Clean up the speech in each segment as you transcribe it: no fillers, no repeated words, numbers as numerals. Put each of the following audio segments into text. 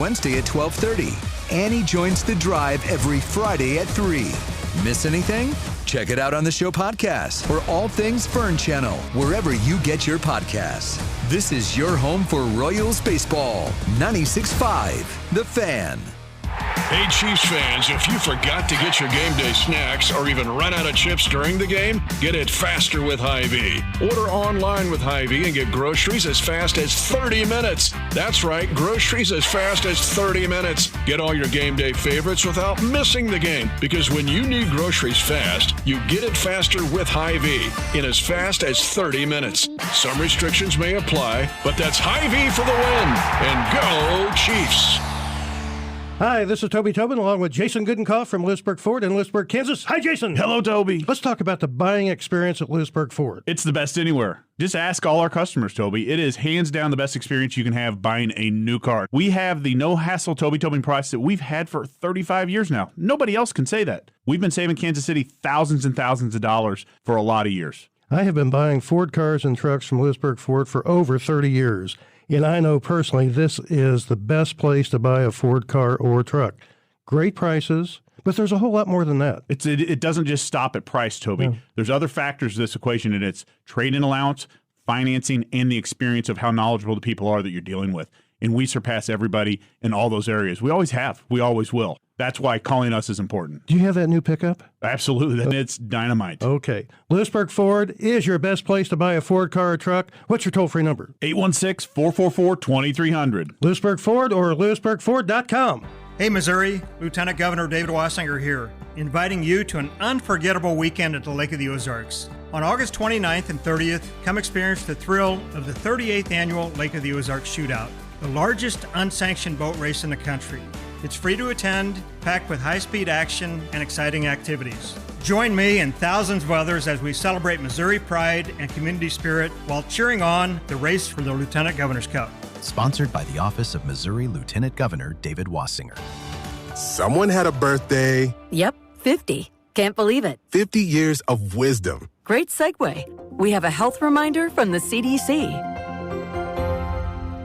Wednesday at 12:30. Annie joins the drive every Friday at 3. Miss anything? Check it out on the show podcast or All Things Fern Channel, wherever you get your podcasts. This is your home for Royals baseball. 96.5, The Fan. Hey, Chiefs fans, if you forgot to get your game day snacks or even run out of chips during the game, get it faster with Hy-Vee. Order online with Hy-Vee and get groceries as fast as 30 minutes. That's right, groceries as fast as 30 minutes. Get all your game day favorites without missing the game, because when you need groceries fast, you get it faster with Hy-Vee in as fast as 30 minutes. Some restrictions may apply, but that's Hy-Vee for the win. And go Chiefs! Hi, this is Toby Tobin along with Jason Goodenkoff from Lewisburg Ford in Lewisburg, Kansas. Hi, Jason. Hello, Toby. Let's talk about the buying experience at Lewisburg Ford. It's the best anywhere. Just ask all our customers, Toby. It is hands down the best experience you can have buying a new car. We have the no-hassle Toby Tobin price that we've had for 35 years now. Nobody else can say that. We've been saving Kansas City thousands and thousands of dollars for a lot of years. I have been buying Ford cars and trucks from Lewisburg Ford for over 30 years, and I know personally this is the best place to buy a Ford car or truck. Great prices, but there's a whole lot more than that. It doesn't just stop at price, Toby. No. There's other factors to this equation, and it's trade-in allowance, financing, and the experience of how knowledgeable the people are that you're dealing with. And we surpass everybody in all those areas. We always have. We always will. That's why calling us is important. Do you have that new pickup? Absolutely. And it's dynamite. Okay. Lewisburg Ford is your best place to buy a Ford car or truck. What's your toll-free number? 816-444-2300. Lewisburg Ford or lewisburgford.com. Hey, Missouri, Lieutenant Governor David Wassinger here, inviting you to an unforgettable weekend at the Lake of the Ozarks. On August 29th and 30th, come experience the thrill of the 38th Annual Lake of the Ozarks Shootout, the largest unsanctioned boat race in the country. It's free to attend, packed with high-speed action and exciting activities. Join me and thousands of others as we celebrate Missouri pride and community spirit while cheering on the race for the Lieutenant Governor's Cup. Sponsored by the Office of Missouri Lieutenant Governor David Wassinger. Someone had a birthday. Yep, 50. Can't believe it. 50 years of wisdom. Great segue. We have a health reminder from the CDC.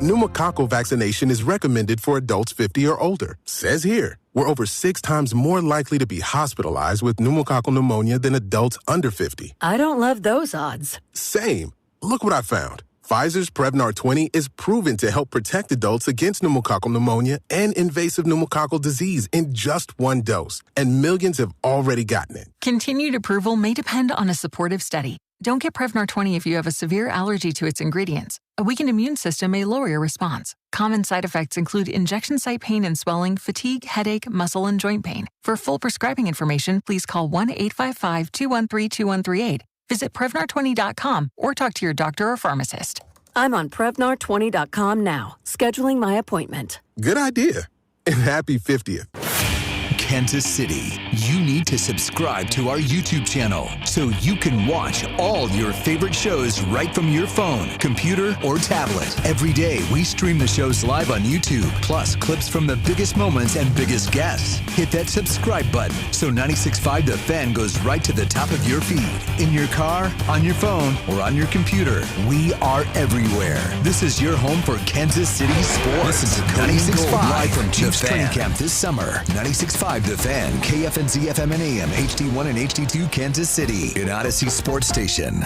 Pneumococcal vaccination is recommended for adults 50 or older. Says here, we're over 6 times more likely to be hospitalized with pneumococcal pneumonia than adults under 50. I don't love those odds. Same. Look what I found. Pfizer's Prevnar 20 is proven to help protect adults against pneumococcal pneumonia and invasive pneumococcal disease in just 1 dose, and millions have already gotten it. Continued approval may depend on a supportive study. Don't get Prevnar 20 if you have a severe allergy to its ingredients. A weakened immune system may lower your response. Common side effects include injection site pain and swelling, fatigue, headache, muscle, and joint pain. For full prescribing information, please call 1-855-213-2138. Visit Prevnar20.com or talk to your doctor or pharmacist. I'm on Prevnar20.com now, scheduling my appointment. Good idea. And happy 50th. Kansas City, you need to subscribe to our YouTube channel so you can watch all your favorite shows right from your phone, computer, or tablet. Every day, we stream the shows live on YouTube, plus clips from the biggest moments and biggest guests. Hit that subscribe button so 96.5 The Fan goes right to the top of your feed. In your car, on your phone, or on your computer, we are everywhere. This is your home for Kansas City sports. Listen to 96.5 live from Chiefs Training Camp this summer. 96.5 The Fan, KFNZ FM and AM, HD1 and HD2, Kansas City, an Odyssey sports station.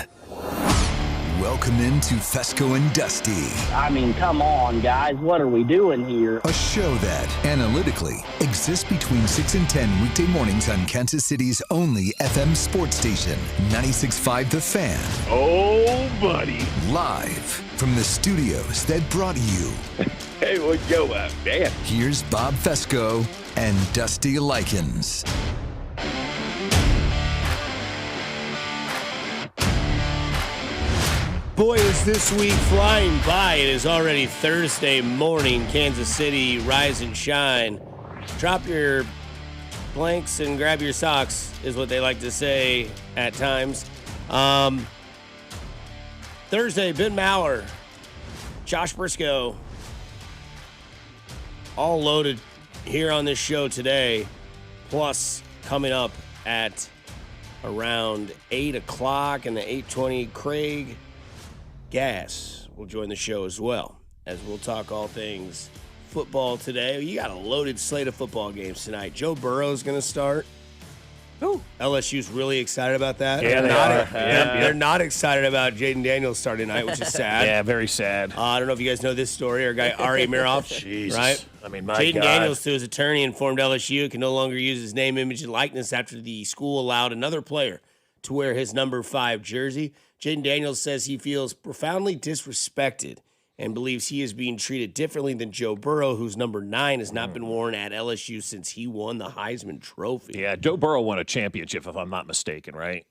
Welcome into Fescoe and Dusty. I mean, come on, guys. What are we doing here? A show that, analytically, exists between 6 and 10 weekday mornings on Kansas City's only FM sports station, 96.5 The Fan. Oh, buddy. Live from the studios that brought you. Hey, what's going on, man? Here's Bob Fescoe and Dusty Likens. Boy, is this week flying by. It is already Thursday morning. Kansas City, rise and shine. Drop your blanks and grab your socks is what they like to say at times. Thursday, Ben Maurer, Josh Briscoe, all loaded here on this show today. Plus, coming up at around 8 o'clock and the 8:20, Craig Gass will join the show as well, as we'll talk all things football today. You got a loaded slate of football games tonight. Joe Burrow's going to start. Ooh. LSU's really excited about that. Yeah, They're not excited about Jaden Daniels starting tonight, which is sad. Yeah, very sad. I don't know if you guys know this story. Our guy Ari Miroff, Jesus. right? I mean, my Jaden God. Daniels, through his attorney, informed LSU can no longer use his name, image, and likeness after the school allowed another player to wear his number 5 jersey. Jaden Daniels says he feels profoundly disrespected and believes he is being treated differently than Joe Burrow, whose number 9 has not been worn at LSU since he won the Heisman Trophy. Yeah, Joe Burrow won a championship, if I'm not mistaken, right?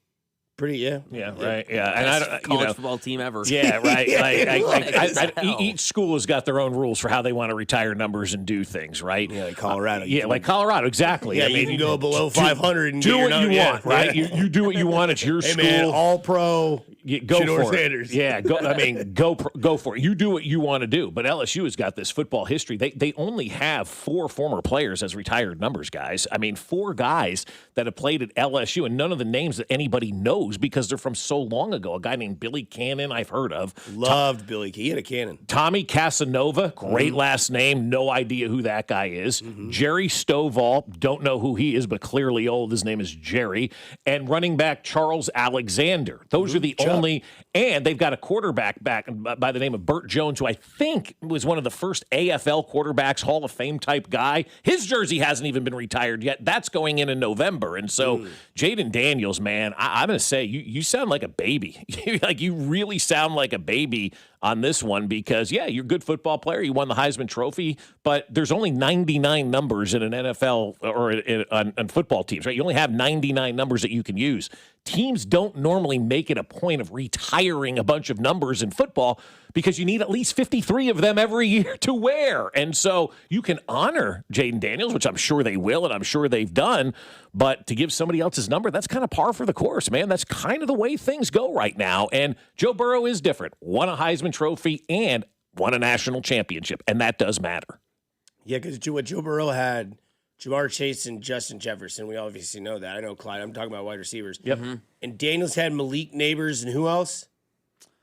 Yeah, right. Yeah, and I don't, college football team ever. Yeah, right. Exactly. Each school has got their own rules for how they want to retire numbers and do things, right? Yeah, like Colorado. Like Colorado, exactly. Yeah, I mean, you can go below 500 and do get what your you number, want, right? You do what you want. It's your Hey, school. man, all pro. Go Shedeur for Sanders. it. Yeah, go for it. You do what you want to do. But LSU has got this football history. They only have 4 former players as retired numbers, guys. I mean, 4 guys that have played at LSU, and none of the names that anybody knows because they're from so long ago. A guy named Billy Cannon, I've heard of. Loved Billy. He had a cannon. Tommy Casanova, great last name. No idea who that guy is. Jerry Stovall, don't know who he is, but clearly old. His name is Jerry. And running back Charles Alexander. Those are the only, and they've got a quarterback back by the name of Burt Jones, who I think was one of the first AFL quarterbacks, Hall of Fame type guy. His jersey hasn't even been retired yet. That's going in November. And so Jaden Daniels, man, I'm going to say you sound like a baby. Like you really sound like a baby on this one because, yeah, you're a good football player. You won the Heisman Trophy, but there's only 99 numbers in an NFL or on football teams, right? You only have 99 numbers that you can use. Teams don't normally make it a point of retiring a bunch of numbers in football because you need at least 53 of them every year to wear. And so you can honor Jaden Daniels, which I'm sure they will, and I'm sure they've done, but to give somebody else's number, that's kind of par for the course, man. That's kind of the way things go right now. And Joe Burrow is different. Won a Heisman Trophy and won a national championship, and that does matter. Yeah, because what Joe Burrow had, Jamar Chase and Justin Jefferson, we obviously know that. I know Clyde. I'm talking about wide receivers. Yep. And Daniels had Malik Neighbors and who else?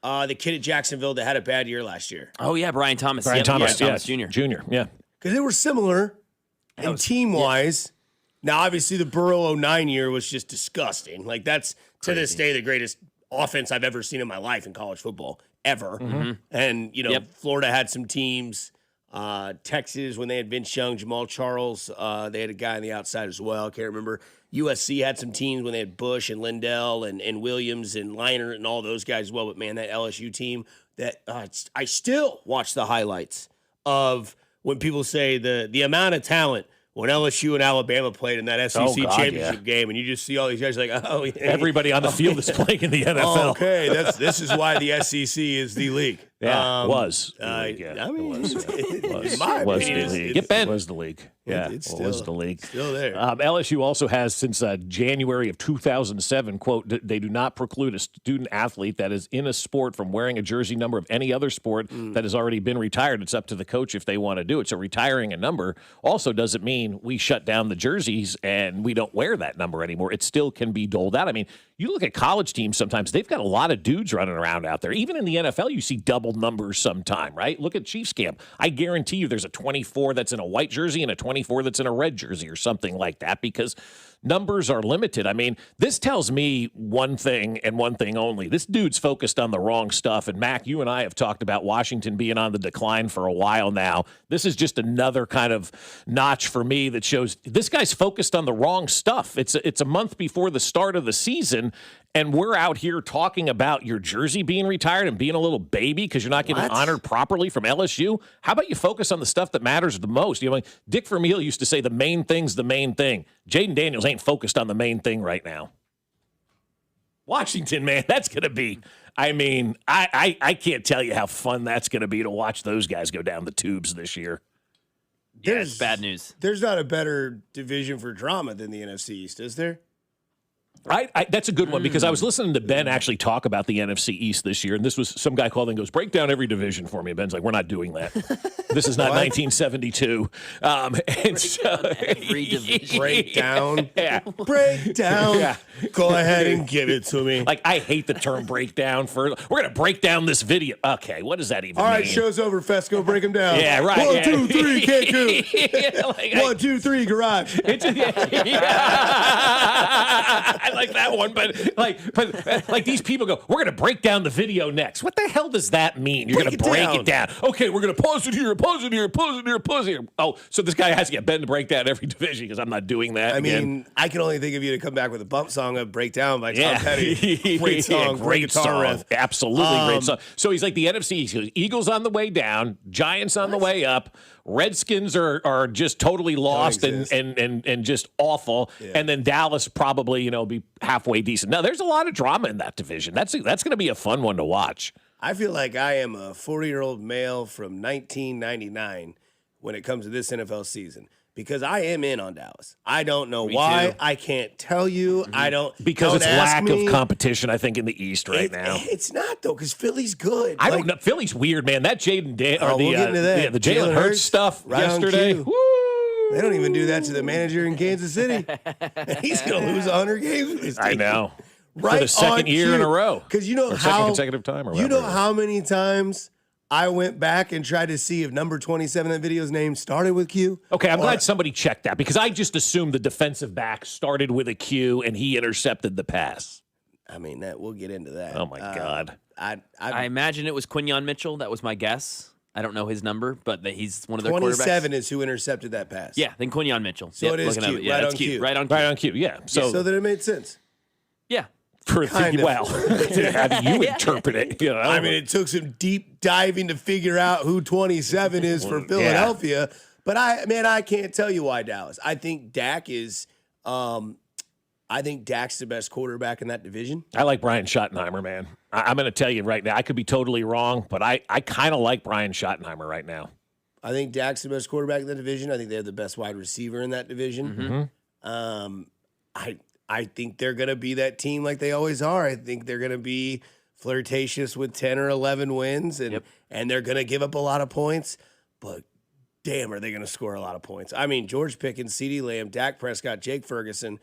The kid at Jacksonville that had a bad year last year. Oh, yeah, Brian Thomas. Brian Thomas Jr. Yeah. Because they were similar and team-wise. Now, obviously, the Burrow 09 year was just disgusting. Like, that's, to this day, the greatest offense I've ever seen in my life in college football, ever. And, Florida had some teams. Texas, when they had Vince Young, Jamal Charles, they had a guy on the outside as well. I can't remember. USC had some teams when they had Bush and Lindell and Williams and Leinart and all those guys as well. But, man, that LSU team, that I still watch the highlights of when people say the amount of talent when LSU and Alabama played in that SEC championship game, and you just see all these guys like, oh, yeah. Everybody on the field is playing in the NFL. Okay, this is why the SEC is the league. Yeah, was. I mean, It was. in my Was opinion, the league. it's- It was the league. Yeah, it's it was still- the league. still there. LSU also has, since January of 2007, quote, they do not preclude a student athlete that is in a sport from wearing a jersey number of any other sport that has already been retired. It's up to the coach if they want to do it. So retiring a number also doesn't mean we shut down the jerseys and we don't wear that number anymore. It still can be doled out. I mean, you look at college teams sometimes, they've got a lot of dudes running around out there. Even in the NFL, you see double numbers sometime, right? Look at Chiefs camp. I guarantee you there's a 24 that's in a white jersey and a 24 that's in a red jersey or something like that because numbers are limited. I mean, this tells me one thing and one thing only. This dude's focused on the wrong stuff. And Mac, you and I have talked about Washington being on the decline for a while now. This is just another kind of notch for me that shows this guy's focused on the wrong stuff. It's a month before the start of the season, and we're out here talking about your jersey being retired and being a little baby because you're not getting honored properly from LSU. How about you focus on the stuff that matters the most? You know, like Dick Vermeil used to say the main thing's the main thing. Jaden Daniels ain't focused on the main thing right now. Washington, man, that's going to be, I mean, I can't tell you how fun that's going to be to watch those guys go down the tubes this year. Yeah, it's bad news. There's not a better division for drama than the NFC East, is there? That's a good one because I was listening to Ben actually talk about the NFC East this year, and this was some guy called and goes, break down every division for me. And Ben's like, we're not doing that. This is not 1972. And so, every division. Breakdown. Yeah. Breakdown. Yeah. Go ahead and give it to me. Like, I hate the term breakdown. We're going to break down this video. Okay, what does that even mean? All right, show's over, Fescoe. Break them down. Yeah, right. 1, 2, 3, can't do. Yeah, like, 1, 2, 3, garage. I like that one, but these people go, we're going to break down the video next. What the hell does that mean? You're going to break it down. Okay, we're going to pause it here, pause it here, pause it here, pause it here. Oh, so this guy has to get Ben to break down every division because I'm not doing that. I mean, I can only think of you to come back with a bump song of Breakdown by Tom Petty. Great song, great guitar song. riff. Absolutely great song. So he's like the NFC East. He goes, Eagles on the way down, Giants on the way up. Redskins are just totally lost and just awful. Yeah. And then Dallas probably, be halfway decent. Now, there's a lot of drama in that division. That's going to be a fun one to watch. I feel like I am a 40-year-old male from 1999 when it comes to this NFL season. Because I am in on Dallas. I don't know why. Too. I can't tell you. Mm-hmm. I don't. Because don't it's lack of competition, I think, in the East right now. It's not, though, because Philly's good. I don't know. Philly's weird, man. That Jaden we'll get into that. The Jalen Hurts stuff right yesterday. Woo! They don't even do that to the manager in Kansas City. He's going to lose 100 games with his team. I know. Right for the second year in a row. Because second consecutive time. You know how many times I went back and tried to see if number 27 in that video's name started with Q. Okay, I'm glad somebody checked that because I just assumed the defensive back started with a Q and he intercepted the pass. I mean, we'll get into that. Oh, my God. I imagine it was Quinyon Mitchell. That was my guess. I don't know his number, but he's one of their 27 quarterbacks. is who intercepted that pass. Yeah, then Quinyon Mitchell. So it is Q. Yeah, right on Q. Q. Right on Q. Yeah. So that it made sense. Yeah. How do you interpret it? I mean, it took some deep diving to figure out who 27 is for Philadelphia. Yeah. But I can't tell you why Dallas. I think Dak is. I think Dak's the best quarterback in that division. I like Brian Schottenheimer, man. I'm going to tell you right now. I could be totally wrong, but I kind of like Brian Schottenheimer right now. I think Dak's the best quarterback in that division. I think they have the best wide receiver in that division. Mm-hmm. I think they're going to be that team like they always are. I think they're going to be flirtatious with 10 or 11 wins, and they're going to give up a lot of points. But, damn, are they going to score a lot of points. I mean, George Pickens, CeeDee Lamb, Dak Prescott, Jake Ferguson,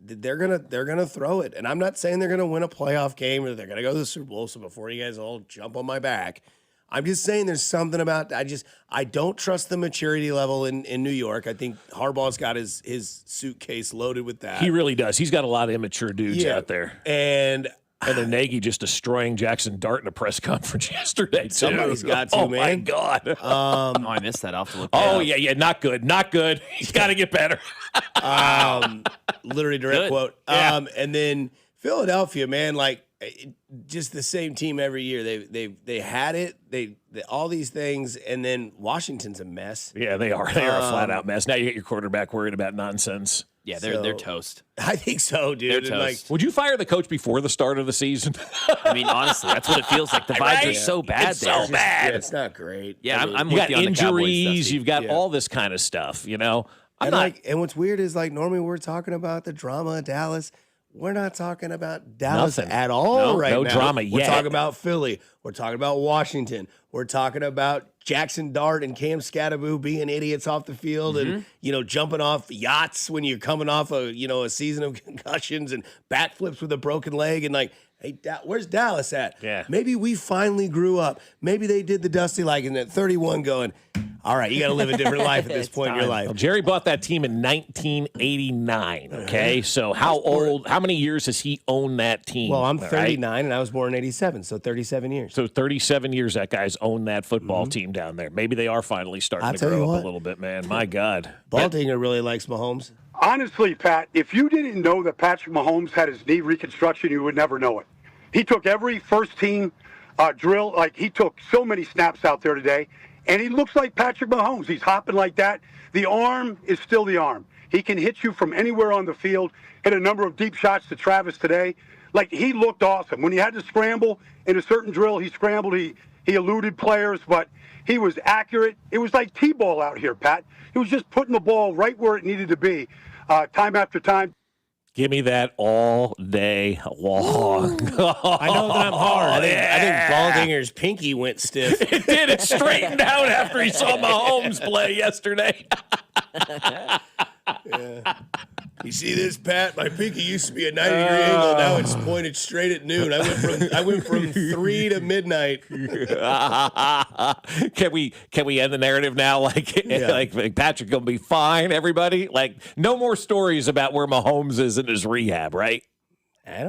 they're gonna throw it. And I'm not saying they're going to win a playoff game or they're going to go to the Super Bowl, so before you guys all jump on my back, I'm just saying there's something about I don't trust the maturity level in New York. I think Harbaugh's got his suitcase loaded with that. He really does. He's got a lot of immature dudes out there. And then Nagy just destroying Jackson Dart in a press conference yesterday, too. Somebody's got to, man. Oh, my God. I missed that. I'll have to look that up. Yeah, not good. Not good. He's got to get better. Literally direct quote. Yeah. And then Philadelphia, man, just the same team every year. They had it. They all these things, and then Washington's a mess. Yeah, they are. They are a flat out mess. Now you get your quarterback worried about nonsense. Yeah, they're toast. I think so, dude. They're toast. Would you fire the coach before the start of the season? I mean, honestly, that's what it feels like. The vibes are so bad. It's so bad. It's not great. Yeah, I'm you with got you on injuries. The You've got all this kind of stuff. And what's weird is normally we're talking about the drama of Dallas. We're not talking about Dallas at all right now. No drama yet. We're talking about Philly. We're talking about Washington. We're talking about Jackson Dart and Cam Scatteraboo being idiots off the field and, jumping off yachts when you're coming off a season of concussions and backflips with a broken leg. And hey, where's Dallas at? Yeah. Maybe we finally grew up. Maybe they did the Dusty and at 31 going, all right, you got to live a different life at this point in your life. Well, Jerry bought that team in 1989, okay? So how many years has he owned that team? Well, I'm 39, and I was born in 87, so 37 years. So 37 years that guy's owned that football team down there. Maybe they are finally starting to grow up a little bit, man. My God. Baldinger really likes Mahomes. Honestly, Pat, if you didn't know that Patrick Mahomes had his knee reconstruction, you would never know it. He took every first-team drill. He took so many snaps out there today. And he looks like Patrick Mahomes. He's hopping like that. The arm is still the arm. He can hit you from anywhere on the field, hit a number of deep shots to Travis today. He looked awesome. When he had to scramble in a certain drill, he scrambled. He eluded players, but he was accurate. It was like T-ball out here, Pat. He was just putting the ball right where it needed to be, time after time. Give me that all day long. I know that I'm hard. I think Baldinger's pinky went stiff. It did. It straightened out after he saw Mahomes play yesterday. Yeah. You see this, Pat? My pinky used to be a 90-degree angle. Now it's pointed straight at noon. I went from 3 to midnight. Can we end the narrative now? Like Patrick gonna be fine. Everybody, like, no more stories about where Mahomes is in his rehab, right? I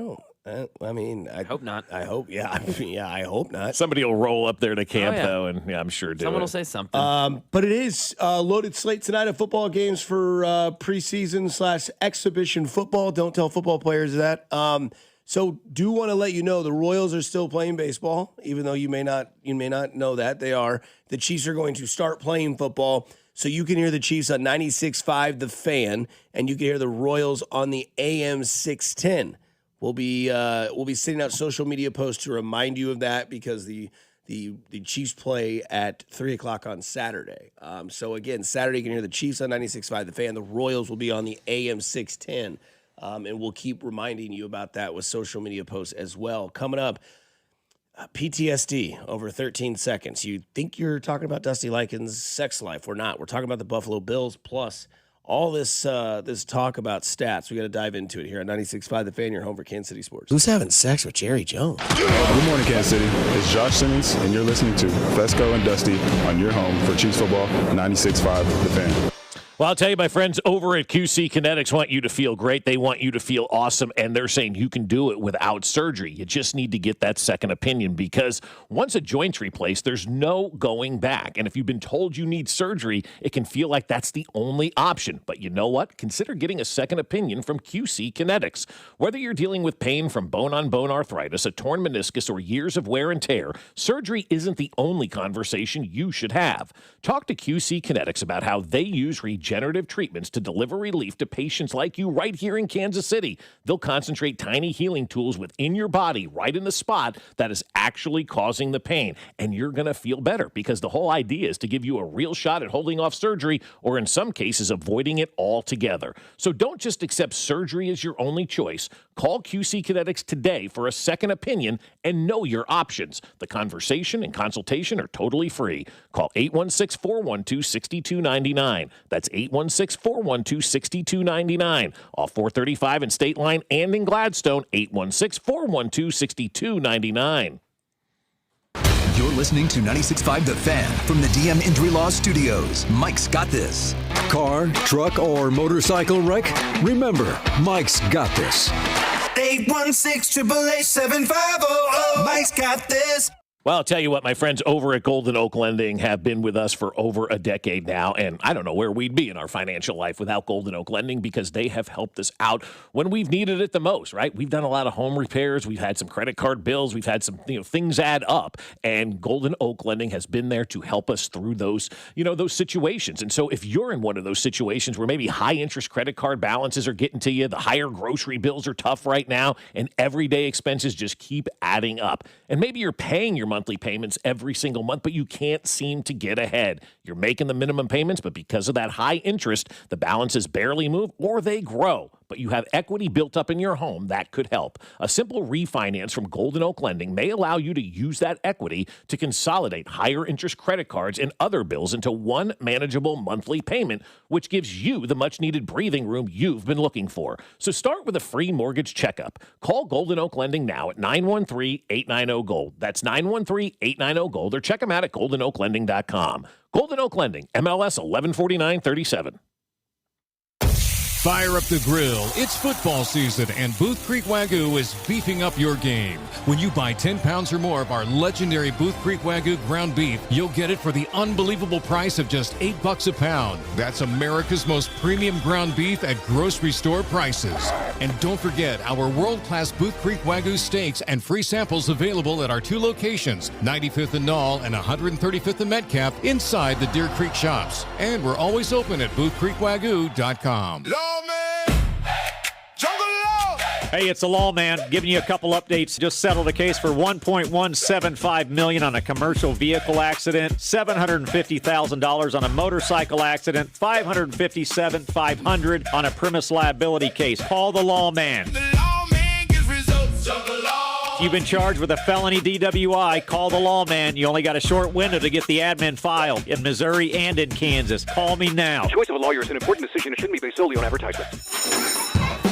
hope not. I hope, I hope not. Somebody will roll up there to camp, though, and I'm sure someone will say something. But it is a loaded slate tonight of football games for preseason/exhibition football. Don't tell football players that. So do want to let you know the Royals are still playing baseball, even though you may not know that they are. The Chiefs are going to start playing football, so you can hear the Chiefs on 96.5 The Fan, and you can hear the Royals on the AM 610. We'll be sending out social media posts to remind you of that because the Chiefs play at 3:00 on Saturday. So again, Saturday you can hear the Chiefs on 96.5 The Fan. The Royals will be on the AM 610, and we'll keep reminding you about that with social media posts as well. Coming up, PTSD over 13 seconds. You think you're talking about Dusty Likens' sex life? We're not. We're talking about the Buffalo Bills plus all this talk about stats. We got to dive into it here on 96.5 The Fan, your home for Kansas City sports. Who's having sex with Jerry Jones? Good morning, Kansas City. It's Josh Simmons, and you're listening to Fescoe and Dusty on your home for Chiefs football, 96.5 The Fan. Well, I'll tell you, my friends over at QC Kinetics want you to feel great. They want you to feel awesome, and they're saying you can do it without surgery. You just need to get that second opinion because once a joint's replaced, there's no going back. And if you've been told you need surgery, it can feel like that's the only option. But you know what? Consider getting a second opinion from QC Kinetics. Whether you're dealing with pain from bone-on-bone arthritis, a torn meniscus, or years of wear and tear, surgery isn't the only conversation you should have. Talk to QC Kinetics about how they use regenerative treatments to deliver relief to patients like you right here in Kansas City. They'll concentrate tiny healing tools within your body right in the spot that is actually causing the pain. And you're going to feel better because the whole idea is to give you a real shot at holding off surgery or in some cases avoiding it altogether. So don't just accept surgery as your only choice. Call QC Kinetics today for a second opinion and know your options. The conversation and consultation are totally free. Call 816-412-6299. That's 816-412-6299. Off 435 in State Line and in Gladstone, 816-412-6299. You're listening to 96.5 The Fan from the DM Injury Law Studios. Mike's got this. Car, truck, or motorcycle wreck? Remember, Mike's got this. 816-888-7500. Mike's got this. Well, I'll tell you what, my friends over at Golden Oak Lending have been with us for over a decade now, and I don't know where we'd be in our financial life without Golden Oak Lending because they have helped us out when we've needed it the most, right? We've done a lot of home repairs. We've had some credit card bills. We've had some, things add up, and Golden Oak Lending has been there to help us through those, those situations. And so if you're in one of those situations where maybe high interest credit card balances are getting to you, the higher grocery bills are tough right now, and everyday expenses just keep adding up, and maybe you're paying your monthly payments every single month, but you can't seem to get ahead. You're making the minimum payments, but because of that high interest, the balances barely move or they grow. But you have equity built up in your home that could help. A simple refinance from Golden Oak Lending may allow you to use that equity to consolidate higher interest credit cards and other bills into one manageable monthly payment, which gives you the much needed breathing room you've been looking for. So start with a free mortgage checkup. Call Golden Oak Lending now at 913-890-GOLD. That's 913-890-GOLD, or check them out at goldenoaklending.com. Golden Oak Lending, MLS 114937. Fire up the grill. It's football season, and Booth Creek Wagyu is beefing up your game. When you buy 10 pounds or more of our legendary Booth Creek Wagyu ground beef, you'll get it for the unbelievable price of just $8 a pound. That's America's most premium ground beef at grocery store prices. And don't forget our world-class Booth Creek Wagyu steaks and free samples available at our two locations, 95th and Knoll and 135th and Metcalf, inside the Deer Creek shops. And we're always open at boothcreekwagyu.com. Hey, it's the Lawman giving you a couple updates. Just settled a case for $1.175 million on a commercial vehicle accident, $750,000 on a motorcycle accident, $557,500 on a premise liability case. Call the Lawman. If you've been charged with a felony DWI, call the Lawman. You only got a short window to get the admin file in Missouri and in Kansas. Call me now. The choice of a lawyer is an important decision. It shouldn't be based solely on advertisement.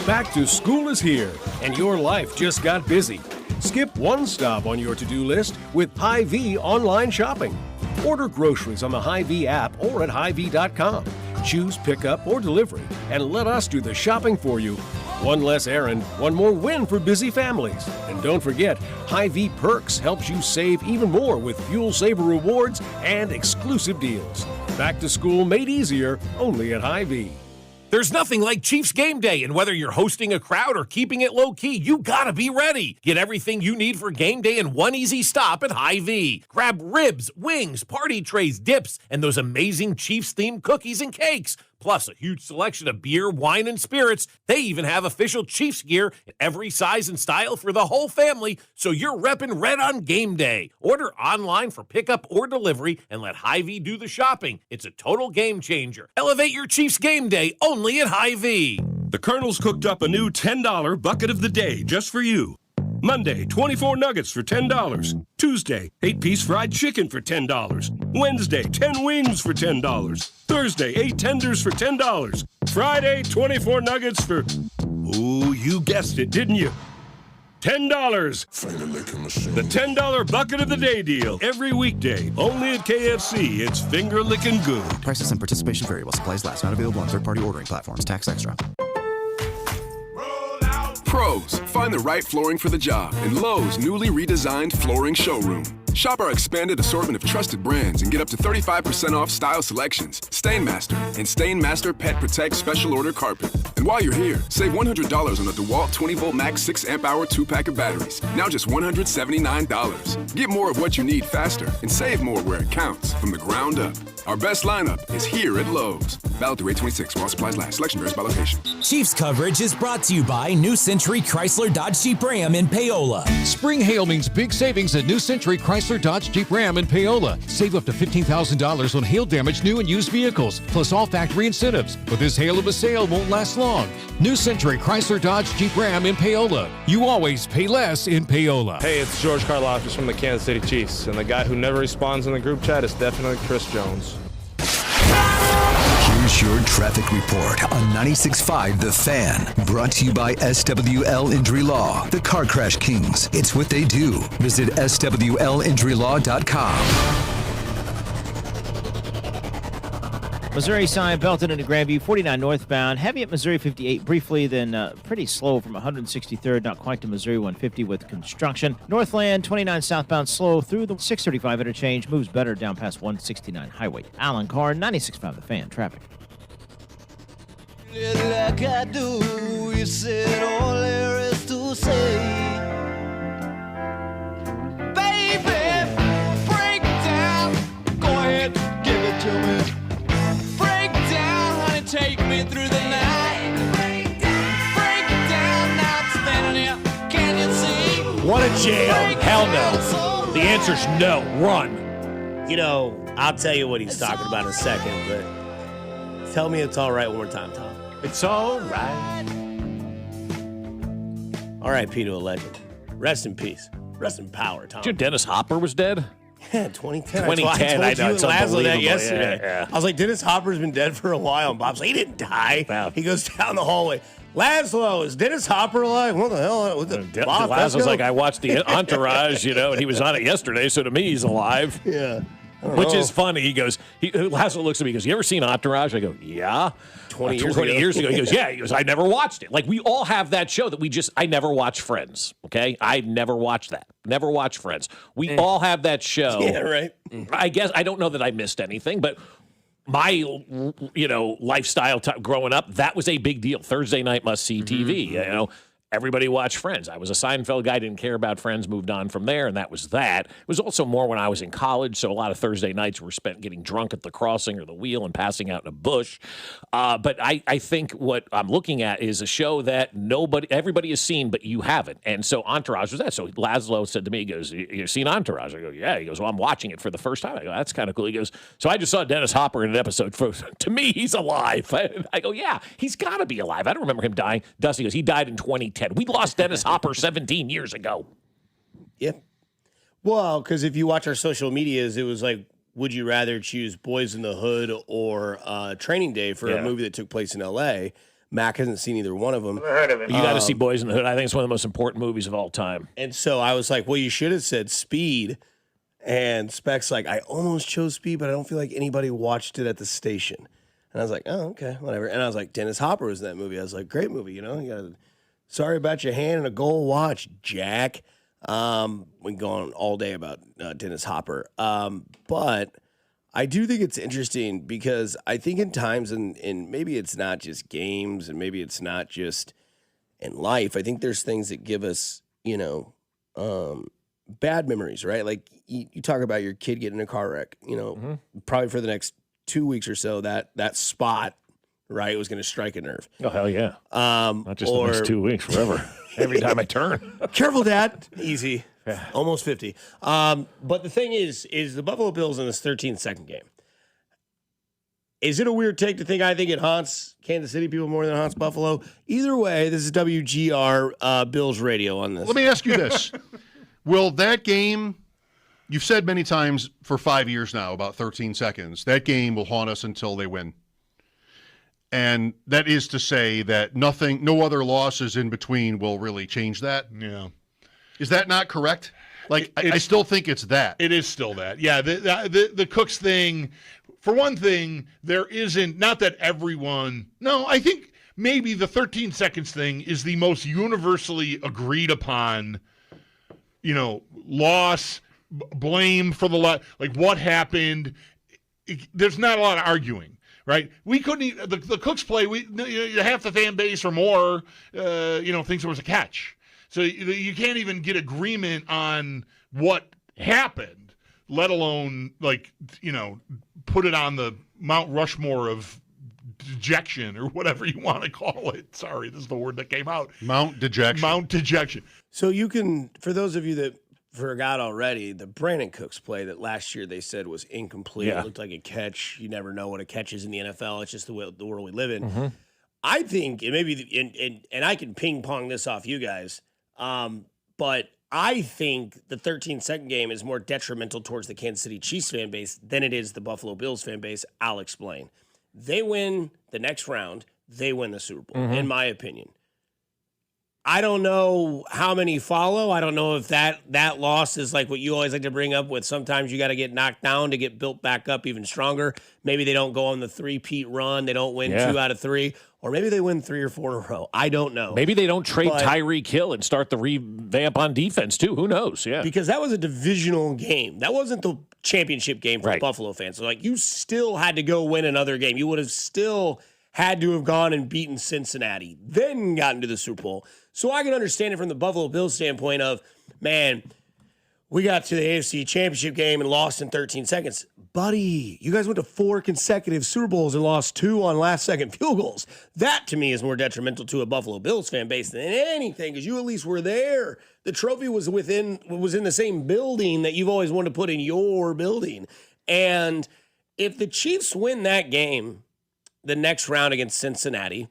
Back to school is here, and your life just got busy. Skip one stop on your to-do list with Hy-Vee online shopping. Order groceries on the Hy-Vee app or at Hy-Vee.com. Choose pickup or delivery, and let us do the shopping for you. One less errand, one more win for busy families. And don't forget, Hy-Vee Perks helps you save even more with Fuel Saver rewards and exclusive deals. Back to school made easier, only at Hy-Vee. There's nothing like Chiefs game day, and whether you're hosting a crowd or keeping it low-key, you gotta be ready. Get everything you need for game day in one easy stop at Hy-Vee. Grab ribs, wings, party trays, dips, and those amazing Chiefs-themed cookies and cakes. Plus a huge selection of beer, wine, and spirits. They even have official Chiefs gear in every size and style for the whole family, so you're repping red on game day. Order online for pickup or delivery and let Hy-Vee do the shopping. It's a total game changer. Elevate your Chiefs game day only at Hy-Vee. The Colonel's cooked up a new $10 bucket of the day just for you. Monday, 24 nuggets for $10. Tuesday, 8-piece fried chicken for $10. Wednesday, 10 wings for $10. Thursday, 8 tenders for $10. Friday, 24 nuggets for, ooh, you guessed it, didn't you? $10. The $10 bucket of the day deal. Every weekday, only at KFC. It's finger-licking good. Prices and participation vary while supplies last. Not available on third-party ordering platforms. Tax extra. Pros, find the right flooring for the job in Lowe's newly redesigned flooring showroom. Shop our expanded assortment of trusted brands and get up to 35% off style selections, Stainmaster, and Stainmaster Pet Protect Special Order Carpet. And while you're here, save $100 on the DeWalt 20-volt max 6 amp hour 2-pack of batteries. Now just $179. Get more of what you need faster and save more where it counts from the ground up. Our best lineup is here at Lowe's. Valid through 8/26 while supplies last. Selection varies by location. Chiefs coverage is brought to you by New Century Chrysler Dodge Jeep Ram in Paola. Spring hail means big savings at New Century Chrysler Dodge Jeep Ram in Paola. Save up to $15,000 on hail damage new and used vehicles, plus all factory incentives. But this hail of a sale won't last long. New Century Chrysler Dodge Jeep Ram in Paola. You always pay less in Paola. Hey, it's George Karlaftis from the Kansas City Chiefs, and the guy who never responds in the group chat is definitely Chris Jones. Here's your traffic report on 96.5 The Fan. Brought to you by SWL Injury Law, the Car Crash Kings. It's what they do. Visit SWLinjurylaw.com. Missouri sign belted into Grandview, 49 northbound. Heavy at Missouri 58 briefly, then pretty slow from 163rd, not quite to Missouri 150 with construction. Northland 29 southbound slow through the 635 interchange. Moves better down past 169 highway. Alan Carr, 96.5 The Fan. Traffic. Like I do, you said all there is to say. Baby, break down. Go ahead, give it to me. Break down, honey, take me through the night. Break down, now I'm standing here. Can you see? Want to jail? Hell no. The answer's no. Run. You know, I'll tell you what he's talking about in a second, but tell me it's all right one more time, Tom. It's all right. R.I.P. to a legend. Rest in peace. Rest in power, Tom. Did you know Dennis Hopper was dead? Yeah, 2010. 2010, I know, it's told you Laszlo that unbelievable. yesterday. Yeah. I was like, Dennis Hopper's been dead for a while. And Bob's like, he didn't die. Wow. He goes down the hallway. Laszlo, is Dennis Hopper alive? What the hell? Laszlo's like, I watched the Entourage, and he was on it yesterday, so to me, he's alive. Yeah. Which is funny. He goes, Laszlo looks at me, he goes, you ever seen Entourage? I go, yeah. 20 years ago. He goes, yeah. He goes, I never watched it. Like, we all have that show that I never watch Friends, okay? I never watched that. Never watched Friends. We all have that show. Yeah, right. I guess, I don't know that I missed anything, but my, lifestyle growing up, that was a big deal. Thursday night must-see TV, everybody watched Friends. I was a Seinfeld guy, didn't care about Friends, moved on from there, and that was that. It was also more when I was in college, so a lot of Thursday nights were spent getting drunk at the crossing or the wheel and passing out in a bush. But I think what I'm looking at is a show that everybody has seen, but you haven't. And so Entourage was that. So Laszlo said to me, he goes, "You've seen Entourage?" I go, "Yeah." He goes, "Well, I'm watching it for the first time." I go, "That's kind of cool." He goes, "So I just saw Dennis Hopper in an episode. To me, he's alive." I go, "Yeah, he's got to be alive. I don't remember him dying." Dusty goes, "He died in 2010. We lost Dennis Hopper 17 years ago." Yeah. Well, because if you watch our social medias, it was like, would you rather choose Boys in the Hood or Training Day for a movie that took place in L.A.? Mac hasn't seen either one of them. Never heard of it. You got to see Boys in the Hood. I think it's one of the most important movies of all time. And so I was like, well, you should have said Speed. And Spec's like, I almost chose Speed, but I don't feel like anybody watched it at the station. And I was like, oh, okay, whatever. And I was like, Dennis Hopper was in that movie. I was like, great movie, you know? You got Sorry About Your Hand and a Gold Watch, Jack. We can go on all day about Dennis Hopper. But I do think it's interesting because I think in times, and maybe it's not just games and maybe it's not just in life, I think there's things that give us, bad memories, right? Like you talk about your kid getting in a car wreck, probably for the next 2 weeks or so, that spot, right, was going to strike a nerve. Oh, hell yeah. Not just the next 2 weeks, forever. Every time I turn. Careful, Dad. Easy. Yeah. Almost 50. But the thing is the Buffalo Bills in this 13-second game. Is it a weird take to think I think it haunts Kansas City people more than it haunts Buffalo? Either way, this is WGR Bills radio on this. Let me ask you this. Will that game, you've said many times for 5 years now, about 13 seconds, that game will haunt us until they win. And that is to say that no other losses in between will really change that? Yeah. Is that not correct? Like, I still think it's that. It is still that. Yeah, the Cooks thing, for one thing, there isn't, not that everyone, no, I think maybe the 13 seconds thing is the most universally agreed upon, loss, blame for the like what happened. There's not a lot of arguing, right? We couldn't the Cooks play. Half the fan base or more, thinks it was a catch. So you can't even get agreement on what happened, let alone put it on the Mount Rushmore of dejection or whatever you want to call it. Sorry, this is the word that came out. Mount dejection. So you can, for those of you that forgot already, the Brandon Cooks play that last year they said was incomplete. Yeah. It looked like a catch. You never know what a catch is in the NFL. It's just the world we live in. Mm-hmm. I think, and maybe, and I can ping pong this off you guys, but I think the 13-second game is more detrimental towards the Kansas City Chiefs fan base than it is the Buffalo Bills fan base. I'll explain. They win the next round. They win the Super Bowl, in my opinion. I don't know how many follow. I don't know if that loss is like what you always like to bring up with sometimes you got to get knocked down to get built back up even stronger. Maybe they don't go on the 3-peat run. They don't win 2 out of 3. Or maybe they win 3 or 4 in a row. I don't know. Maybe they don't trade Tyreek Hill and start the revamp on defense, too. Who knows? Yeah. Because that was a divisional game. That wasn't the championship game for Buffalo fans. So, you still had to go win another game. You would have still had to have gone and beaten Cincinnati, then gotten to the Super Bowl. So I can understand it from the Buffalo Bills standpoint of, man, we got to the AFC Championship game and lost in 13 seconds. Buddy, you guys went to 4 consecutive Super Bowls and lost 2 on last-second field goals. That, to me, is more detrimental to a Buffalo Bills fan base than anything, because you at least were there. The trophy was in the same building that you've always wanted to put in your building. And if the Chiefs win that game, the next round against Cincinnati,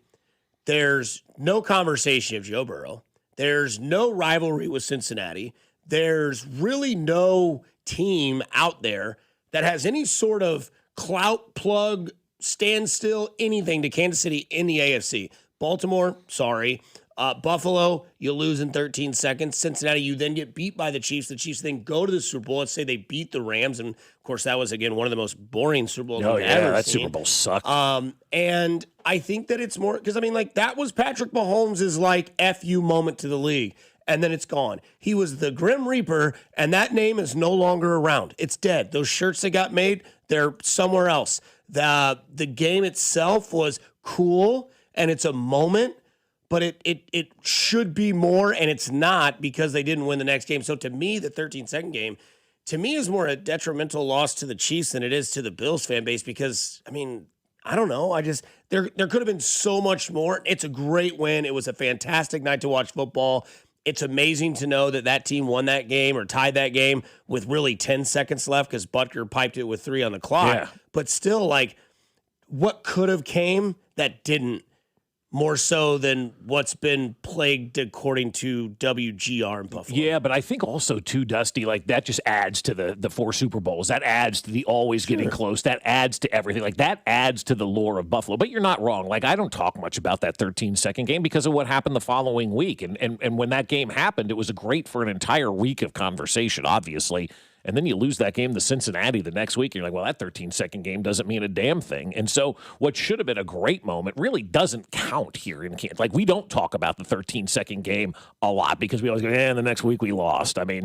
there's no conversation of Joe Burrow. There's no rivalry with Cincinnati. There's really no team out there that has any sort of clout, plug, standstill, anything to Kansas City in the AFC. Baltimore, sorry. Buffalo, you lose in 13 seconds. Cincinnati, you then get beat by the Chiefs. The Chiefs then go to the Super Bowl. Let's say they beat the Rams. And, of course, that was, again, one of the most boring Super Bowls I've ever that seen. Super Bowl sucked. And I think that it's more – because, that was Patrick Mahomes' F-you moment to the league. And then it's gone. He was the Grim Reaper, and that name is no longer around. It's dead. Those shirts that got made, they're somewhere else. The game itself was cool, and it's a moment. but it should be more, and it's not because they didn't win the next game. So to me, the 13-second game, to me, is more a detrimental loss to the Chiefs than it is to the Bills fan base because, I mean, I don't know. There could have been so much more. It's a great win. It was a fantastic night to watch football. It's amazing to know that team won that game or tied that game with really 10 seconds left because Butker piped it with 3 on the clock. Yeah. But still, like, what could have came that didn't? More so than what's been plagued according to WGR in Buffalo. Yeah, but I think also, too, Dusty, like that just adds to the 4 Super Bowls. That adds to the always getting close. That adds to everything. Like that adds to the lore of Buffalo. But you're not wrong. Like I don't talk much about that 13-second game because of what happened the following week. And when that game happened, it was great for an entire week of conversation, obviously. And then you lose that game to Cincinnati the next week. You're like, well, that 13-second game doesn't mean a damn thing. And so what should have been a great moment really doesn't count here in Kansas. Like, we don't talk about the 13-second game a lot because we always go, the next week we lost. I mean,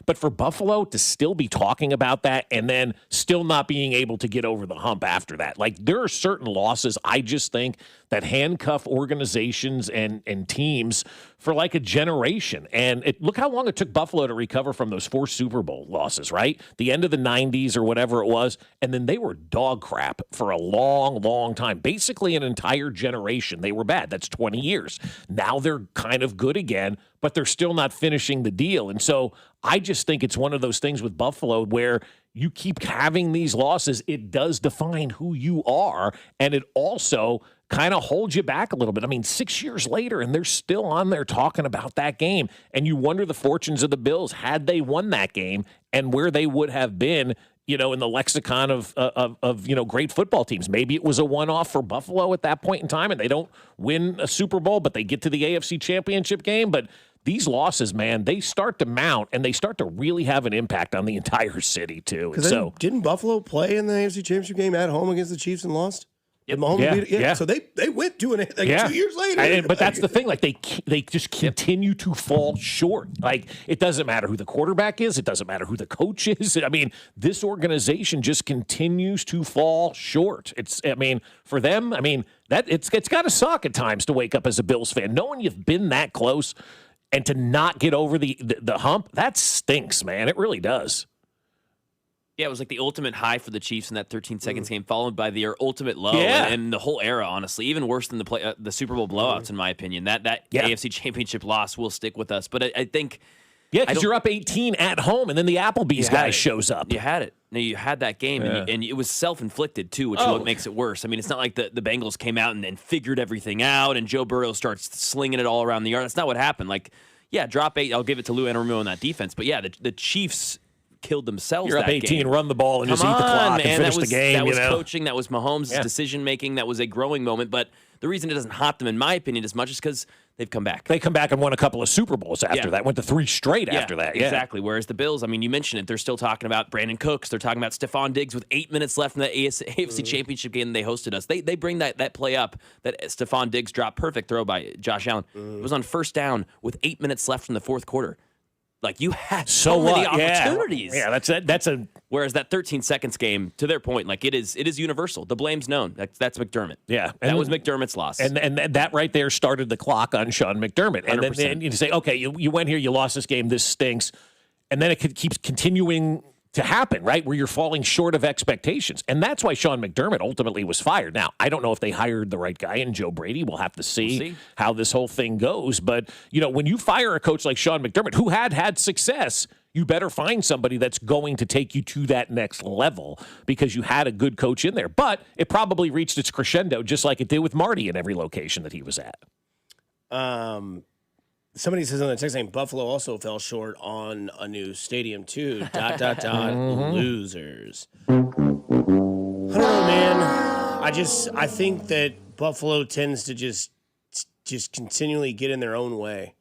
but for Buffalo to still be talking about that and then still not being able to get over the hump after that. Like, there are certain losses I just think that handcuff organizations and teams for like a generation. And look how long it took Buffalo to recover from those 4 Super Bowl losses, right? The end of the 90s or whatever it was. And then they were dog crap for a long, long time. Basically an entire generation. They were bad. That's 20 years. Now they're kind of good again, but they're still not finishing the deal. And so I just think it's one of those things with Buffalo where you keep having these losses. It does define who you are. And it also kind of holds you back a little bit. I mean, 6 years later, and they're still on there talking about that game. And you wonder the fortunes of the Bills had they won that game and where they would have been, in the lexicon of great football teams. Maybe it was a one-off for Buffalo at that point in time, and they don't win a Super Bowl, but they get to the AFC Championship game. But these losses, man, they start to mount, and they start to really have an impact on the entire city, too. So didn't Buffalo play in the AFC Championship game at home against the Chiefs and lost? Yeah. So they went 2 years later. But that's the thing. Like they just continue to fall short. Like it doesn't matter who the quarterback is. It doesn't matter who the coach is. I mean, this organization just continues to fall short. For them, it's got to suck at times to wake up as a Bills fan, knowing you've been that close and to not get over the hump. That stinks, man. It really does. Yeah, it was like the ultimate high for the Chiefs in that 13 seconds game, followed by their ultimate low, and the whole era, honestly, even worse than the Super Bowl blowouts, in my opinion. That AFC Championship loss will stick with us, but I think because you're up 18 at home, and then the Applebee's guy shows up. You had it. No, you had that game, and it was self-inflicted too, which is what makes it worse. I mean, it's not like the Bengals came out and figured everything out, and Joe Burrow starts slinging it all around the yard. That's not what happened. Like, drop 8. I'll give it to Lou Anarumo on that defense, but the Chiefs killed themselves. You're that up 18, game. run the ball, and just eat the clock and finish the game. That was coaching. That was Mahomes' decision-making. That was a growing moment. But the reason it doesn't haunt them, in my opinion, as much is because they've come back. They come back and won a couple of Super Bowls after that. Went to 3 straight after that. Yeah, exactly. Whereas the Bills, I mean, you mentioned it. They're still talking about Brandon Cooks. They're talking about Stephon Diggs with 8 minutes left in the AFC Championship game they hosted us. They bring that play up, that Stephon Diggs drop perfect throw by Josh Allen. It was on first down with 8 minutes left in the fourth quarter. Like, you had so many opportunities. Yeah, that's a. Whereas that 13 seconds game, to their point, like it is universal. The blame's known. That's McDermott. Yeah, that was McDermott's loss. And that right there started the clock on Sean McDermott. 100%. And then you say, okay, you went here, you lost this game, this stinks, and then it keeps continuing to happen, right, where you're falling short of expectations. And that's why Sean McDermott ultimately was fired. Now, I don't know if they hired the right guy in Joe Brady. We'll have to see how this whole thing goes. But, when you fire a coach like Sean McDermott, who had success, you better find somebody that's going to take you to that next level because you had a good coach in there. But it probably reached its crescendo just like it did with Marty in every location that he was at. Somebody says on the text line, Buffalo also fell short on a new stadium too. ... Losers. I don't know, man. I think that Buffalo tends to just continually get in their own way.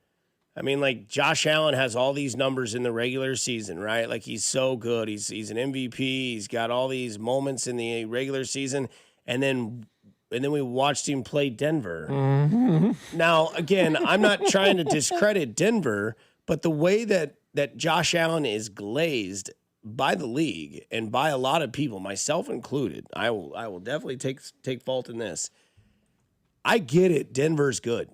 I mean, like, Josh Allen has all these numbers in the regular season, right? Like, he's so good. He's an MVP. He's got all these moments in the regular season, and then we watched him play Denver. Mm-hmm. Now, again, I'm not trying to discredit Denver, but the way that Josh Allen is glazed by the league and by a lot of people, myself included, I will definitely take fault in this. I get it. Denver's good.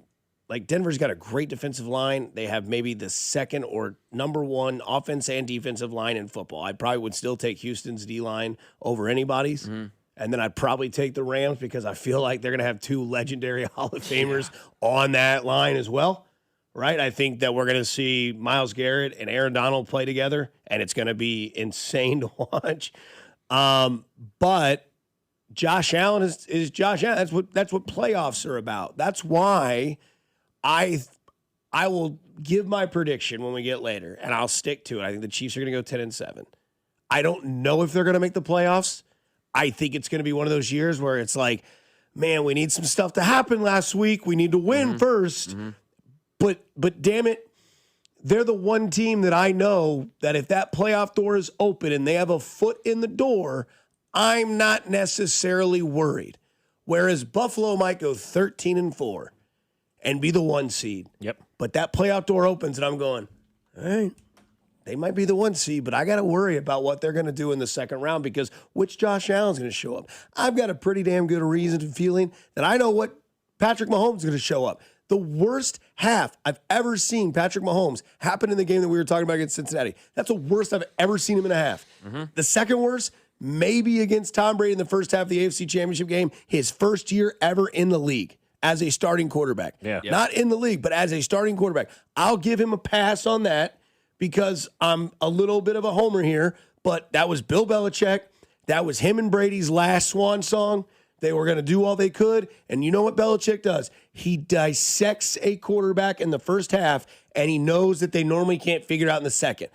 Like, Denver's got a great defensive line. They have maybe the second or number one offense and defensive line in football. I probably would still take Houston's D-line over anybody's. Mm-hmm. And then I'd probably take the Rams because I feel like they're going to have two legendary Hall of Famers on that line as well, right? I think that we're going to see Myles Garrett and Aaron Donald play together, and it's going to be insane to watch. But Josh Allen is Josh Allen. That's what playoffs are about. That's why I will give my prediction when we get later, and I'll stick to it. I think the Chiefs are going to go 10-7. I don't know if they're going to make the playoffs. I think it's going to be one of those years where it's like, man, we need some stuff to happen last week. We need to win first. Mm-hmm. But damn it, they're the one team that I know that if that playoff door is open and they have a foot in the door, I'm not necessarily worried. Whereas Buffalo might go 13-4 and be the 1 seed. Yep. But that playoff door opens and I'm going, all right, they might be the 1 seed, but I got to worry about what they're going to do in the second round because which Josh Allen's going to show up. I've got a pretty damn good reason and feeling that I know what Patrick Mahomes is going to show up. The worst half I've ever seen Patrick Mahomes happen in the game that we were talking about against Cincinnati. That's the worst I've ever seen him in a half. Mm-hmm. The second worst, maybe against Tom Brady in the first half of the AFC Championship game, his first year ever in the league as a starting quarterback. Yeah. Not in the league, but as a starting quarterback. I'll give him a pass on that because I'm a little bit of a homer here, but that was Bill Belichick. That was him and Brady's last swan song. They were going to do all they could, and you know what Belichick does? He dissects a quarterback in the first half, and he knows that they normally can't figure it out in the second.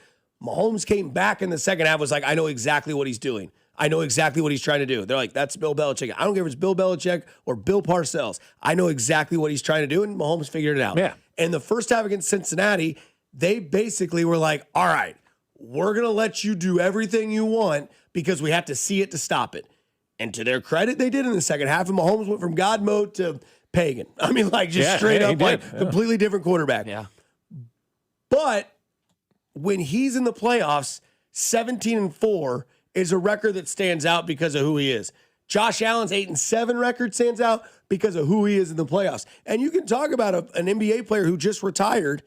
Mahomes came back in the second half, was like, I know exactly what he's doing. I know exactly what he's trying to do. They're like, that's Bill Belichick. I don't care if it's Bill Belichick or Bill Parcells. I know exactly what he's trying to do, and Mahomes figured it out. Yeah. And the first half against Cincinnati, they basically were like, all right, we're going to let you do everything you want because we have to see it to stop it. And to their credit, they did in the second half, and Mahomes went from God mode to pagan. I mean, like just straight up, like completely different quarterback. Yeah. But when he's in the playoffs, 17-4 is a record that stands out because of who he is. Josh Allen's 8-7 record stands out because of who he is in the playoffs. And you can talk about an NBA player who just retired,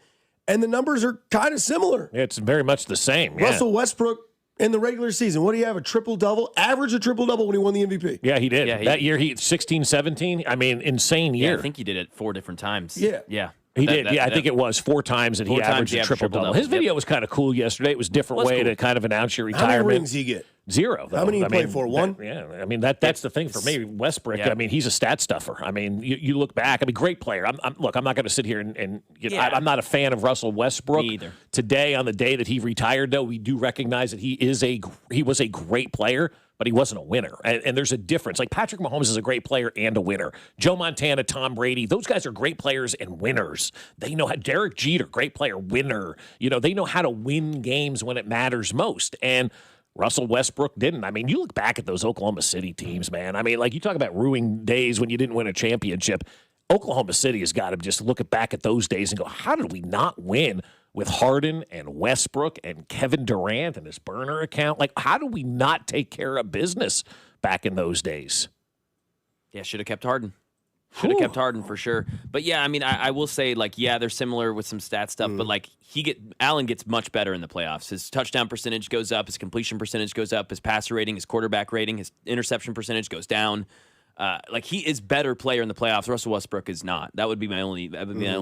and the numbers are kind of similar. It's very much the same. Russell Westbrook in the regular season, what do you have? A triple-double? Average a triple-double when he won the MVP. Yeah, he did. Yeah, that year, he 16-17. I mean, insane year. Yeah, I think he did it 4 different times. Yeah. Yeah. He did. I think it was 4 times that he averaged a triple-double. His video was kind of cool yesterday. It was a different way to kind of announce your retirement. How many rings did he get? 0. Though. How many did he play for? 1? I mean, that's the thing for me. Westbrook, I mean, he's a stat stuffer. I mean, you look back. I mean, great player. Look, I'm not going to sit here and you know, I'm not a fan of Russell Westbrook. Me either. Today, on the day that he retired, though, we do recognize that he was a great player, but he wasn't a winner. And there's a difference. Like, Patrick Mahomes is a great player and a winner. Joe Montana, Tom Brady, those guys are great players and winners. They know how. Derek Jeter, great player, winner. You know, they know how to win games when it matters most. And Russell Westbrook didn't. I mean, you look back at those Oklahoma City teams, man. I mean, like, you talk about ruining days when you didn't win a championship. Oklahoma City has got to just look back at those days and go, how did we not win with Harden and Westbrook and Kevin Durant and his burner account? Like, how did we not take care of business back in those days? Yeah, should have kept Harden. Should have kept Harden for sure. But yeah, I mean, I will say, like, yeah, they're similar with some stat stuff, but like Allen gets much better in the playoffs. His touchdown percentage goes up, his completion percentage goes up, his passer rating, his quarterback rating, his interception percentage goes down. Like, he is better player in the playoffs. Russell Westbrook is not. That would be my only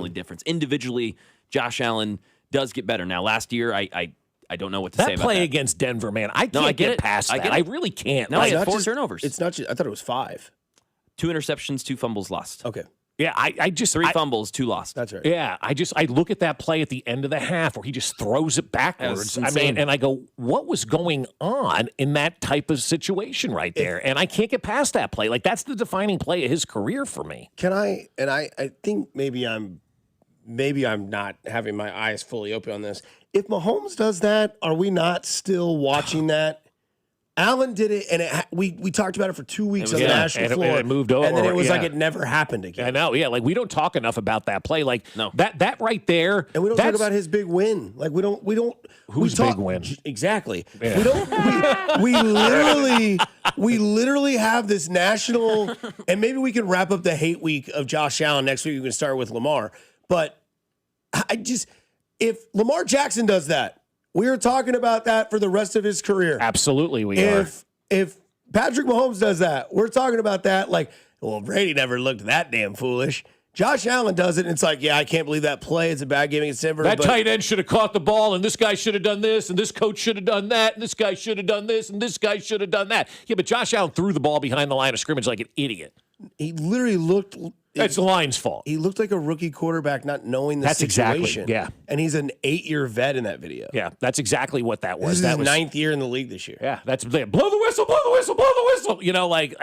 difference. Individually, Josh Allen does get better. Now, last year, I don't know what to say about that. That play against Denver, man, I can't get past that. I really can't. No, he had 4 turnovers. It's not just, I thought it was 5. 2 interceptions, 2 fumbles lost. Okay. Yeah, I just 3 fumbles, 2 lost. That's right. Yeah, I look at that play at the end of the half where he just throws it backwards. I mean, and I go, what was going on in that type of situation right there? And I can't get past that play. Like, that's the defining play of his career for me. Can I? And I think maybe I'm not having my eyes fully open on this. If Mahomes does that, are we not still watching that? Allen did it, and we talked about it for 2 weeks on the national floor. And it moved over. And then it was like it never happened again. I know, yeah. Like, we don't talk enough about that play. Like, that right there. And we don't talk about his big win. Like, we don't. Whose big win? Exactly. Yeah. We don't. We literally have this national, and maybe we can wrap up the hate week of Josh Allen next week. We can start with Lamar. But if Lamar Jackson does that, we are talking about that for the rest of his career. Absolutely, we are. If Patrick Mahomes does that, we're talking about that like, well, Brady never looked that damn foolish. Josh Allen does it, and it's like, yeah, I can't believe that play. It's a bad game against Denver. That tight end should have caught the ball, and this guy should have done this, and this coach should have done that, and this guy should have done this, and this guy should have done that. Yeah, but Josh Allen threw the ball behind the line of scrimmage like an idiot. He literally looked. That's the line's fault. He looked like a rookie quarterback not knowing the That's situation. exactly, yeah. And he's an 8-year vet in that video. Yeah, that's exactly what that was. This is that his 9th year in the league this year. Yeah, that's blow the whistle, blow the whistle, blow the whistle. You know, like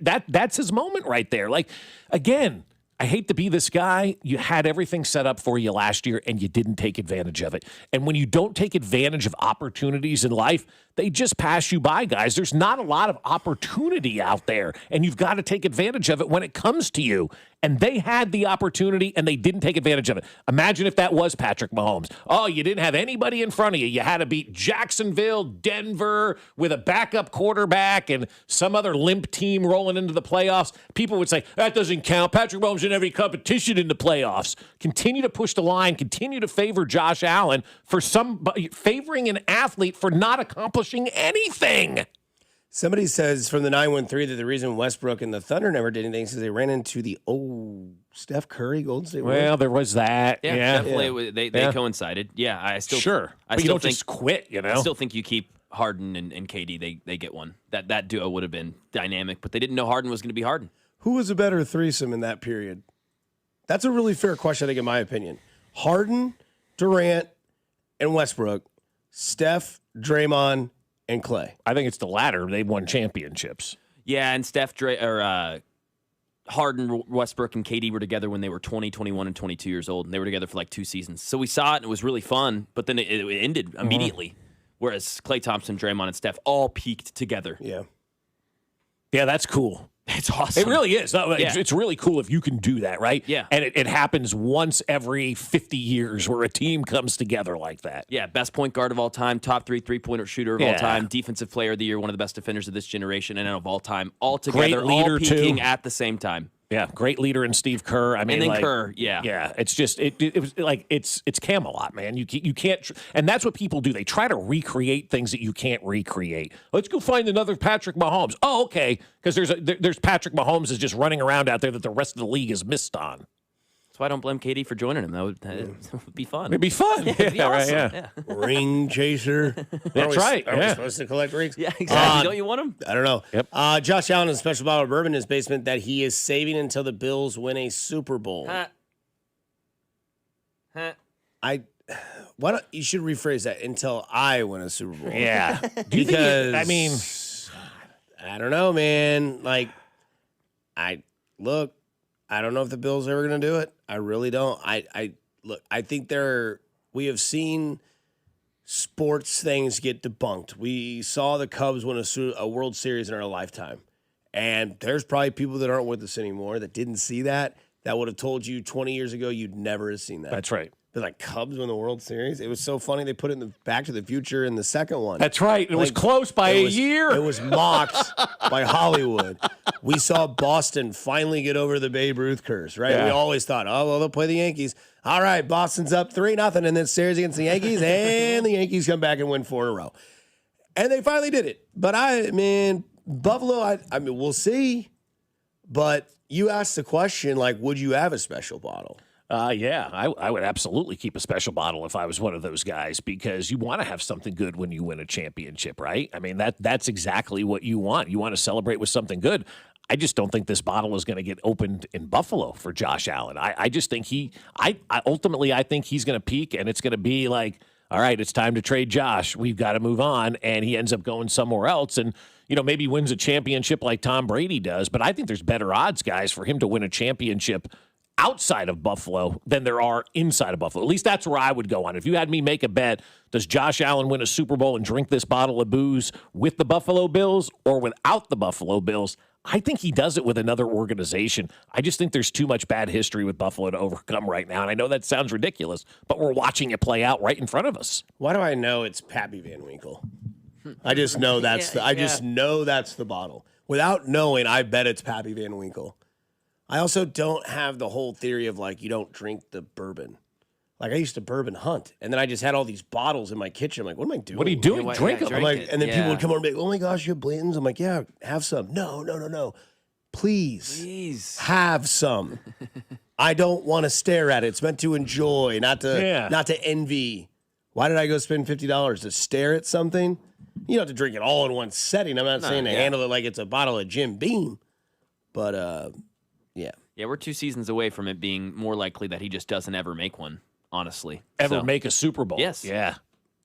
that's his moment right there. Like, again, I hate to be this guy. You had everything set up for you last year, and you didn't take advantage of it. And when you don't take advantage of opportunities in life, they just pass you by, guys. There's not a lot of opportunity out there, and you've got to take advantage of it when it comes to you. And they had the opportunity, and they didn't take advantage of it. Imagine if that was Patrick Mahomes. Oh, you didn't have anybody in front of you. You had to beat Jacksonville, Denver, with a backup quarterback and some other limp team rolling into the playoffs. People would say, that doesn't count. Patrick Mahomes didn't have any competition in the playoffs. Continue to push the line. Continue to favor Josh Allen for favoring an athlete for not accomplishing anything. Somebody says from the 913 that the reason Westbrook and the Thunder never did anything is because they ran into the Steph Curry Golden State Warriors. Well, there was that. Yeah, definitely. They coincided. Yeah, I still sure. But you don't just quit. You know, I still think you keep Harden and KD. They get one. That duo would have been dynamic, but they didn't know Harden was going to be Harden. Who was a better threesome in that period? That's a really fair question, I think, in my opinion. Harden, Durant, and Westbrook, Steph, Draymond, and Clay. I think it's the latter. They won championships. Yeah, and Harden, Westbrook, and KD were together when they were 20, 21, and 22 years old, and they were together for like 2 seasons. So we saw it, and it was really fun, but then it ended immediately, whereas Klay Thompson, Draymond, and Steph all peaked together. Yeah. Yeah, that's cool. It's awesome. It really is. It's really cool if you can do that, right? Yeah. And it happens once every 50 years where a team comes together like that. Yeah, best point guard of all time, top 3 3-pointer shooter of all time, defensive player of the year, one of the best defenders of this generation and of all time, all together, great leader all peaking too. At the same time. Yeah, great leader in Steve Kerr. I mean, and then Kerr, yeah. Yeah, it's just it was like it's Camelot, man. You can't, and that's what people do. They try to recreate things that you can't recreate. Let's go find another Patrick Mahomes. Oh, okay, because there's Patrick Mahomes is just running around out there that the rest of the league is missed on. That's why I don't blame KD for joining him. That would be fun. It'd be fun. Yeah, it'd be awesome. Right, yeah. Ring chaser. That's right. Are we supposed to collect rings? Yeah, exactly. Don't you want them? I don't know. Yep. Josh Allen has a special bottle of bourbon in his basement that he is saving until the Bills win a Super Bowl. Why don't you should rephrase that until I win a Super Bowl? Yeah. Because I mean, I don't know, man. Like, I don't know if the Bills are ever going to do it. I really don't. I think we have seen sports things get debunked. We saw the Cubs win a World Series in our lifetime. And there's probably people that aren't with us anymore that didn't see that would have told you 20 years ago you'd never have seen that. That's right. But like Cubs win the World Series. It was so funny they put it in the Back to the Future in the second one. That's right. It was close by a year. It was mocked by Hollywood. We saw Boston finally get over the Babe Ruth curse, right? Yeah. We always thought, oh, well, they'll play the Yankees. All right, Boston's up 3-0 in this series against the Yankees, and the Yankees come back and win 4 in a row. And they finally did it. But Buffalo, we'll see. But you asked the question, like, would you have a special bottle? Yeah, I would absolutely keep a special bottle if I was one of those guys because you want to have something good when you win a championship, right? I mean, that's exactly what you want. You want to celebrate with something good. I just don't think this bottle is going to get opened in Buffalo for Josh Allen. I just think ultimately I think he's going to peak and it's going to be like, all right, it's time to trade Josh. We've got to move on. And he ends up going somewhere else and, maybe wins a championship like Tom Brady does. But I think there's better odds, guys, for him to win a championship outside of Buffalo than there are inside of Buffalo. At least that's where I would go on. If you had me make a bet, does Josh Allen win a Super Bowl and drink this bottle of booze with the Buffalo Bills or without the Buffalo Bills? I think he does it with another organization. I just think there's too much bad history with Buffalo to overcome right now. And I know that sounds ridiculous, but we're watching it play out right in front of us. Why do I know it's Pappy Van Winkle? I just know just know that's the bottle. Without knowing, I bet it's Pappy Van Winkle. I also don't have the whole theory of like you don't drink the bourbon. Like I used to bourbon hunt, and then I just had all these bottles in my kitchen. I'm like, what am I doing? What are you doing? Drink them. I'm like, and then people would come over and be like, oh my gosh, you have Blanton's? I'm like, yeah, have some. No. Please have some. I don't want to stare at it. It's meant to enjoy, not to envy. Why did I go spend $50 to stare at something? You don't have to drink it all in one setting. I'm not saying to handle it like it's a bottle of Jim Beam, but yeah. Yeah, we're 2 seasons away from it being more likely that he just doesn't ever make one, honestly. Ever make a Super Bowl? Yes. Yeah.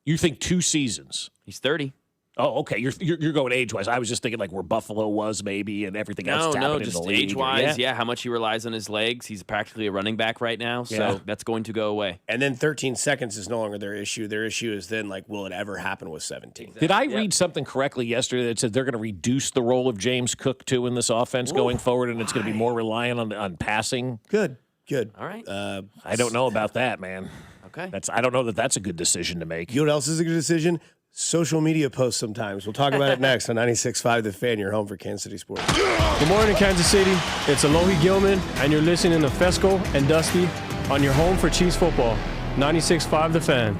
You think 2 seasons? He's 30. Oh, okay. You're going age-wise. I was just thinking like where Buffalo was maybe and everything else happening in the league. No, just age-wise, how much he relies on his legs. He's practically a running back right now, so that's going to go away. And then 13 seconds is no longer their issue. Their issue is then like, will it ever happen with 17? Did I read something correctly yesterday that said they're going to reduce the role of James Cook too in this offense going forward, and it's going to be more reliant on passing? Good. All right. I don't know about that, man. Okay. I don't know that that's a good decision to make. You know what else is a good decision? Social media posts sometimes. We'll talk about it next on 96.5 The Fan, your home for Kansas City sports. Good morning, Kansas City. It's Alohi Gilman, and you're listening to Fescoe and Dusty on your home for Chiefs football. 96.5 The Fan.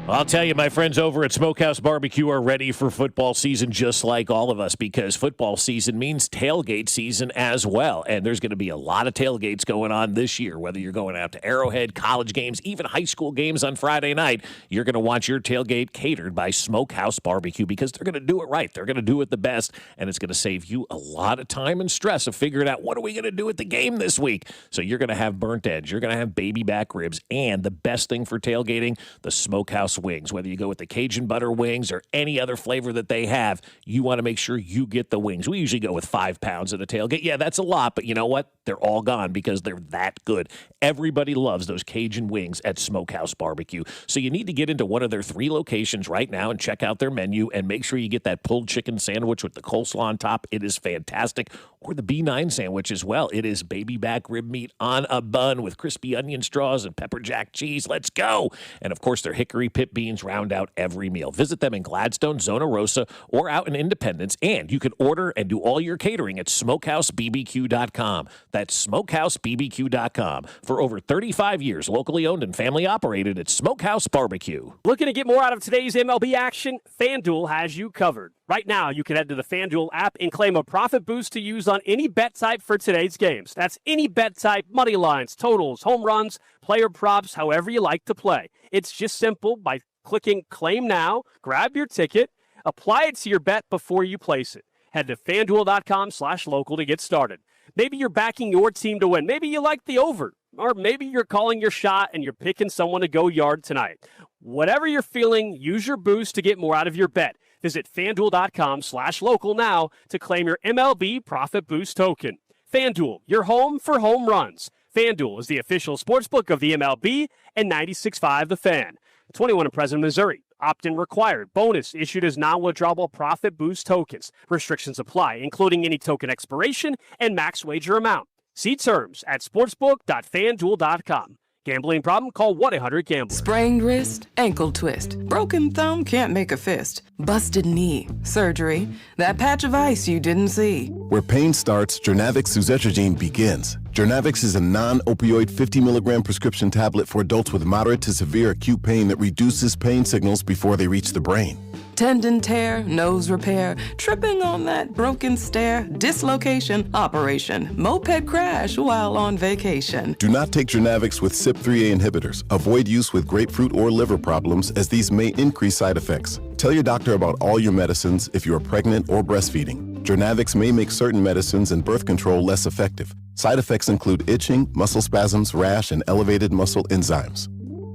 I'll tell you, my friends over at Smokehouse Barbecue are ready for football season just like all of us, because football season means tailgate season as well. And there's going to be a lot of tailgates going on this year, whether you're going out to Arrowhead, college games, even high school games on Friday night. You're going to want your tailgate catered by Smokehouse Barbecue, because they're going to do it right. They're going to do it the best, and it's going to save you a lot of time and stress of figuring out what are we going to do at the game this week. So you're going to have burnt ends, you're going to have baby back ribs, and the best thing for tailgating, the Smokehouse wings. Whether you go with the Cajun butter wings or any other flavor that they have, you want to make sure you get the wings. We usually go with 5 pounds at a tailgate. Yeah, that's a lot, but you know what? They're all gone because they're that good. Everybody loves those Cajun wings at Smokehouse Barbecue. So you need to get into one of their 3 locations right now and check out their menu, and make sure you get that pulled chicken sandwich with the coleslaw on top. It is fantastic. Or the B9 sandwich as well. It is baby back rib meat on a bun with crispy onion straws and pepper jack cheese. Let's go. And of course, their hickory pit beans round out every meal. Visit them in Gladstone, Zona Rosa, or out in Independence. And you can order and do all your catering at SmokehouseBBQ.com. That's SmokehouseBBQ.com. For over 35 years, locally owned and family operated, it's Smokehouse Barbecue. Looking to get more out of today's MLB action? FanDuel has you covered. Right now, you can head to the FanDuel app and claim a profit boost to use on any bet type for today's games. That's any bet type, money lines, totals, home runs, player props, however you like to play. It's just simple. By clicking Claim Now, grab your ticket, apply it to your bet before you place it. Head to FanDuel.com/local to get started. Maybe you're backing your team to win. Maybe you like the over. Or maybe you're calling your shot and you're picking someone to go yard tonight. Whatever you're feeling, use your boost to get more out of your bet. Visit FanDuel.com/local now to claim your MLB Profit Boost token. FanDuel, your home for home runs. FanDuel is the official sportsbook of the MLB and 96.5 The Fan. 21 and present in Missouri. Opt-in required. Bonus issued as non-withdrawable Profit Boost tokens. Restrictions apply, including any token expiration and max wager amount. See terms at sportsbook.fanduel.com. Gambling problem? Call 1-800-GAMBLER. Sprained wrist, ankle twist, broken thumb, can't make a fist, busted knee, surgery, that patch of ice you didn't see. Where pain starts, Jernavix suzetrigine begins. Jernavix is a non-opioid 50-milligram prescription tablet for adults with moderate to severe acute pain that reduces pain signals before they reach the brain. Tendon tear, nose repair, tripping on that broken stair, dislocation, operation, moped crash while on vacation. Do not take Jernavix with CYP3A inhibitors. Avoid use with grapefruit or liver problems, as these may increase side effects. Tell your doctor about all your medicines if you are pregnant or breastfeeding. Jernavix may make certain medicines and birth control less effective. Side effects include itching, muscle spasms, rash, and elevated muscle enzymes.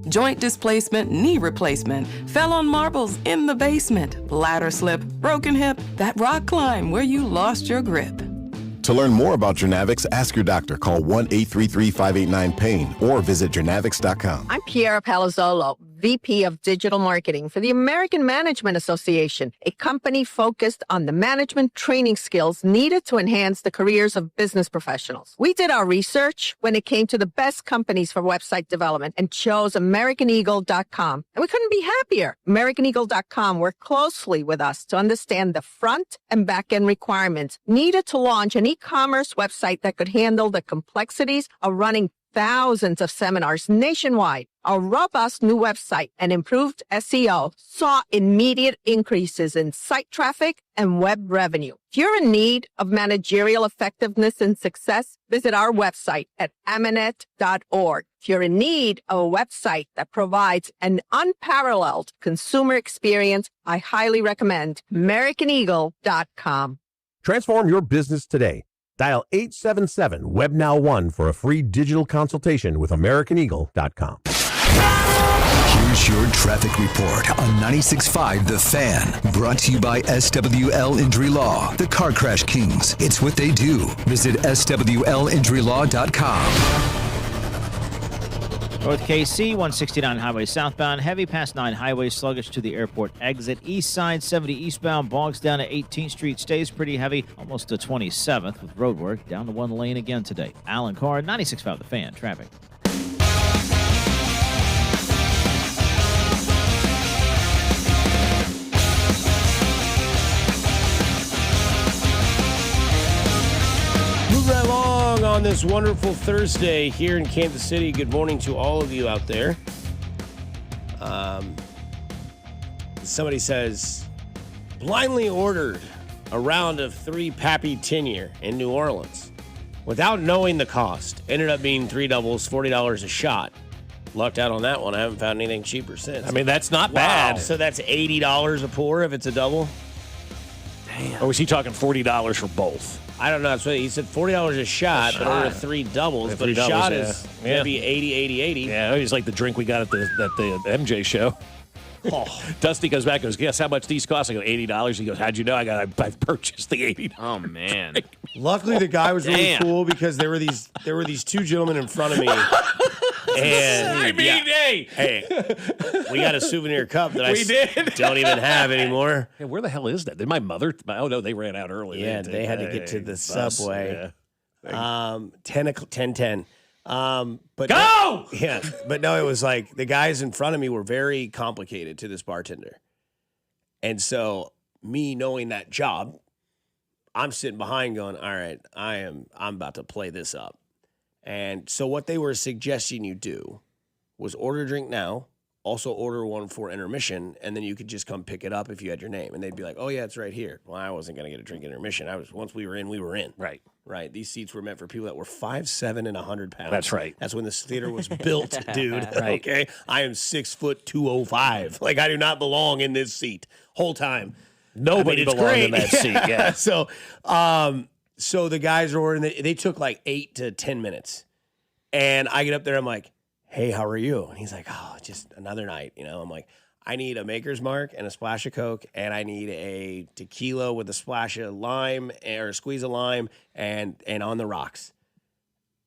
Joint displacement, knee replacement, fell on marbles in the basement, ladder slip, broken hip, that rock climb where you lost your grip. To learn more about Jernavix, ask your doctor. Call 1-833-589-PAIN or visit Jernavix.com. I'm Kiara Palazzolo, VP of Digital Marketing for the American Management Association, a company focused on the management training skills needed to enhance the careers of business professionals. We did our research when it came to the best companies for website development and chose AmericanEagle.com. And we couldn't be happier. AmericanEagle.com worked closely with us to understand the front and back end requirements needed to launch an e-commerce website that could handle the complexities of running thousands of seminars nationwide. Our robust new website and improved SEO saw immediate increases in site traffic and web revenue. If you're in need of managerial effectiveness and success, visit our website at amanet.org. If you're in need of a website that provides an unparalleled consumer experience, I highly recommend AmericanEagle.com. Transform your business today. Dial 877-WEB-NOW1 for a free digital consultation with AmericanEagle.com. Here's your traffic report on 96.5 The Fan. Brought to you by SWL Injury Law, the Car Crash Kings. It's what they do. Visit SWLInjuryLaw.com. North KC, 169 highway southbound, heavy past 9 highway, sluggish to the airport exit. East side, 70 eastbound, bogs down to 18th Street, stays pretty heavy, almost to 27th with road work, down to 1 lane again today. Alan Carr, 96.5 The Fan, traffic. Right along on this wonderful Thursday here in Kansas City. Good morning to all of you out there. Somebody says, blindly ordered a round of 3 Pappy Tenure in New Orleans without knowing the cost. Ended up being 3 doubles, $40 a shot. Lucked out on that one. I haven't found anything cheaper since. I mean, that's not bad. So that's $80 a pour if it's a double? Damn. Or was he talking $40 for both? I don't know. That's what he said. $40 a shot, but order 3 doubles. But a shot is going to be 80. Yeah, it's like the drink we got at the MJ show. Dusty goes back and goes, guess how much these cost? I go, $80. He goes, how'd you know? I've purchased the $80. Oh, man. Luckily, the guy was really cool because there were these 2 gentlemen in front of me. And hey, we got a souvenir cup that don't even have anymore. Hey, where the hell is that? Did my mother? Oh no, they ran out early. Yeah, they had to get to the subway. Yeah. 10:10. But go! But no, it was like the guys in front of me were very complicated to this bartender, and so me knowing that job, I'm sitting behind going, all right, I'm about to play this up. And so what they were suggesting you do was order a drink now, also order one for intermission, and then you could just come pick it up if you had your name. And they'd be like, oh, yeah, it's right here. Well, I wasn't going to get a drink intermission. Once we were in, we were in. Right. Right. These seats were meant for people that were 5'7" and 100 pounds. That's right. That's when this theater was built, dude. Right. Okay. I am 6 foot 205. Like, I do not belong in this seat whole time. Nobody belonged in that seat. Yeah. So the guys are ordering. They took like 8 to 10 minutes, and I get up there. I'm like, "Hey, how are you?" And he's like, "Oh, just another night." I'm like, "I need a Maker's Mark and a splash of Coke, and I need a tequila with a splash of lime or a squeeze of lime and on the rocks,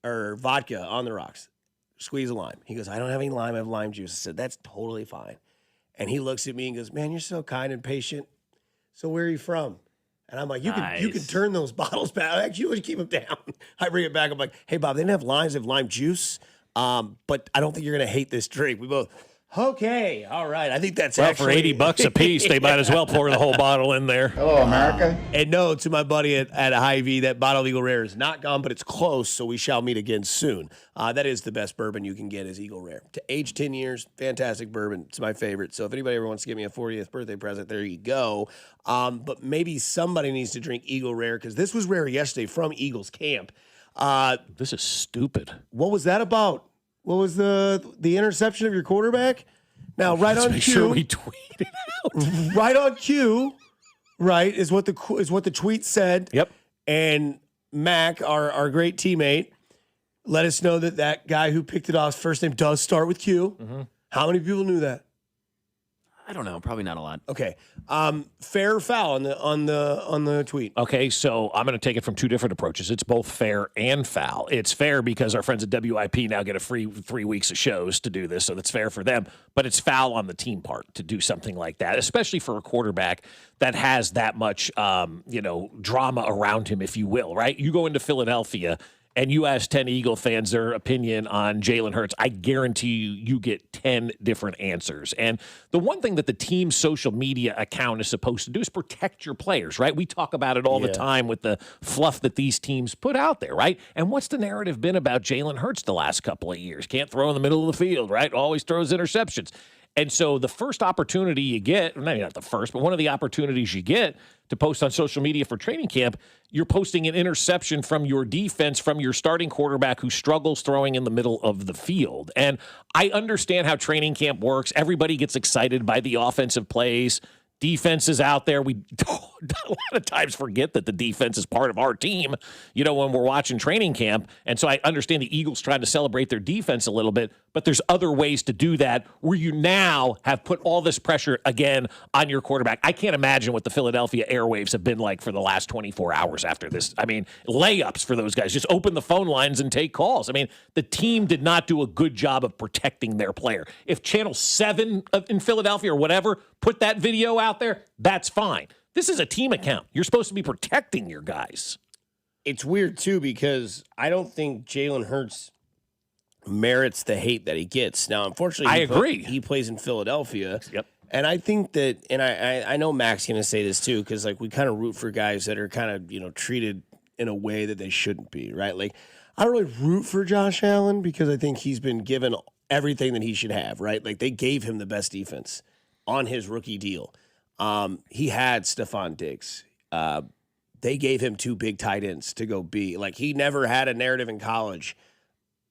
or vodka on the rocks, squeeze of lime." He goes, "I don't have any lime. I have lime juice." I said, "That's totally fine." And he looks at me and goes, "Man, you're so kind and patient. So where are you from?" And I'm like, you can turn those bottles back. Actually, you keep them down. I bring it back. I'm like, hey, Bob, they didn't have limes. They have lime juice. But I don't think you're going to hate this drink. We both, okay, all right. I think that's for $80 a piece, they might as well pour the whole bottle in there. Hello, America. And no, to my buddy at Hy-Vee, that bottle of Eagle Rare is not gone, but it's close, so we shall meet again soon. That is the best bourbon you can get is Eagle Rare. To age 10 years, fantastic bourbon. It's my favorite. So if anybody ever wants to give me a 40th birthday present, there you go. But maybe somebody needs to drink Eagle Rare because this was rare yesterday from Eagles camp. This is stupid. What was that about? What was the interception of your quarterback? Now, right Let's on make cue. sure we tweet it out. Right on cue, right, is what the tweet said. Yep. And Mac, our great teammate, let us know that guy who picked it off, first name does start with Q. Mm-hmm. How many people knew that? I don't know. Probably not a lot. Okay. Fair or foul on the tweet? Okay, so I'm going to take it from two different approaches. It's both fair and foul. It's fair because our friends at WIP now get a free 3 weeks of shows to do this, so that's fair for them. But it's foul on the team part to do something like that, especially for a quarterback that has that much, drama around him, if you will, right? You go into Philadelphia and you ask 10 Eagle fans their opinion on Jalen Hurts, I guarantee you get 10 different answers. And the one thing that the team's social media account is supposed to do is protect your players, right? We talk about it all the time with the fluff that these teams put out there, right? And what's the narrative been about Jalen Hurts the last couple of years? Can't throw in the middle of the field, right? Always throws interceptions. And so the first opportunity you get, maybe not the first, but one of the opportunities you get to post on social media for training camp, you're posting an interception from your defense, from your starting quarterback who struggles throwing in the middle of the field. And I understand how training camp works. Everybody gets excited by the offensive plays. Defense is out there. We a lot of times forget that the defense is part of our team, when we're watching training camp. And so I understand the Eagles trying to celebrate their defense a little bit, but there's other ways to do that where you now have put all this pressure again on your quarterback. I can't imagine what the Philadelphia airwaves have been like for the last 24 hours after this. I mean, layups for those guys. Just open the phone lines and take calls. I mean, the team did not do a good job of protecting their player. If Channel 7 in Philadelphia or whatever put that video out there, that's fine. This is a team account. You're supposed to be protecting your guys. It's weird, too, because I don't think Jalen Hurts merits the hate that he gets. Now, unfortunately, I agree. He plays in Philadelphia. Yep. And I think that, and I know Mac's going to say this, too, because, we kind of root for guys that are kind of, treated in a way that they shouldn't be, right? Like, I don't really root for Josh Allen because I think he's been given everything that he should have, right? Like, they gave him the best defense on his rookie deal. He had Stephon Diggs. They gave him 2 big tight ends to go be. Like, he never had a narrative in college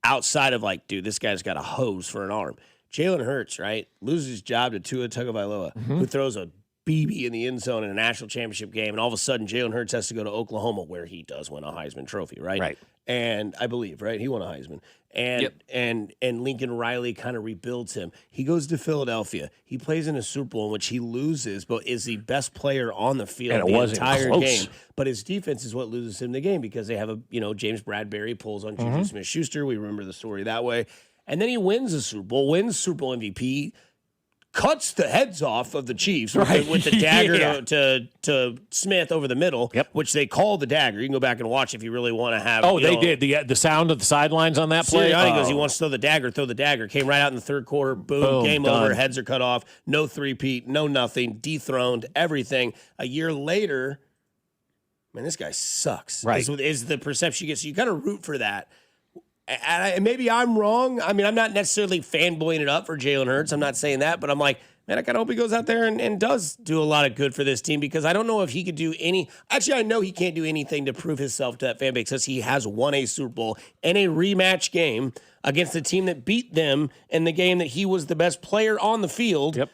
outside of, dude, this guy's got a hose for an arm. Jalen Hurts, right, loses his job to Tua Tagovailoa, who throws a BB in the end zone in a national championship game, and all of a sudden Jalen Hurts has to go to Oklahoma, where he does win a Heisman Trophy, right? Right. And I believe, right, he won a Heisman. And and Lincoln Riley kind of rebuilds him. He goes to Philadelphia. He plays in a Super Bowl in which he loses, but is the best player on the field the entire game. But his defense is what loses him the game because they have James Bradbury pulls on Juju Smith-Schuster. We remember the story that way. And then he wins the Super Bowl, wins Super Bowl MVP, cuts the heads off of the Chiefs with the dagger to Smith over the middle, which they call the dagger. You can go back and watch if you really want to have. Oh, they did. The sound of the sidelines on that play. Sirianni goes, he wants to throw the dagger. Came right out in the third quarter. Boom, game done. over. Heads are cut off. No three-peat, no nothing. Dethroned, everything. A year later, man, this guy sucks. Right. Is the perception you get. So you kind of root for that. And maybe I'm wrong. I mean, I'm not necessarily fanboying it up for Jalen Hurts. I'm not saying that, but I'm like, man, I kind of hope he goes out there and does do a lot of good for this team because I don't know if he could do any. Actually, I know he can't do anything to prove himself to that fan base because he has won a Super Bowl in a rematch game against the team that beat them in the game that he was the best player on the field. Yep.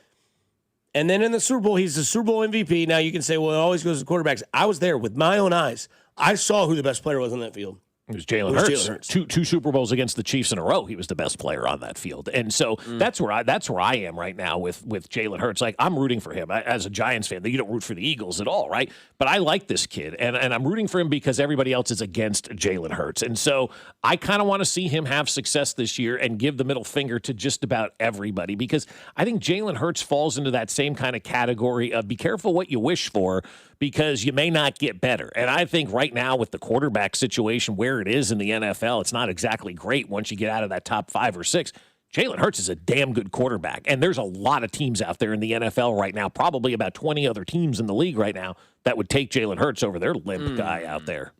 And then in the Super Bowl, he's the Super Bowl MVP. Now you can say, well, it always goes to quarterbacks. I was there with my own eyes. I saw who the best player was on that field. It was Jalen Hurts. Two Super Bowls against the Chiefs in a row. He was the best player on that field, and so that's where I am right now with Jalen Hurts. Like I'm rooting for him as a Giants fan. You don't root for the Eagles at all, right? But I like this kid, and I'm rooting for him because everybody else is against Jalen Hurts, and so I kind of want to see him have success this year and give the middle finger to just about everybody because I think Jalen Hurts falls into that same kind of category of be careful what you wish for because you may not get better. And I think right now with the quarterback situation where it is in the NFL, it's not exactly great once you get out of that top 5 or 6. Jalen Hurts is a damn good quarterback. And there's a lot of teams out there in the NFL right now, probably about 20 other teams in the league right now that would take Jalen Hurts over their limp guy out there.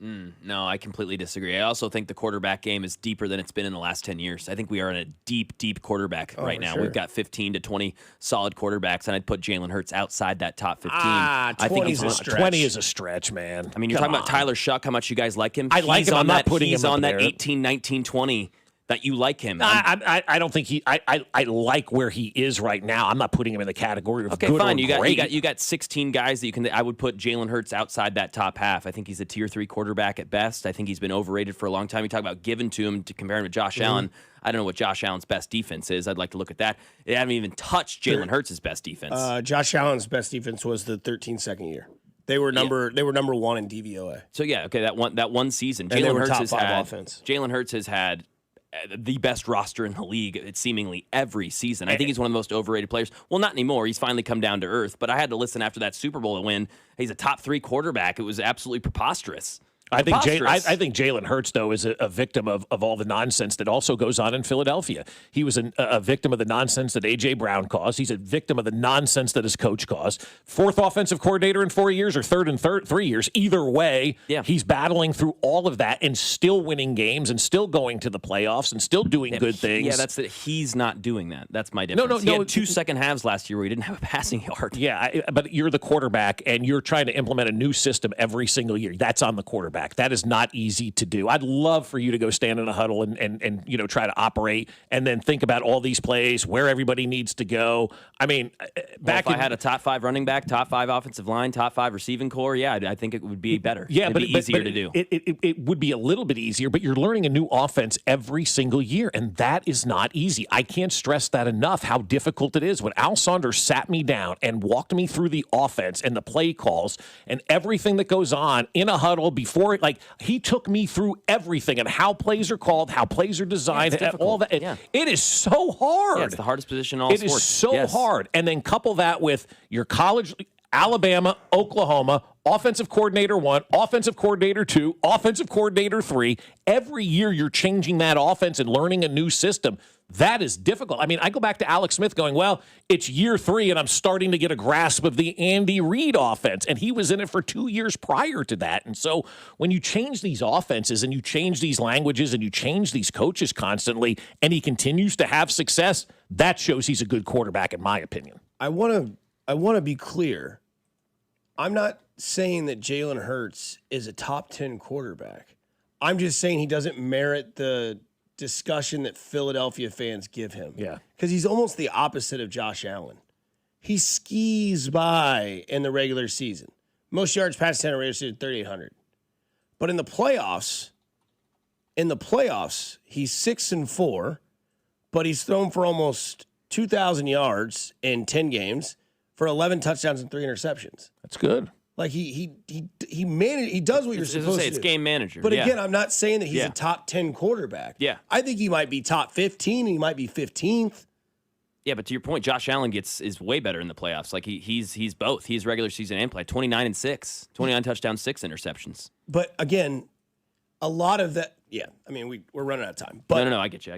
No, I completely disagree. I also think the quarterback game is deeper than it's been in the last 10 years. I think we are in a deep, deep quarterback right now. Sure. We've got 15 to 20 solid quarterbacks, and I'd put Jalen Hurts outside that top 15. 20 is a stretch. 20 is a stretch, man. I mean, you're talking about Tyler Shuck, how much you guys like him. I like him. I'm not putting him He's on there. that 18, 19, 20 that you like him? I don't think I like where he is right now. I'm not putting him in the category of okay, good fine. or You great. got 16 guys that you can. I would put Jalen Hurts outside that top half. I think he's a tier 3 quarterback at best. I think he's been overrated for a long time. You talk about given to him to compare him to Josh Allen. I don't know what Josh Allen's best defense is. I'd like to look at that. They haven't even touched Jalen Hurts' best defense. Josh Allen's best defense was the 13-second year. They were number one in DVOA. So yeah, okay, that one season, And they were top 5 offense. Jalen Hurts has had the best roster in the league seemingly every season. I think he's one of the most overrated players. Well, not anymore. He's finally come down to earth. But I had to listen after that Super Bowl win. He's a top 3 quarterback. It was absolutely preposterous. I think Jalen Hurts, though, is a victim of all the nonsense that also goes on in Philadelphia. He was a victim of the nonsense that A.J. Brown caused. He's a victim of the nonsense that his coach caused. 4th offensive coordinator in 4 years or 3rd in 3 years. Either way, he's battling through all of that and still winning games and still going to the playoffs and still doing good things. Yeah, that's it. He's not doing that. That's my difference. He had 2 second halves last year where he didn't have a passing yard. Yeah, but you're the quarterback, and you're trying to implement a new system every single year. That's on the quarterback. That is not easy to do. I'd love for you to go stand in a huddle and try to operate and then think about all these plays, where everybody needs to go. I mean, if I had a top 5 running back, top 5 offensive line, top 5 receiving core, I think it would be better. Yeah, It'd be easier to do. It would be a little bit easier, but you're learning a new offense every single year, and that is not easy. I can't stress that enough, how difficult it is. When Al Saunders sat me down and walked me through the offense and the play calls and everything that goes on in a huddle before, he took me through everything and how plays are called, how plays are designed, and all that. It is so hard. Yeah, it's the hardest position in all sports. It is so hard. And then couple that with your college, Alabama, Oklahoma, offensive coordinator 1, offensive coordinator 2, offensive coordinator 3. Every year you're changing that offense and learning a new system. That is difficult. I mean, I go back to Alex Smith going, well, it's year 3 and I'm starting to get a grasp of the Andy Reid offense. And he was in it for 2 years prior to that. And so when you change these offenses and you change these languages and you change these coaches constantly and he continues to have success, that shows he's a good quarterback, in my opinion. I want to be clear. I'm not saying that Jalen Hurts is a top 10 quarterback. I'm just saying he doesn't merit the discussion that Philadelphia fans give him. Yeah. Because he's almost the opposite of Josh Allen. He skis by in the regular season. Most yards past 10 regular season, 3,800. But in the playoffs, he's 6-4, but he's thrown for almost 2,000 yards in 10 games for 11 touchdowns and 3 interceptions. That's good. Like he does what you're supposed to do. It's game manager. But again, I'm not saying that he's a top 10 quarterback. Yeah. I think he might be top 15 and he might be 15th. Yeah, but to your point, Josh Allen is way better in the playoffs. Like he's both. He's regular season and play. 29-6, 29 touchdowns, 6 interceptions. But again, a lot of that. Yeah, I mean we're running out of time. But no, I get you.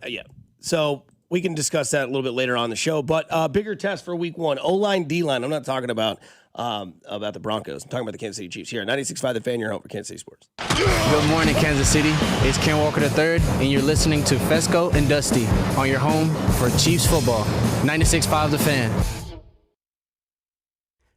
Yeah. So we can discuss that a little bit later on the show. But bigger test for week 1. O-line, D-line. I'm not talking about the Broncos. I'm talking about the Kansas City Chiefs here. 96.5 The Fan, your home for Kansas City sports. Good morning, Kansas City. It's Ken Walker III, and you're listening to Fescoe and Dusty on your home for Chiefs football. 96.5 The Fan.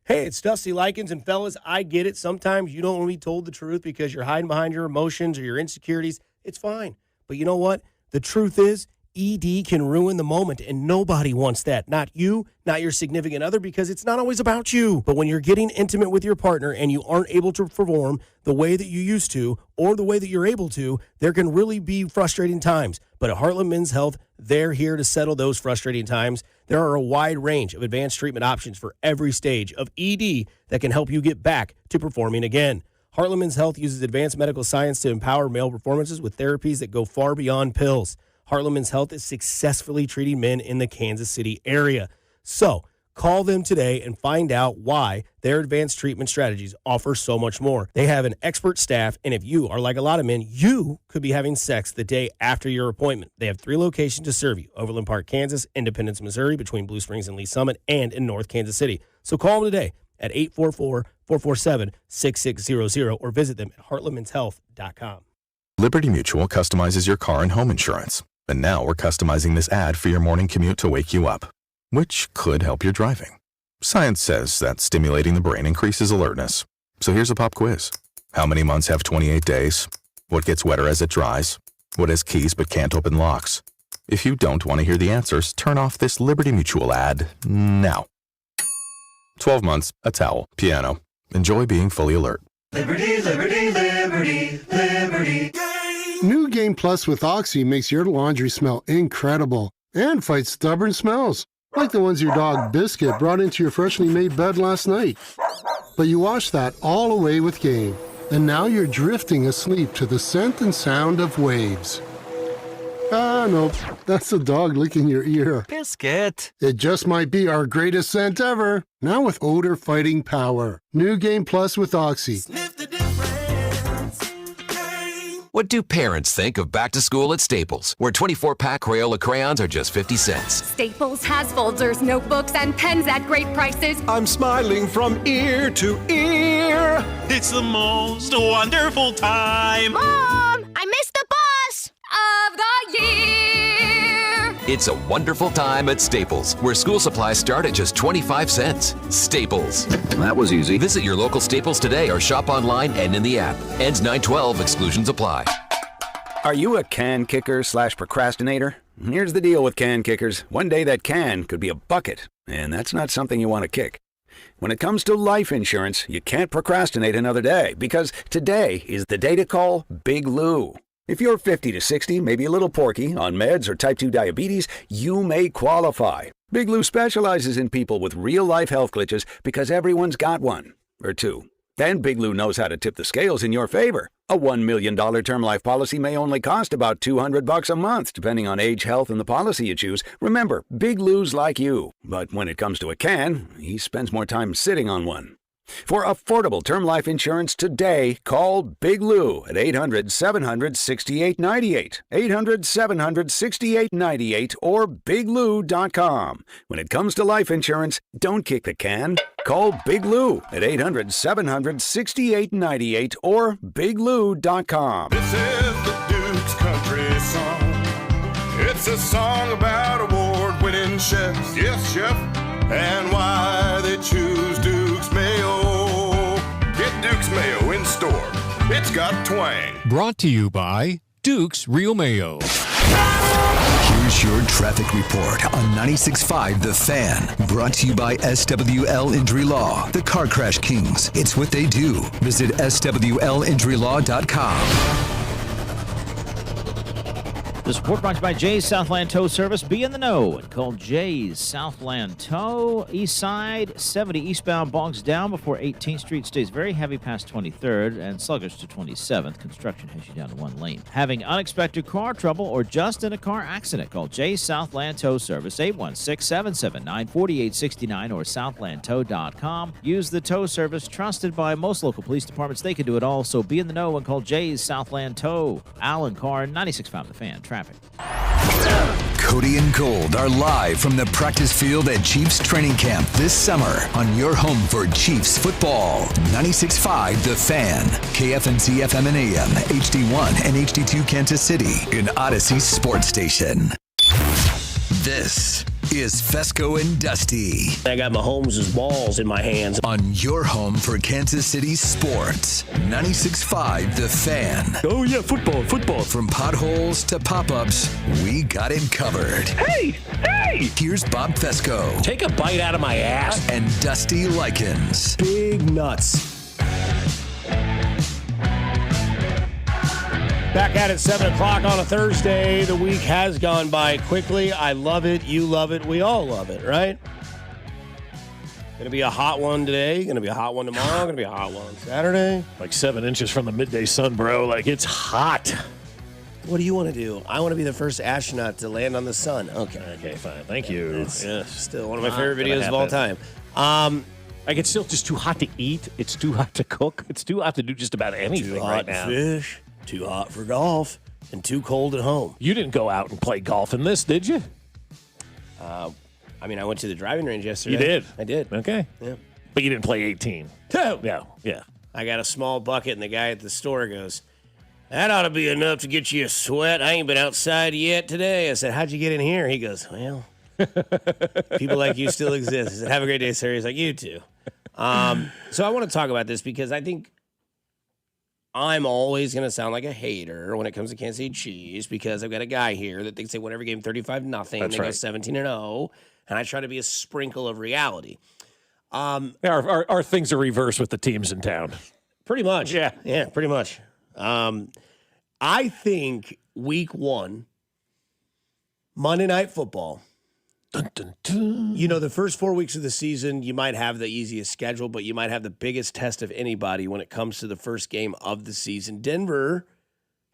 Hey, it's Dusty Likens, and fellas, I get it. Sometimes you don't want to be told the truth because you're hiding behind your emotions or your insecurities. It's fine. But you know what? The truth is, ED can ruin the moment, and nobody wants that. Not you, not your significant other, because it's not always about you. But when you're getting intimate with your partner and you aren't able to perform the way that you used to or the way that you're able to, there can really be frustrating times. But at Heartland Men's Health, they're here to settle those frustrating times. There are a wide range of advanced treatment options for every stage of ED that can help you get back to performing again. Heartland Men's Health uses advanced medical science to empower male performances with therapies that go far beyond pills. Heartland Men's Health is successfully treating men in the Kansas City area. So call them today and find out why their advanced treatment strategies offer so much more. They have an expert staff, and if you are like a lot of men, you could be having sex the day after your appointment. They have 3 locations to serve you: Overland Park, Kansas; Independence, Missouri, between Blue Springs and Lee Summit; and in North Kansas City. So call them today at 844-447-6600 or visit them at heartlandmenshealth.com. Liberty Mutual customizes your car and home insurance. And now we're customizing this ad for your morning commute to wake you up, which could help your driving. Science says that stimulating the brain increases alertness. So here's a pop quiz. How many months have 28 days? What gets wetter as it dries? What has keys but can't open locks? If you don't want to hear the answers, turn off this Liberty Mutual ad now. 12 months, a towel, piano. Enjoy being fully alert. Liberty, liberty, liberty, liberty. New Game Plus with Oxy makes your laundry smell incredible and fights stubborn smells, like the ones your dog Biscuit brought into your freshly made bed last night. But you washed that all away with Game, and now you're drifting asleep to the scent and sound of waves. Ah, nope, that's the dog licking your ear. Biscuit. It just might be our greatest scent ever, now with odor-fighting power. New Game Plus with Oxy. What do parents think of back to school at Staples, where 24-pack Crayola crayons are just 50 cents? Staples has folders, notebooks, and pens at great prices. I'm smiling from ear to ear. It's the most wonderful time. Mom, I missed the bus of the year. It's a wonderful time at Staples, where school supplies start at just 25 cents. Staples. That was easy. Visit your local Staples today or shop online and in the app. Ends 9/12. Exclusions apply. Are you a can kicker / procrastinator? Here's the deal with can kickers. One day that can could be a bucket, and that's not something you want to kick. When it comes to life insurance, you can't procrastinate another day, because today is the day to call Big Lou. If you're 50 to 60, maybe a little porky, on meds or type 2 diabetes, you may qualify. Big Lou specializes in people with real-life health glitches because everyone's got one, or two. And Big Lou knows how to tip the scales in your favor. A $1 million term life policy may only cost about $200 a month, depending on age, health, and the policy you choose. Remember, Big Lou's like you. But when it comes to a can, he spends more time sitting on one. For affordable term life insurance today, call Big Lou at 800-700-6898, 800-700-6898, or biglou.com. When it comes to life insurance, don't kick the can. Call Big Lou at 800-700-6898 or biglou.com. This is the Duke's Country Song. It's a song about award-winning chefs, yes, chef, and why they choose Duke's Mayo. Get Duke's Mayo in store. It's got twang. Brought to you by Duke's Real Mayo. Here's your traffic report on 96.5 The Fan. Brought to you by SWL Injury Law, the Car Crash Kings. It's what they do. Visit SWLinjurylaw.com. This report brought to you by Jay's Southland Tow Service. Be in the know and call Jay's Southland Tow. East side, 70 eastbound bogs down before 18th Street. Stays very heavy past 23rd and sluggish to 27th. Construction has you down to one lane. Having unexpected car trouble or just in a car accident, call Jay's Southland Tow Service, 816-779-4869 or southlandtow.com. Use the tow service trusted by most local police departments. They can do it all, so be in the know and call Jay's Southland Tow. Alan Carr, 96.5 The Fan. Traffic. Cody and Gold are live from the practice field at Chiefs training camp this summer on your home for Chiefs football. 96.5 The Fan, KFNC FM and AM, HD1 and HD2 Kansas City, an Odyssey sports station. This is Fescoe and Dusty. I got Mahomes' balls in my hands. On your home for Kansas City sports. 96.5 The Fan. Oh, yeah, football. From potholes to pop-ups, we got it covered. Hey! Here's Bob Fescoe. Take a bite out of my ass. And Dusty Likens. Big nuts. Back at it, 7 o'clock on a Thursday. The week has gone by quickly. I love it. You love it. We all love it, right? Going to be a hot one today. Going to be a hot one tomorrow. Going to be a hot one on Saturday. Like 7 inches from the midday sun, bro. Like, it's hot. What do you want to do? I want to be the first astronaut to land on the sun. Okay, fine. Thank you. It's yes. still one of my favorite videos of all time. Like, it's still just too hot to eat. It's too hot to cook. It's too hot to do just about anything right now. Too hot to fish. Too hot for golf, and too cold at home. You didn't go out and play golf in this, did you? I mean, I went to the driving range yesterday. You did? I did. Okay. Yeah. But you didn't play 18. No. Yeah. I got a small bucket, and the guy at the store goes, "That ought to be enough to get you a sweat. I ain't been outside yet today." I said, "How'd you get in here?" He goes, "Well, people like you still exist." I said, "Have a great day, sir." He's like, "You too." So I want to talk about this because I think I'm always going to sound like a hater when it comes to Kansas City Chiefs because I've got a guy here that thinks they win every game 35-0. They go 17-0, and I try to be a sprinkle of reality. Our things are reversed with the teams in town. Pretty much. Yeah, pretty much. I think week 1, Monday Night Football. Dun, dun, dun. You know, the first 4 weeks of the season, you might have the easiest schedule, but you might have the biggest test of anybody when it comes to the first game of the season. Denver,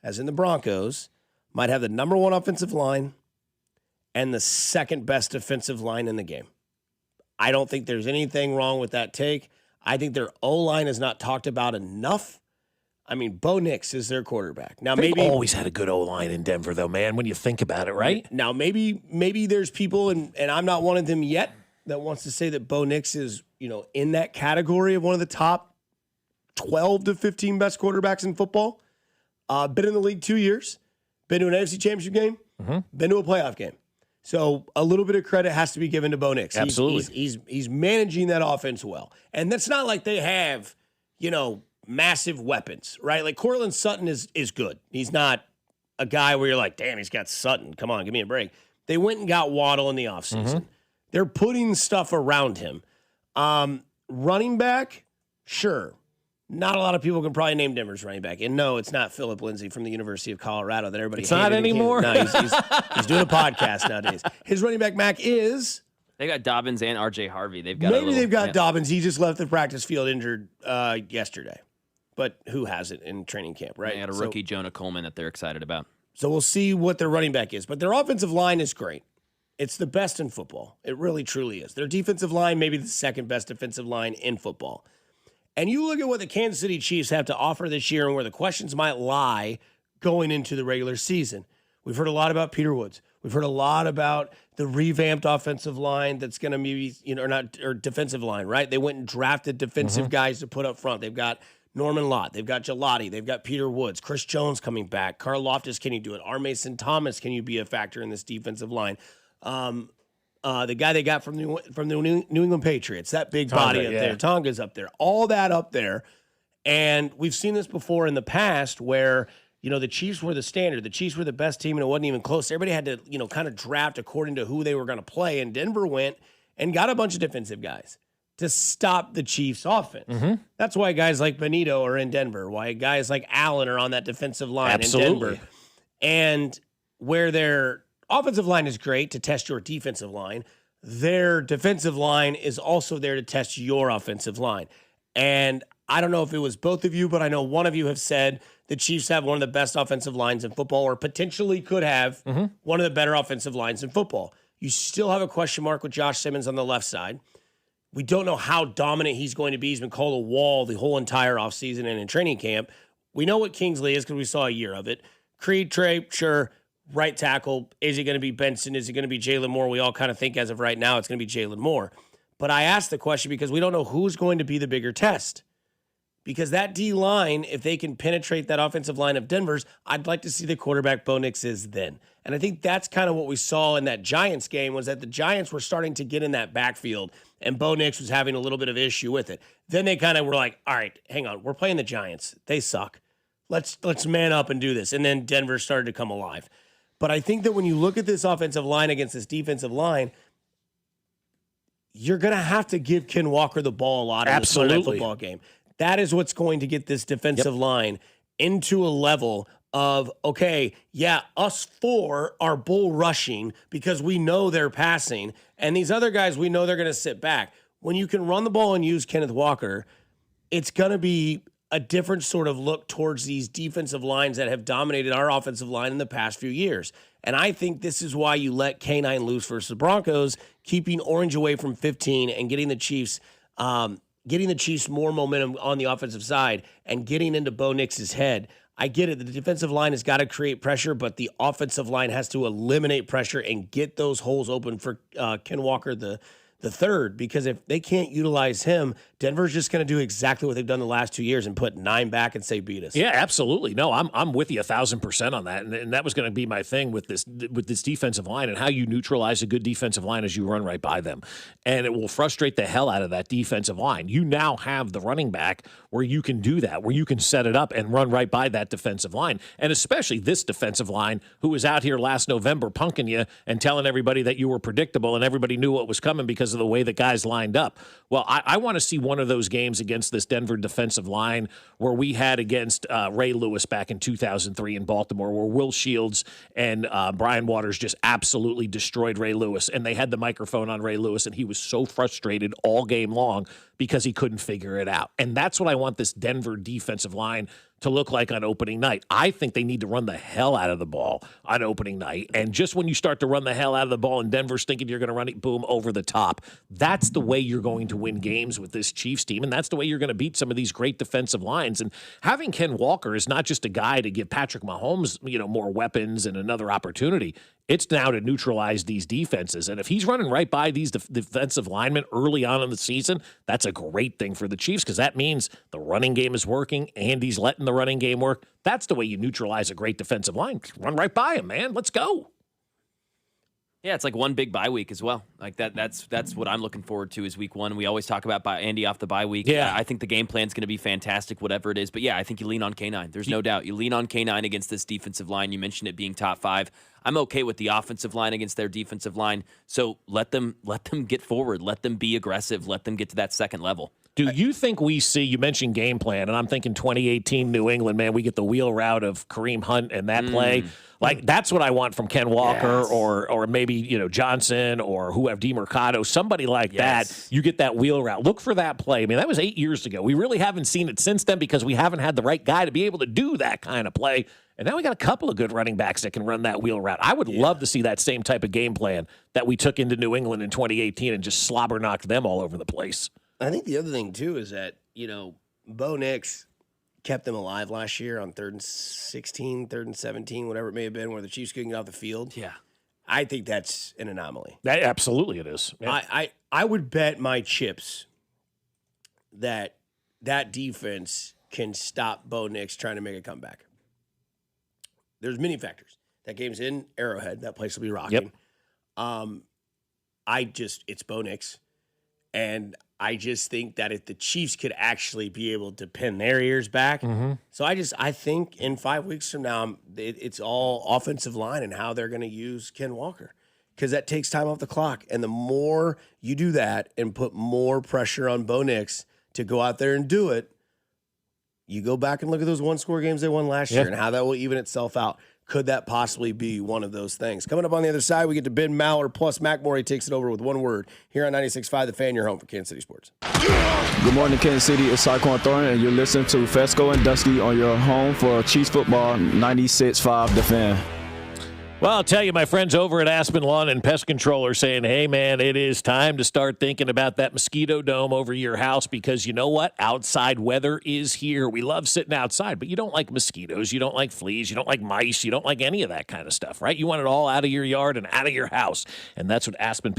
as in the Broncos, might have the number 1 offensive line and the second best defensive line in the game. I don't think there's anything wrong with that take. I think their O-line is not talked about enough. I mean, Bo Nix is their quarterback. Now, They've maybe always had a good O-line in Denver, though, man, when you think about it, right? Now, maybe there's people, and I'm not one of them yet, that wants to say that Bo Nix is, in that category of one of the top 12 to 15 best quarterbacks in football. Been in the league 2 years, been to an AFC Championship game, been to a playoff game. So a little bit of credit has to be given to Bo Nix. Absolutely. He's managing that offense well. And that's not like they have, massive weapons, right? Like Courtland Sutton is good. He's not a guy where you're like, damn, he's got Sutton. Come on, give me a break. They went and got Waddle in the offseason. They're putting stuff around him. Running back, sure. Not a lot of people can probably name Denver's running back. And no, it's not Philip Lindsay from the University of Colorado that everybody It's not anymore? No, he's doing a podcast nowadays. His running back, Mac, is... They got Dobbins and R.J. Harvey. They've got they've got Dobbins. He just left the practice field injured yesterday. But who has it in training camp, right? They had a rookie, Jonah Coleman, that they're excited about. So we'll see what their running back is. But their offensive line is great. It's the best in football. It really, truly is. Their defensive line, maybe the second best defensive line in football. And you look at what the Kansas City Chiefs have to offer this year and where the questions might lie going into the regular season. We've heard a lot about Peter Woods. We've heard a lot about the revamped offensive line that's going to maybe, or defensive line, right? They went and drafted defensive guys to put up front. They've got Norman Lott. They've got Gelati. They've got Peter Woods. Chris Jones coming back. Carl Loftus, can you do it? R. Mason Thomas, can you be a factor in this defensive line? The guy they got from the New England Patriots, that big body up there. Tonga's up there. All that up there. And we've seen this before in the past where, the Chiefs were the standard. The Chiefs were the best team, and it wasn't even close. Everybody had to, kind of draft according to who they were going to play. And Denver went and got a bunch of defensive guys to stop the Chiefs' offense. That's why guys like Benito are in Denver, why guys like Allen are on that defensive line in Denver. And where their offensive line is great to test your defensive line, their defensive line is also there to test your offensive line. And I don't know if it was both of you, but I know one of you have said the Chiefs have one of the best offensive lines in football, or potentially could have one of the better offensive lines in football. You still have a question mark with Josh Simmons on the left side. We don't know how dominant he's going to be. He's been called a wall the whole entire offseason and in training camp. We know what Kingsley is because we saw a year of it. Creed, Trey, sure. Right tackle. Is it going to be Benson? Is it going to be Jalen Moore? We all kind of think as of right now it's going to be Jalen Moore. But I asked the question because we don't know who's going to be the bigger test. Because that D-line, if they can penetrate that offensive line of Denver's, I'd like to see the quarterback Bo Nix is then. And I think that's kind of what we saw in that Giants game was that the Giants were starting to get in that backfield and Bo Nix was having a little bit of issue with it. Then they kind of were like, all right, hang on, we're playing the Giants. They suck. Let's man up and do this. And then Denver started to come alive. But I think that when you look at this offensive line against this defensive line, you're going to have to give Ken Walker the ball a lot in this Monday Night Football game. That is what's going to get this defensive line into a level of, okay, yeah, us four are bull rushing because we know they're passing, and these other guys, we know they're going to sit back. When you can run the ball and use Kenneth Walker, it's going to be a different sort of look towards these defensive lines that have dominated our offensive line in the past few years. And I think this is why you let K9 loose versus the Broncos, keeping Orange away from 15 and getting the Chiefs more momentum on the offensive side and getting into Bo Nix's head. I get it. The defensive line has got to create pressure, but the offensive line has to eliminate pressure and get those holes open for Ken Walker, the the third, because if they can't utilize him, Denver's just going to do exactly what they've done the last 2 years and put 9 back and say beat us. Yeah, absolutely. No, I'm with you 1,000% on that, and that was going to be my thing with this defensive line and how you neutralize a good defensive line as you run right by them, and it will frustrate the hell out of that defensive line. You now have the running back where you can do that, where you can set it up and run right by that defensive line, and especially this defensive line who was out here last November punking you and telling everybody that you were predictable and everybody knew what was coming because of the way the guys lined up. Well, I want to see one of those games against this Denver defensive line where we had against Ray Lewis back in 2003 in Baltimore, where Will Shields and Brian Waters just absolutely destroyed Ray Lewis, and they had the microphone on Ray Lewis, and he was so frustrated all game long because he couldn't figure it out. And that's what I want this Denver defensive line to look like on opening night. I think they need to run the hell out of the ball on opening night. And just when you start to run the hell out of the ball and Denver's thinking you're going to run it, boom, over the top, that's the way you're going to win games with this Chiefs team. And that's the way you're going to beat some of these great defensive lines. And having Ken Walker is not just a guy to give Patrick Mahomes, more weapons and another opportunity. It's now to neutralize these defenses. And if he's running right by these defensive linemen early on in the season, that's a great thing for the Chiefs because that means the running game is working and he's letting the running game work. That's the way you neutralize a great defensive line. Run right by him, man. Let's go. Yeah, it's like one big bye week as well. Like that's what I'm looking forward to is week one. We always talk about Andy off the bye week. Yeah. I think the game plan's going to be fantastic, whatever it is. But yeah, I think you lean on K9. There's no doubt. You lean on K9 against this defensive line. You mentioned it being top 5. I'm okay with the offensive line against their defensive line. So let them get forward. Let them be aggressive. Let them get to that second level. Do you think we see, you mentioned game plan, and I'm thinking 2018 New England, man, we get the wheel route of Kareem Hunt and that play. Like, that's what I want from Ken Walker or maybe, Johnson or whoever, DeMercado, somebody like that. You get that wheel route. Look for that play. I mean, that was 8 years ago. We really haven't seen it since then because we haven't had the right guy to be able to do that kind of play. And now we got a couple of good running backs that can run that wheel route. I would love to see that same type of game plan that we took into New England in 2018 and just slobber knocked them all over the place. I think the other thing, too, is that, Bo Nix kept them alive last year on 3rd and 16, 3rd and 17, whatever it may have been, where the Chiefs couldn't get off the field. Yeah. I think that's an anomaly. Absolutely it is. Yeah. I would bet my chips that defense can stop Bo Nix trying to make a comeback. There's many factors. That game's in Arrowhead. That place will be rocking. Yep. It's Bo Nix. And I just think that if the Chiefs could actually be able to pin their ears back. So I think in 5 weeks from now, it's all offensive line and how they're going to use Ken Walker. Because that takes time off the clock. And the more you do that and put more pressure on Bo Nix to go out there and do it, you go back and look at those one-score games they won last year and how that will even itself out. Could that possibly be one of those things? Coming up on the other side, we get to Ben Maller plus Mac Morey takes it over with one word here on 96.5 The Fan, your home for Kansas City Sports. Good morning, Kansas City. It's Saquon Thornton, and you're listening to Fescoe and Dusty on your home for Chiefs football, 96.5 The Fan. Well, I'll tell you, my friends over at Aspen Lawn and Pest Control are saying, hey, man, it is time to start thinking about that mosquito dome over your house because you know what? Outside weather is here. We love sitting outside, but you don't like mosquitoes. You don't like fleas. You don't like mice. You don't like any of that kind of stuff, right? You want it all out of your yard and out of your house. And that's what Aspen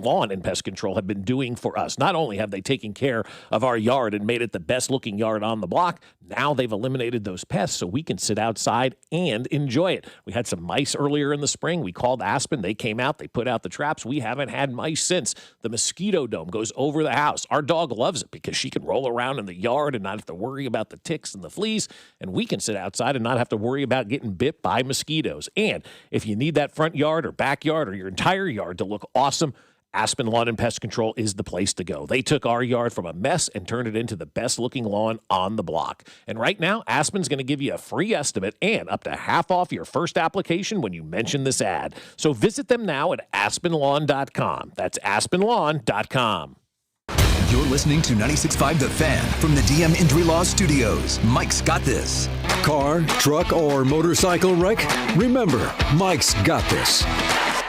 Lawn and Pest Control have been doing for us. Not only have they taken care of our yard and made it the best-looking yard on the block, now they've eliminated those pests so we can sit outside and enjoy it. We had some mice earlier in the spring. We called Aspen. They came out. They put out the traps. We haven't had mice since. The mosquito dome goes over the house. Our dog loves it because she can roll around in the yard and not have to worry about the ticks and the fleas, and we can sit outside and not have to worry about getting bit by mosquitoes. And if you need that front yard or backyard or your entire yard to look awesome, Aspen Lawn and Pest Control is the place to go. They took our yard from a mess and turned it into the best-looking lawn on the block. And right now, Aspen's going to give you a free estimate and up to half off your first application when you mention this ad. So visit them now at aspenlawn.com. That's aspenlawn.com. You're listening to 96.5 The Fan from the DM Injury Law Studios. Mike's got this. Car, truck, or motorcycle wreck? Remember, Mike's got this.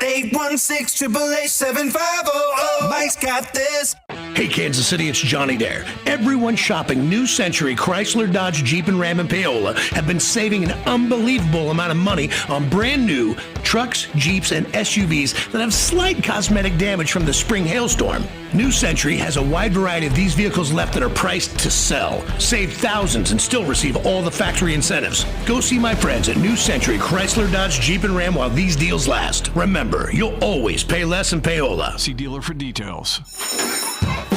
816-888-7500. Mike's got this. Hey, Kansas City, it's Johnny Dare. Everyone shopping New Century Chrysler, Dodge, Jeep, and Ram in Paola have been saving an unbelievable amount of money on brand new trucks, Jeeps, and SUVs that have slight cosmetic damage from the spring hailstorm. New Century has a wide variety of these vehicles left that are priced to sell. Save thousands and still receive all the factory incentives. Go see my friends at New Century Chrysler, Dodge, Jeep, and Ram while these deals last. Remember, you'll always pay less in Paola. See dealer for details.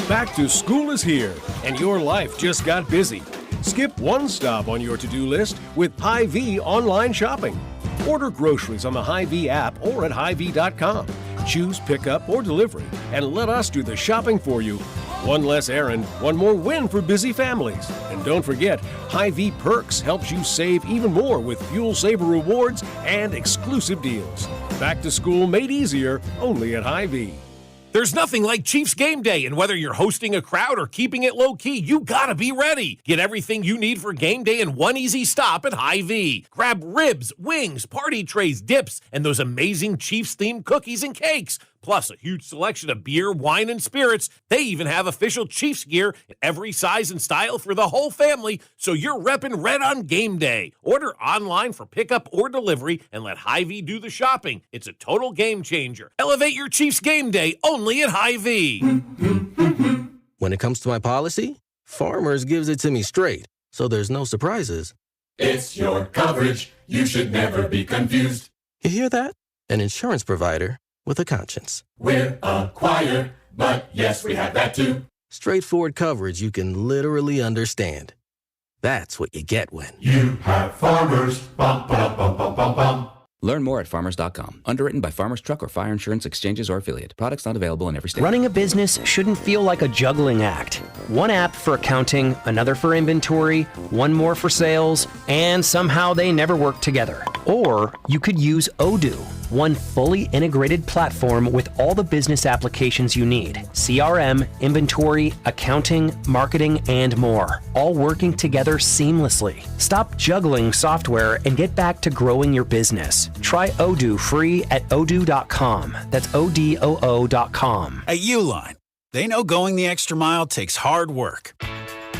Back to school is here, and your life just got busy. Skip one stop on your to-do list with Hy-Vee online shopping. Order groceries on the Hy-Vee app or at Hy-Vee.com. Choose pickup or delivery, and let us do the shopping for you. One less errand, one more win for busy families. And don't forget, Hy-Vee Perks helps you save even more with Fuel Saver rewards and exclusive deals. Back to school made easier only at Hy-Vee. There's nothing like Chiefs game day, and whether you're hosting a crowd or keeping it low-key, you gotta be ready. Get everything you need for game day in one easy stop at Hy-Vee. Grab ribs, wings, party trays, dips, and those amazing Chiefs-themed cookies and cakes. Plus a huge selection of beer, wine, and spirits. They even have official Chiefs gear in every size and style for the whole family, so you're repping red on game day. Order online for pickup or delivery and let Hy-Vee do the shopping. It's a total game changer. Elevate your Chiefs game day only at Hy-Vee. When it comes to my policy, Farmers gives it to me straight, so there's no surprises. It's your coverage. You should never be confused. You hear that? An insurance provider with a conscience. We're a choir, but yes, we have that too. Straightforward coverage you can literally understand. That's what you get when you have Farmers. Bum, ba, bum, bum, bum, bum. Learn more at farmers.com. Underwritten by Farmers Truck or Fire Insurance Exchanges or Affiliate. Products not available in every state. Running a business shouldn't feel like a juggling act. One app for accounting, another for inventory, one more for sales, and somehow they never work together. Or you could use Odoo, one fully integrated platform with all the business applications you need. CRM, inventory, accounting, marketing, and more. All working together seamlessly. Stop juggling software and get back to growing your business. Try Odoo free at odoo.com. That's ODOO.com. At Uline, they know going the extra mile takes hard work.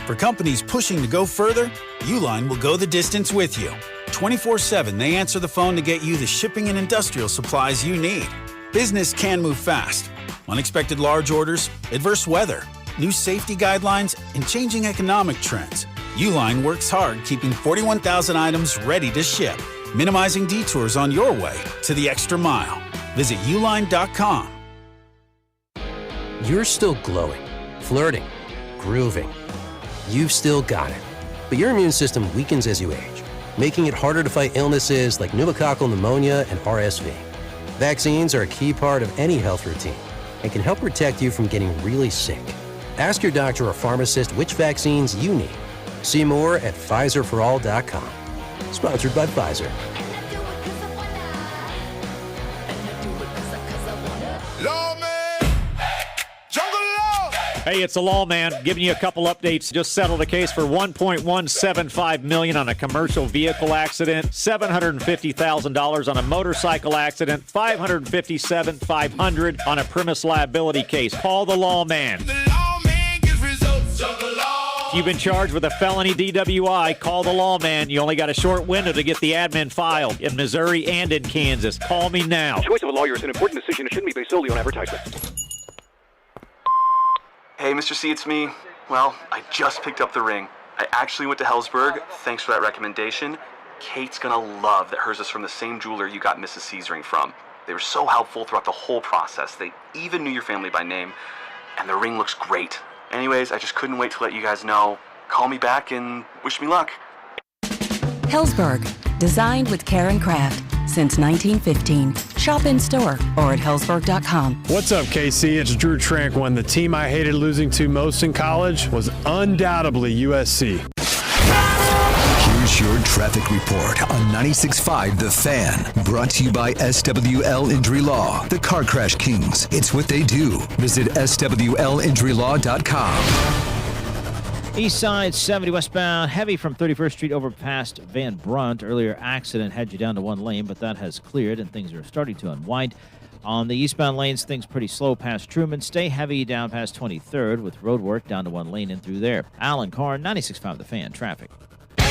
For companies pushing to go further, Uline will go the distance with you. 24/7, they answer the phone to get you the shipping and industrial supplies you need. Business can move fast. Unexpected large orders, adverse weather, new safety guidelines, and changing economic trends. Uline works hard keeping 41,000 items ready to ship, minimizing detours on your way to the extra mile. Visit uline.com. You're still glowing, flirting, grooving. You've still got it. But your immune system weakens as you age, making it harder to fight illnesses like pneumococcal pneumonia and RSV. Vaccines are a key part of any health routine and can help protect you from getting really sick. Ask your doctor or pharmacist which vaccines you need. See more at PfizerForAll.com. Sponsored by Pfizer. Hey, it's the Lawman giving you a couple updates. Just settled a case for $1.175 million on a commercial vehicle accident, $750,000 on a motorcycle accident, $557,500 on a premise liability case. Call the Lawman. The lawman gets results of the law. If you've been charged with a felony DWI, call the Lawman. You only got a short window to get the admin filed in Missouri and in Kansas. Call me now. The choice of a lawyer is an important decision. It shouldn't be based solely on advertisement. Hey, Mr. C, it's me. Well, I just picked up the ring. I actually went to Hellsberg. Thanks for that recommendation. Kate's gonna love that hers is from the same jeweler you got Mrs. C's ring from. They were so helpful throughout the whole process. They even knew your family by name, and the ring looks great. Anyways, I just couldn't wait to let you guys know. Call me back and wish me luck. Hellsberg, designed with care and craft since 1915. Shop in store or at hellsberg.com. What's up, KC? It's Drew Tranquil. The team I hated losing to most in college was undoubtedly USC. Here's your traffic report on 96.5 The Fan. Brought to you by SWL Injury Law, the Car Crash Kings. It's what they do. Visit SWLinjurylaw.com. East side 70 westbound, heavy from 31st Street over past Van Brunt. Earlier accident had you down to one lane, but that has cleared and things are starting to unwind. On the eastbound lanes, things pretty slow past Truman. Stay heavy down past 23rd with road work down to one lane in through there. Alan Carr, 96.5 The Fan, traffic. It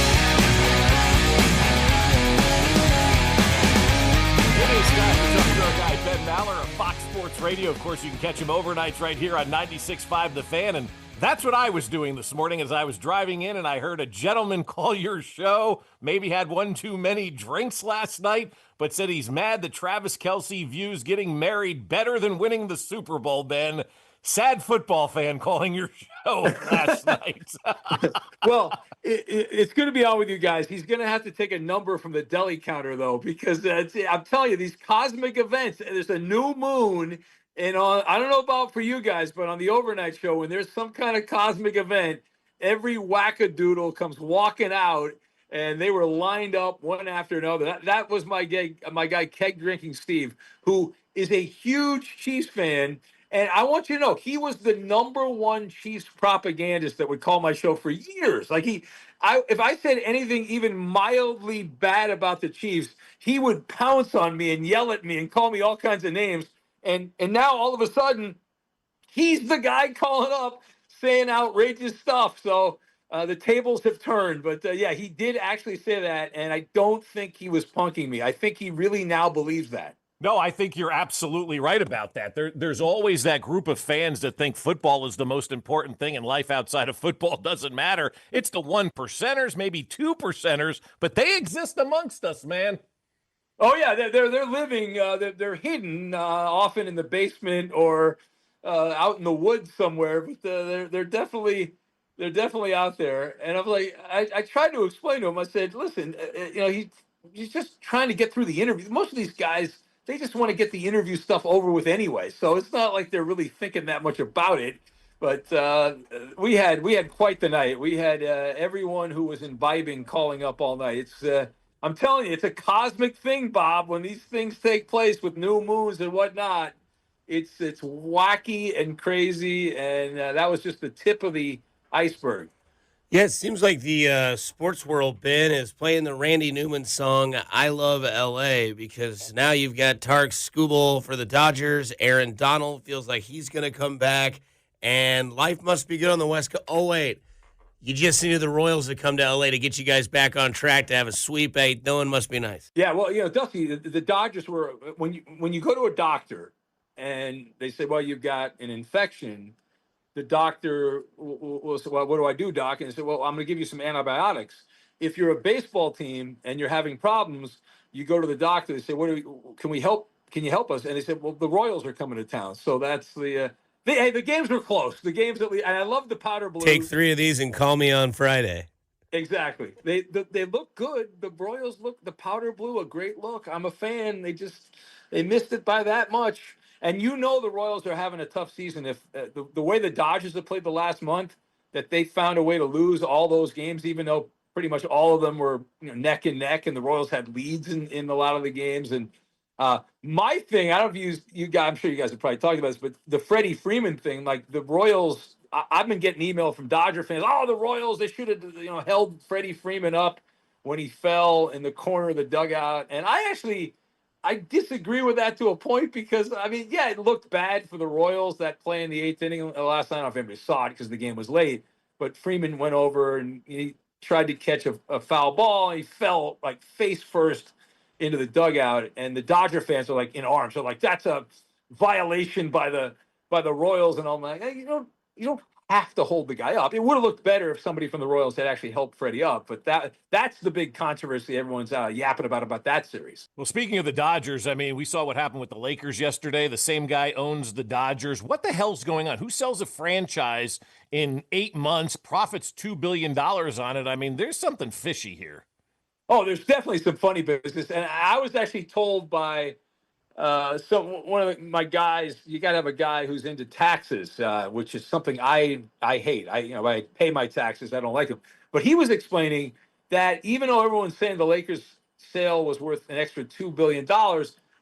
is time to talk to our guy Ben Maller of Fox Sports Radio. Of course, you can catch him overnights right here on 96.5 The Fan. And that's what I was doing this morning as I was driving in, and I heard a gentleman call your show. Maybe had one too many drinks last night, but said he's mad that Travis Kelce views getting married better than winning the Super Bowl, Ben. Sad football fan calling your show last night. Well, it's going to be on with you guys. He's going to have to take a number from the deli counter, though, because I'm telling you, these cosmic events, there's a new moon. And I don't know about for you guys, but on the overnight show, when there's some kind of cosmic event, every wackadoodle comes walking out, and they were lined up one after another. That was my guy, Keg Drinking Steve, who is a huge Chiefs fan. And I want you to know, he was the number one Chiefs propagandist that would call my show for years. Like if I said anything even mildly bad about the Chiefs, he would pounce on me and yell at me and call me all kinds of names. And now all of a sudden, he's the guy calling up saying outrageous stuff. So the tables have turned. But yeah, he did actually say that, and I don't think he was punking me. I think he really now believes that. No, I think you're absolutely right about that. There's always that group of fans that think football is the most important thing and life outside of football doesn't matter. It's the 1%ers, maybe 2%ers, but they exist amongst us, man. Oh yeah, they're living. They're hidden, often in the basement or out in the woods somewhere. But they're definitely out there. And I'm like, I tried to explain to him. I said, listen, he's just trying to get through the interview. Most of these guys, they just want to get the interview stuff over with anyway. So it's not like they're really thinking that much about it. But we had quite the night. We had everyone who was imbibing calling up all night. It's I'm telling you, it's a cosmic thing, Bob. When these things take place with new moons and whatnot, it's wacky and crazy, and that was just the tip of the iceberg. Yeah, it seems like the sports world, Ben, is playing the Randy Newman song, I Love L.A., because now you've got Tarek Skubal for the Dodgers. Aaron Donald feels like he's going to come back, and life must be good on the West Coast. Oh, wait. You just needed the Royals to come to L.A. to get you guys back on track to have a sweep. Hey, no one must be nice. Yeah, well, Dusty, the Dodgers were when you go to a doctor and they say, well, you've got an infection, the doctor will say, well, what do I do, doc? And they say, well, I'm going to give you some antibiotics. If you're a baseball team and you're having problems, you go to the doctor. They say, can we help? Can you help us? And they said, well, the Royals are coming to town. So that's the. The games were close. The games at least, and I love the powder blue. Take 3 of these and call me on Friday. Exactly. They look good. The Royals look, the powder blue, a great look. I'm a fan. They missed it by that much. And the Royals are having a tough season. If the way the Dodgers have played the last month, that they found a way to lose all those games, even though pretty much all of them were neck and neck, and the Royals had leads in a lot of the games. And my thing, I don't know if you guys, I'm sure you guys have probably talked about this, but the Freddie Freeman thing, like the Royals, I've been getting email from Dodger fans. Oh, the Royals, they should have held Freddie Freeman up when he fell in the corner of the dugout. And I disagree with that to a point because, it looked bad for the Royals, that play in the 8th inning last night. I don't know if anybody saw it because the game was late, but Freeman went over and he tried to catch a foul ball. And he fell like face first into the dugout, and the Dodger fans are like in arms. They're like, that's a violation by the Royals. And I'm like, hey, you don't have to hold the guy up. It would have looked better if somebody from the Royals had actually helped Freddie up, but that's the big controversy everyone's yapping about that series. Well, speaking of the Dodgers, we saw what happened with the Lakers yesterday. The same guy owns the Dodgers. What the hell's going on? Who sells a franchise in 8 months, profits $2 billion on it? There's something fishy here. Oh, there's definitely some funny business. And I was actually told by one of my guys, you got to have a guy who's into taxes, which is something I hate. I pay my taxes. I don't like them. But he was explaining that even though everyone's saying the Lakers sale was worth an extra $2 billion,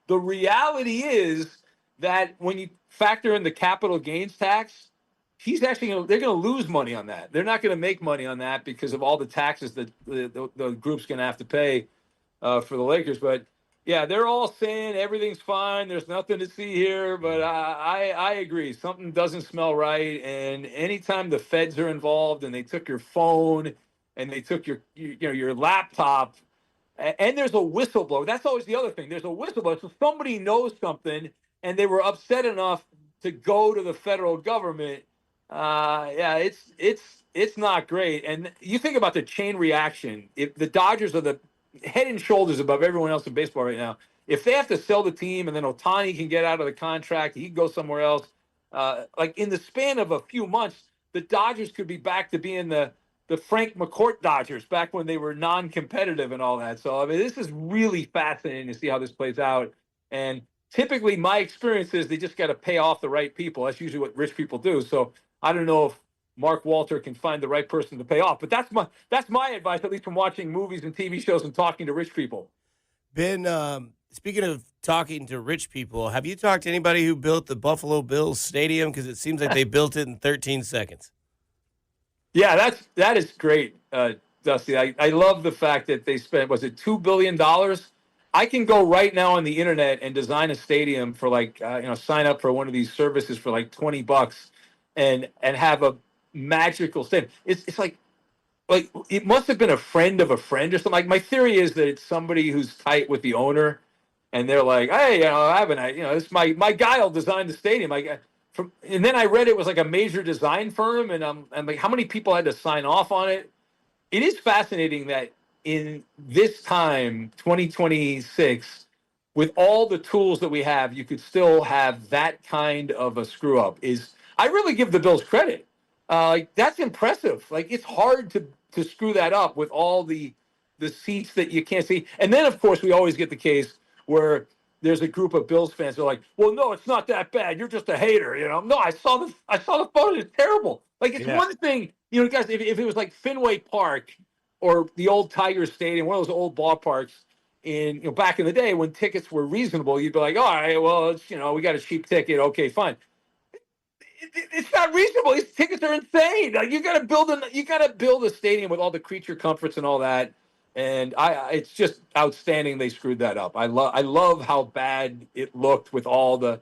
the reality is that when you factor in the capital gains tax, they're going to lose money on that. They're not going to make money on that because of all the taxes that the group's going to have to pay for the Lakers. But yeah, they're all saying everything's fine. There's nothing to see here. But I agree. Something doesn't smell right. And anytime the feds are involved and they took your phone and they took your laptop, and there's a whistleblower. That's always the other thing. There's a whistleblower. So somebody knows something and they were upset enough to go to the federal government. It's not great. And you think about the chain reaction. If the Dodgers are the head and shoulders above everyone else in baseball right now, if they have to sell the team and then Ohtani can get out of the contract, he can go somewhere else. Like in the span of a few months, the Dodgers could be back to being the Frank McCourt Dodgers back when they were non-competitive and all that. So, I mean, this is really fascinating to see how this plays out. And typically my experience is they just got to pay off the right people. That's usually what rich people do. So I don't know if Mark Walter can find the right person to pay off, but that's my advice, at least from watching movies and TV shows and talking to rich people. Ben, speaking of talking to rich people, have you talked to anybody who built the Buffalo Bills stadium? Because it seems like they built it in 13 seconds. Yeah, that is great, Dusty. I love the fact that they spent, was it $2 billion? I can go right now on the internet and design a stadium for sign up for one of these services for like $20 and have a magical stadium. It's like it must have been a friend of a friend or something. Like my theory is that it's somebody who's tight with the owner, and they're like, hey, this my guy will design the stadium. And then I read it was like a major design firm, and I'm like, how many people had to sign off on it? It is fascinating that in this time, 2026, with all the tools that we have, you could still have that kind of a screw up. I really give the Bills credit. That's impressive. Like, it's hard to screw that up with all the seats that you can't see. And then, of course, we always get the case where there's a group of Bills fans that are like, well, no, it's not that bad. You're just a hater. No, I saw the photo. It's terrible. Like, it's one thing, guys, if it was like Fenway Park or the old Tiger Stadium, one of those old ballparks in, back in the day when tickets were reasonable, you'd be like, all right, well, it's, we got a cheap ticket. Okay, fine. It's not reasonable. These tickets are insane. Like, you got to build a stadium with all the creature comforts and all that. And it's just outstanding they screwed that up. I love how bad it looked with all the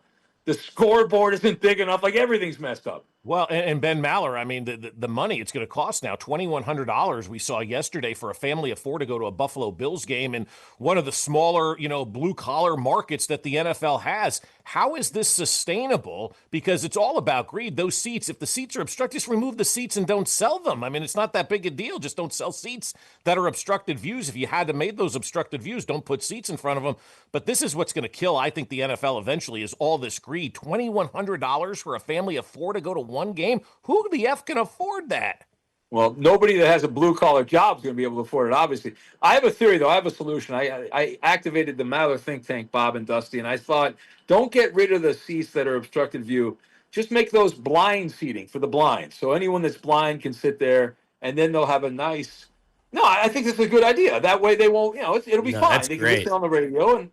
scoreboard isn't big enough. Like, everything's messed up. Well, and Ben Maller, I mean, the money it's going to cost now, $2,100 we saw yesterday for a family of four to go to a Buffalo Bills game in one of the smaller, blue-collar markets that the NFL has. How is this sustainable? Because it's all about greed. Those seats, if the seats are obstructed, just remove the seats and don't sell them. I mean, it's not that big a deal. Just don't sell seats that are obstructed views. If you had to make those obstructed views, don't put seats in front of them. But this is what's going to kill, I think, the NFL eventually is all this greed. $2,100 for a family of four to go to one game? Who the F can afford that? Well, nobody that has a blue-collar job is going to be able to afford it, obviously. I have a theory, though. I have a solution. I activated the Maller think tank, Bob and Dusty, and I thought, don't get rid of the seats that are obstructed view. Just make those blind seating for the blind. So anyone that's blind can sit there, and then they'll have a nice... No, I think that's a good idea. That way they won't, it'll be fine. They can listen on the radio, and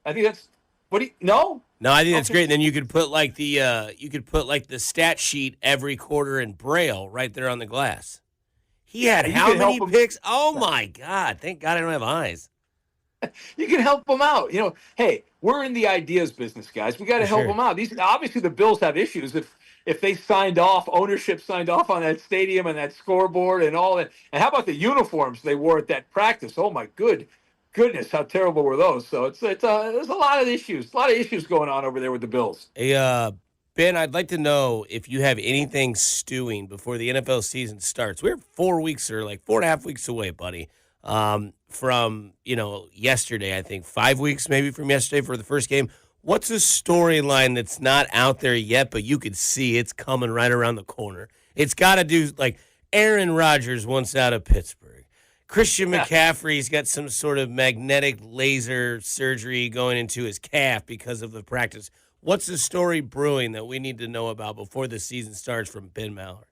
I think that's... No? No, I think that's great. Then you could put the stat sheet every quarter in Braille right there on the glass. He had how many picks? Oh my God! Thank God I don't have eyes. You can help them out. Hey, we're in the ideas business, guys. We got to help them out. Obviously the Bills have issues. If they ownership signed off on that stadium and that scoreboard and all that. And how about the uniforms they wore at that practice? Oh my goodness, how terrible were those? So there's a lot of issues going on over there with the Bills. Hey, Ben, I'd like to know if you have anything stewing before the NFL season starts. We're 4 weeks or like 4.5 weeks away, buddy, from yesterday. I think 5 weeks maybe from yesterday for the first game. What's a storyline that's not out there yet, but you could see it's coming right around the corner? It's got to do like Aaron Rodgers wants out of Pittsburgh. Christian McCaffrey's got some sort of magnetic laser surgery going into his calf because of the practice. What's the story brewing that we need to know about before the season starts from Ben Maller?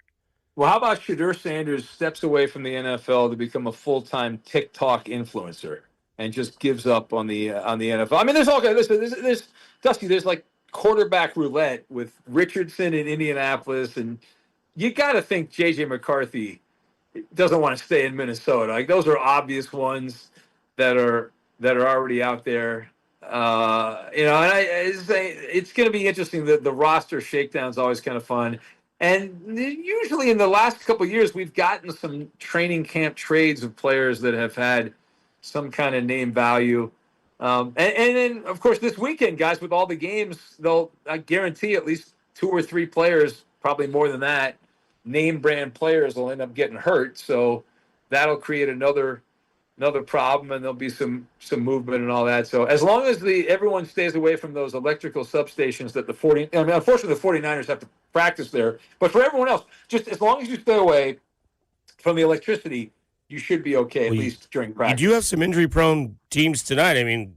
Well, how about Shedeur Sanders steps away from the NFL to become a full-time TikTok influencer and just gives up on the NFL? I mean, there's all kinds. There's Dusty. There's like quarterback roulette with Richardson in Indianapolis and you got to think J.J. McCarthy doesn't want to stay in Minnesota. Like, those are obvious ones that are already out there. And it's going to be interesting. The roster shakedown is always kind of fun. And usually in the last couple of years, we've gotten some training camp trades of players that have had some kind of name value. And then, of course, this weekend, guys, with all the games, I guarantee at least 2 or 3 players, probably more than that, name brand players will end up getting hurt. So that'll create another problem, and there'll be some movement and all that. So as long as everyone stays away from those electrical substations that unfortunately the 49ers have to practice there, but for everyone else, just as long as you stay away from the electricity, you should be okay, at least during practice. You do have some injury-prone teams tonight. I mean,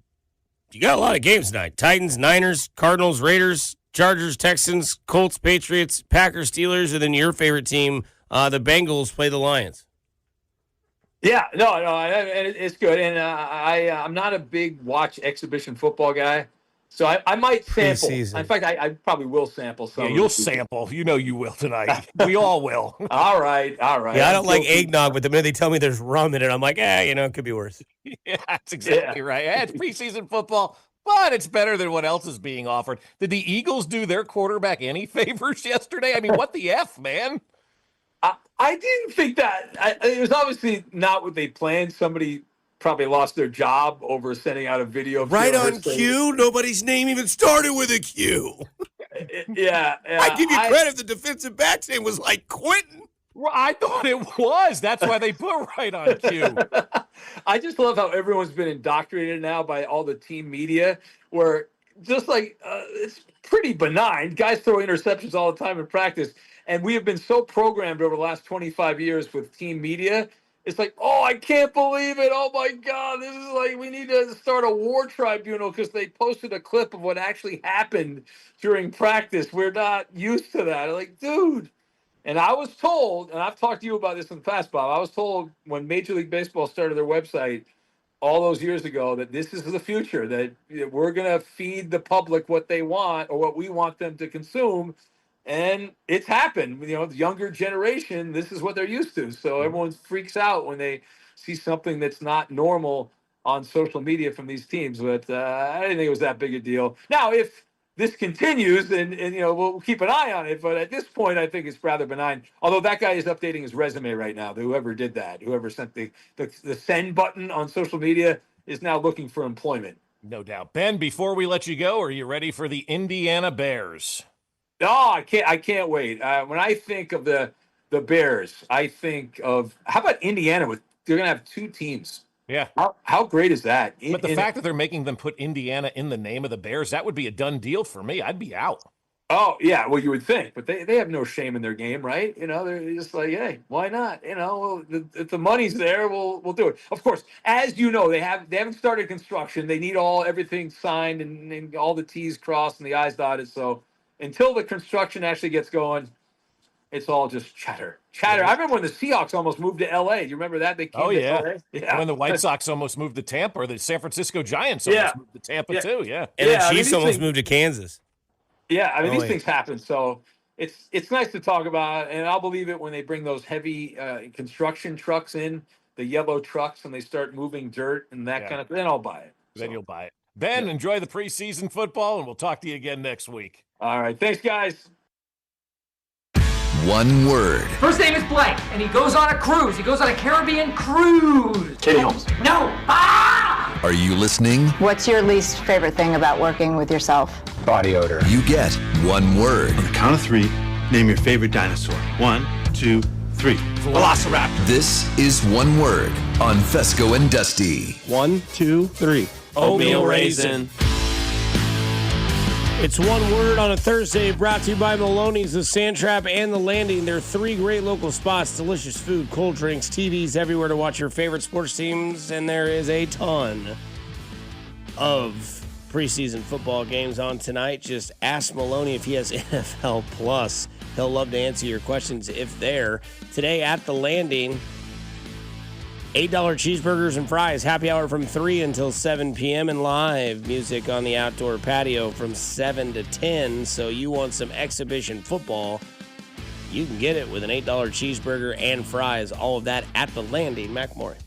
you got a lot of games tonight. Titans, Niners, Cardinals, Raiders, Chargers, Texans, Colts, Patriots, Packers, Steelers, and then your favorite team, the Bengals, play the Lions. Yeah, no, it's good. And I'm not a big watch exhibition football guy, so I might sample. Pre-season. In fact, I probably will sample some. Yeah, you'll sample. You know you will tonight. We all will. All right. Yeah, I don't like eggnog, but the minute they tell me there's rum in it, I'm like, it could be worse. Yeah, that's exactly right. It's preseason football, but it's better than what else is being offered. Did the Eagles do their quarterback any favors yesterday? I mean, what the F, man? I didn't think that. It was obviously not what they planned. Somebody probably lost their job over sending out a video. Right on cue. Nobody's name even started with a Q. Yeah. I give you credit. The defensive back's name was like Quentin. Well, I thought it was. That's why they put right on cue. I just love how everyone's been indoctrinated now by all the team media, where just like it's pretty benign. Guys throw interceptions all the time in practice. And we have been so programmed over the last 25 years with team media. It's like, oh, I can't believe it. Oh, my God. This is like, we need to start a war tribunal because they posted a clip of what actually happened during practice. We're not used to that. Like, dude. And I was told, and I've talked to you about this in the past, Bob, I was told when Major League Baseball started their website all those years ago that this is the future, that we're going to feed the public what they want or what we want them to consume. And it's happened. The younger generation, this is what they're used to. So everyone freaks out when they see something that's not normal on social media from these teams. But I didn't think it was that big a deal. Now, if this continues, and we'll keep an eye on it. But at this point, I think it's rather benign. Although that guy is updating his resume right now. Whoever did that, whoever sent the send button on social media is now looking for employment. No doubt. Ben, before we let you go, are you ready for the Indiana Bears? Oh, I can't wait. When I think of the Bears, I think of how about Indiana? They're going to have 2 teams. Yeah. How great is that? But the fact that they're making them put Indiana in the name of the Bears, that would be a done deal for me. I'd be out. Oh, yeah. Well, you would think, but they have no shame in their game, right? They're just like, hey, why not? If the money's there, we'll do it. Of course, as you know, they haven't started construction. They need everything signed and all the T's crossed and the I's dotted. So until the construction actually gets going, it's all just chatter. I remember when the Seahawks almost moved to L.A. Do you remember that? They came to LA? Yeah. When the White Sox almost moved to Tampa, or the San Francisco Giants almost moved to Tampa too. Yeah. And the Chiefs almost moved to Kansas. Yeah, these things happen. So it's nice to talk about, and I'll believe it when they bring those heavy construction trucks in, the yellow trucks, and they start moving dirt and that kind of thing. Then I'll buy it. Then you'll buy it. Ben, enjoy the preseason football, and we'll talk to you again next week. All right. Thanks, guys. One word. First name is Blake, and he goes on a cruise. He goes on a Caribbean cruise. Katie Holmes. No. Ah! Are you listening? What's your least favorite thing about working with yourself? Body odor. You get one word. On the count of 3, name your favorite dinosaur. 1, 2, 3. Velociraptor. This is one word on Fescoe and Dusty. 1, 2, 3. Oatmeal raisin. It's one word on a Thursday, brought to you by Maloney's, the Sand Trap, and the Landing. There are 3 great local spots, delicious food, cold drinks, TVs everywhere to watch your favorite sports teams, and there is a ton of preseason football games on tonight. Just ask Maloney if he has NFL Plus. He'll love to answer your questions if they're. Today at the Landing, $8 cheeseburgers and fries, happy hour from 3 until 7 p.m. and live music on the outdoor patio from 7 to 10. So you want some exhibition football, You can get it with an $8 cheeseburger and fries. All of that at the Landing, McMurray.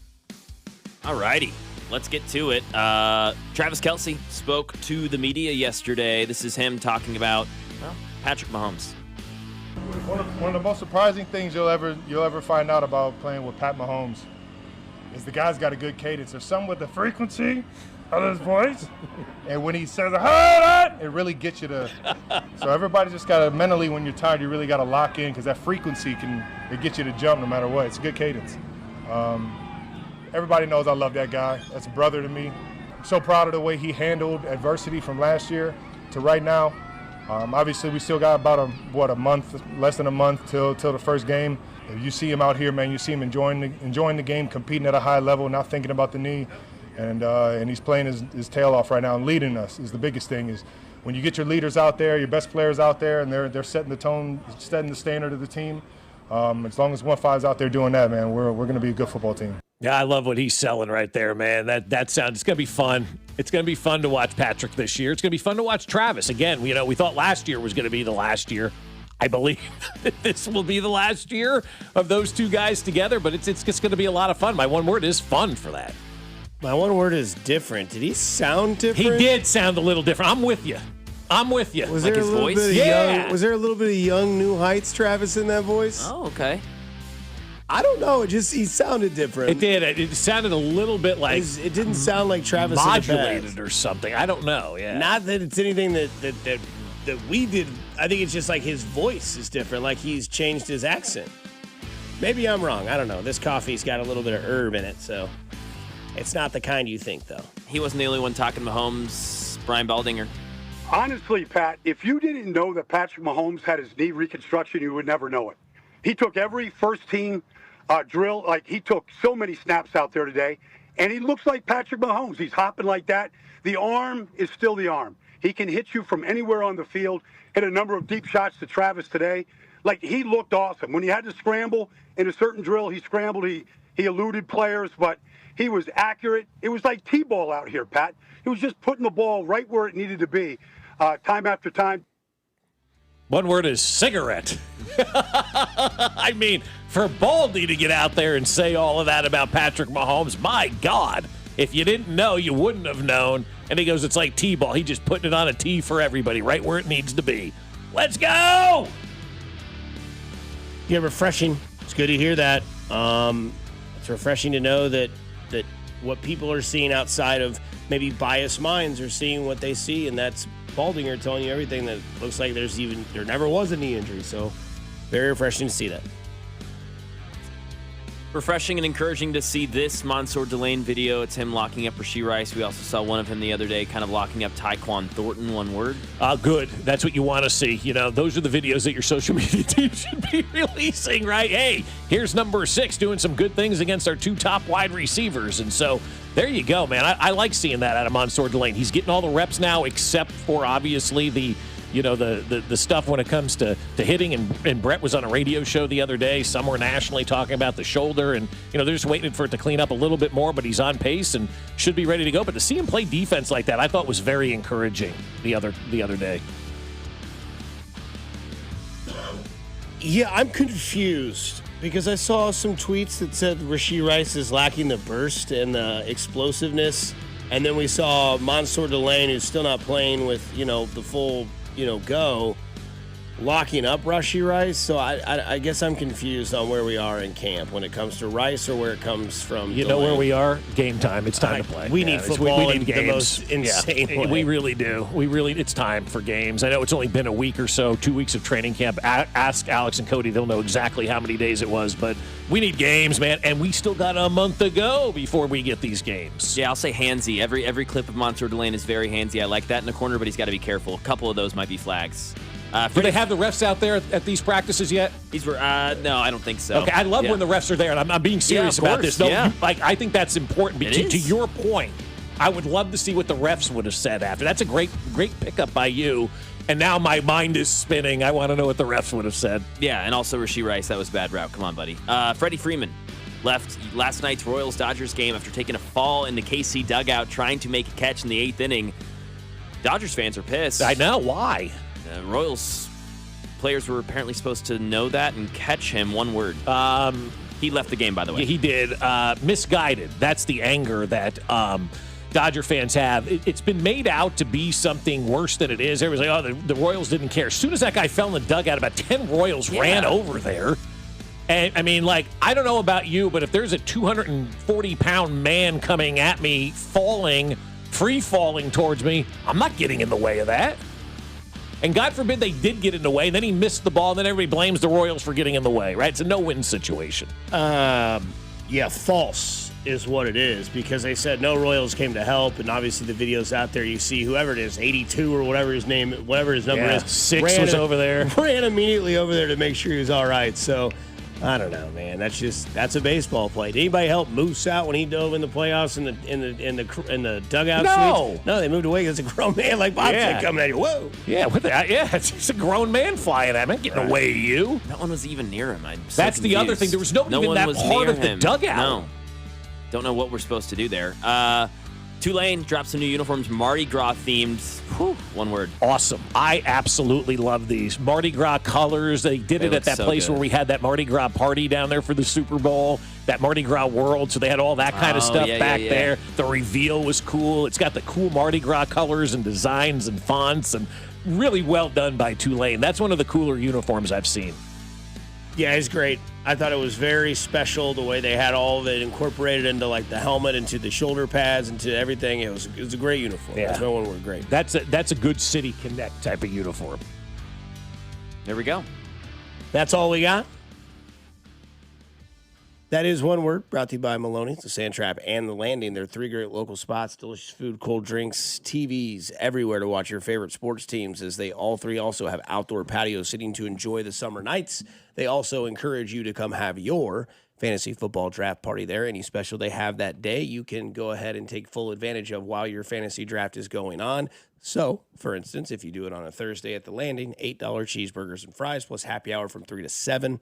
All righty. Let's get to it. Travis Kelce spoke to the media yesterday. This is him talking about, well, Patrick Mahomes. One of the most surprising things you'll ever find out about playing with Pat Mahomes is the guy's got a good cadence. There's something with the frequency of his voice, and when he says it really gets you to. So everybody just gotta mentally, when you're tired, you really gotta lock in because that frequency it gets you to jump no matter what. It's a good cadence. Everybody knows I love that guy. That's a brother to me. I'm so proud of the way he handled adversity from last year to right now. Obviously, we still got about a month, less than a month till the first game. If you see him out here, man, you see him enjoying the game, competing at a high level, not thinking about the knee, and he's playing his tail off right now and leading us is the biggest thing. Is when you get your leaders out there, your best players out there, and they're setting the tone, setting the standard of the team. As long as 1-5's out there doing that, man, we're going to be a good football team. Yeah, I love what he's selling right there, man. That sounds, it's going to be fun. It's going to be fun to watch Patrick this year. It's going to be fun to watch Travis. Again, we thought last year was going to be the last year. I believe that this will be the last year of those two guys together, but it's going to be a lot of fun. My one word is fun for that. My one word is different. Did he sound different? He did sound a little different. I'm with you. Was like there his a little voice? bit of Yeah. was there a little bit of young New Heights Travis in that voice? Oh, okay. I don't know. He sounded different. It did. It sounded a little bit like It didn't sound like Travis modulated or something. I don't know. Yeah. Not that it's anything that we did. I think it's just like his voice is different. Like he's changed his accent. Maybe I'm wrong. I don't know. This coffee's got a little bit of herb in it, so it's not the kind you think, though. He wasn't the only one talking Mahomes. Brian Baldinger. Honestly, Pat, if you didn't know that Patrick Mahomes had his knee reconstruction, you would never know it. He took every first-team drill. Like, he took so many snaps out there today, and he looks like Patrick Mahomes. He's hopping like that. The arm is still the arm. He can hit you from anywhere on the field, hit a number of deep shots to Travis today. Like, he looked awesome. When he had to scramble in a certain drill, he scrambled, he eluded players, but he was accurate. It was like T-ball out here, Pat. He was just putting the ball right where it needed to be, time after time. One word is cigarette. I mean, for Baldy to get out there and say all of that about Patrick Mahomes, my God, if you didn't know, you wouldn't have known. And he goes, it's like T-ball. He's just putting it on a tee for everybody, right where it needs to be. Let's go! Yeah, refreshing. It's good to hear that. It's refreshing to know that what people are seeing outside of maybe biased minds are seeing what they see, and that's Baldinger telling you everything that looks like there never was a knee injury. So very refreshing to see that. Refreshing and encouraging to see this Mansour Delane video. It's him locking up Rashee Rice. We also saw one of him the other day kind of locking up Tyquan Thornton, one word. Good. That's what you want to see. Those are the videos that your social media team should be releasing, right? Hey, here's number 6 doing some good things against our 2 top wide receivers. And so there you go, man. I like seeing that out of Mansour Delane. He's getting all the reps now except for obviously the stuff when it comes to hitting, and Brett was on a radio show the other day somewhere nationally talking about the shoulder, and they're just waiting for it to clean up a little bit more, but he's on pace and should be ready to go. But to see him play defense like that, I thought was very encouraging the other day. Yeah, I'm confused because I saw some tweets that said Rashee Rice is lacking the burst and the explosiveness, and then we saw Mansour Delane, who's still not playing with the full go, locking up Rashee Rice. So I guess I'm confused on where we are in camp when it comes to Rice or where it comes from. You know where we are? Game time. It's time to play. We need football we need in games. The most insane way. We really do. It's time for games. I know it's only been a week or so, 2 weeks of training camp. Ask Alex and Cody. They'll know exactly how many days it was, but we need games, man, and we still got a month to go before we get these games. Yeah, I'll say handsy. Every clip of Mansour Delane is very handsy. I like that in the corner, but he's got to be careful. A couple of those might be flags. Do they have the refs out there at these practices yet? No, I don't think so. Okay, I love when the refs are there, and I'm being serious about this. No, I think that's important. To your point, I would love to see what the refs would have said after. That's a great pickup by you. And now my mind is spinning. I want to know what the refs would have said. Yeah, and also Rashee Rice. That was a bad route. Come on, buddy. Freddie Freeman left last night's Royals-Dodgers game after taking a fall in the KC dugout trying to make a catch in the 8th inning. Dodgers fans are pissed. I know. Why? Royals players were apparently supposed to know that and catch him. One word. He left the game, by the way. Yeah, he did. Misguided. That's the anger that Dodger fans have. It's been made out to be something worse than it is. Everybody's like, oh, the Royals didn't care. As soon as that guy fell in the dugout, about 10 Royals ran over there. And, I mean, like, I don't know about you, but if there's a 240-pound man coming at me, free falling towards me, I'm not getting in the way of that. And God forbid they did get in the way, and then he missed the ball, and then everybody blames the Royals for getting in the way, right? It's a no-win situation. Yeah, false is what it is, because they said no Royals came to help, and obviously the videos out there, you see whoever it is, 82 or whatever his number is. 6 was over there. Ran immediately over there to make sure he was all right. So, I don't know, man. That's a baseball play. Did anybody help Moose out when he dove in the playoffs in the dugout? No, suites? No, they moved away because it's a grown man like Bob said coming at you. Whoa. Yeah, it's a grown man flying at me, getting away at you. No one was even near him. That's the other thing. There was nobody in that part of the dugout. No. Don't know what we're supposed to do there. Tulane dropped some new uniforms, Mardi Gras themed. Whew, one word. Awesome. I absolutely love these. Mardi Gras colors. They did it at that place where we had that Mardi Gras party down there for the Super Bowl, that Mardi Gras World. So they had all that kind of stuff back there. The reveal was cool. It's got the cool Mardi Gras colors and designs and fonts, and really well done by Tulane. That's one of the cooler uniforms I've seen. Yeah, it's great. I thought it was very special the way they had all of it incorporated into like the helmet, into the shoulder pads, into everything. It was a great uniform. Yeah. That's my one word, great. That's a good City Connect type of uniform. There we go. That's all we got. That is one word, brought to you by Maloney's, the Sand Trap, and the Landing. They're 3 great local spots, delicious food, cold drinks, TVs, everywhere to watch your favorite sports teams, as they all 3 also have outdoor patio seating to enjoy the summer nights. They also encourage you to come have your fantasy football draft party there. Any special they have that day, you can go ahead and take full advantage of while your fantasy draft is going on. So, for instance, if you do it on a Thursday at the Landing, $8 cheeseburgers and fries plus happy hour from 3 to 7.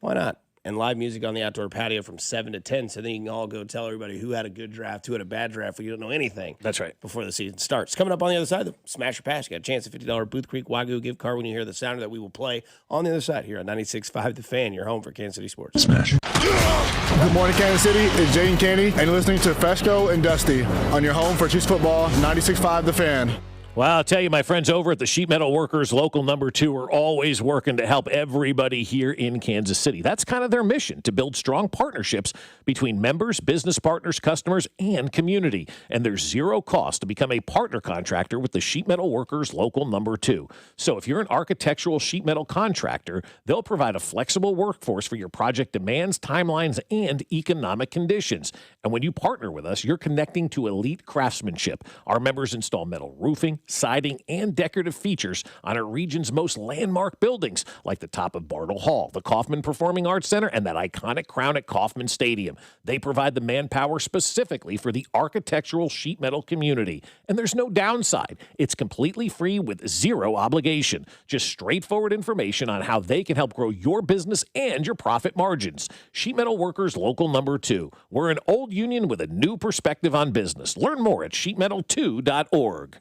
Why not? And live music on the outdoor patio from 7 to 10. So then you can all go tell everybody who had a good draft, who had a bad draft, you don't know anything. That's right. Before the season starts. Coming up on the other side, the Smash or Pass. You got a chance at $50 Booth Creek Wagyu gift card when you hear the sound that we will play on the other side here on 96.5 The Fan, your home for Kansas City sports. Smash. Good morning, Kansas City. It's Jaden Caney, and you're listening to Fescoe and Dusty on your home for Chiefs football, 96.5 The Fan. Well, I'll tell you, my friends over at the Sheet Metal Workers Local Number 2 are always working to help everybody here in Kansas City. That's kind of their mission, to build strong partnerships between members, business partners, customers, and community. And there's zero cost to become a partner contractor with the Sheet Metal Workers Local Number 2. So if you're an architectural sheet metal contractor, they'll provide a flexible workforce for your project demands, timelines, and economic conditions. And when you partner with us, you're connecting to elite craftsmanship. Our members install metal roofing, siding, and decorative features on our region's most landmark buildings, like the top of Bartle Hall, the Kauffman Performing Arts Center, and that iconic crown at Kauffman Stadium. They provide the manpower specifically for the architectural sheet metal community. And there's no downside. It's completely free with zero obligation. Just straightforward information on how they can help grow your business and your profit margins. Sheet Metal Workers Local Number 2. We're an old union with a new perspective on business. Learn more at sheetmetal2.org.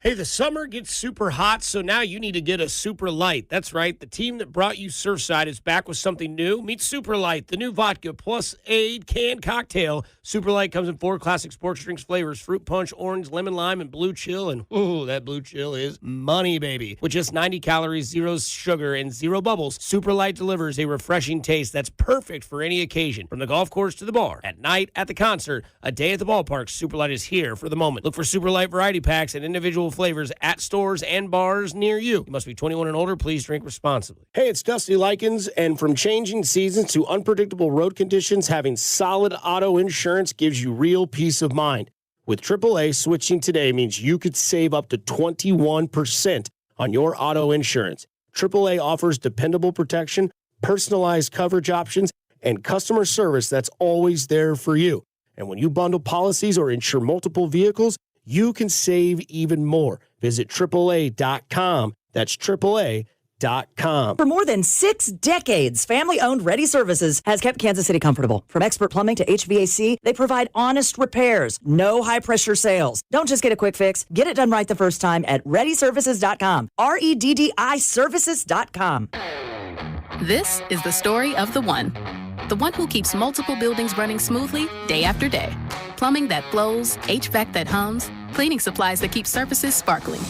Hey, the summer gets super hot, so now you need to get a Super Light. That's right. The team that brought you Surfside is back with something new. Meet Super Light, the new vodka plus aid canned cocktail. Super Light comes in 4 classic sports drinks flavors: fruit punch, orange, lemon lime, and blue chill. And ooh, that blue chill is money, baby. With just 90 calories, 0 sugar, and 0 bubbles, Super Light delivers a refreshing taste that's perfect for any occasion. From the golf course to the bar, at night, at the concert, a day at the ballpark, Super Light is here for the moment. Look for Super Light variety packs and individual flavors at stores and bars near you. You must be 21 and older. Please drink responsibly. Hey, it's Dusty Likens, and from changing seasons to unpredictable road conditions, having solid auto insurance gives you real peace of mind. With AAA, switching today means you could save up to 21% on your auto insurance. AAA offers dependable protection, personalized coverage options, and customer service that's always there for you. And when you bundle policies or insure multiple vehicles, you can save even more. Visit AAA.com. That's AAA.com. For more than 6 decades, family-owned Ready Services has kept Kansas City comfortable. From expert plumbing to HVAC, they provide honest repairs, no high-pressure sales. Don't just get a quick fix. Get it done right the first time at ReadyServices.com. REDDI Services.com. This is the story of the one who keeps multiple buildings running smoothly day after day. Plumbing that flows, HVAC that hums, cleaning supplies that keep surfaces sparkling.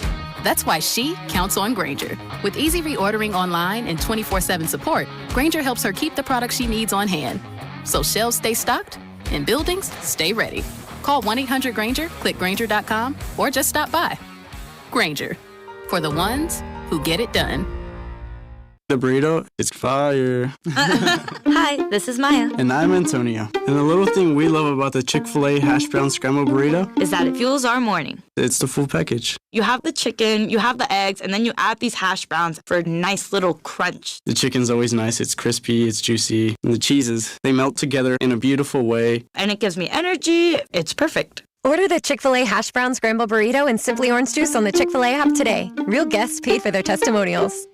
That's why she counts on Grainger. With easy reordering online and 24/7 support, Grainger helps her keep the products she needs on hand. So shelves stay stocked and buildings stay ready. Call 1-800-GRAINGER, click Grainger.com, or just stop by. Grainger, for the ones who get it done. The burrito is fire. Hi, this is Maya. And I'm Antonio. And the little thing we love about the Chick-fil-A hash brown scrambled burrito is that it fuels our morning. It's the full package. You have the chicken, you have the eggs, and then you add these hash browns for a nice little crunch. The chicken's always nice. It's crispy, it's juicy. And the cheeses, they melt together in a beautiful way. And it gives me energy. It's perfect. Order the Chick-fil-A hash brown scrambled burrito and Simply Orange Juice on the Chick-fil-A app today. Real guests paid for their testimonials.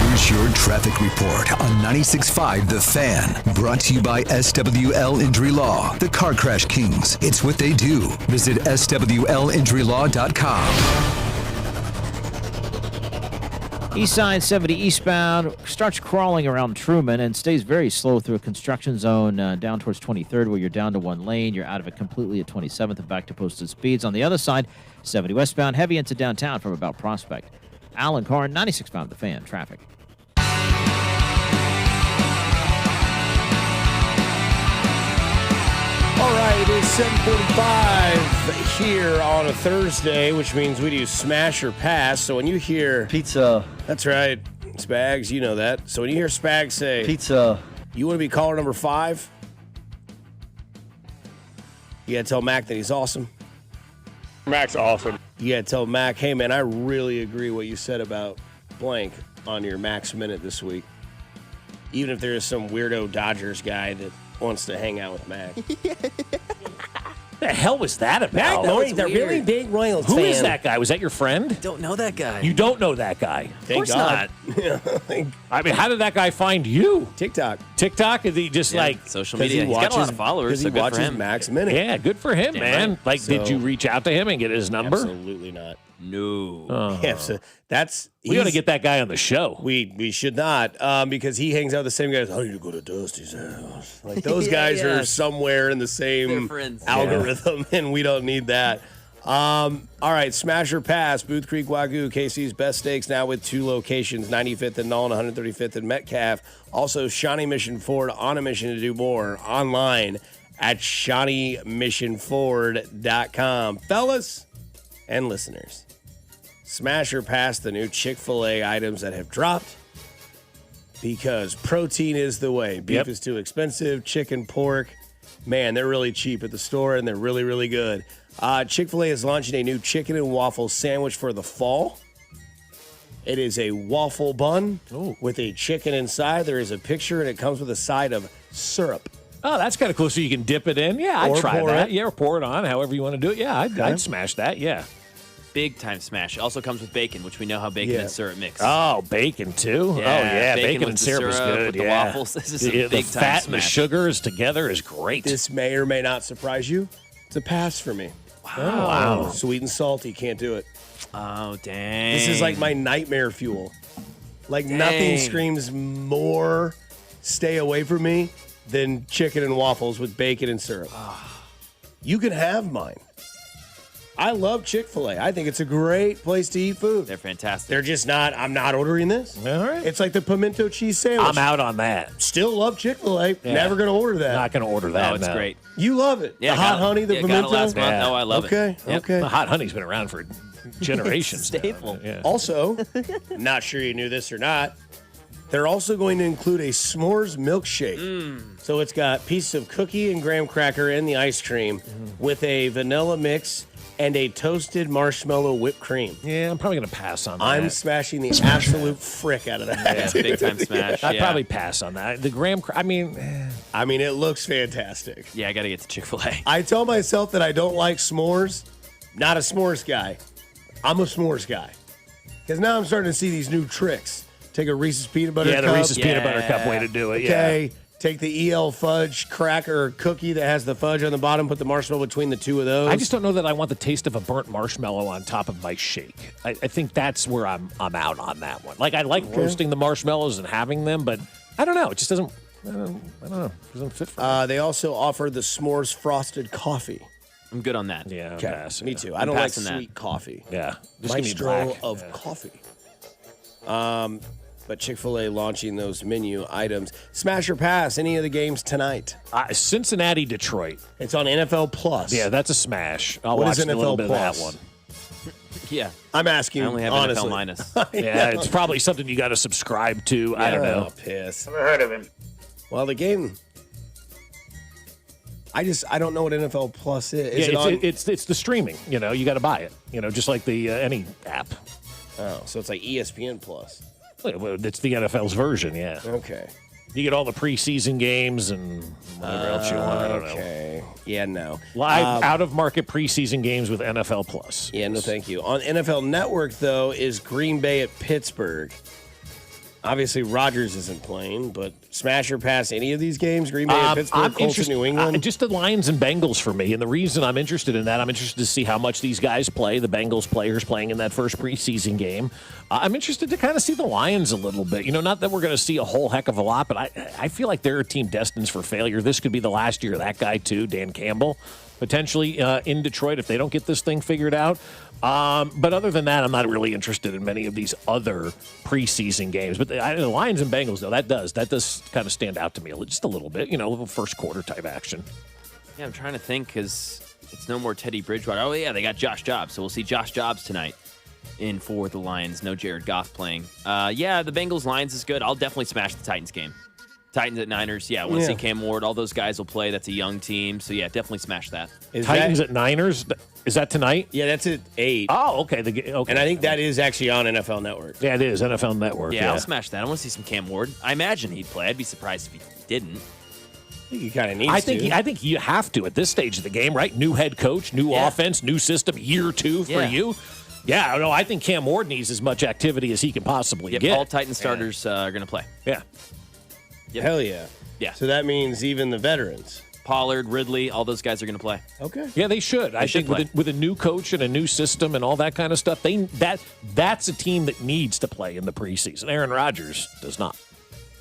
Here's your traffic report on 96.5 The Fan. Brought to you by SWL Injury Law, the Car Crash Kings. It's what they do. Visit SWLinjurylaw.com. East side 70 eastbound starts crawling around Truman and stays very slow through a construction zone down towards 23rd, where you're down to one lane. You're out of it completely at 27th and back to posted speeds. On the other side, 70 westbound heavy into downtown from about Prospect. Alan Carr, 96.5 The Fan. Traffic. All right, it is 7:45 here on a Thursday, which means we do smash or pass. So when you hear pizza, that's right, Spags, you know that. So when you hear Spags say pizza, you want to be caller number 5? You gotta tell Mac that he's awesome. Mac's awesome. You gotta tell Mac, hey man, I really agree what you said about blank on your Mac's Minute this week. Even if there is some weirdo Dodgers guy that wants to hang out with Mac. The hell was that about? He's a really big Royals Who fan. is that guy? Was that your friend? Don't know that guy. You don't know that guy. Thank God. not. I mean, how did that guy find you? TikTok. TikTok? Is he just like social media? He's got a lot of followers. So he good watches for him. Mac's Minute. Yeah, good for him, man. Right. Like, did you reach out to him and get his number? Absolutely not. No. Oh. Yeah, so we got to get that guy on the show. We should not, because he hangs out with the same guys. I need to go to Dusty's house. Like those guys are somewhere in the same algorithm, and we don't need that. All right, smash or pass. Booth Creek Wagyu, KC's best steaks now with 2 locations, 95th and Nolan, 135th and Metcalf. Also, Shawnee Mission Ford on a mission to do more. Online at ShawneeMissionFord.com. Fellas and listeners, smash or pass the new Chick-fil-A items that have dropped, because protein is the way. Beef is too expensive. Chicken, pork, man, they're really cheap at the store, and they're really, really good. Chick-fil-A is launching a new chicken and waffle sandwich for the fall. It is a waffle bun with a chicken inside. There is a picture, and it comes with a side of syrup. Oh, that's kind of cool. So you can dip it in. Yeah, I'd try that. Yeah, or pour it on, however you want to do it. Yeah, I'd smash that. Yeah. Big time smash. Also comes with bacon, which we know how bacon and syrup mix. Oh, bacon too? Yeah, bacon and syrup is good. With the waffles. This is a big the time fat and the smash. sugars together is great. This may or may not surprise you. It's a pass for me. Wow. Sweet and salty, can't do it. Oh, dang. This is like my nightmare fuel. Like nothing screams more stay away from me than chicken and waffles with bacon and syrup. You can have mine. I love Chick-fil-A. I think it's a great place to eat food. They're fantastic. They're just not, I'm not ordering this. All right. It's like the pimento cheese sandwich. I'm out on that. Still love Chick-fil-A. Yeah. Never going to order that. Not going to order that. Oh, it's no. great. You love it. Yeah, the hot honey, the pimento. Got it last month. Oh, I love it. Okay. The hot honey's been around for generations. Staple. Yeah. Also, not sure you knew this or not, they're also going to include a s'mores milkshake. So it's got pieces of cookie and graham cracker in the ice cream with a vanilla mix and a toasted marshmallow whipped cream. Yeah, I'm probably going to pass on that. I'm smashing the absolute frick out of that. Yeah, big time smash. I'd probably pass on that. The graham, I mean, it looks fantastic. Yeah, I got to get to Chick-fil-A. I tell myself that I don't like s'mores. Not a s'mores guy. I'm a s'mores guy. Because now I'm starting to see these new tricks. Take a Reese's peanut butter cup. Yeah, the Reese's peanut butter cup way to do it. Okay. Take the EL fudge cracker cookie that has the fudge on the bottom, put the marshmallow between the two of those. I just don't know that I want the taste of a burnt marshmallow on top of my shake. I think that's where I'm out on that one. Like, I like roasting the marshmallows and having them, but I don't know. It just doesn't, I don't know. It doesn't fit for me. They also offer the s'mores frosted coffee. I'm good on that. Yeah, Okay, me too. I don't like sweet coffee. Yeah. Just give me Maestro black. of coffee. But Chick-fil-A launching those menu items. Smash or pass any of the games tonight? Cincinnati, Detroit. It's on NFL Plus. Yeah, that's a smash. I'll What watch is a little NFL bit Plus? of that one. Yeah. I'm asking, I only have honestly. NFL minus. Yeah, it's probably something you got to subscribe to. I don't know. Piss. Never heard of him. Well, the game. I don't know what NFL Plus is. It's the streaming. You know, you got to buy it. You know, just like the any app. Oh, so it's like ESPN Plus. Well, it's the NFL's version. Yeah. Okay. You get all the preseason games and whatever else you want. I don't know. Okay. Yeah, no. Live out of market preseason games with NFL Plus. Yeah, no, thank you. On NFL Network, though, is Green Bay at Pittsburgh. Obviously, Rodgers isn't playing, but smash or pass any of these games? Green Bay at Pittsburgh, Colts at New England? Just the Lions and Bengals for me. And the reason I'm interested in that, I'm interested to see how much these guys play, the Bengals players playing in that first preseason game. I'm interested to kind of see the Lions a little bit. You know, not that we're going to see a whole heck of a lot, but I feel like they're a team destined for failure. This could be the last year of that guy, too, Dan Campbell, potentially in Detroit if they don't get this thing figured out. But other than that, I'm not really interested in many of these other preseason games. But the Lions and Bengals, though, that does kind of stand out to me just a little bit. You know, a little first quarter type action. Yeah, I'm trying to think because it's no more Teddy Bridgewater. Oh, yeah, they got Josh Dobbs. So we'll see Josh Dobbs tonight in for the Lions. No Jared Goff playing. Yeah, the Bengals-Lions is good. I'll definitely smash the Titans game. Titans at Niners. Yeah, I want to see Cam Ward. All those guys will play. That's a young team. So, yeah, definitely smash that. Titans at Niners? Is that tonight? Yeah, that's at 8. Oh, okay. Okay. And I think that is actually on NFL Network. Yeah, it is. NFL Network. Yeah, I'll smash that. I want to see some Cam Ward. I imagine he'd play. I'd be surprised if he didn't. I think he kind of needs to. I think you have to at this stage of the game, right? New head coach, new offense, new system, year 2 for you. Yeah, no, I think Cam Ward needs as much activity as he can possibly get. All Titan starters are going to play. Yeah. Yep. Hell yeah. Yeah. So that means even the veterans. Pollard, Ridley, all those guys are going to play. Okay. Yeah, they should. I think with a new coach and a new system and all that kind of stuff, that's a team that needs to play in the preseason. Aaron Rodgers does not.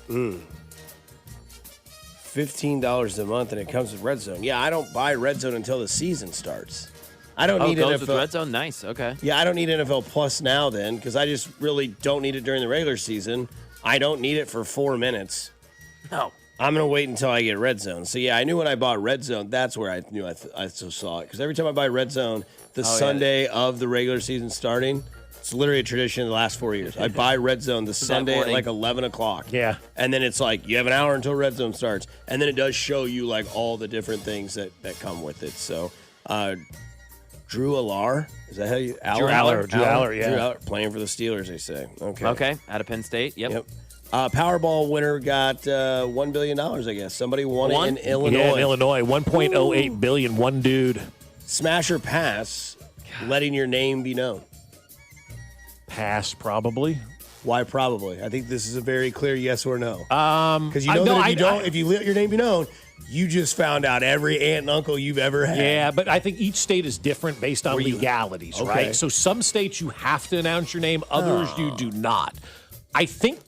$15 a month, and it comes with Red Zone. Yeah, I don't buy Red Zone until the season starts. I don't need goes NFL. with Red Zone? Nice. Okay. Yeah, I don't need NFL Plus now then, because I just really don't need it during the regular season. I don't need it for 4 minutes. No. I'm going to wait until I get Red Zone. So, yeah, I knew when I bought Red Zone, that's where I knew I still saw it. Because every time I buy Red Zone, the Sunday of the regular season starting, it's literally a tradition in the last 4 years. I buy Red Zone the Sunday at like 11 o'clock. Yeah. And then it's like, you have an hour until Red Zone starts. And then it does show you like all the different things that come with it. So, Drew Allard, is that how you? Drew Allard, yeah. Drew Allard, playing for the Steelers, they say. Okay. Okay, out of Penn State, yep. Powerball winner got $1 billion, I guess. Somebody won it in Illinois. Yeah, in Illinois. $1.08 billion, one dude. Smash or pass, letting your name be known? Pass, probably. Why probably? I think this is a very clear yes or no. Because if you let your name be known, you just found out every aunt and uncle you've ever had. Yeah, but I think each state is different based on legalities, right? So some states you have to announce your name, others you do not. I think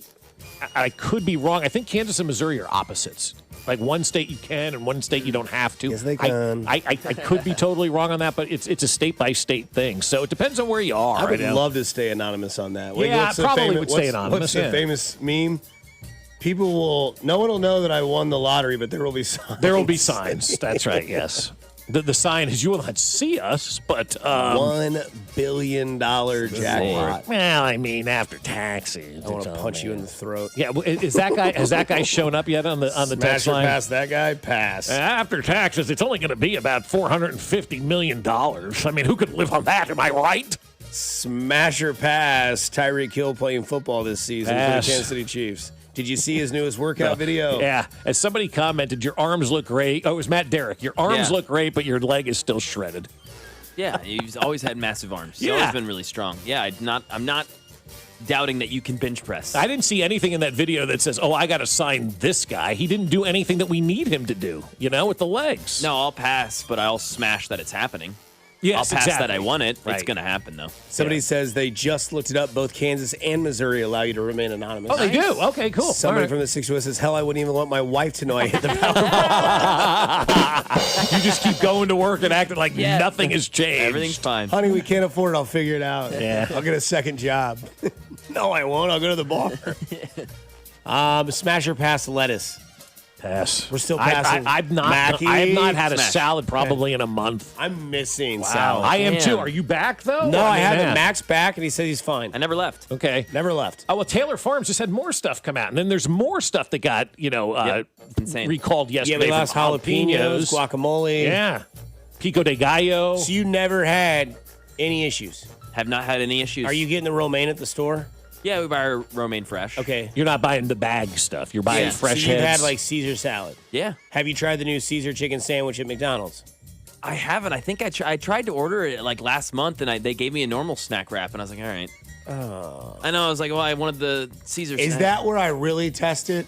I could be wrong. I think Kansas and Missouri are opposites. Like one state you can and one state you don't have to. Yes, they can. I could be totally wrong on that, but it's a state-by-state thing. So it depends on where you are. I would love to stay anonymous on that. Yeah, I probably would stay anonymous. What's the famous meme? No one will know that I won the lottery, but there will be signs. There will be signs. That's right, yes. The sign is you will not see us, but $1 billion jackpot. Well, I mean, after taxes, I want to punch you in the throat. Yeah, is that guy? Has that guy shown up yet on the text line? Pass that guy. Pass. After taxes, it's only going to be about $450 million. I mean, who could live on that? Am I right? Smasher pass. Tyreek Hill playing football this season for the Kansas City Chiefs. Did you see his newest workout video? Yeah. As somebody commented, your arms look great. Oh, it was Matt Derrick. Your arms look great, but your leg is still shredded. Yeah, he's always had massive arms. He's always been really strong. Yeah, I'm not doubting that you can bench press. I didn't see anything in that video that says, I got to sign this guy. He didn't do anything that we need him to do, with the legs. No, I'll pass, but I'll smash that it's happening. Yes, I'll pass exactly. that I want it. Right. It's going to happen, though. Somebody says they just looked it up. Both Kansas and Missouri allow you to remain anonymous. Oh, they do? Okay, cool. Somebody from the 6 says, hell, I wouldn't even want my wife to know I hit the Powerball. You just keep going to work and acting like nothing has changed. Everything's fine. Honey, we can't afford it. I'll figure it out. Yeah. I'll get a second job. No, I won't. I'll go to the bar. Smash or pass lettuce? Pass. We're still passing. I have not had a salad probably in a month. I'm missing Wow. salad. I am too. Are you back, though? No, I haven't. Mac's back, and he said he's fine. I never left. Okay. Never left. Oh, well, Taylor Farms just had more stuff come out. And then there's more stuff that got, insane. recalled yesterday. Yeah, we lost from jalapenos, guacamole. Yeah. Pico de Gallo. So you never had any issues? Have not had any issues. Are you getting the romaine at the store? Yeah, we buy our romaine fresh. Okay. You're not buying the bag stuff. You're buying fresh So you've heads. had like Caesar salad. Yeah. Have you tried the new Caesar chicken sandwich at McDonald's? I haven't. I think I tried to order it like last month, and they gave me a normal snack wrap, and I was like, all right. I know. I was like, well, I wanted the Caesar Is snack. that where I really test it?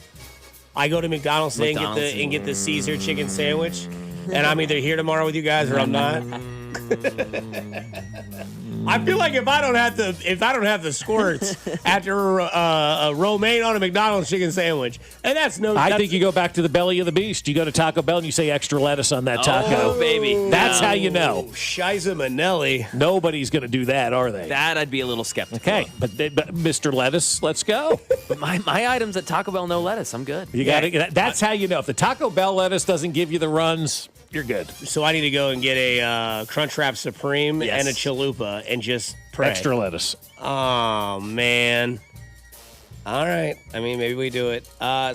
I go to McDonald's today and get the Caesar chicken sandwich, and I'm either here tomorrow with you guys or I'm not. I feel like if I don't have the squirts after a romaine on a McDonald's chicken sandwich, and I think you go back to the belly of the beast. You go to Taco Bell and you say extra lettuce on that taco. Oh, baby. That's how you know. Shiza Manelli. Nobody's going to do that, are they? That I'd be a little skeptical. Okay, but Mr. Lettuce, let's go. But my items at Taco Bell, no lettuce. I'm good. You got to. That's how you know. If the Taco Bell lettuce doesn't give you the runs, you're good. So I need to go and get a Crunchwrap Supreme and a Chalupa and just pray. Extra lettuce. Oh, man. All right. I mean, maybe we do it.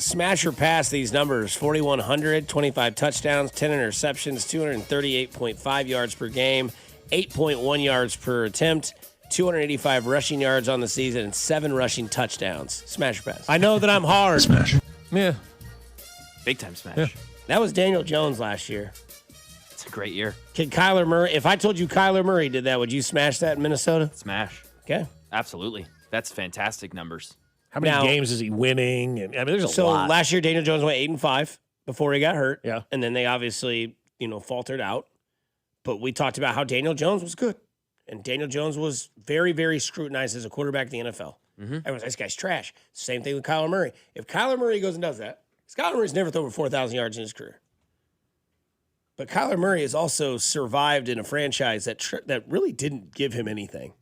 Smash or pass these numbers. 4,100, 25 touchdowns, 10 interceptions, 238.5 yards per game, 8.1 yards per attempt, 285 rushing yards on the season, and 7 rushing touchdowns. Smash or pass. I know that I'm hard. Smash. Yeah. Big time smash. Yeah. That was Daniel Jones last year. It's a great year. Can Kyler Murray, if I told you Kyler Murray did that, would you smash that in Minnesota? Smash. Okay. Absolutely. That's fantastic numbers. How many games is he winning? And I mean, there's a lot. So last year, Daniel Jones went 8-5 before he got hurt. Yeah. And then they obviously, faltered out. But we talked about how Daniel Jones was good. And Daniel Jones was very, very scrutinized as a quarterback in the NFL. Everyone's like, this guy's trash. Same thing with Kyler Murray. If Kyler Murray goes and does that, Kyler Murray's never thrown over 4,000 yards in his career. But Kyler Murray has also survived in a franchise that really didn't give him anything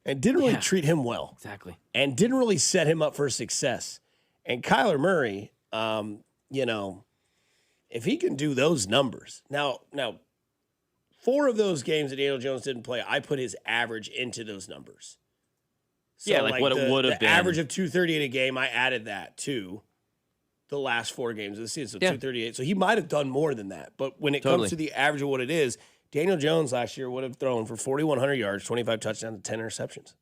and didn't really treat him well. Exactly. And didn't really set him up for success. And Kyler Murray, if he can do those numbers. Now, 4 of those games that Daniel Jones didn't play, I put his average into those numbers. So yeah, like what it would have been. The average of 238 a game, I added that to the last 4 games of the season, so 238. So he might have done more than that. But when it comes to the average of what it is, Daniel Jones last year would have thrown for 4,100 yards, 25 touchdowns, and 10 interceptions.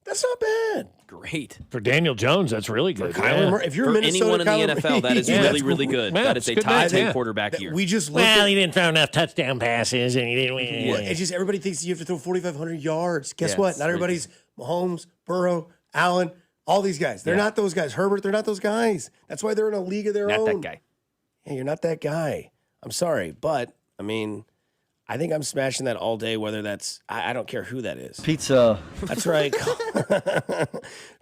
That's not bad. Great. For Daniel Jones, that's really good. Kyler Murray, if you're for Minnesota, anyone in the NFL, that is really, really good. Yeah, that is a good top night, 10 quarterback year. We just looked he didn't throw enough touchdown passes, and he didn't win. Well, it's just everybody thinks you have to throw 4,500 yards. Guess Yeah, what? it's Not everybody's Mahomes, Burrow, Allen, all these guys. They're not those guys. Herbert, they're not those guys. That's why they're in a league of their own. Not that guy. Yeah, you're not that guy. I'm sorry, but I mean, I think I'm smashing that all day, whether that's, I don't care who that is. Pizza. That's right.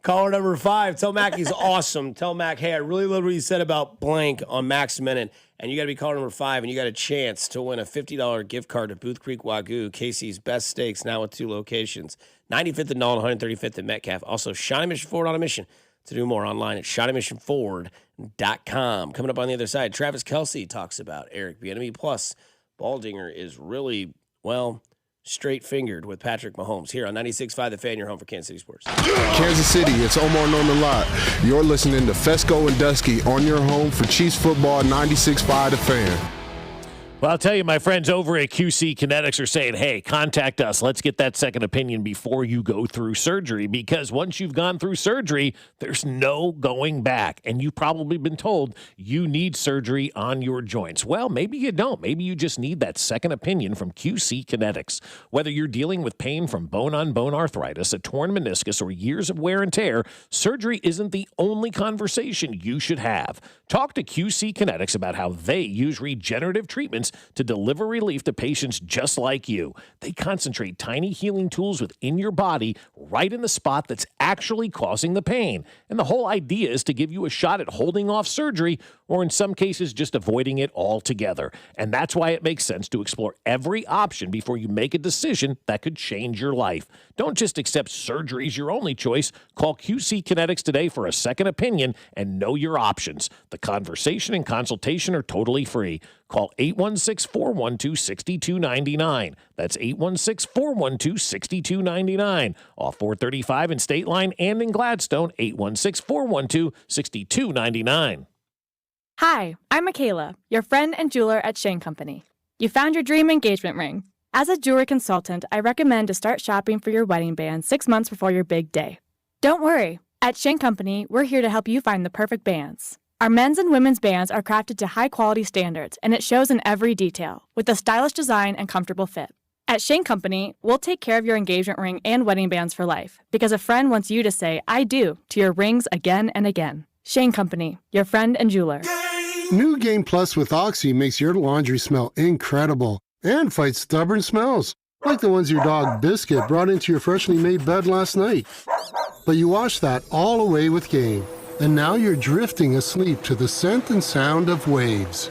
Caller number 5. Tell Mac he's awesome. Tell Mac, hey, I really love what you said about blank on Mac's Minute. And you got to be caller number 5, and you got a chance to win a $50 gift card to Booth Creek Wagyu, Casey's best steaks, now with 2 locations. 95th and Nolan, 135th and Metcalf. Also, Shawnee Mission Ford on a mission to do more online at ShawneeMissionFord.com. Coming up on the other side, Travis Kelce talks about Eric Bieniemy. Plus, Baldinger is really, straight-fingered with Patrick Mahomes here on 96.5 The Fan, your home for Kansas City Sports. Kansas City, it's Omar Norman Lott. You're listening to Fescoe and Dusty on your home for Chiefs football, 96.5 The Fan. Well, I'll tell you, my friends over at QC Kinetics are saying, hey, contact us. Let's get that second opinion before you go through surgery, because once you've gone through surgery, there's no going back. And you've probably been told you need surgery on your joints. Well, maybe you don't. Maybe you just need that second opinion from QC Kinetics. Whether you're dealing with pain from bone-on-bone arthritis, a torn meniscus, or years of wear and tear, surgery isn't the only conversation you should have. Talk to QC Kinetics about how they use regenerative treatments to deliver relief to patients just like you. They concentrate tiny healing tools within your body right in the spot that's actually causing the pain. And the whole idea is to give you a shot at holding off surgery, or in some cases, just avoiding it altogether. And that's why it makes sense to explore every option before you make a decision that could change your life. Don't just accept surgery as your only choice. Call QC Kinetics today for a second opinion and know your options. The conversation and consultation are totally free. Call 816-412-6299. That's 816-412-6299. Off 435 in State Line and in Gladstone, 816-412-6299. Hi, I'm Michaela, your friend and jeweler at Shane Company. You found your dream engagement ring. As a jewelry consultant, I recommend to start shopping for your wedding band 6 months before your big day. Don't worry. At Shane Company, we're here to help you find the perfect bands. Our men's and women's bands are crafted to high-quality standards, and it shows in every detail, with a stylish design and comfortable fit. At Shane Company, we'll take care of your engagement ring and wedding bands for life, because a friend wants you to say, I do, to your rings again and again. Shane Company, your friend and jeweler. New Game Plus with Oxy makes your laundry smell incredible and fights stubborn smells, like the ones your dog Biscuit brought into your freshly made bed last night. But you washed that all away with Game, and now you're drifting asleep to the scent and sound of waves.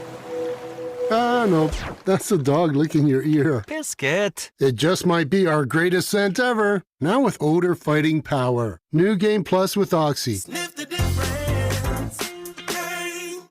No, that's the dog licking your ear. Biscuit. It just might be our greatest scent ever, now with odor-fighting power. New Game Plus with Oxy.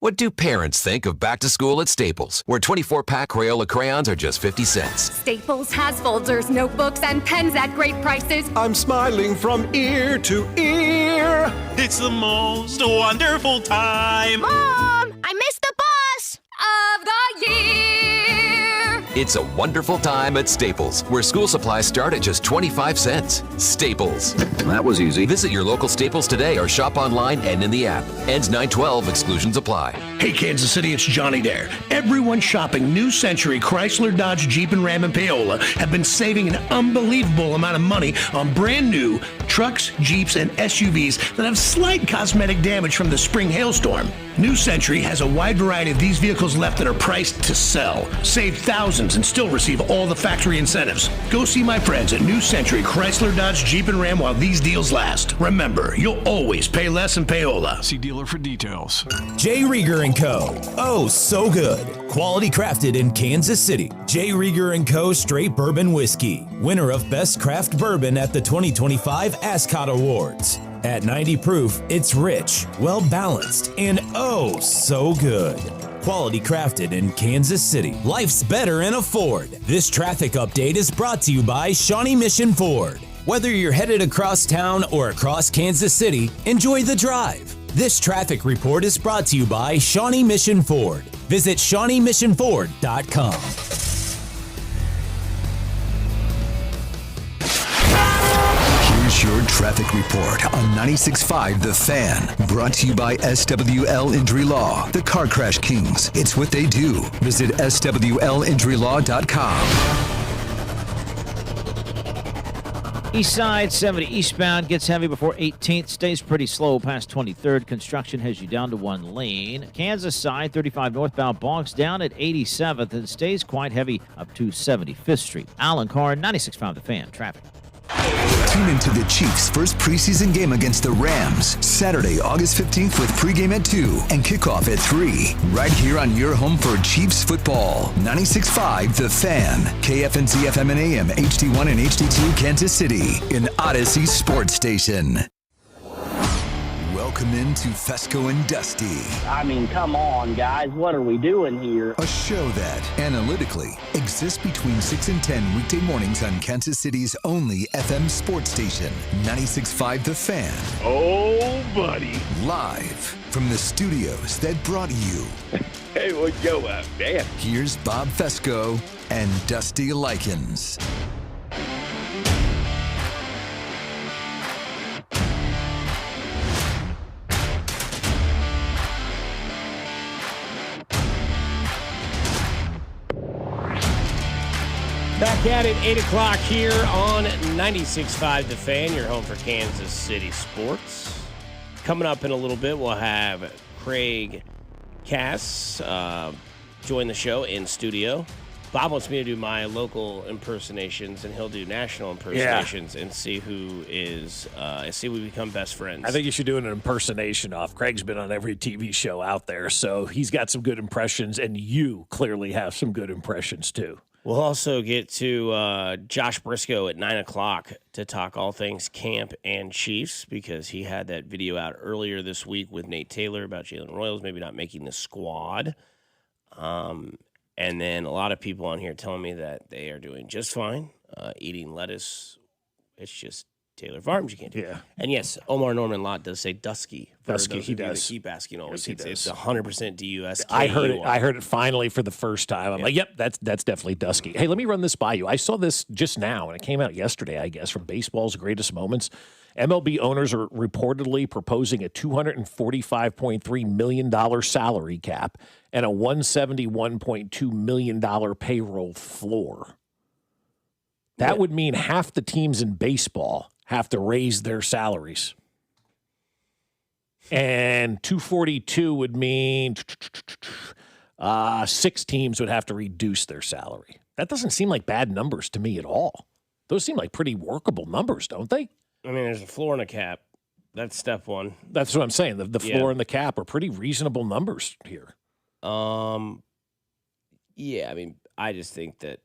What do parents think of back to school at Staples, where 24-pack Crayola crayons are just 50 cents? Staples has folders, notebooks, and pens at great prices. I'm smiling from ear to ear. It's the most wonderful time. Mom, I missed the bus of the year. It's a wonderful time at Staples, where school supplies start at just 25 cents. Staples. That was easy. Visit your local Staples today or shop online and in the app. Ends 9/12. Exclusions apply. Hey, Kansas City, it's Johnny Dare. Everyone shopping New Century Chrysler, Dodge, Jeep, and Ram and Paola have been saving an unbelievable amount of money on brand new trucks, Jeeps, and SUVs that have slight cosmetic damage from the spring hailstorm. New Century has a wide variety of these vehicles left that are priced to sell. Save thousands and still receive all the factory incentives. Go see my friends at New Century Chrysler, Dodge, Jeep, and Ram while these deals last. Remember, you'll always pay less in Paola. See dealer for details. J. Rieger & Co. Oh, so good. Quality crafted in Kansas City. J. Rieger & Co. Straight Bourbon Whiskey. Winner of Best Craft Bourbon at the 2025 Ascot Awards. At 90 proof, it's rich, well-balanced, and oh, so good. Quality crafted in Kansas City. Life's better in a Ford. This traffic update is brought to you by Shawnee Mission Ford. Whether you're headed across town or across Kansas City, enjoy the drive. This traffic report is brought to you by Shawnee Mission Ford. Visit ShawneeMissionFord.com. Here's your traffic report on 96.5 The Fan. Brought to you by SWL Injury Law, the Car Crash Kings. It's what they do. Visit SWLInjuryLaw.com. East side, 70 eastbound, gets heavy before 18th, stays pretty slow past 23rd. Construction has you down to one lane. Kansas side, 35 northbound, bogs down at 87th and stays quite heavy up to 75th Street. Alan Carr, 96.5 The Fan, traffic. Tune into the Chiefs' first preseason game against the Rams, Saturday, August 15th with pregame at 2 and kickoff at 3. Right here on your home for Chiefs football. 96.5 The Fan, KFNC FM and AM, HD1 and HD2 Kansas City, an Odyssey sports station. Welcome into Fescoe and Dusty. I mean, come on, guys. What are we doing here? A show that, analytically, exists between 6 and 10 weekday mornings on Kansas City's only FM sports station, 96.5 The Fan. Oh, buddy. Live from the studios that brought you. Hey, what's go up there? Here's Bob Fescoe and Dusty Likens. Back at it, 8 o'clock here on 96.5 The Fan, your home for Kansas City sports. Coming up in a little bit, we'll have Craig Cass join the show in studio. Bob wants me to do my local impersonations, and he'll do national impersonations and see who is, see we become best friends. I think you should do an impersonation off. Craig's been on every TV show out there, so he's got some good impressions, and you clearly have some good impressions too. We'll also get to Josh Briscoe at 9 o'clock to talk all things camp and Chiefs, because he had that video out earlier this week with Nate Taylor about Jalen Royals maybe not making the squad. And then a lot of people on here telling me that they are doing just fine, eating lettuce. It's just Taylor Farms you can't do. Yeah. And yes, Omar Norman Lott does say Dusky. Dusky, he does. Keep asking always. Yes, It's 100% D-U-S-K. I heard it finally for the first time. I'm like, yep, that's definitely Dusky. Hey, let me run this by you. I saw this just now, and it came out yesterday, I guess, from Baseball's Greatest Moments. MLB owners are reportedly proposing a $245.3 million salary cap and a $171.2 million payroll floor. That would mean half the teams in baseball have to raise their salaries. And 242 would mean 6 teams would have to reduce their salary. That doesn't seem like bad numbers to me at all. Those seem like pretty workable numbers, don't they? I mean, there's a floor and a cap. That's step one. That's what I'm saying. The floor and the cap are pretty reasonable numbers here. Yeah, I mean, I just think that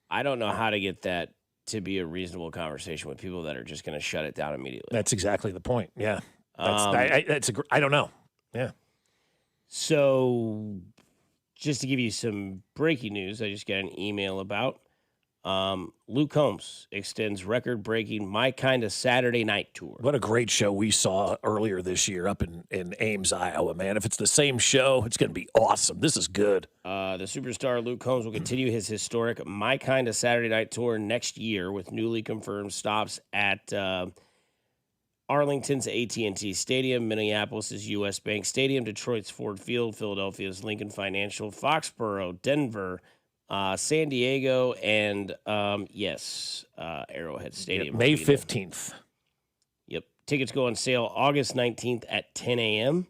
I don't know how to get that to be a reasonable conversation with people that are just going to shut it down immediately. That's exactly the point. Yeah. I don't know. Yeah. So just to give you some breaking news, I just got an email about Luke Combs extends record-breaking My Kinda Saturday Night Tour. What a great show we saw earlier this year up in Ames, Iowa, man. If it's the same show, it's going to be awesome. This is good. The superstar Luke Combs will continue his historic My Kinda Saturday Night Tour next year with newly confirmed stops at Arlington's AT&T Stadium, Minneapolis' U.S. Bank Stadium, Detroit's Ford Field, Philadelphia's Lincoln Financial, Foxborough, Denver, San Diego, and Arrowhead Stadium. May 15th. Yep. Tickets go on sale August 19th at 10 a.m.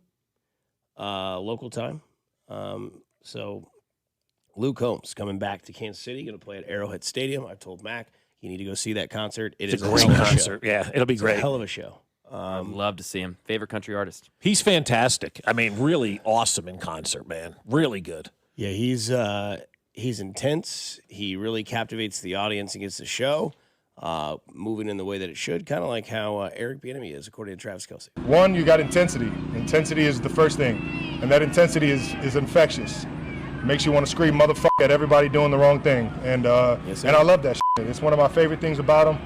Local time. So Luke Combs coming back to Kansas City, going to play at Arrowhead Stadium. I've told Mac you need to go see that concert. It's a great concert. Yeah, it'll be great. A hell of a show. I'd love to see him. Favorite country artist? He's fantastic. I mean, really awesome in concert, man. Really good. Yeah, he's intense. He really captivates the audience and gets the show moving in the way that it should, kind of like how Eric Bieniemy is, according to Travis Kelce. One, you got intensity. Intensity is the first thing, and that intensity is infectious. It makes you want to scream "motherfucker" at everybody doing the wrong thing, and I love that shit. It's one of my favorite things about him.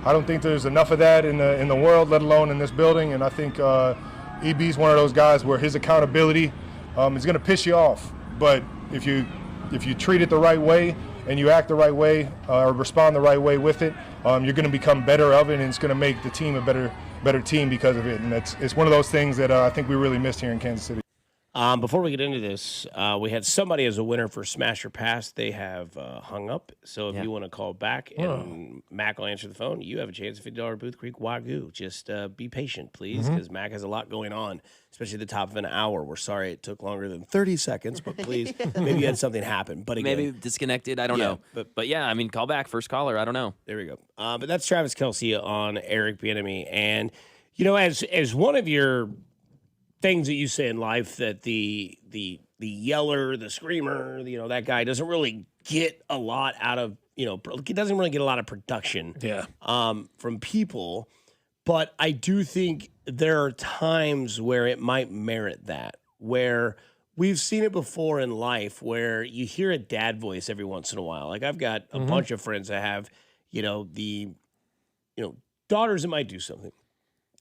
I don't think there's enough of that in the world, let alone in this building, and I think EB's one of those guys where his accountability is going to piss you off, but if you treat it the right way and you act the right way or respond the right way with it, you're going to become better of it, and it's going to make the team a better team because of it. And it's one of those things that I think we really missed here in Kansas City. Before we get into this, we had somebody as a winner for Smash or Pass. They have hung up. So if you want to call back and Mac will answer the phone, you have a chance at $50 Booth Creek Wagyu. Just be patient, please, because Mac has a lot going on, especially at the top of an hour. We're sorry it took longer than 30 seconds, but please, maybe you had something happen. But again, maybe disconnected. I don't know. But yeah, I mean, call back. First caller. I don't know. There we go. But that's Travis Kelce on Eric Bieniemy. And, as one of your things that you say in life, that the yeller, the screamer, that guy doesn't really get a lot out of, doesn't really get a lot of production from people. But I do think there are times where it might merit that, where we've seen it before in life where you hear a dad voice every once in a while. Like I've got a bunch of friends that have, daughters that might do something.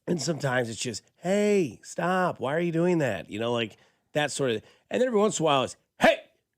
And sometimes it's just, hey, stop. Why are you doing that? Like that sort of, and then every once in a while it's, hey,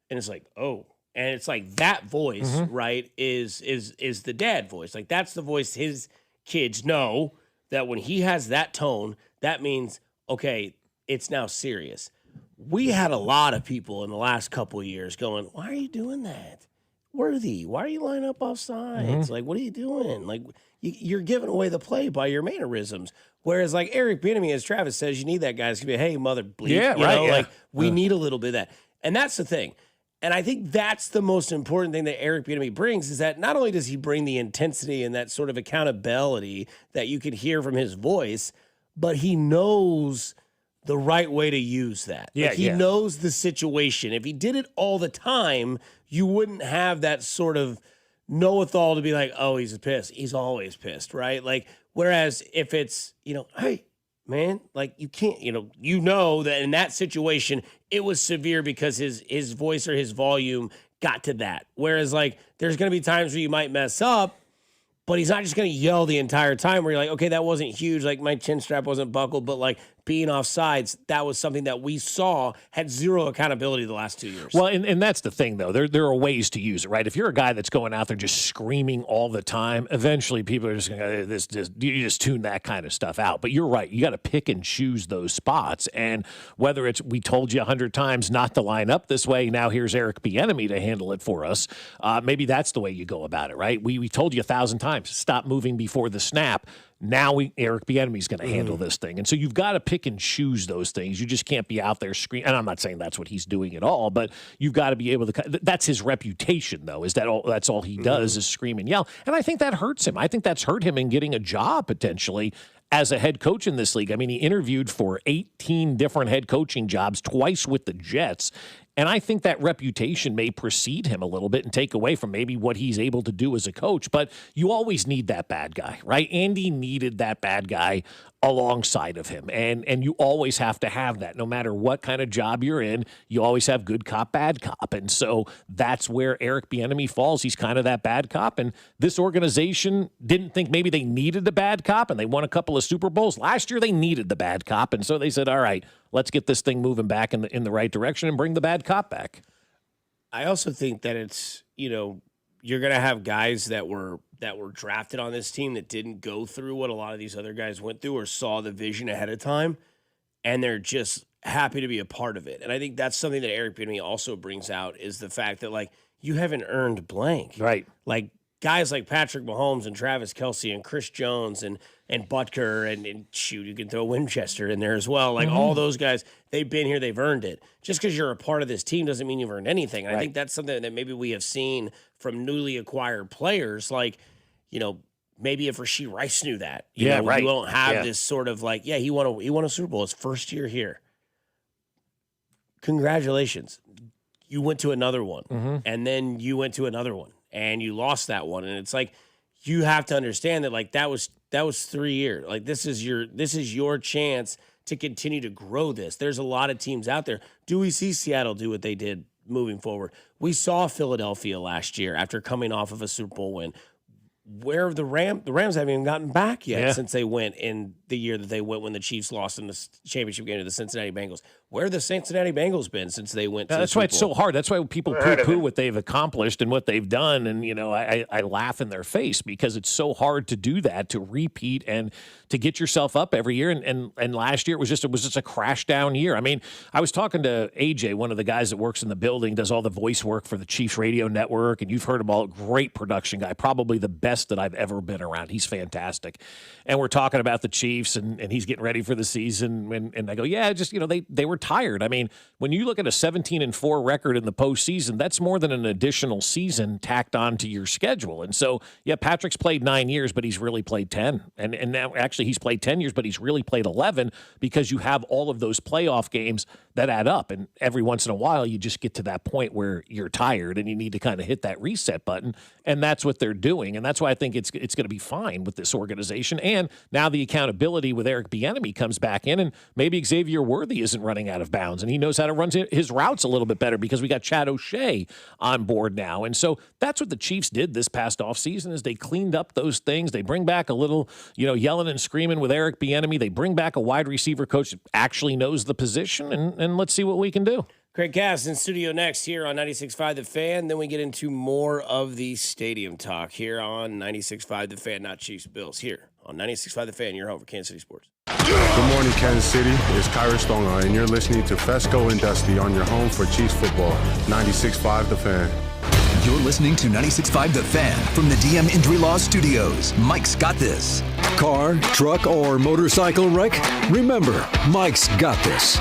and it's like, oh, and it's like that voice, right, is the dad voice. Like that's the voice his kids know that when he has that tone, that means, okay, it's now serious. We had a lot of people in the last couple of years going, why are you doing that? Worthy, why are you lining up off sides? Like, what are you doing? Like, you're giving away the play by your mannerisms. Whereas, like, Eric Bieniemy, as Travis says, you need that guy to be, hey, mother bleep. Yeah, right. Like, we need a little bit of that. And that's the thing. And I think that's the most important thing that Eric Bieniemy brings is that not only does he bring the intensity and that sort of accountability that you can hear from his voice, but he knows the right way to use that. Yeah, he knows the situation. If he did it all the time, you wouldn't have that sort of know-it-all to be like, oh, he's pissed. He's always pissed, right? Like, whereas if it's, hey, man, like you can't, that in that situation, it was severe because his voice or his volume got to that. Whereas like, there's going to be times where you might mess up, but he's not just going to yell the entire time where you're like, okay, that wasn't huge. Like my chin strap wasn't buckled, but like being off sides, that was something that we saw had zero accountability the last 2 years. Well, and that's the thing, though. There are ways to use it, right? If you're a guy that's going out there just screaming all the time, eventually people are just going to, you just tune that kind of stuff out. But you're right. You got to pick and choose those spots. And whether it's, we told you 100 times not to line up this way, now here's Eric Bieniemy to handle it for us. Maybe that's the way you go about it, right? We told you 1,000 times, stop moving before the snap. Now Eric Bieniemy's going to handle this thing. And so you've got to pick and choose those things. You just can't be out there screaming. And I'm not saying that's what he's doing at all, but you've got to be able to. That's his reputation, though, is that that's all he does is scream and yell. And I think that hurts him. I think that's hurt him in getting a job potentially as a head coach in this league. I mean, he interviewed for 18 different head coaching jobs, twice with the Jets. And I think that reputation may precede him a little bit and take away from maybe what he's able to do as a coach. But you always need that bad guy, right? Andy needed that bad guy alongside of him. And you always have to have that. No matter what kind of job you're in, you always have good cop, bad cop. And so that's where Eric Bieniemy falls. He's kind of that bad cop. And this organization didn't think maybe they needed the bad cop, and they won a couple of Super Bowls. Last year they needed the bad cop. And so they said, all right, let's get this thing moving back in the right direction and bring the bad cop back. I also think that it's, you're going to have guys that were drafted on this team that didn't go through what a lot of these other guys went through or saw the vision ahead of time, and they're just happy to be a part of it. And I think that's something that Eric Bieniemy also brings out is the fact that, like, you haven't earned blank. Right. Like, guys like Patrick Mahomes and Travis Kelce and Chris Jones and Butker and shoot, you can throw Winchester in there as well. Like all those guys, they've been here, they've earned it. Just because you're a part of this team doesn't mean you've earned anything. And I think that's something that maybe we have seen from newly acquired players. Like, maybe if Rashee Rice knew that, you won't have this sort of like, he won a Super Bowl his first year here. Congratulations. You went to another one, and then you went to another one. And you lost that one, and it's like you have to understand that like that was 3 years. Like this is your chance to continue to grow this. There's a lot of teams out there. Do we see Seattle do what they did moving forward? We saw Philadelphia last year after coming off of a Super Bowl win. Where the Rams haven't even gotten back yet since they went in the year that they went when the Chiefs lost in the championship game to the Cincinnati Bengals. Where have the Cincinnati Bengals been since they went to that's the why Super it's Bowl? so hard. That's why people poo-poo what they've accomplished and what they've done. And, I laugh in their face because it's so hard to do that, to repeat and to get yourself up every year. And last year it was just a crash down year. I mean, I was talking to AJ, one of the guys that works in the building, does all the voice work for the Chiefs radio network. And you've heard him all, great production guy, probably the best that I've ever been around. He's fantastic. And we're talking about the Chiefs and he's getting ready for the season. And I go, they were tired. I mean, when you look at a 17-4 record in the postseason, that's more than an additional season tacked on to your schedule. And so, Patrick's played 9 years, but he's really played 10. And now actually he's played 10 years, but he's really played 11 because you have all of those playoff games that add up. And every once in a while, you just get to that point where you're tired and you need to kind of hit that reset button. And that's what they're doing. And that's why why I think it's going to be fine with this organization. And now the accountability with Eric Bieniemy comes back in, and maybe Xavier Worthy isn't running out of bounds, and he knows how to run his routes a little bit better because we got Chad O'Shea on board now. And so that's what the Chiefs did this past offseason is they cleaned up those things. They bring back a little, yelling and screaming with Eric Bieniemy. They bring back a wide receiver coach that actually knows the position, and let's see what we can do. Craig Cass in studio next here on 96.5 The Fan. Then we get into more of the stadium talk here on 96.5 The Fan, not Chiefs Bills, here on 96.5 The Fan, your home for Kansas City sports. Good morning, Kansas City. It's Kyra Stoner, and you're listening to Fescoe and Dusty on your home for Chiefs football, 96.5 The Fan. You're listening to 96.5 The Fan from the DM Injury Law Studios. Mike's got this. Car, truck, or motorcycle wreck? Remember, Mike's got this.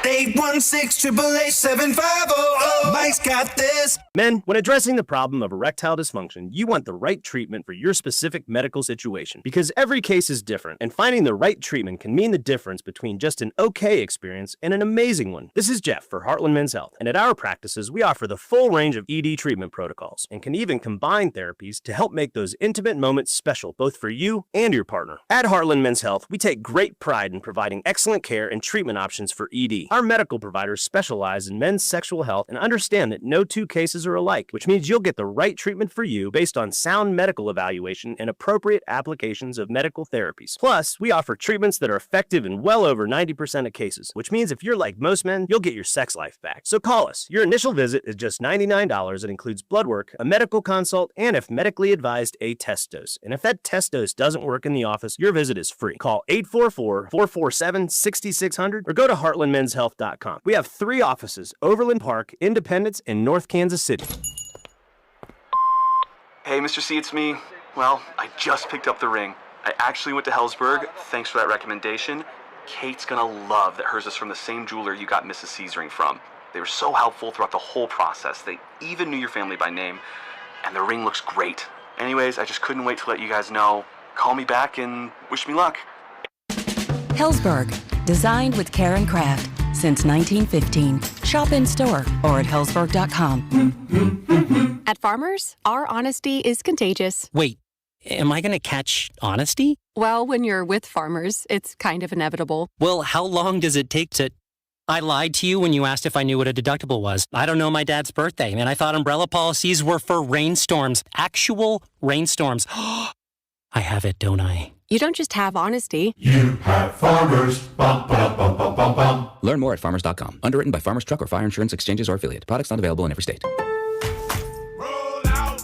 816-888-7500. Mike's got this. Men, when addressing the problem of erectile dysfunction, you want the right treatment for your specific medical situation because every case is different, and finding the right treatment can mean the difference between just an okay experience and an amazing one. This is Jeff for Heartland Men's Health, and at our practices, we offer the full range of ED treatment protocols and can even combine therapies to help make those intimate moments special both for you and your partner. At Heartland Men's Health, we take great pride in providing excellent care and treatment options for ED. Our medical providers specialize in men's sexual health and understand that no two cases are alike, which means you'll get the right treatment for you based on sound medical evaluation and appropriate applications of medical therapies. Plus, we offer treatments that are effective in well over 90% of cases, which means if you're like most men, you'll get your sex life back. So call us. Your initial visit is just $99. It includes blood work, a medical consult, and if medically advised, a test dose. And if that test dose doesn't work in the office, your visit is free. Call 844-447-6600 or go to heartlandmenshealth.com. We have 3 offices, Overland Park, Independence, and North Kansas City. Hey, Mr. C, it's me. Well, I just picked up the ring. I actually went to Hellsberg. Thanks for that recommendation. Kate's gonna love that hers is from the same jeweler you got Mrs. C's ring from. They were so helpful throughout the whole process. They even knew your family by name, and the ring looks great. Anyways, I just couldn't wait to let you guys know. Call me back and wish me luck. Hellsberg, designed with care and craft since 1915. Shop in store or at hellsberg.com. At Farmers, our honesty is contagious. Wait, am I going to catch honesty? Well, when you're with Farmers, it's kind of inevitable. Well, how long does it take to... I lied to you when you asked if I knew what a deductible was. I don't know my dad's birthday, and I thought umbrella policies were for rainstorms. Actual rainstorms. I have it, don't I? You don't just have honesty. You have Farmers. Bum, ba, bum, bum, bum, bum. Learn more at farmers.com. Underwritten by Farmers Truck or Fire Insurance Exchanges or affiliate. Products not available in every state.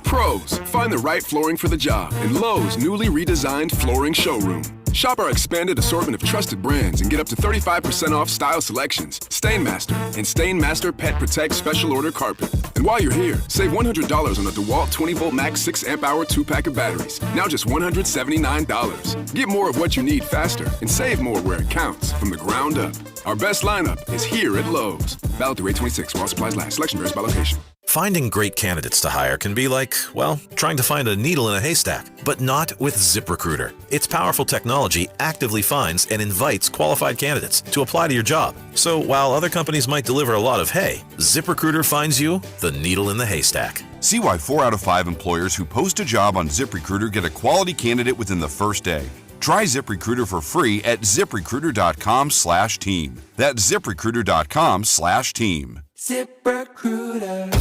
Pros, find the right flooring for the job in Lowe's newly redesigned flooring showroom. Shop our expanded assortment of trusted brands and get up to 35% off style selections, Stainmaster, and Stainmaster Pet Protect Special Order Carpet. And while you're here, save $100 on a DeWalt 20-volt max 6 amp hour 2-pack of batteries. Now just $179. Get more of what you need faster and save more where it counts from the ground up. Our best lineup is here at Lowe's. Valid through 8/26 while supplies last. Selection varies by location. Finding great candidates to hire can be like, well, trying to find a needle in a haystack, but not with ZipRecruiter. Its powerful technology actively finds and invites qualified candidates to apply to your job. So while other companies might deliver a lot of hay, ZipRecruiter finds you the needle in the haystack. See why 4 out of 5 employers who post a job on ZipRecruiter get a quality candidate within the first day. Try ZipRecruiter for free at ZipRecruiter.com/team. That's ZipRecruiter.com/team. ZipRecruiter.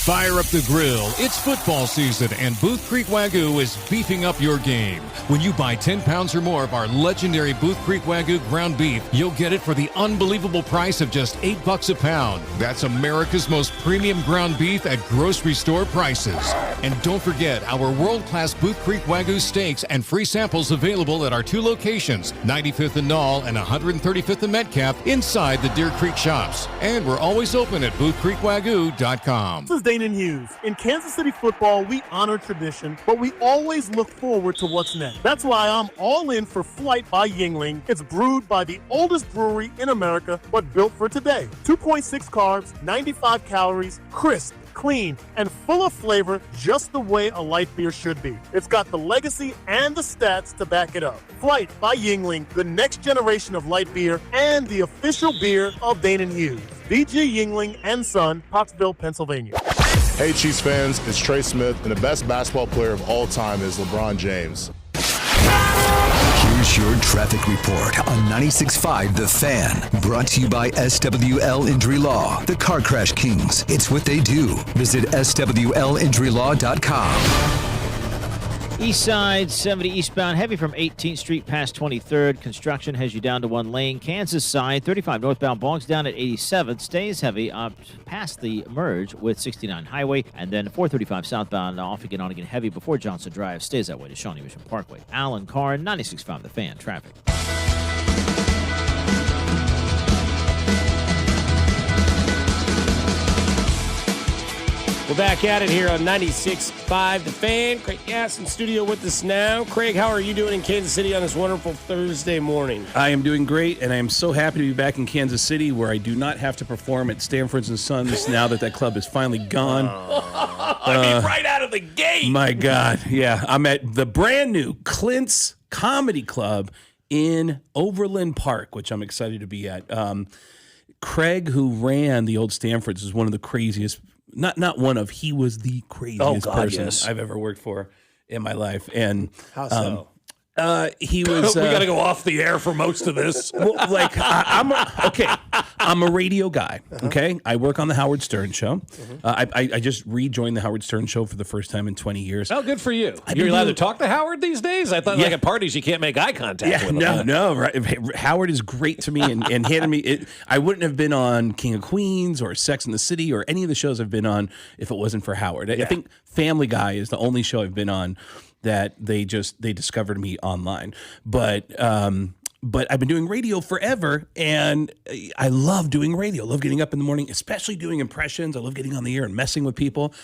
Fire up the grill. It's football season, and Booth Creek Wagyu is beefing up your game. When you buy 10 pounds or more of our legendary Booth Creek Wagyu ground beef, you'll get it for the unbelievable price of just $8 a pound. That's America's most premium ground beef at grocery store prices. And don't forget our world-class Booth Creek Wagyu steaks and free samples available at our 2 locations, 95th and Knoll and 135th and Metcalf, inside the Deer Creek shops. And we're always open at boothcreekwagyu.com. This is Danon Hughes. In Kansas City football, we honor tradition, but we always look forward to what's next. That's why I'm all in for Flight by Yuengling. It's brewed by the oldest brewery in America, but built for today. 2.6 carbs, 95 calories, crisp, clean, and full of flavor, just the way a light beer should be. It's got the legacy and the stats to back it up. Flight by Yuengling, the next generation of light beer and the official beer of Danon Hughes. DG Yuengling and Son, Pottsville, Pennsylvania. Hey, Chiefs fans, it's Trey Smith, and the best basketball player of all time is LeBron James. Here's your traffic report on 96.5 The Fan. Brought to you by SWL Injury Law, the Car Crash Kings. It's what they do. Visit SWLinjurylaw.com. East side, 70 eastbound, heavy from 18th Street past 23rd. Construction has you down to one lane. Kansas side, 35 northbound, bogs down at 87th. Stays heavy past the merge with 69 highway. And then 435 southbound, off again, on again, heavy before Johnson Drive. Stays that way to Shawnee Mission Parkway. Alan Carr, 96.5 The Fan, traffic. We're back at it here on 96.5 The Fan. Craig Gass in studio with us now. Craig, how are you doing in Kansas City on this wonderful Thursday morning? I am doing great, and I am so happy to be back in Kansas City where I do not have to perform at Stanford and Sons now that club is finally gone. Right out of the gate. My God, yeah. I'm at the brand new Clint's Comedy Club in Overland Park, which I'm excited to be at. Craig, who ran the old Stanfords, is one of the craziest. He was the craziest person I've ever worked for in my life. And how so? He was. We got to go off the air for most of this. I'm a radio guy. Okay, I work on the Howard Stern show. I just rejoined the Howard Stern show for the first time in 20 years. Oh, good for you. You're allowed to talk to Howard these days? I thought at parties you can't make eye contact with him. No. Right. Howard is great to me and handed me it. I wouldn't have been on King of Queens or Sex and the City or any of the shows I've been on if it wasn't for Howard. I think Family Guy is the only show I've been on that they discovered me online. But I've been doing radio forever, and I love doing radio. I love getting up in the morning, especially doing impressions. I love getting on the air and messing with people.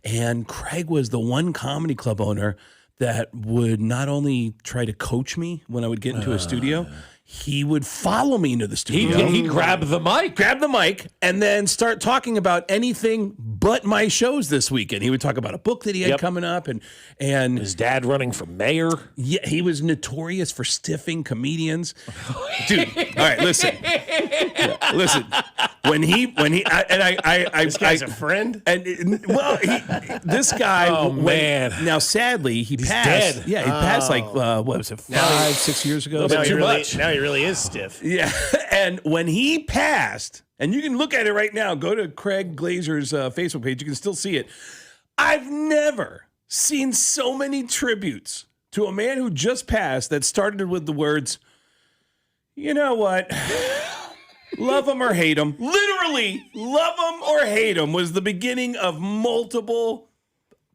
And Craig was the one comedy club owner that would not only try to coach me when I would get into a studio, he would follow me into the studio. He'd grab the mic, and then start talking about anything but my shows this weekend. He would talk about a book that he had coming up, and his dad running for mayor. Yeah, he was notorious for stiffing comedians. Dude, all right, listen. When this guy's a friend. And this guy. Oh man! Now, sadly, he passed. Dead. Yeah, he passed what was it, 5-6 years ago? Now he really is stiff. Yeah, and when he passed, and you can look at it right now. Go to Craig Glazer's Facebook page. You can still see it. I've never seen so many tributes to a man who just passed that started with the words, "You know what? Love him or hate him." Literally, love him or hate him was the beginning of multiple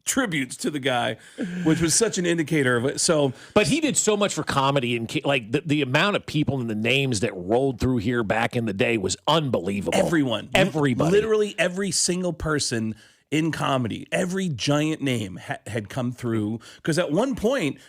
tributes to the guy, which was such an indicator of it. So, but he did so much for comedy, and like the amount of people and the names that rolled through here back in the day was unbelievable. Everybody, literally every single person in comedy, every giant name had come through. Because at one point,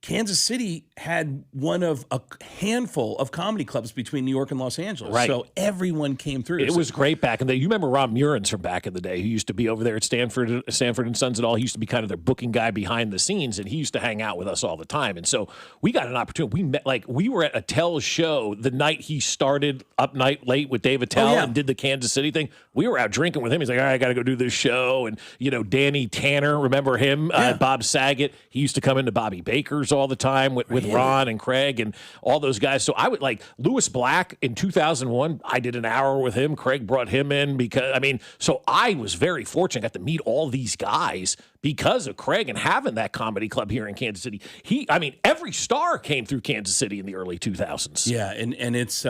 Kansas City had one of a handful of comedy clubs between New York and Los Angeles. Right. So everyone came through. It was great back in the day. You remember Rob Murins from back in the day, who used to be over there at Stanford and Sons and all. He used to be kind of their booking guy behind the scenes, and he used to hang out with us all the time. And so we got an opportunity. We were at Attell's show the night he started Up Night Late with Dave Attell and did the Kansas City thing. We were out drinking with him. He's like, all right, I got to go do this show. And, Danny Tanner, remember him? Bob Saget. He used to come into Bobby Baker's all the time with Ron and Craig and all those guys. So I would Lewis Black in 2001. I did an hour with him. Craig brought him in so I was very fortunate. I got to meet all these guys because of Craig and having that comedy club here in Kansas City. Every star came through Kansas City in the early 2000s. Yeah, and it's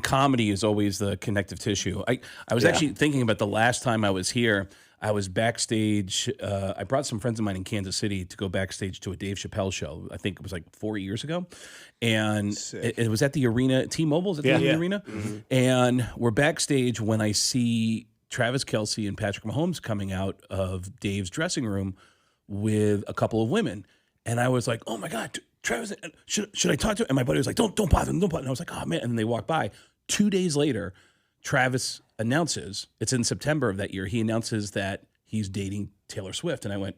comedy is always the connective tissue. I was actually thinking about the last time I was here. I was backstage. I brought some friends of mine in Kansas City to go backstage to a Dave Chappelle show. I think it was 4 years ago. And it was at the arena, T-Mobile's at the arena. Mm-hmm. And we're backstage when I see Travis Kelce and Patrick Mahomes coming out of Dave's dressing room with a couple of women. And I was like, oh my God, Travis, should I talk to him? And my buddy was like, don't bother him, don't bother him. And I was like, oh man. And then they walked by. 2 days later, Travis announces, it's in September of that year, he announces that he's dating Taylor Swift. And I went,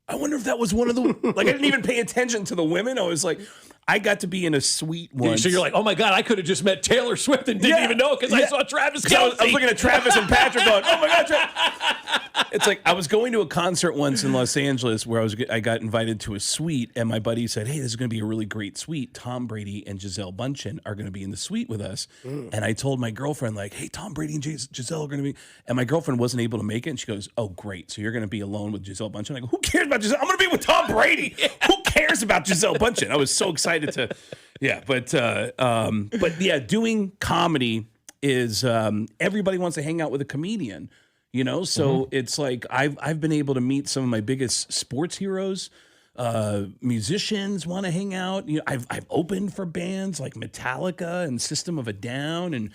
I wonder if that was one of the, I didn't even pay attention to the women. I was like, I got to be in a suite once. So you're like, oh my God, I could have just met Taylor Swift and didn't even know because I saw Travis Kelce. I was looking at Travis and Patrick going, oh my God. It's like I was going to a concert once in Los Angeles where I got invited to a suite, and my buddy said, hey, this is going to be a really great suite. Tom Brady and Gisele Bündchen are going to be in the suite with us. And I told my girlfriend, like, hey, Tom Brady and Gisele are going to be. And my girlfriend wasn't able to make it. And she goes, oh, great. So you're going to be alone with Gisele Bündchen. I go, who cares about Gisele? I'm going to be with Tom Brady. Who cares about Gisele Bündchen? I was so excited to, but yeah, doing comedy is everybody wants to hang out with a comedian, you know. So it's like I've been able to meet some of my biggest sports heroes. Musicians want to hang out. You know, I've opened for bands like Metallica and System of a Down and.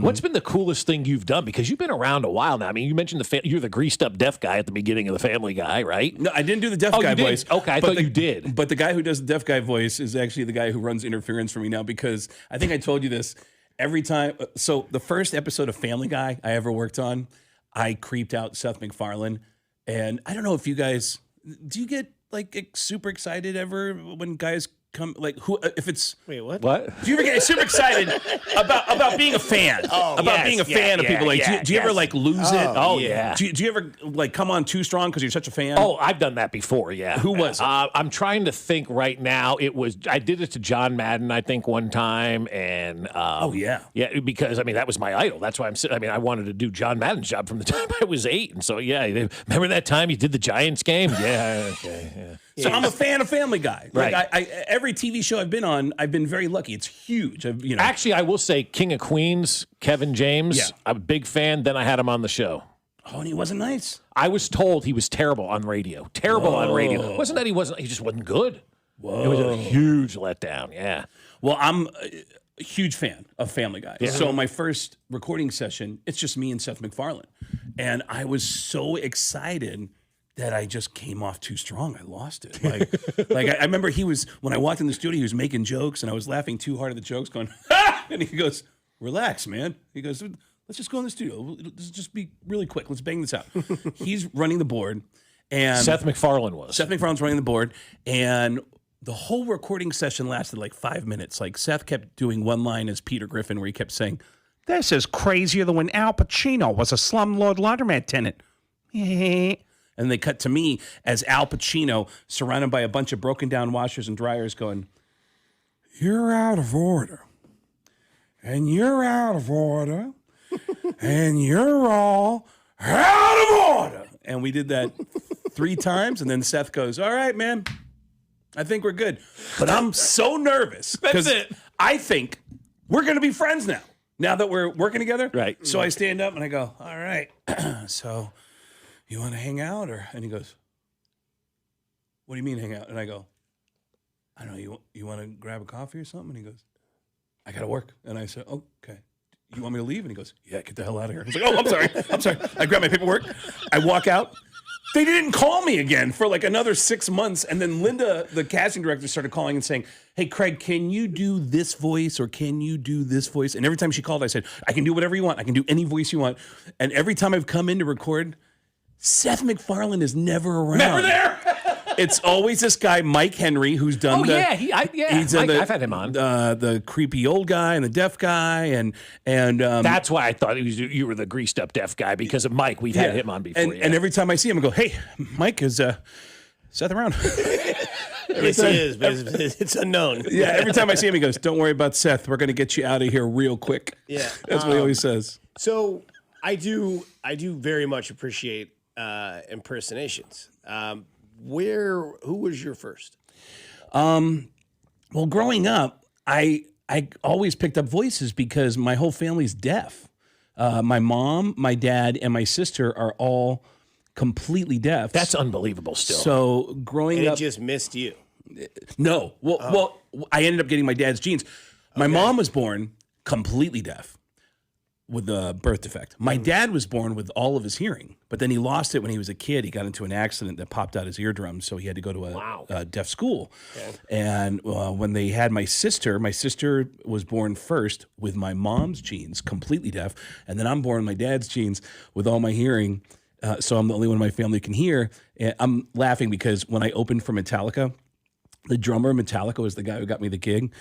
What's been the coolest thing you've done? Because you've been around a while now. I mean, you mentioned you're the greased up deaf guy at the beginning of the Family Guy, right? No, I didn't do the deaf guy voice. Okay, I thought you did. But the guy who does the deaf guy voice is actually the guy who runs interference for me now, because I think I told you this every time. So the first episode of Family Guy I ever worked on, I creeped out Seth MacFarlane. And I don't know if you guys, do you get like super excited ever when guys come, like, who, if it's, wait, what? Do you ever get super excited about being a fan? Being a fan of people? Like, do you ever like lose it? Oh, yeah. Do you ever like come on too strong because you're such a fan? Oh, I've done that before. Yeah. Who was it? I'm trying to think right now. I did it to John Madden, I think, one time, and yeah, because I mean that was my idol. That's why I wanted to do John Madden's job from the time I was 8, and so yeah. Remember that time you did the Giants game? Yeah. Okay. Yeah. So I'm a fan of Family Guy. Right. Like every TV show I've been on, I've been very lucky. It's huge. Actually, I will say King of Queens, Kevin James. Yeah. I'm a big fan. Then I had him on the show. Oh, and he wasn't nice. I was told he was terrible on radio. On radio. Wasn't that he wasn't? He just wasn't good. Whoa. It was a huge letdown. Yeah. Well, I'm a huge fan of Family Guy. Yeah. So my first recording session, it's just me and Seth MacFarlane, and I was so excited that I just came off too strong. I lost it. Like I remember when I walked in the studio, he was making jokes, and I was laughing too hard at the jokes, going, ha! And he goes, relax, man. He goes, let's just go in the studio. Let's just be really quick. Let's bang this out. He's running the board. And Seth MacFarlane was. Seth MacFarlane's running the board, and the whole recording session lasted like 5 minutes. Like Seth kept doing one line as Peter Griffin, where he kept saying, this is crazier than when Al Pacino was a slumlord laundromat tenant. And they cut to me as Al Pacino, surrounded by a bunch of broken down washers and dryers, going, you're out of order. And you're out of order. And you're all out of order. And we did that 3 times. And then Seth goes, all right, man, I think we're good. But I'm so nervous. That's it. I think we're going to be friends now that we're working together. Right. So I stand up and I go, all right. So you want to hang out? And he goes, what do you mean hang out? And I go, I don't know, you want to grab a coffee or something? And he goes, I got to work. And I said, okay. You want me to leave? And he goes, yeah, get the hell out of here. I was like, oh, I'm sorry. I grab my paperwork. I walk out. They didn't call me again for like another 6 months. And then Linda, the casting director, started calling and saying, hey, Craig, can you do this voice or can you do this voice? And every time she called, I said, I can do whatever you want. I can do any voice you want. And every time I've come in to record, Seth MacFarlane is never around. Never there. It's always this guy, Mike Henry, who's done he's Mike, I've had him on. The creepy old guy and the deaf guy. And that's why I thought you were the greased up deaf guy, because of Mike. We've had him on before. And every time I see him, I go, hey, Mike, is Seth around? Yes, he is, but it's unknown. Yeah, every time I see him, he goes, don't worry about Seth. We're going to get you out of here real quick. Yeah. That's what he always says. So I do very much appreciate impersonations. Who was your first? Well, growing up, I always picked up voices because my whole family's deaf. My mom, my dad, and my sister are all completely deaf. That's unbelievable still. So growing up... it just missed you? No. Well, I ended up getting my dad's genes. My mom was born completely deaf with a birth defect. My dad was born with all of his hearing, but then he lost it when he was a kid. He got into an accident that popped out his eardrum, so he had to go to a deaf school. Okay. And when they had my sister was born first with my mom's genes, completely deaf, and then I'm born with my dad's genes with all my hearing, so I'm the only one in my family who can hear. And I'm laughing because when I opened for Metallica, the drummer Metallica was the guy who got me the gig.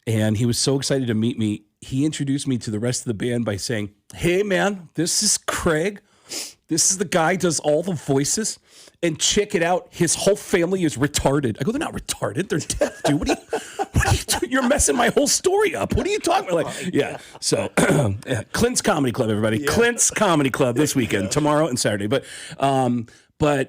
And he was so excited to meet me. He introduced me to the rest of the band by saying, "Hey, man, this is Craig. This is the guy who does all the voices. And check it out. His whole family is retarded." I go, "They're not retarded. They're deaf, dude. What are you doing? You're messing my whole story up. What are you talking about?" Like, yeah. So, Clint's Comedy Club, everybody. Yeah. Clint's Comedy Club this weekend, tomorrow and Saturday. But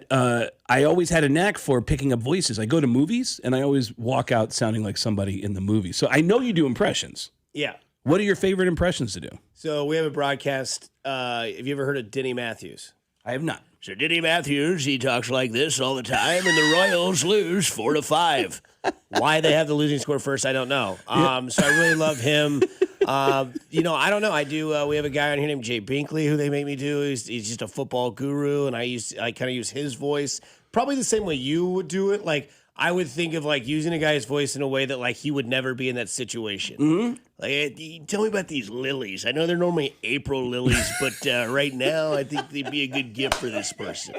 I always had a knack for picking up voices. I go to movies, and I always walk out sounding like somebody in the movie. So I know you do impressions. Yeah. What are your favorite impressions to do? So we have a broadcast. Have you ever heard of Denny Matthews? I have not. So Denny Matthews, he talks like this all the time, and the Royals lose 4-5. Why they have the losing score first, I don't know. So I really love him. I don't know. I do. We have a guy on here named Jay Binkley who they make me do. He's just a football guru, and I kind of use his voice, probably the same way you would do it. Like I would think of like using a guy's voice in a way that like he would never be in that situation. Mm-hmm. Like, tell me about these lilies. I know they're normally April lilies, but right now I think they'd be a good gift for this person.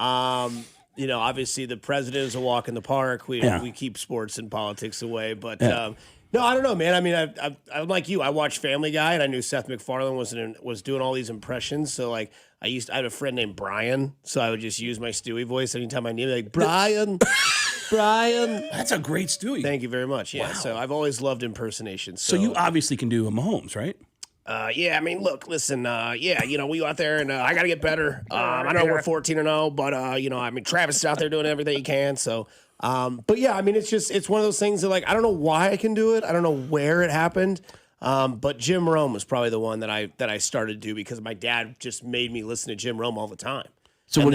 Obviously the president is a walk in the park. We keep sports and politics away, but no, I don't know, man. I mean, I'm like you. I watched Family Guy, and I knew Seth MacFarlane was doing all these impressions. So like, I had a friend named Brian, so I would just use my Stewie voice anytime I needed. Like Brian. That's a great Stewie. Thank you very much. Yeah. Wow. So I've always loved impersonations. So you obviously can do a Mahomes, right? Yeah. I mean, look, listen. We go out there, and I got to get better. I know we're 14-0, but Travis is out there doing everything he can. So. But yeah, I mean, it's one of those things that like, I don't know why I can do it. I don't know where it happened. But Jim Rome was probably the one that I started to do because my dad just made me listen to Jim Rome all the time. So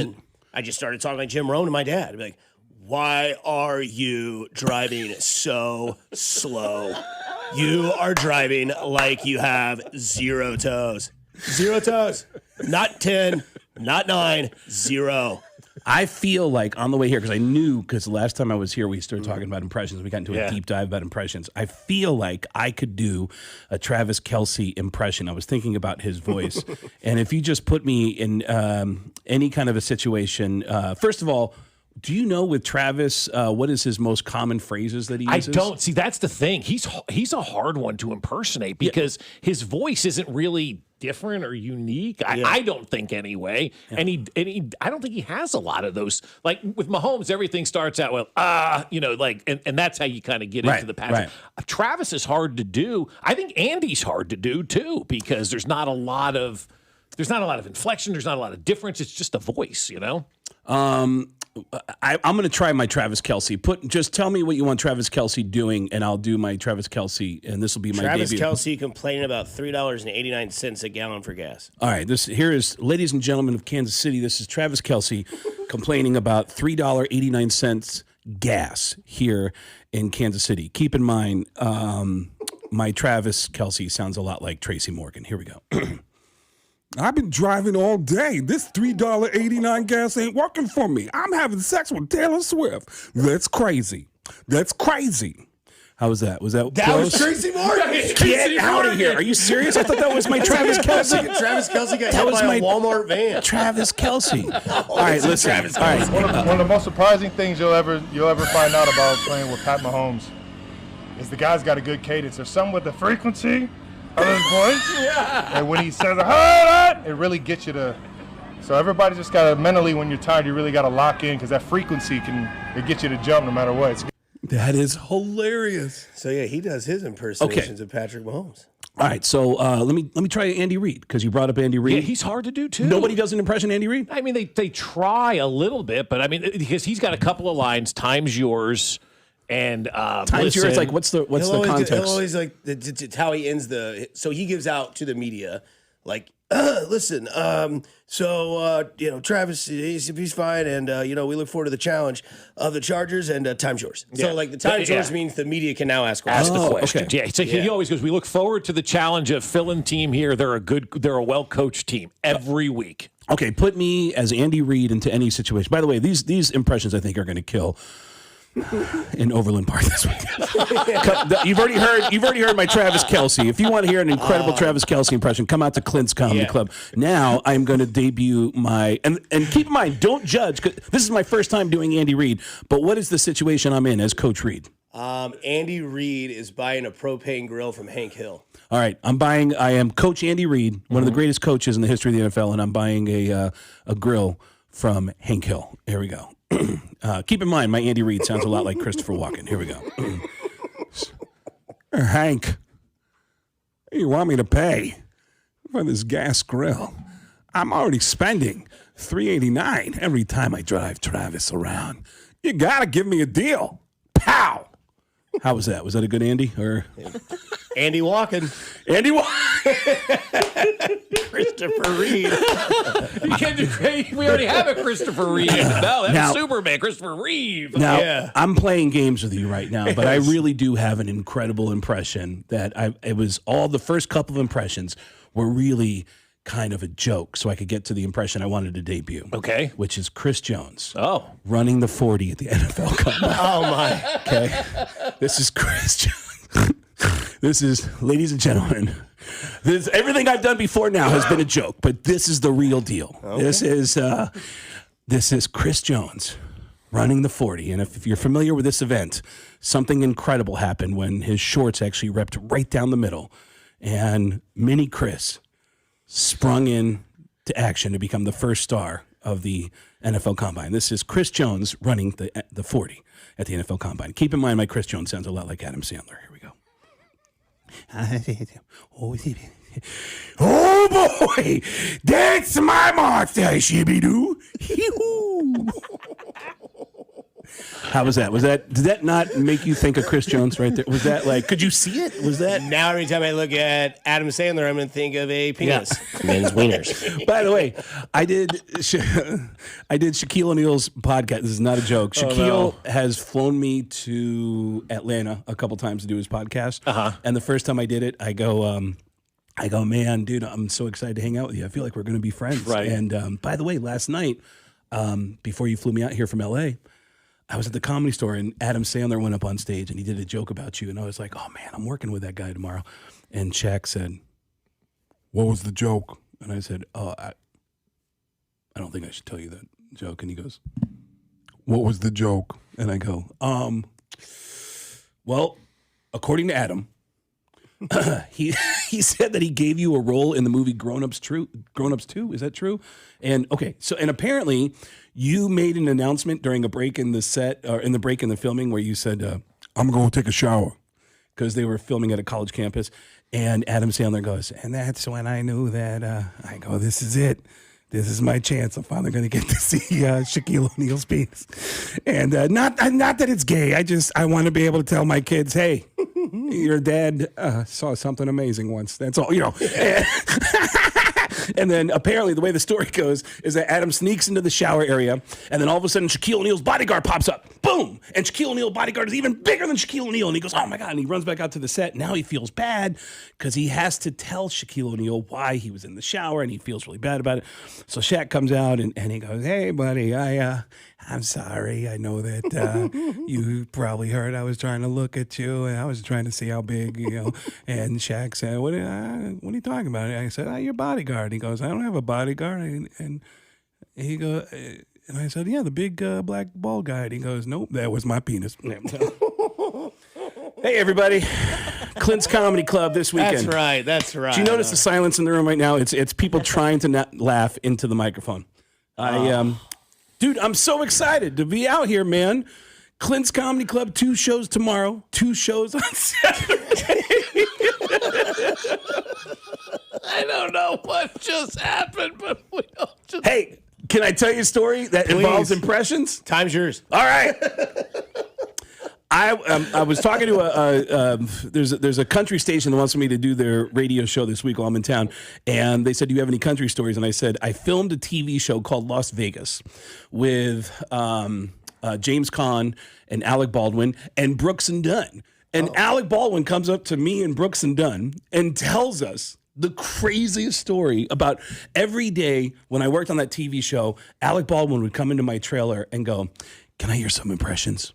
I just started talking like Jim Rome to my dad. I'd be like, "Why are you driving so slow? You are driving like you have 0 toes. 0 toes. Not 10, not 9, 0. I feel like on the way here, because the last time I was here, we started talking about impressions. We got into a deep dive about impressions. I feel like I could do a Travis Kelce impression. I was thinking about his voice. And if you just put me in any kind of a situation, first of all, do you know with Travis, what is his most common phrases that he uses? I don't. See, that's the thing. He's a hard one to impersonate because his voice isn't really different or unique. I don't think anyway. Yeah. And he I don't think he has a lot of those. Like with Mahomes, everything starts out with and that's how you kind of get into the pattern. Right. Travis is hard to do. I think Andy's hard to do too because there's not a lot of inflection. There's not a lot of difference. It's just a voice, I'm going to try my Travis Kelce. Just tell me what you want Travis Kelce doing, and I'll do my Travis Kelce, and this will be my Travis debut. Kelce complaining about $3.89 a gallon for gas. All right, here is, ladies and gentlemen of Kansas City, this is Travis Kelce complaining about $3.89 gas here in Kansas City. Keep in mind, my Travis Kelce sounds a lot like Tracy Morgan. Here we go. I've been driving all day. This $3.89 gas ain't working for me. I'm having sex with Taylor Swift. That's crazy. How was that? Was that close? Was Tracy Morgan. Get out of here. Are you serious? I thought that was my Travis Kelce. Travis Kelce got hit by a Walmart van. Travis Kelce. All right, listen. Travis Kelce. One of the most surprising things you'll ever find out about playing with Pat Mahomes is the guy's got a good cadence. There's something with the frequency of his voice. Yeah. And when he says, it really gets you to. So everybody just got to mentally, when you're tired, you really got to lock in because that frequency it get you to jump no matter what. That is hilarious. So yeah, he does his impersonations of Patrick Mahomes. All right, so let me try Andy Reid because you brought up Andy Reid. Yeah, he's hard to do too. Nobody does an impression of Andy Reid? I mean, they try a little bit, but I mean, because he's got a couple of lines. Time's yours. And time's yours. Like, what's the context? He'll always like it's how he ends so he gives out to the media like, listen, Travis, he's fine, and we look forward to the challenge of the Chargers, and time's yours. Yeah. So like the time's yours means the media can now ask the question. Okay. Yeah, so he always goes, we look forward to the challenge of fill-in team here. They're a well-coached team every week. Okay, put me as Andy Reid into any situation. By the way, these impressions I think are going to kill. in Overland Park this weekend. You've already heard my Travis Kelce. If you want to hear an incredible Travis Kelce impression, come out to Clint's Comedy Club. Now I'm going to debut my and keep in mind, don't judge. 'Cause this is my first time doing Andy Reid. But what is the situation I'm in as Coach Reid? Andy Reid is buying a propane grill from Hank Hill. All right, I am Coach Andy Reid, one of the greatest coaches in the history of the NFL, and I'm buying a grill from Hank Hill. Here we go. Keep in mind, my Andy Reid sounds a lot like Christopher Walken. Here we go. Hank, you want me to pay for this gas grill? I'm already spending $3.89 every time I drive Travis around. You gotta give me a deal. Pow! How was that? Was that a good Andy? Or Andy Walken. Andy Walken. Christopher Reid. You can't do great. We already have a Christopher Reid. No, that's Superman. Christopher Reid. Now, I'm playing games with you right now, but I really do have an incredible impression it was all the first couple of impressions were really kind of a joke, so I could get to the impression I wanted to debut. Okay. Which is Chris Jones. Oh. Running the 40 at the NFL Combine. Oh, my. Okay. This is Chris Jones. This is, ladies and gentlemen, everything I've done before now has been a joke, but this is the real deal. Okay. This is Chris Jones running the 40, and if you're familiar with this event, something incredible happened when his shorts actually ripped right down the middle, and Mini Chris sprung in to action to become the first star of the NFL Combine. This is Chris Jones running the 40 at the NFL Combine. Keep in mind, my Chris Jones sounds a lot like Adam Sandler. Here we go. Oh boy, that's my monster, Shibidoo. How was that? Did that not make you think of Chris Jones right there? Was that like, could you see it? Was that? Now every time I look at Adam Sandler, I'm going to think of a penis. Yeah. Men's wieners. By the way, I did Shaquille O'Neal's podcast. This is not a joke. Shaquille has flown me to Atlanta a couple times to do his podcast. And the first time I did it, I go, man, dude, I'm so excited to hang out with you. I feel like we're going to be friends. Right. And by the way, last night, before you flew me out here from L.A., I was at the Comedy Store, and Adam Sandler went up on stage, and he did a joke about you. And I was like, oh, man, I'm working with that guy tomorrow. And Shaq said, what was the joke? And I said, oh, I don't think I should tell you that joke. And he goes, what was the joke? And I go, well, according to Adam, he said that he gave you a role in the movie Grown Ups 2. Is that true? And okay, so and apparently you made an announcement during a break in the set or in the break in the filming where you said, I'm going to take a shower because they were filming at a college campus. And Adam Sandler goes, and that's when I knew that I go, this is it. This is my chance. I'm finally going to get to see Shaquille O'Neal's penis. And not that it's gay. I want to be able to tell my kids, hey, your dad saw something amazing once. That's all, you know. And then apparently the way the story goes is that Adam sneaks into the shower area, and then all of a sudden Shaquille O'Neal's bodyguard pops up. Boom! And Shaquille O'Neal's bodyguard is even bigger than Shaquille O'Neal. And he goes, oh my God. And he runs back out to the set. Now he feels bad because he has to tell Shaquille O'Neal why he was in the shower, and he feels really bad about it. So Shaq comes out and he goes, hey, buddy, I'm sorry. I know that you probably heard I was trying to look at you, and I was trying to see how big, you know. And Shaq said, what are you talking about? And I said, your bodyguard. He goes, I don't have a bodyguard. And he goes, and I said, yeah, the big black bald guy. And he goes, nope, that was my penis. Hey, everybody. Clint's Comedy Club this weekend. That's right. Do you notice the silence in the room right now? It's people trying to not laugh into the microphone. Dude, I'm so excited to be out here, man. Clint's Comedy Club, 2 shows tomorrow, 2 shows on Saturday. I don't know what just happened, but we don't just... Hey, can I tell you a story that involves impressions? Time's yours. All right. I was talking to there's a country station that wants me to do their radio show this week while I'm in town, and they said, do you have any country stories? And I said, I filmed a TV show called Las Vegas with James Caan and Alec Baldwin and Brooks and Dunn. And Alec Baldwin comes up to me and Brooks and Dunn and tells us the craziest story about every day when I worked on that TV show, Alec Baldwin would come into my trailer and go, can I hear some impressions?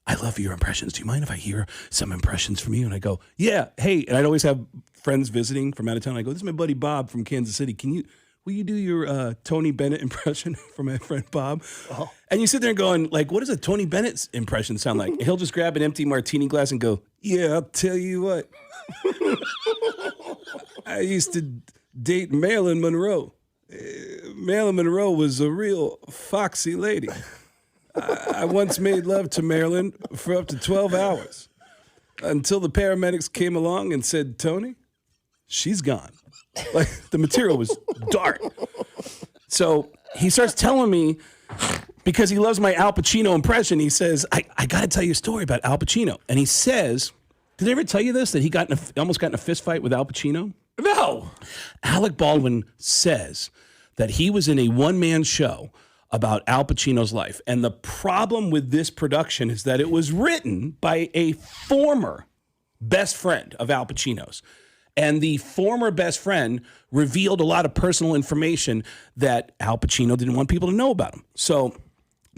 I love your impressions. Do you mind if I hear some impressions from you? And I go, yeah, hey. And I'd always have friends visiting from out of town. I go, this is my buddy Bob from Kansas City. Will you do your Tony Bennett impression for my friend Bob? Oh. And you sit there and going, like, what does a Tony Bennett impression sound like? He'll just grab an empty martini glass and go, yeah, I'll tell you what. I used to date Marilyn Monroe. Marilyn Monroe was a real foxy lady. I once made love to Marilyn for up to 12 hours until the paramedics came along and said, Tony, she's gone. Like, the material was dark. So he starts telling me, because he loves my Al Pacino impression, he says, I got to tell you a story about Al Pacino. And he says, did I ever tell you this, that he almost got in a fist fight with Al Pacino? No. Alec Baldwin says that he was in a one-man show about Al Pacino's life. And the problem with this production is that it was written by a former best friend of Al Pacino's. And the former best friend revealed a lot of personal information that Al Pacino didn't want people to know about him. So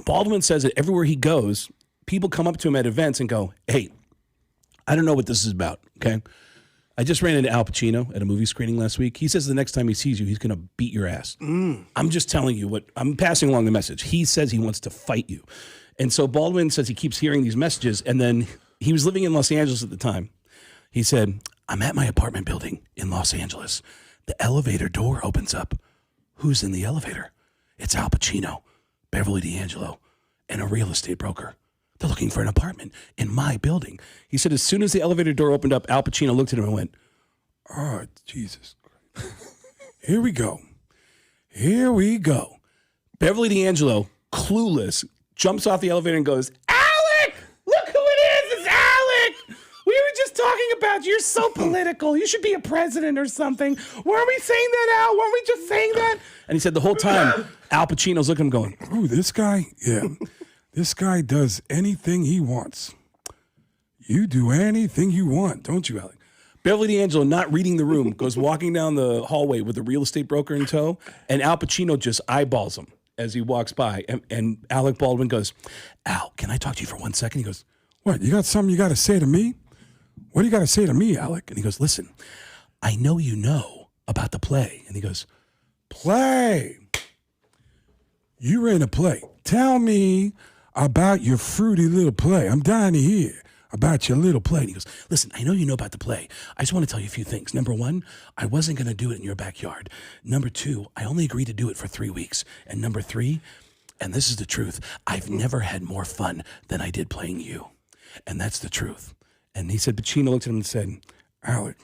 Baldwin says that everywhere he goes, people come up to him at events and go, hey, I don't know what this is about, okay? I just ran into Al Pacino at a movie screening last week. He says the next time he sees you, he's going to beat your ass. I'm just telling you I'm passing along the message. He says he wants to fight you. And so Baldwin says he keeps hearing these messages. And then he was living in Los Angeles at the time. He said, I'm at my apartment building in Los Angeles. The elevator door opens up. Who's in the elevator? It's Al Pacino, Beverly D'Angelo, and a real estate broker. They're looking for an apartment in my building. He said as soon as the elevator door opened up, Al Pacino looked at him and went, oh, Jesus Christ. Here we go. Here we go. Beverly D'Angelo, clueless, jumps off the elevator and goes, Alec, look who it is. It's Alec. We were just talking about you. You're so political. You should be a president or something. Weren't we saying that, Al? Weren't we just saying that? And he said the whole time, Al Pacino's looking at him going, ooh, this guy? Yeah. This guy does anything he wants. You do anything you want, don't you, Alec? Beverly D'Angelo, not reading the room, goes walking down the hallway with a real estate broker in tow, and Al Pacino just eyeballs him as he walks by. And Alec Baldwin goes, Al, can I talk to you for 1 second? He goes, what, you got something you got to say to me? What do you got to say to me, Alec? And he goes, listen, I know you know about the play. And he goes, play? You were in a play. Tell me about your fruity little play. I'm dying to hear about your little play. And he goes, listen, I know you know about the play. I just want to tell you a few things. Number one, I wasn't going to do it in your backyard. Number two, I only agreed to do it for 3 weeks. And number three, and this is the truth, I've never had more fun than I did playing you. And that's the truth. And he said, Pacino looked at him and said, Alec,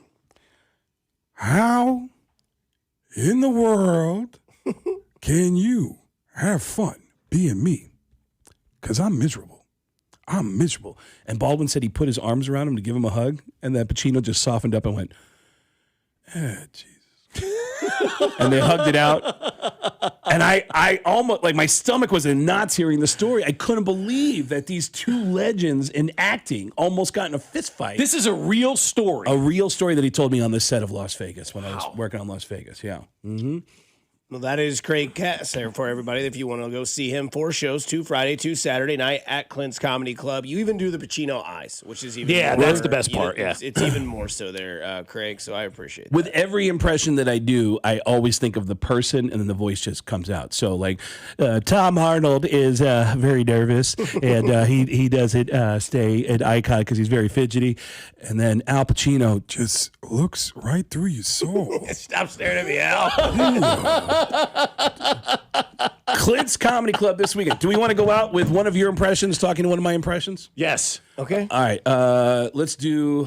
how in the world can you have fun being me? Because I'm miserable. I'm miserable. And Baldwin said he put his arms around him to give him a hug, and then Pacino just softened up and went, Jesus. And they hugged it out. And I almost, like, my stomach was in knots hearing the story. I couldn't believe that these two legends in acting almost got in a fist fight. This is a real story. A real story that he told me on this set of Las Vegas when I was working on Las Vegas. Yeah. Mm-hmm. Well, that is Craig Cass there for everybody. If you want to go see him, 4 shows, 2 Friday, 2 Saturday night at Clint's Comedy Club. You even do the Pacino eyes, which is even more, that's the best part. It's even more so there, Craig. So I appreciate that. With every impression that I do, I always think of the person, and then the voice just comes out. So, like, Tom Arnold is very nervous, and he doesn't stay at eye contact because he's very fidgety. And then Al Pacino just looks right through your soul. Stop staring at me, Al. Clint's Comedy Club this weekend. Do we want to go out with one of your impressions, talking to one of my impressions? Yes. Okay. All right. Let's do,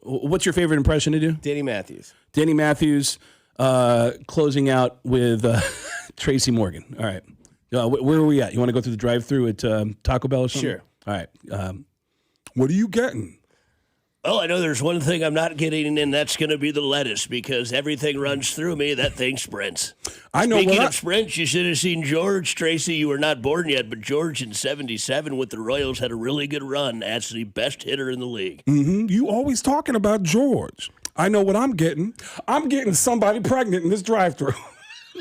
what's your favorite impression to do? Danny Matthews. Danny Matthews, closing out with Tracy Morgan. All right. Where are we at? You want to go through the drive-thru at Taco Bell or something? Sure. All right. What are you getting? Well, I know there's one thing I'm not getting, and that's going to be the lettuce, because everything runs through me. That thing sprints. I know. Speaking of sprints, you should have seen George. Tracy, you were not born yet, but George in '77 with the Royals had a really good run. That's the best hitter in the league. Mm-hmm. You always talking about George. I know what I'm getting. I'm getting somebody pregnant in this drive-thru.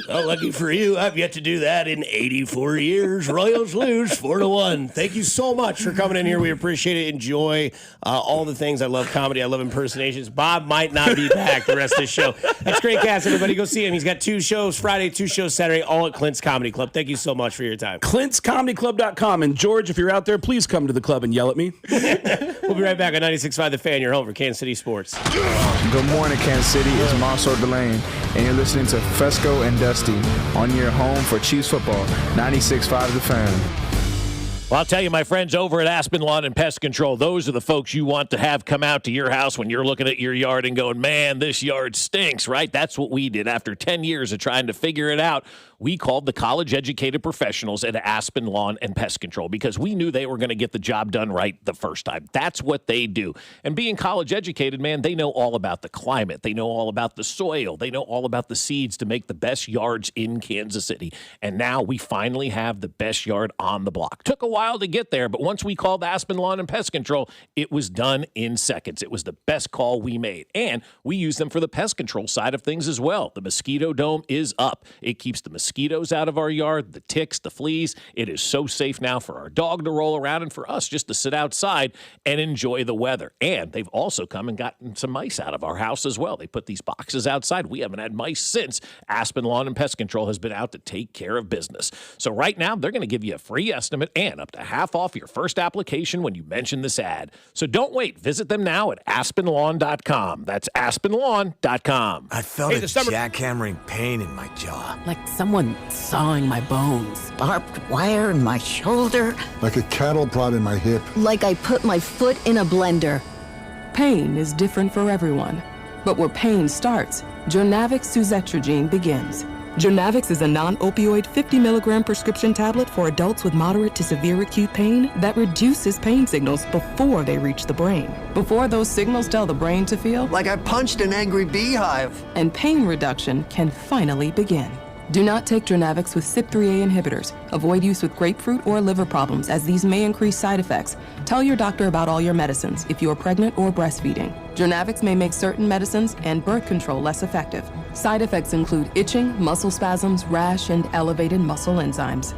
Well, lucky for you, I've yet to do that in 84 years. Royals lose 4-1. Thank you so much for coming in here. We appreciate it. Enjoy all the things. I love comedy. I love impersonations. Bob might not be back the rest of the show. That's Great Cast. Everybody go see him. He's got 2 shows Friday, 2 shows Saturday, all at Clint's Comedy Club. Thank you so much for your time. ClintsComedyClub.com. And George, if you're out there, please come to the club and yell at me. We'll be right back on 96.5 The Fan, your home for Kansas City sports. Good morning, Kansas City. It's Marcel Delane, and you're listening to Fescoe and Dusty on your home for Chiefs football, 96.5 The Fan. Well, I'll tell you, my friends over at Aspen Lawn and Pest Control, those are the folks you want to have come out to your house when you're looking at your yard and going, man, this yard stinks, right? That's what we did. After 10 years of trying to figure it out, we called the college-educated professionals at Aspen Lawn and Pest Control because we knew they were going to get the job done right the first time. That's what they do. And being college-educated, man, they know all about the climate. They know all about the soil. They know all about the seeds to make the best yards in Kansas City. And now we finally have the best yard on the block. Took a while to get there, but once we called Aspen Lawn and Pest Control, it was done in seconds. It was the best call we made. And we use them for the pest control side of things as well. The mosquito dome is up. It keeps the mosquitoes out of our yard, the ticks, the fleas. It is so safe now for our dog to roll around and for us just to sit outside and enjoy the weather. And they've also come and gotten some mice out of our house as well. They put these boxes outside. We haven't had mice since Aspen Lawn and Pest Control has been out to take care of business. So right now, they're going to give you a free estimate and up to half off your first application when you mention this ad. So don't wait. Visit them now at aspenlawn.com. That's aspenlawn.com. I felt a jackhammering pain in my jaw. Like someone sawing my bones. Barbed wire in my shoulder. Like a cattle prod in my hip. Like I put my foot in a blender. Pain is different for everyone. But where pain starts, Jonavix suzetrigine begins. Jonavix is a non-opioid 50 milligram prescription tablet for adults with moderate to severe acute pain that reduces pain signals before they reach the brain. Before those signals tell the brain to feel like I punched an angry beehive. And pain reduction can finally begin. Do not take Jonavix with CYP3A inhibitors. Avoid use with grapefruit or liver problems, as these may increase side effects. Tell your doctor about all your medicines if you are pregnant or breastfeeding. Jonavix may make certain medicines and birth control less effective. Side effects include itching, muscle spasms, rash, and elevated muscle enzymes.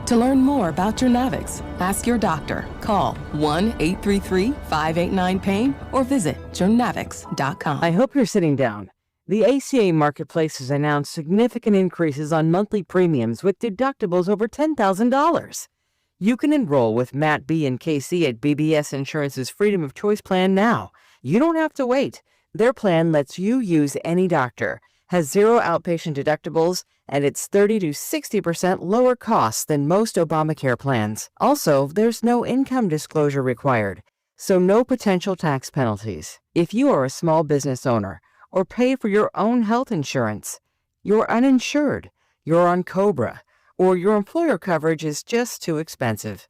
To learn more about Jonavix, ask your doctor. Call 1-833-589-PAIN or visit jonavix.com. I hope you're sitting down. The ACA Marketplace has announced significant increases on monthly premiums with deductibles over $10,000. You can enroll with Matt B. and KC at BBS Insurance's Freedom of Choice plan now. You don't have to wait. Their plan lets you use any doctor, has zero outpatient deductibles, and it's 30 to 60% lower costs than most Obamacare plans. Also, there's no income disclosure required, so no potential tax penalties. If you are a small business owner, or pay for your own health insurance, you're uninsured, you're on COBRA, or your employer coverage is just too expensive.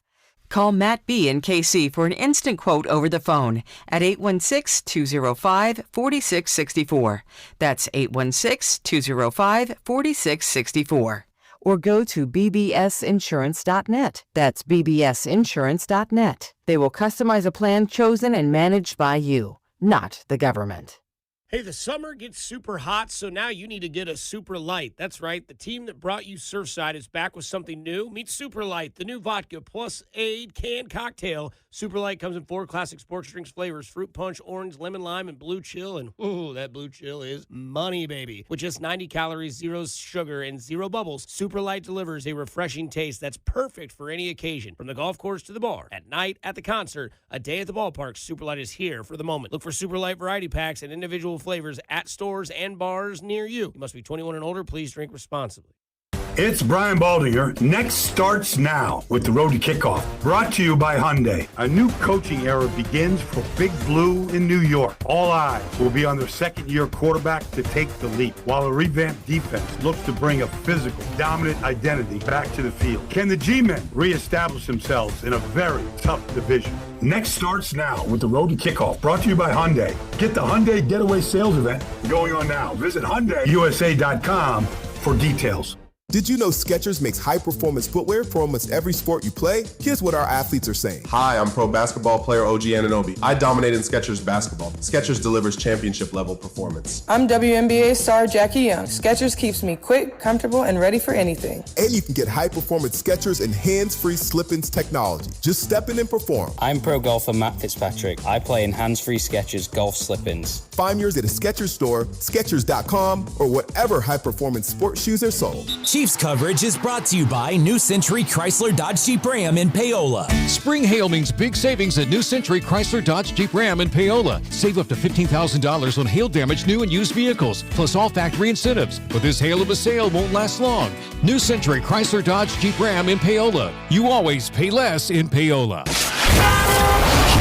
Call Matt B. and KC for an instant quote over the phone at 816-205-4664. That's 816-205-4664. Or go to bbsinsurance.net. That's bbsinsurance.net. They will customize a plan chosen and managed by you, not the government. Hey, the summer gets super hot, so now you need to get a Super Light. That's right. The team that brought you Surfside is back with something new. Meet Super Light, the new vodka plus aid canned cocktail. Super Light comes in 4 classic sports drinks flavors: fruit punch, orange, lemon lime, and blue chill. And ooh, that blue chill is money, baby. With just 90 calories, 0 sugar, and 0 bubbles, Super Light delivers a refreshing taste that's perfect for any occasion. From the golf course to the bar, at night, at the concert, a day at the ballpark, Super Light is here for the moment. Look for Super Light variety packs and individual flavors at stores and bars near you. You must be 21 and older. Please drink responsibly. It's Brian Baldinger. Next starts now with the Road to Kickoff. Brought to you by Hyundai. A new coaching era begins for Big Blue in New York. All eyes will be on their second-year quarterback to take the leap, while a revamped defense looks to bring a physical, dominant identity back to the field. Can the G-Men reestablish themselves in a very tough division? Next starts now with the Road to Kickoff. Brought to you by Hyundai. Get the Hyundai Getaway Sales Event going on now. Visit HyundaiUSA.com for details. Did you know Skechers makes high-performance footwear for almost every sport you play? Here's what our athletes are saying. Hi, I'm pro basketball player OG Anunoby. I dominate in Skechers basketball. Skechers delivers championship-level performance. I'm WNBA star Jackie Young. Skechers keeps me quick, comfortable, and ready for anything. And you can get high-performance Skechers and hands-free slip-ins technology. Just step in and perform. I'm pro golfer Matt Fitzpatrick. I play in hands-free Skechers golf slip-ins. Find yours at a Skechers store, Skechers.com, or whatever high-performance sports shoes are sold. Chiefs coverage is brought to you by New Century Chrysler Dodge Jeep Ram in Paola. Spring hail means big savings at New Century Chrysler Dodge Jeep Ram in Paola. Save up to $15,000 on hail damage new and used vehicles, plus all factory incentives. But this hail of a sale won't last long. New Century Chrysler Dodge Jeep Ram in Paola. You always pay less in Paola.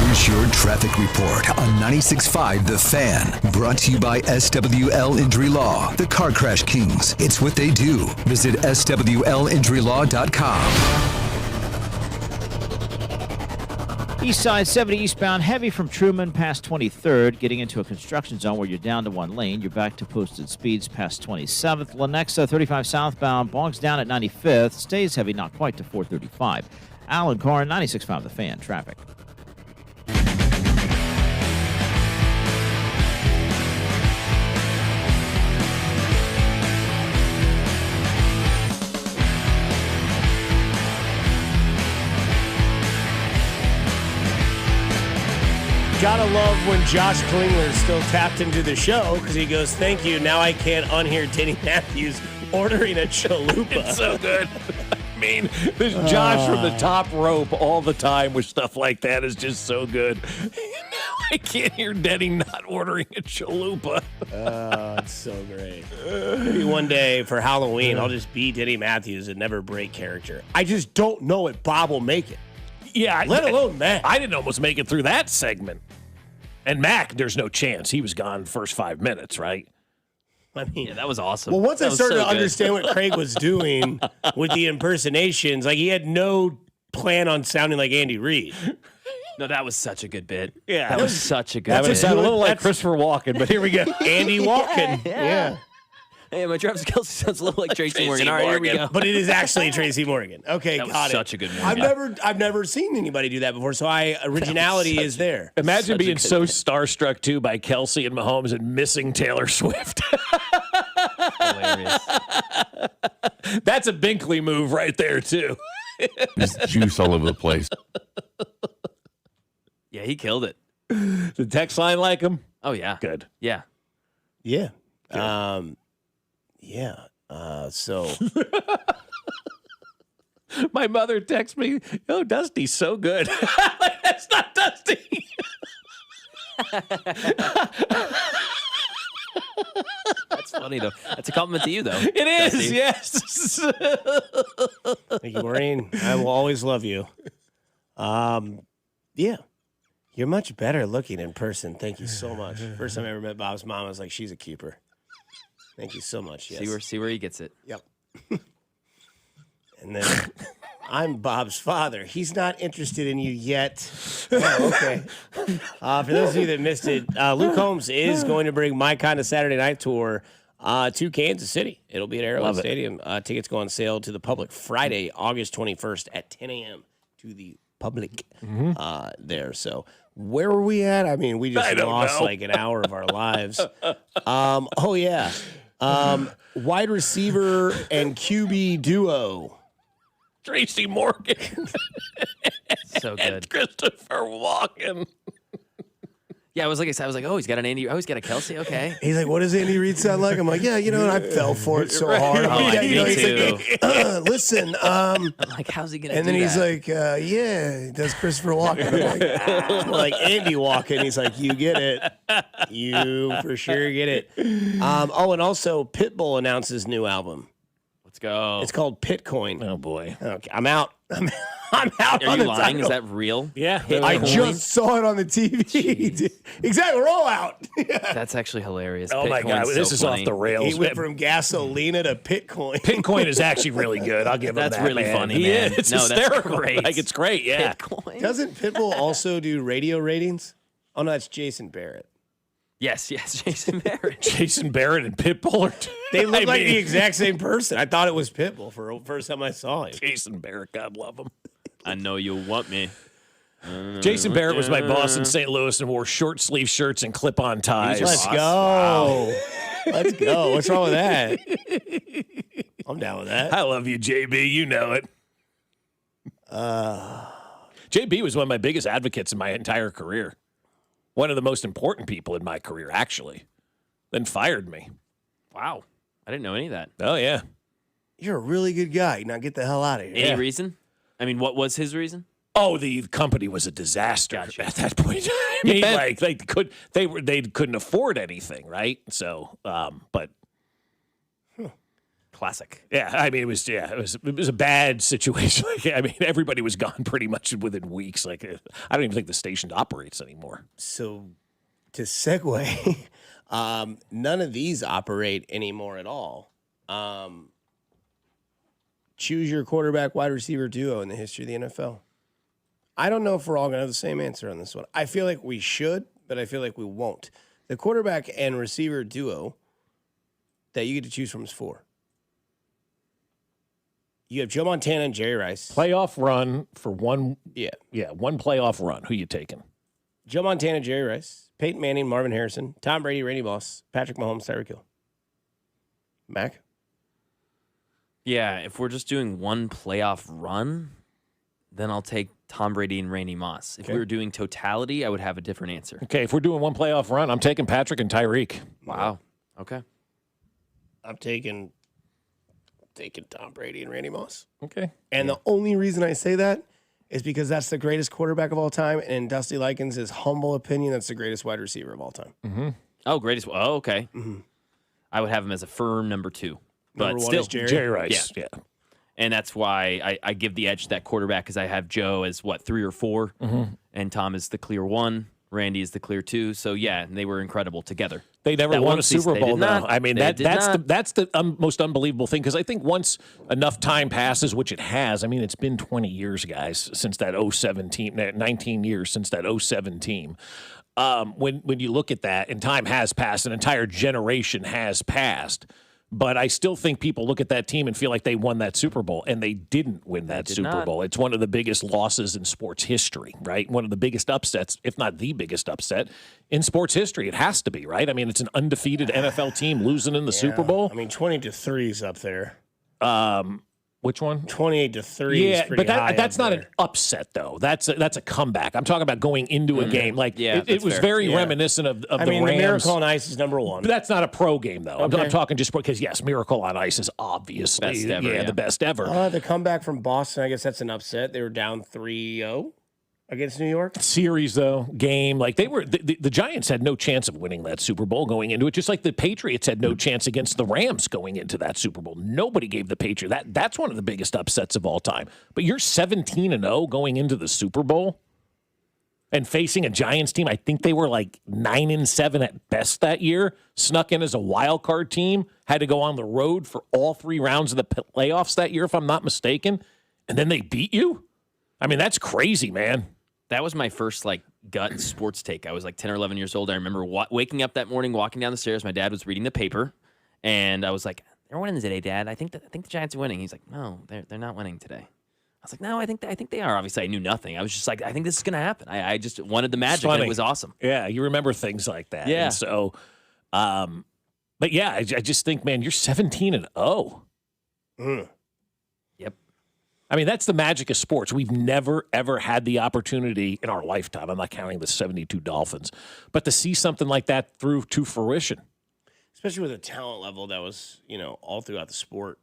Here's your traffic report on 96.5 The Fan. Brought to you by SWL Injury Law, the Car Crash Kings. It's what they do. Visit SWLinjurylaw.com. East side 70 eastbound, heavy from Truman past 23rd, getting into a construction zone where you're down to one lane. You're back to posted speeds past 27th. Lenexa 35 southbound, bogs down at 95th, stays heavy, not quite to 435. Alan Corn, 96.5 The Fan, traffic. Gotta love when Josh Klingler still tapped into the show because he goes, thank you. Now I can't unhear Denny Matthews ordering a chalupa. It's so good. I mean, this Josh from the top rope all the time with stuff like that is just so good. Now I can't hear Denny not ordering a chalupa. Oh, it's so great. Maybe one day for Halloween, I'll just be Denny Matthews and never break character. I just don't know if Bob will make it. Yeah, let alone Mac. I didn't almost make it through that segment. And Mac, there's no chance. He was gone first 5 minutes, right? I mean, yeah, that was awesome. Well, once I started to understand what Craig was doing with the impersonations, like he had no plan on sounding like Andy Reid. No, that was such a good bit. Yeah. That was such a good That bit. would sound a little like Christopher Walken, but here we go. Andy Walken. Yeah. Hey, my Travis Kelce sounds a little like Tracy Morgan. All right, here we go. But it is actually Tracy Morgan. Okay, that was got it. Such a good movie. I've never seen anybody do that before, so originality is there. Imagine being so starstruck too by Kelce and Mahomes and missing Taylor Swift. Hilarious. That's a Binkley move right there too. There's juice all over the place. Yeah, he killed it. The text line like him? Oh yeah. Good. Yeah. Yeah. Yeah. So my mother texts me, "Oh, Dusty's so good." Like, that's not Dusty. That's funny though. That's a compliment to you though. It is, Dusty. yes. Thank you, Maureen. I will always love you. Yeah. You're much better looking in person. Thank you so much. First time I ever met Bob's mom, I was like, she's a keeper. Thank you so much. Yes. See where he gets it. Yep. And then I'm Bob's father. He's not interested in you yet. Oh, okay. For those of you that missed it, Luke Holmes is going to bring My Kind of Saturday Night Tour to Kansas City. It'll be at Arrowhead Stadium. Tickets go on sale to the public Friday, August 21st at 10 a.m. to the public there. So where were we at? I mean, we just lost like an hour of our lives. Oh, yeah. Wide receiver and QB duo. Tracy Morgan. So good. And Christopher Walken. Yeah, I was like, oh, he's got an Andy. Oh, he's got a Kelsey. Okay. He's like, what does Andy Reid sound like? I'm like, yeah, and I fell for it so hard. Oh, yeah, me too. Like, listen. I'm like, how's he gonna? And then do he's that? like, yeah, does Christopher Walken? I'm like Andy Walken. He's like, you get it. You for sure get it. And also Pitbull announces new album. Let's go. It's called Pitcoin. Oh boy. Okay, I'm out. I'm out. Are you lying? Is that real? Yeah. I just saw it on the TV. Exactly. We're all out. That's actually hilarious. Oh my God. This is off the rails. He went from gasolina to Pitcoin. Pitcoin is actually really good. I'll give him that. That's really funny, He man. is. It's No, that's hysterical. great. Like, it's great. Yeah. Pitcoin. Doesn't Pitbull also do radio ratings? Oh, no, that's Jason Barrett. Yes, Jason Barrett. Jason Barrett and Pitbull They look like the exact same person. I thought it was Pitbull for the first time I saw him. Jason Barrett, God love him. I know you want me. Jason Barrett was my boss in St. Louis and wore short sleeve shirts and clip-on ties. Let's go. Let's go. What's wrong with that? I'm down with that. I love you, JB. You know it. JB was one of my biggest advocates in my entire career. One of the most important people in my career, actually. Then fired me. Wow. I didn't know any of that. Oh, yeah. You're a really good guy. Now get the hell out of here. Any reason? I mean, what was his reason? Oh, the company was a disaster at that point. I mean, like they couldn't afford anything, right? So, but classic. Yeah, I mean, it was a bad situation. I mean, everybody was gone pretty much within weeks. Like, I don't even think the station operates anymore. So, to segue, none of these operate anymore at all. Choose your quarterback wide receiver duo in the history of the NFL. I don't know if we're all going to have the same answer on this one. I feel like we should, but I feel like we won't. The quarterback and receiver duo that you get to choose from is 4. You have Joe Montana and Jerry Rice. Playoff run for one. Yeah. Yeah, one playoff run. Who you taking? Joe Montana, Jerry Rice, Peyton Manning, Marvin Harrison, Tom Brady, Randy Moss, Patrick Mahomes, Tyreek Hill. Mac? Yeah, if we're just doing one playoff run, then I'll take Tom Brady and Randy Moss. If we were doing totality, I would have a different answer. Okay, if we're doing one playoff run, I'm taking Patrick and Tyreek. Wow. Okay. I'm taking Tom Brady and Randy Moss. Okay. And the only reason I say that is because that's the greatest quarterback of all time, and in Dusty Likens' humble opinion, that's the greatest wide receiver of all time. Mm-hmm. Oh, greatest. Oh, okay. Mm-hmm. I would have him as a firm number 2. Number But one still, is Jerry Rice. Yeah. And that's why I give the edge to that quarterback, because I have Joe as, 3 or 4, and Tom is the clear 1. Randy is the clear 2. So, yeah, they were incredible together. They never won a Super Bowl, though. I mean, that's the most unbelievable thing, because I think once enough time passes, which it has, I mean, it's been 20 years, guys, since that 07 team, 19 years since that 07 team. When you look at that, and time has passed, an entire generation has passed, but I still think people look at that team and feel like they won that Super Bowl, and they didn't win that Super Bowl. It's one of the biggest losses in sports history, right? One of the biggest upsets, if not the biggest upset in sports history. It has to be, right? I mean, it's an undefeated NFL team losing in the Super Bowl. I mean, 20-3 is up there. Which one? 28-3. Yeah, is pretty but high that's up not there. an upset, though. That's a comeback. I'm talking about going into a game. Like, Yeah, it was fair. very reminiscent of I the mean, Rams. the Miracle on Ice is number 1. But that's not a pro game, though. Okay. I'm talking just because, yes, Miracle on Ice is obviously Best ever, yeah. the best ever. The comeback from Boston, I guess that's an upset. They were down 3-0 against New York. Series, though, game. Like, they were the Giants had no chance of winning that Super Bowl going into it, just like the Patriots had no chance against the Rams going into that Super Bowl. Nobody gave the Patriots. That's one of the biggest upsets of all time. But you're 17-0 going into the Super Bowl and facing a Giants team. I think they were like 9-7 at best that year, snuck in as a wild card team, had to go on the road for all 3 rounds of the playoffs that year, if I'm not mistaken, and then they beat you? I mean, that's crazy, man. That was my first gut sports take. I was 10 or 11 years old. I remember waking up that morning, walking down the stairs. My dad was reading the paper, and I was like, "They're winning today, Dad. I think the Giants are winning." He's like, "No, they're not winning today." I was like, "No, I think they are." Obviously, I knew nothing. I was just like, "I think this is going to happen." I just wanted the magic, and it was awesome. Yeah, you remember things like that. Yeah. And so, but yeah, I just think, man, you're 17-0. Yep. I mean, that's the magic of sports. We've never, ever had the opportunity in our lifetime, I'm not counting the 72 Dolphins, but to see something like that through to fruition. Especially with a talent level that was, all throughout the sport.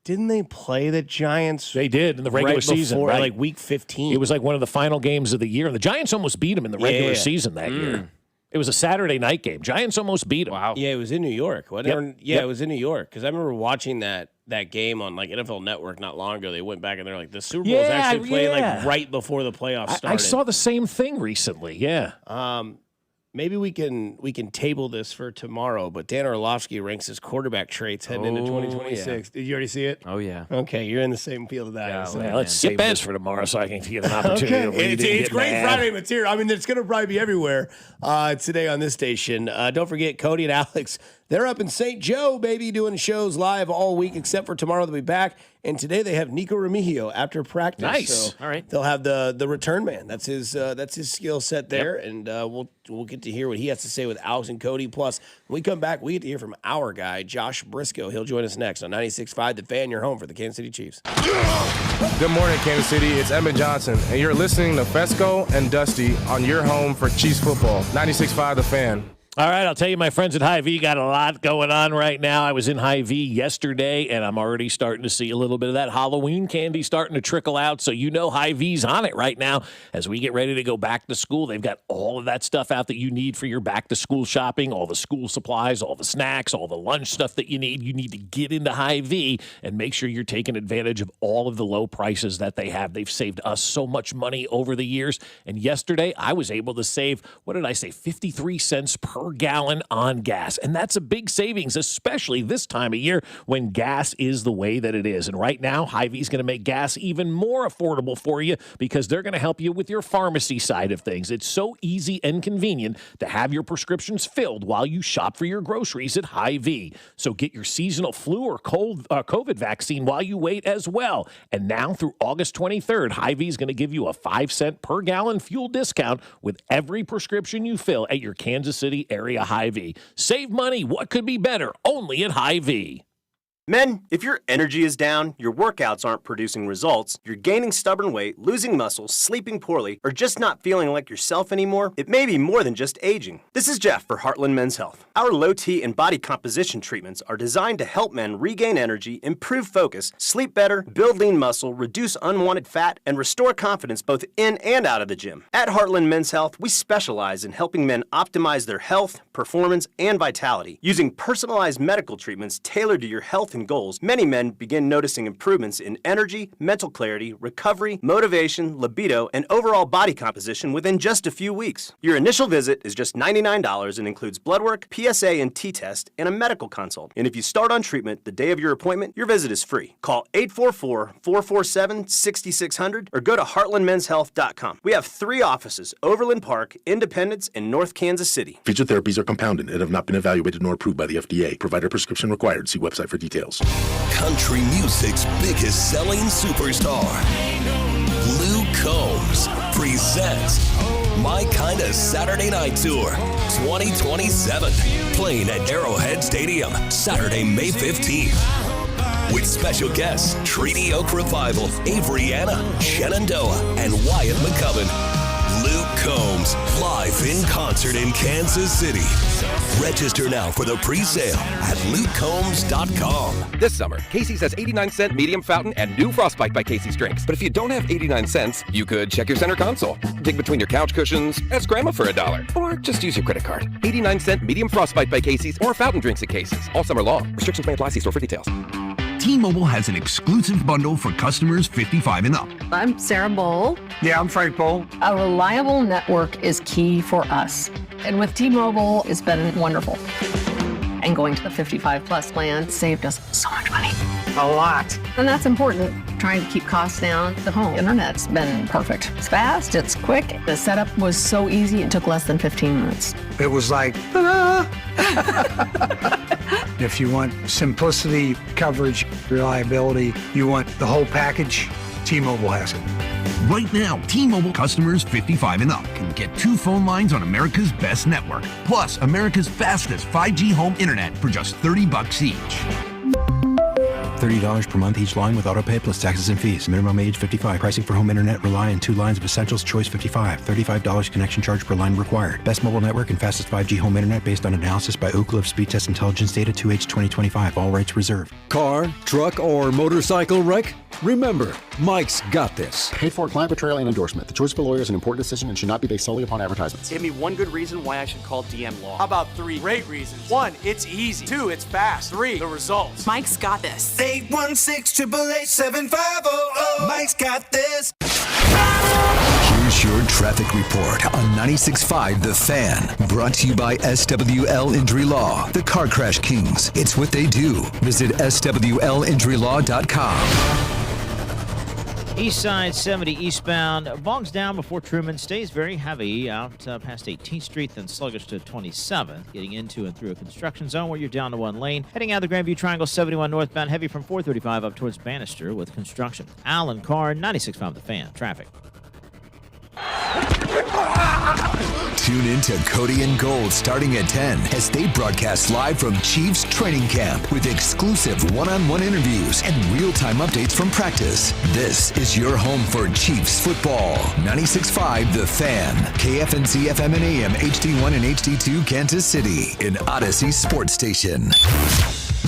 Didn't they play the Giants? They did in the regular season, before, right? like week 15. It was like one of the final games of the year, and the Giants almost beat them in the regular season that year. It was a Saturday night game. Giants almost beat them. Wow. Yeah, it was in New York. Yep. It was in New York because I remember watching that game on NFL Network not long ago. They went back and they're like, the Super Bowl is actually played right before the playoffs started. I saw the same thing recently. Yeah. maybe we can table this for tomorrow, but Dan Orlovsky ranks his quarterback traits heading into 2026. Yeah. Did you already see it? Oh, yeah. Okay, you're in the same field as that. Yeah, so. Let's save this for tomorrow so I can get an opportunity to read it. It's great Friday material. I mean, it's going to probably be everywhere today on this station. Don't forget, Cody and Alex, they're up in St. Joe, baby, doing shows live all week, except for tomorrow they'll be back. And today they have Nico Remigio after practice. Nice. So all right. They'll have the return man. That's his skill set there, and we'll get to hear what he has to say with Alex and Cody. Plus, when we come back, we get to hear from our guy Josh Briscoe. He'll join us next on 96.5 The Fan. Your home for the Kansas City Chiefs. Good morning, Kansas City. It's Emmett Johnson, and you're listening to Fescoe and Dusty on your home for Chiefs football. 96.5 The Fan. All right, I'll tell you, my friends at Hy-Vee got a lot going on right now. I was in Hy-Vee yesterday, and I'm already starting to see a little bit of that Halloween candy starting to trickle out. So you know Hy-Vee's on it right now as we get ready to go back to school. They've got all of that stuff out that you need for your back-to-school shopping, all the school supplies, all the snacks, all the lunch stuff that you need. You need to get into Hy-Vee and make sure you're taking advantage of all of the low prices that they have. They've saved us so much money over the years. And yesterday, I was able to save, 53 cents per gallon on gas. And that's a big savings, especially this time of year when gas is the way that it is. And right now, Hy-Vee's going to make gas even more affordable for you because they're going to help you with your pharmacy side of things. It's so easy and convenient to have your prescriptions filled while you shop for your groceries at Hy-Vee. So get your seasonal flu or COVID vaccine while you wait as well. And now through August 23rd, Hy-Vee is going to give you a 5-cent per gallon fuel discount with every prescription you fill at your Kansas City area Hy-Vee. Save money. What could be better? Only at Hy-Vee. Men, if your energy is down, your workouts aren't producing results, you're gaining stubborn weight, losing muscle, sleeping poorly, or just not feeling like yourself anymore, it may be more than just aging. This is Jeff for Heartland Men's Health. Our low T and body composition treatments are designed to help men regain energy, improve focus, sleep better, build lean muscle, reduce unwanted fat, and restore confidence both in and out of the gym. At Heartland Men's Health, we specialize in helping men optimize their health, performance, and vitality. Using personalized medical treatments tailored to your health and goals, many men begin noticing improvements in energy, mental clarity, recovery, motivation, libido, and overall body composition within just a few weeks. Your initial visit is just $99 and includes blood work, PSA and T-test, and a medical consult. And if you start on treatment the day of your appointment, your visit is free. Call 844-447-6600 or go to heartlandmenshealth.com. We have 3 offices: Overland Park, Independence, and North Kansas City. Future therapies are compounded and have not been evaluated nor approved by the FDA. Provider prescription required. See website for details. Country music's biggest selling superstar, Luke Combs, presents My Kinda Saturday Night Tour 2027, playing at Arrowhead Stadium Saturday, May 15th. With special guests Treaty Oak Revival, Avery Anna, Shenandoah, and Wyatt McCubbin. Luke Combs, live in concert in Kansas City. Register now for the pre-sale at lukecombs.com. This summer, Casey's has 89-cent medium fountain and new Frostbite by Casey's drinks. But if you don't have 89 cents, you could check your center console, dig between your couch cushions, ask Grandma for $1, or just use your credit card. 89-cent medium Frostbite by Casey's or fountain drinks at Casey's all summer long. Restrictions may apply. See store for details. T-Mobile has an exclusive bundle for customers 55 and up. I'm Sarah Bowl. Yeah, I'm Frank Bowl. A reliable network is key for us. And with T-Mobile, it's been wonderful. And going to the 55 plus plan saved us so much money. A lot. And that's important. Trying to keep costs down. The home internet's been perfect. It's fast, it's quick. The setup was so easy, it took less than 15 minutes. It was like, ta-da! If you want simplicity, coverage, reliability, you want the whole package, T-Mobile has it. Right now, T-Mobile customers 55 and up can get 2 phone lines on America's best network, plus America's fastest 5G home internet for just $30 each. $30 per month each line with autopay plus taxes and fees. Minimum age 55. Pricing for home internet rely on 2 lines of Essentials Choice 55. $35 connection charge per line required. Best mobile network and fastest 5G home internet based on analysis by Ookla of Speed Test Intelligence data 2H 2025. All rights reserved. Car, truck, or motorcycle wreck? Remember, Mike's got this. Paid for client betrayal and endorsement. The choice of a lawyer is an important decision and should not be based solely upon advertisements. Give me one good reason why I should call DM Law. How about 3 great reasons? 1, it's easy. 2, it's fast. 3, the results. Mike's got this. 816-888-7500. Mike's got this. Here's your traffic report on 96.5 The Fan. Brought to you by SWL Injury Law, the Car Crash Kings. It's what they do. Visit SWLinjurylaw.com. East side 70 eastbound. Bogs down before Truman. Stays very heavy out past 18th Street, then sluggish to 27th. Getting into and through a construction zone where you're down to one lane. Heading out of the Grandview Triangle 71 northbound. Heavy from 435 up towards Bannister with construction. Alan Carr, 96.5 The Fan. Traffic. Tune in to Cody and Gold starting at 10 as they broadcast live from Chiefs training camp with exclusive one-on-one interviews and real-time updates from practice. This is your home for Chiefs football. 96.5 The Fan, KFNC FM and AM, HD1 and HD2 Kansas City, an Odyssey sports station.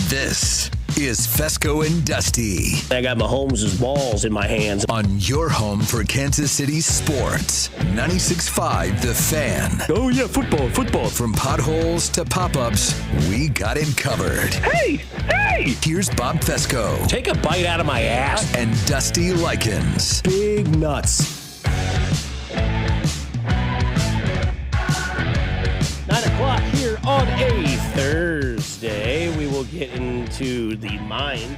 This is Fescoe and Dusty. I got Mahomes' balls in my hands. On your home for Kansas City sports. 96.5 The Fan. Oh, yeah, football. From potholes to pop-ups, we got it covered. Hey! Here's Bob Fescoe. Take a bite out of my ass. And Dusty Likens. Big nuts. 9 o'clock here on a Thursday. We will get into the mind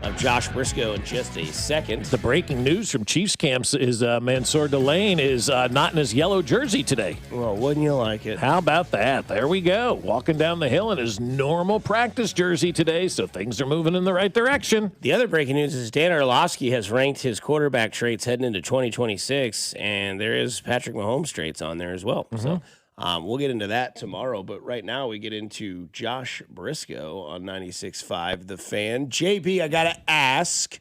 of Josh Briscoe in just a second. The breaking news from Chiefs camps is Mansour Delane is not in his yellow jersey today. Well, wouldn't you like it? How about that? There we go. Walking down the hill in his normal practice jersey today, so things are moving in the right direction. The other breaking news is Dan Orlovsky has ranked his quarterback traits heading into 2026, and there is Patrick Mahomes traits on there as well. Mm-hmm. So we'll get into that tomorrow, but right now we get into Josh Briscoe on 96.5 The Fan. JB, I got to ask,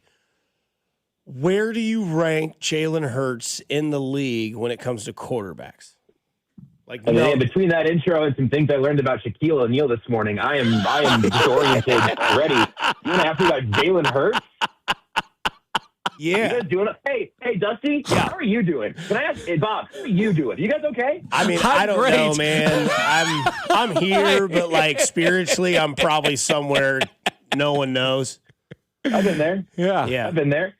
where do you rank Jalen Hurts in the league when it comes to quarterbacks? Like, between that intro and some things I learned about Shaquille O'Neal this morning, I am disoriented already. You want to ask me about Jalen Hurts? Yeah. You guys doing it? Hey, Dusty, how are you doing? Can I ask, hey, Bob, how are you doing? You guys okay? I mean, I don't know, man. I'm here, but like spiritually, I'm probably somewhere no one knows. I've been there. Yeah. I've been there.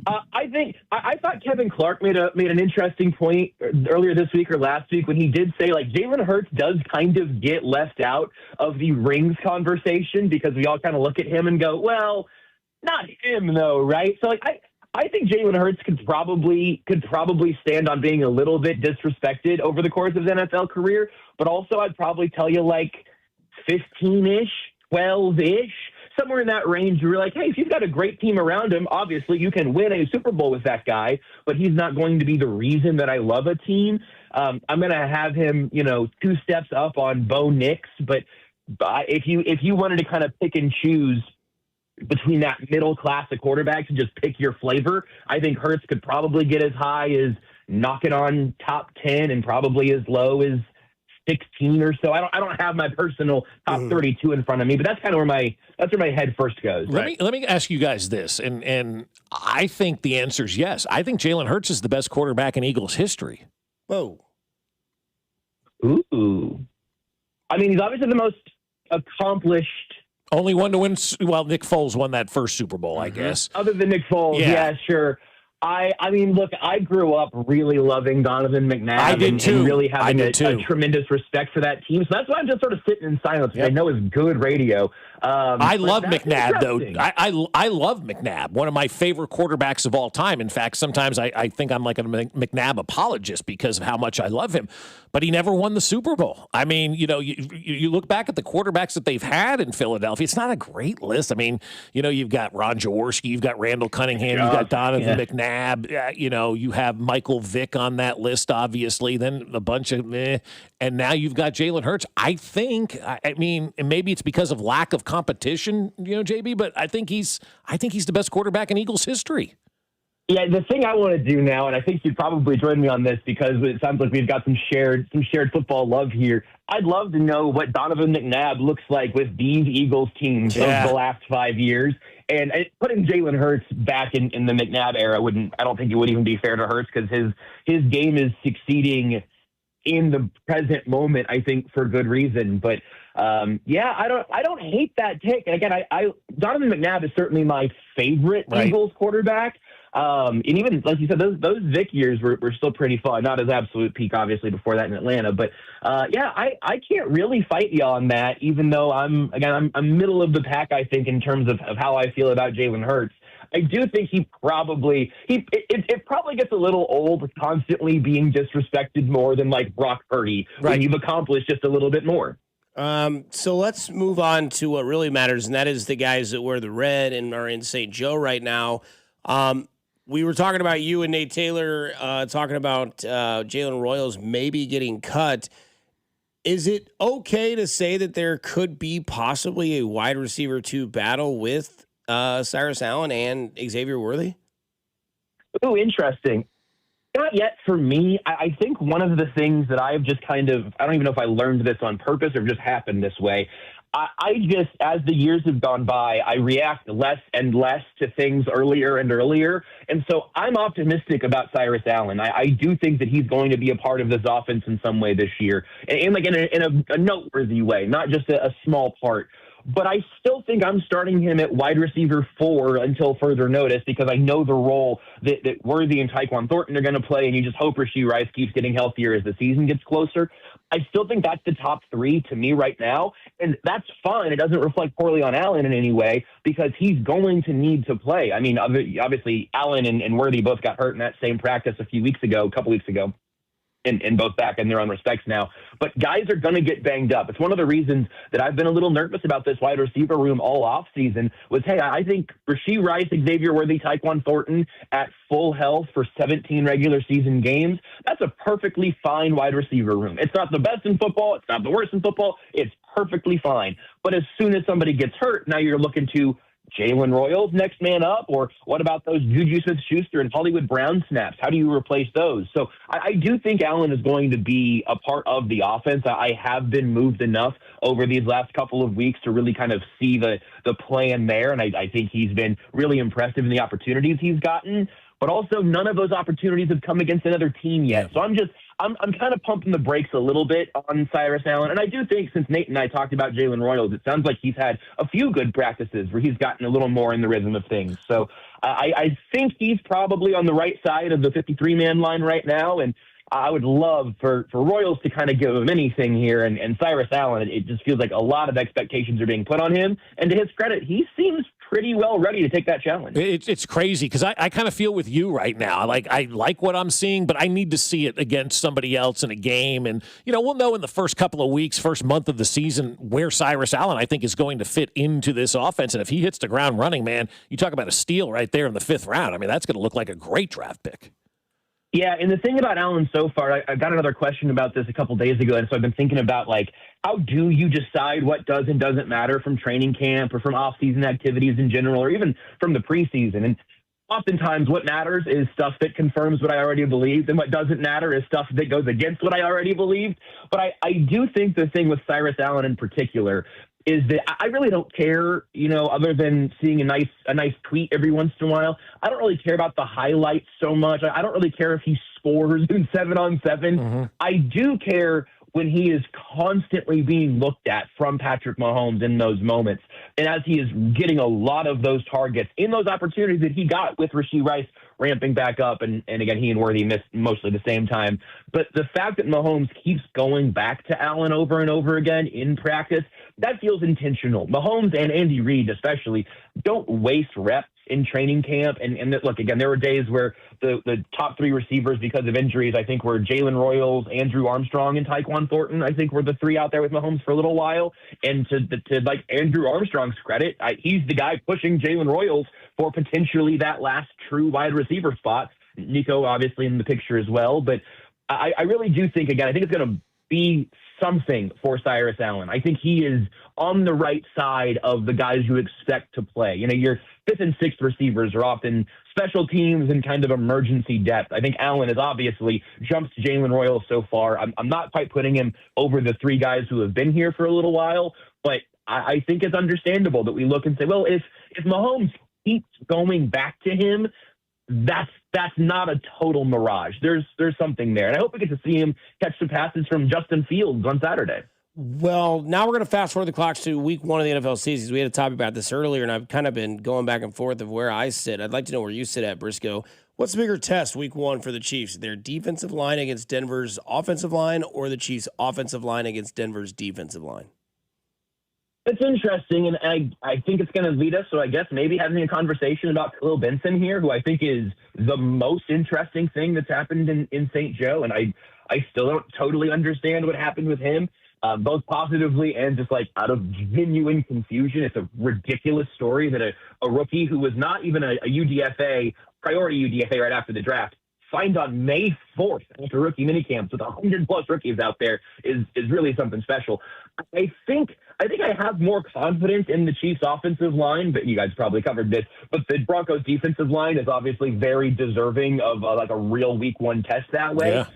I thought Kevin Clark made an interesting point earlier this week or last week when he did say, like, Jalen Hurts does kind of get left out of the rings conversation because we all kind of look at him and go, well, not him though, right? So like I think Jalen Hurts could probably stand on being a little bit disrespected over the course of his NFL career, but also I'd probably tell you like 15-ish, 12-ish, somewhere in that range. You're like, hey, if you've got a great team around him, obviously you can win a Super Bowl with that guy, but he's not going to be the reason that I love a team. I'm going to have him, 2 steps up on Bo Nix, but if you wanted to kind of pick and choose between that middle class of quarterbacks and just pick your flavor, I think Hurts could probably get as high as knocking on top 10 and probably as low as 16 or so. I don't have my personal top 32 in front of me, but that's kind of where my head first goes. Let me ask you guys this, and I think the answer is yes. I think Jalen Hurts is the best quarterback in Eagles history. Whoa. Ooh. I mean, he's obviously the most accomplished. Only one to win. Well, Nick Foles won that first Super Bowl, I guess. Other than Nick Foles, yeah sure. I mean, look, I grew up really loving Donovan McNabb. I did too. And really having a tremendous respect for that team. So that's why I'm just sort of sitting in silence. Yep. I know it's good radio. I love McNabb, though. I love McNabb, one of my favorite quarterbacks of all time. In fact, sometimes I think I'm like a McNabb apologist because of how much I love him. But he never won the Super Bowl. I mean, you look back at the quarterbacks that they've had in Philadelphia, it's not a great list. I mean, you've got Ron Jaworski, you've got Randall Cunningham, you've got Donovan McNabb, you have Michael Vick on that list, obviously, then a bunch of and now you've got Jalen Hurts. I think, I mean, and maybe it's because of lack of competition, JB, but I think he's the best quarterback in Eagles history. Yeah, the thing I want to do now, and I think you'd probably join me on this because it sounds like we've got some shared football love here. I'd love to know what Donovan McNabb looks like with these Eagles teams over the last 5 years. And putting Jalen Hurts back in the McNabb era I don't think it would even be fair to Hurts because his game is succeeding in the present moment, I think, for good reason. But I don't hate that take. And again, Donovan McNabb is certainly my favorite Eagles quarterback. And even, like you said, those Vic years were still pretty fun. Not his absolute peak, obviously, before that in Atlanta. But, I can't really fight you on that, even though I'm middle of the pack, I think, in terms of how I feel about Jalen Hurts. I do think it probably gets a little old constantly being disrespected more than like Brock Purdy when you've accomplished just a little bit more. So let's move on to what really matters, and that is the guys that wear the red and are in St. Joe right now. We were talking about you and Nate Taylor talking about Jalen Royals maybe getting cut. Is it okay to say that there could be possibly a wide receiver 2 battle with Cyrus Allen and Xavier Worthy? Oh, interesting. Not yet for me. I think one of the things that I've just I don't even know if I learned this on purpose or just happened this way. I just, as the years have gone by, I react less and less to things earlier and earlier. And so I'm optimistic about Cyrus Allen. I do think that he's going to be a part of this offense in some way this year, and like in a noteworthy way, not just a small part. But I still think I'm starting him at wide receiver 4 until further notice, because I know the role that Worthy and Tyquan Thornton are going to play, and you just hope Rashee Rice keeps getting healthier as the season gets closer. I still think that's the top 3 to me right now, and that's fine. It doesn't reflect poorly on Allen in any way, because he's going to need to play. I mean, obviously, Allen and Worthy both got hurt in that same practice a couple weeks ago. And both back in their own respects now. But guys are going to get banged up. It's one of the reasons that I've been a little nervous about this wide receiver room all offseason was, hey, I think Rashee Rice, Xavier Worthy, Tyquan Thornton at full health for 17 regular season games, that's a perfectly fine wide receiver room. It's not the best in football. It's not the worst in football. It's perfectly fine. But as soon as somebody gets hurt, now you're looking to Jalen Royals, next man up, or what about those Juju Smith-Schuster and Hollywood Brown snaps? How do you replace those? So I do think Allen is going to be a part of the offense. I have been moved enough over these last couple of weeks to really kind of see the plan there, and I think he's been really impressive in the opportunities he's gotten. But also, none of those opportunities have come against another team yet. So I'm kind of pumping the brakes a little bit on Cyrus Allen. And I do think, since Nate and I talked about Jalen Royals, it sounds like he's had a few good practices where he's gotten a little more in the rhythm of things. So I think he's probably on the right side of the 53-man line right now. And I would love for Royals to kind of give him anything here. And Cyrus Allen, it just feels like a lot of expectations are being put on him. And to his credit, he seems pretty well ready to take that challenge. It's crazy because I kind of feel with you right now. I like what I'm seeing, but I need to see it against somebody else in a game. And, we'll know in the first couple of weeks, first month of the season, where Cyrus Allen, I think, is going to fit into this offense. And if he hits the ground running, man, you talk about a steal right there in the 5th round. I mean, that's going to look like a great draft pick. Yeah, and the thing about Allen so far, I got another question about this a couple days ago, and so I've been thinking about, how do you decide what does and doesn't matter from training camp or from off-season activities in general, or even from the preseason? And oftentimes what matters is stuff that confirms what I already believed, and what doesn't matter is stuff that goes against what I already believed. But I do think the thing with Cyrus Allen in particular is that I really don't care, other than seeing a nice tweet every once in a while. I don't really care about the highlights so much. I don't really care if he scores in 7-on-7. Mm-hmm. I do care when he is constantly being looked at from Patrick Mahomes in those moments. And as he is getting a lot of those targets in those opportunities that he got with Rashee Rice ramping back up, and again, he and Worthy missed mostly the same time. But the fact that Mahomes keeps going back to Allen over and over again in practice, that feels intentional. Mahomes and Andy Reid especially don't waste reps in training camp. And look, again, there were days where the top 3 receivers because of injuries, I think, were Jalen Royals, Andrew Armstrong, and Tyquan Thornton. I think were the 3 out there with Mahomes for a little while. And to like Andrew Armstrong's credit, he's the guy pushing Jalen Royals for potentially that last true wide receiver spot. Nico obviously in the picture as well. But I really do think, again, I think it's going to be something for Cyrus Allen. I think he is on the right side of the guys you expect to play. Your 5th and 6th receivers are often special teams and kind of emergency depth. I think Allen has obviously jumped Jalen Royals so far. I'm not quite putting him over the 3 guys who have been here for a little while, but I think it's understandable that we look and say, well, if Mahomes keeps going back to him, that's not a total mirage. There's something there. And I hope we get to see him catch some passes from Justin Fields on Saturday. Well, now we're going to fast forward the clocks to week 1 of the NFL season. We had a topic about this earlier, and I've kind of been going back and forth of where I sit. I'd like to know where you sit at, Briscoe. What's the bigger test week 1 for the Chiefs? Their defensive line against Denver's offensive line, or the Chiefs' offensive line against Denver's defensive line? It's interesting, and I think it's going to lead us, so I guess maybe having a conversation about Khalil Benson here, who I think is the most interesting thing that's happened in St. Joe, and I still don't totally understand what happened with him, both positively and just like out of genuine confusion. It's a ridiculous story that a rookie who was not even a UDFA, priority UDFA right after the draft, signed on May 4th after rookie minicamps with 100-plus rookies out there is really something special. I think I have more confidence in the Chiefs' offensive line, but you guys probably covered this. But the Broncos' defensive line is obviously very deserving of like a real Week 1 test that way. Yeah.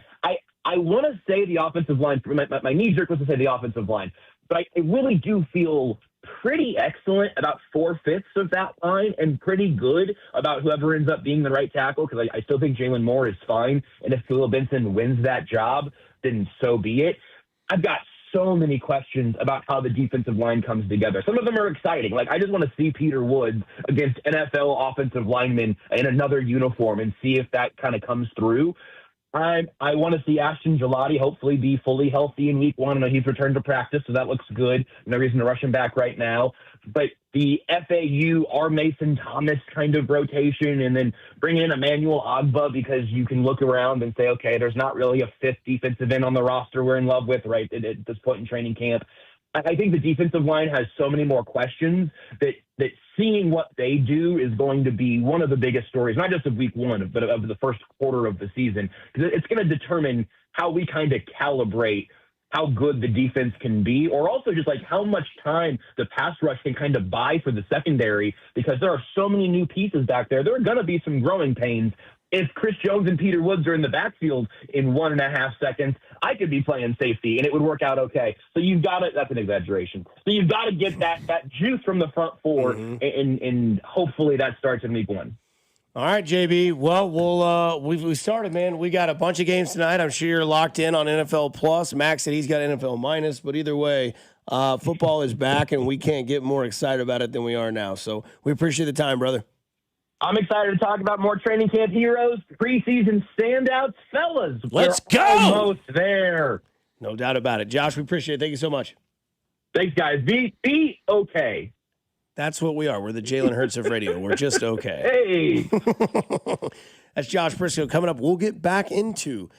I want to say the offensive line. My knee jerk was to say the offensive line, but I really do feel pretty excellent about 4/5 of that line and pretty good about whoever ends up being the right tackle, because I still think Jalen Moore is fine. And if Khalil Benson wins that job, then so be it. I've got so many questions about how the defensive line comes together. Some of them are exciting. Like, I just want to see Peter Woods against NFL offensive linemen in another uniform and see if that kind of comes through. I want to see Ashton Gelati hopefully be fully healthy in week 1. I know he's returned to practice, so that looks good. No reason to rush him back right now. But the FAU, R. Mason Thomas kind of rotation, and then bring in Emmanuel Ogbah, because you can look around and say, okay, there's not really a fifth defensive end on the roster we're in love with right at this point in training camp. I think the defensive line has so many more questions that seeing what they do is going to be one of the biggest stories, not just of week 1, but of the first quarter of the season. Because it's going to determine how we kind of calibrate how good the defense can be, or also just like how much time the pass rush can kind of buy for the secondary, because there are so many new pieces back there. There are going to be some growing pains. If Chris Jones and Peter Woods are in the backfield in 1.5 seconds, I could be playing safety and it would work out okay. So you've got to, that's an exaggeration. So you've got to get that juice from the front four, and hopefully that starts in week 1. All right, JB. Well, we started, man. We got a bunch of games tonight. I'm sure you're locked in on NFL Plus. Max said he's got NFL Minus, but either way, football is back, and we can't get more excited about it than we are now. So we appreciate the time, brother. I'm excited to talk about more training camp heroes, preseason standouts. Fellas, let's go! Almost there. No doubt about it. Josh, we appreciate it. Thank you so much. Thanks, guys. Be okay. That's what we are. We're the Jalen Hurts of radio. We're just okay. Hey. That's Josh Briscoe. Coming up, we'll get back into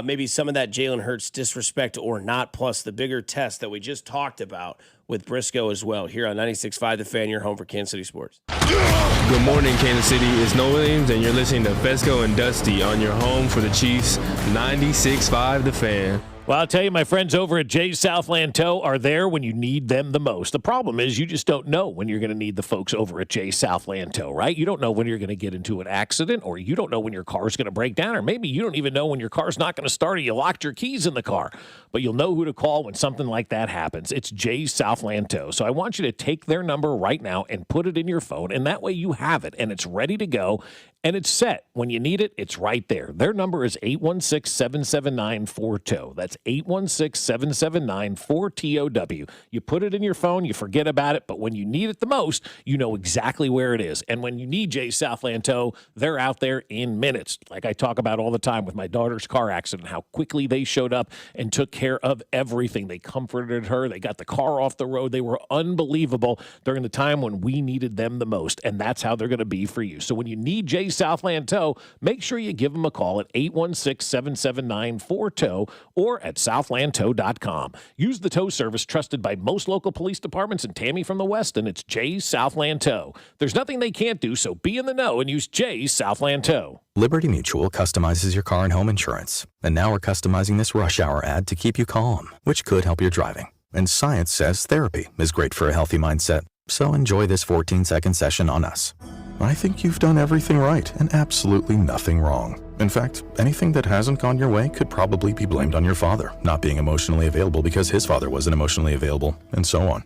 maybe some of that Jalen Hurts disrespect or not, plus the bigger test that we just talked about with Briscoe as well, here on 96.5 The Fan, your home for Kansas City sports. Good morning, Kansas City. It's Noah Williams, and you're listening to Fescoe and Dusty on your home for the Chiefs, 96.5 The Fan. Well, I'll tell you, my friends over at Jay's Southland Tow are there when you need them the most. The problem is you just don't know when you're going to need the folks over at Jay's Southland Tow, right? You don't know when you're going to get into an accident, or you don't know when your car's going to break down, or maybe you don't even know when your car's not going to start, or you locked your keys in the car. But you'll know who to call when something like that happens. It's Jay's Southland Tow. So I want you to take their number right now and put it in your phone, and that way you have it, and it's ready to go. And it's set. When you need it, it's right there. Their number is 816-779-4TOW. That's 816-779-4TOW. You put it in your phone, you forget about it, but when you need it the most, you know exactly where it is. And when you need Jay's Southland Tow, they're out there in minutes. Like I talk about all the time with my daughter's car accident, how quickly they showed up and took care of everything. They comforted her. They got the car off the road. They were unbelievable during the time when we needed them the most. And that's how they're going to be for you. So when you need Jay's Southland Tow, make sure you give them a call at 816-779-4TOW or at southlandtow.com. Use the tow service trusted by most local police departments, and Tammy from the West, and it's Jay's Southland Tow. There's nothing they can't do, so be in the know and use Jay's Southland Tow. Liberty Mutual customizes your car and home insurance, and now we're customizing this rush hour ad to keep you calm, which could help your driving. And science says therapy is great for a healthy mindset, so enjoy this 14-second session on us. I think you've done everything right and absolutely nothing wrong. In fact, anything that hasn't gone your way could probably be blamed on your father not being emotionally available because his father wasn't emotionally available, and so on.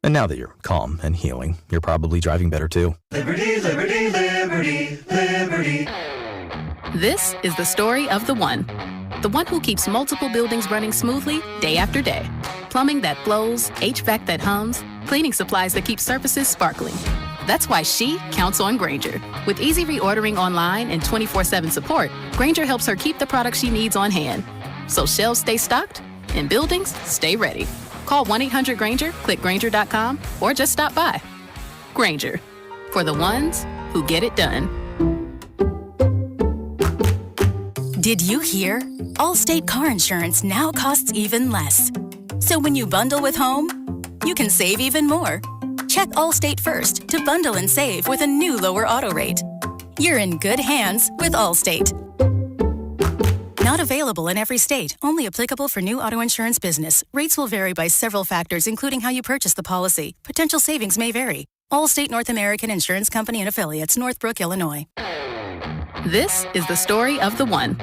And now that you're calm and healing, you're probably driving better too. Liberty, liberty, liberty, liberty. This is the story of the one who keeps multiple buildings running smoothly day after day. Plumbing that flows, HVAC that hums, cleaning supplies that keep surfaces sparkling. That's why she counts on Grainger. With easy reordering online and 24/7 support, Grainger helps her keep the products she needs on hand. So shelves stay stocked and buildings stay ready. Call 1-800-GRAINGER, click Grainger.com, or just stop by. Grainger, for the ones who get it done. Did you hear? Allstate car insurance now costs even less. So when you bundle with home, you can save even more. Check Allstate first to bundle and save with a new lower auto rate. You're in good hands with Allstate. Not available in every state. Only applicable for new auto insurance business. Rates will vary by several factors, including how you purchase the policy. Potential savings may vary. Allstate North American Insurance Company and Affiliates, Northbrook, Illinois. This is the story of the one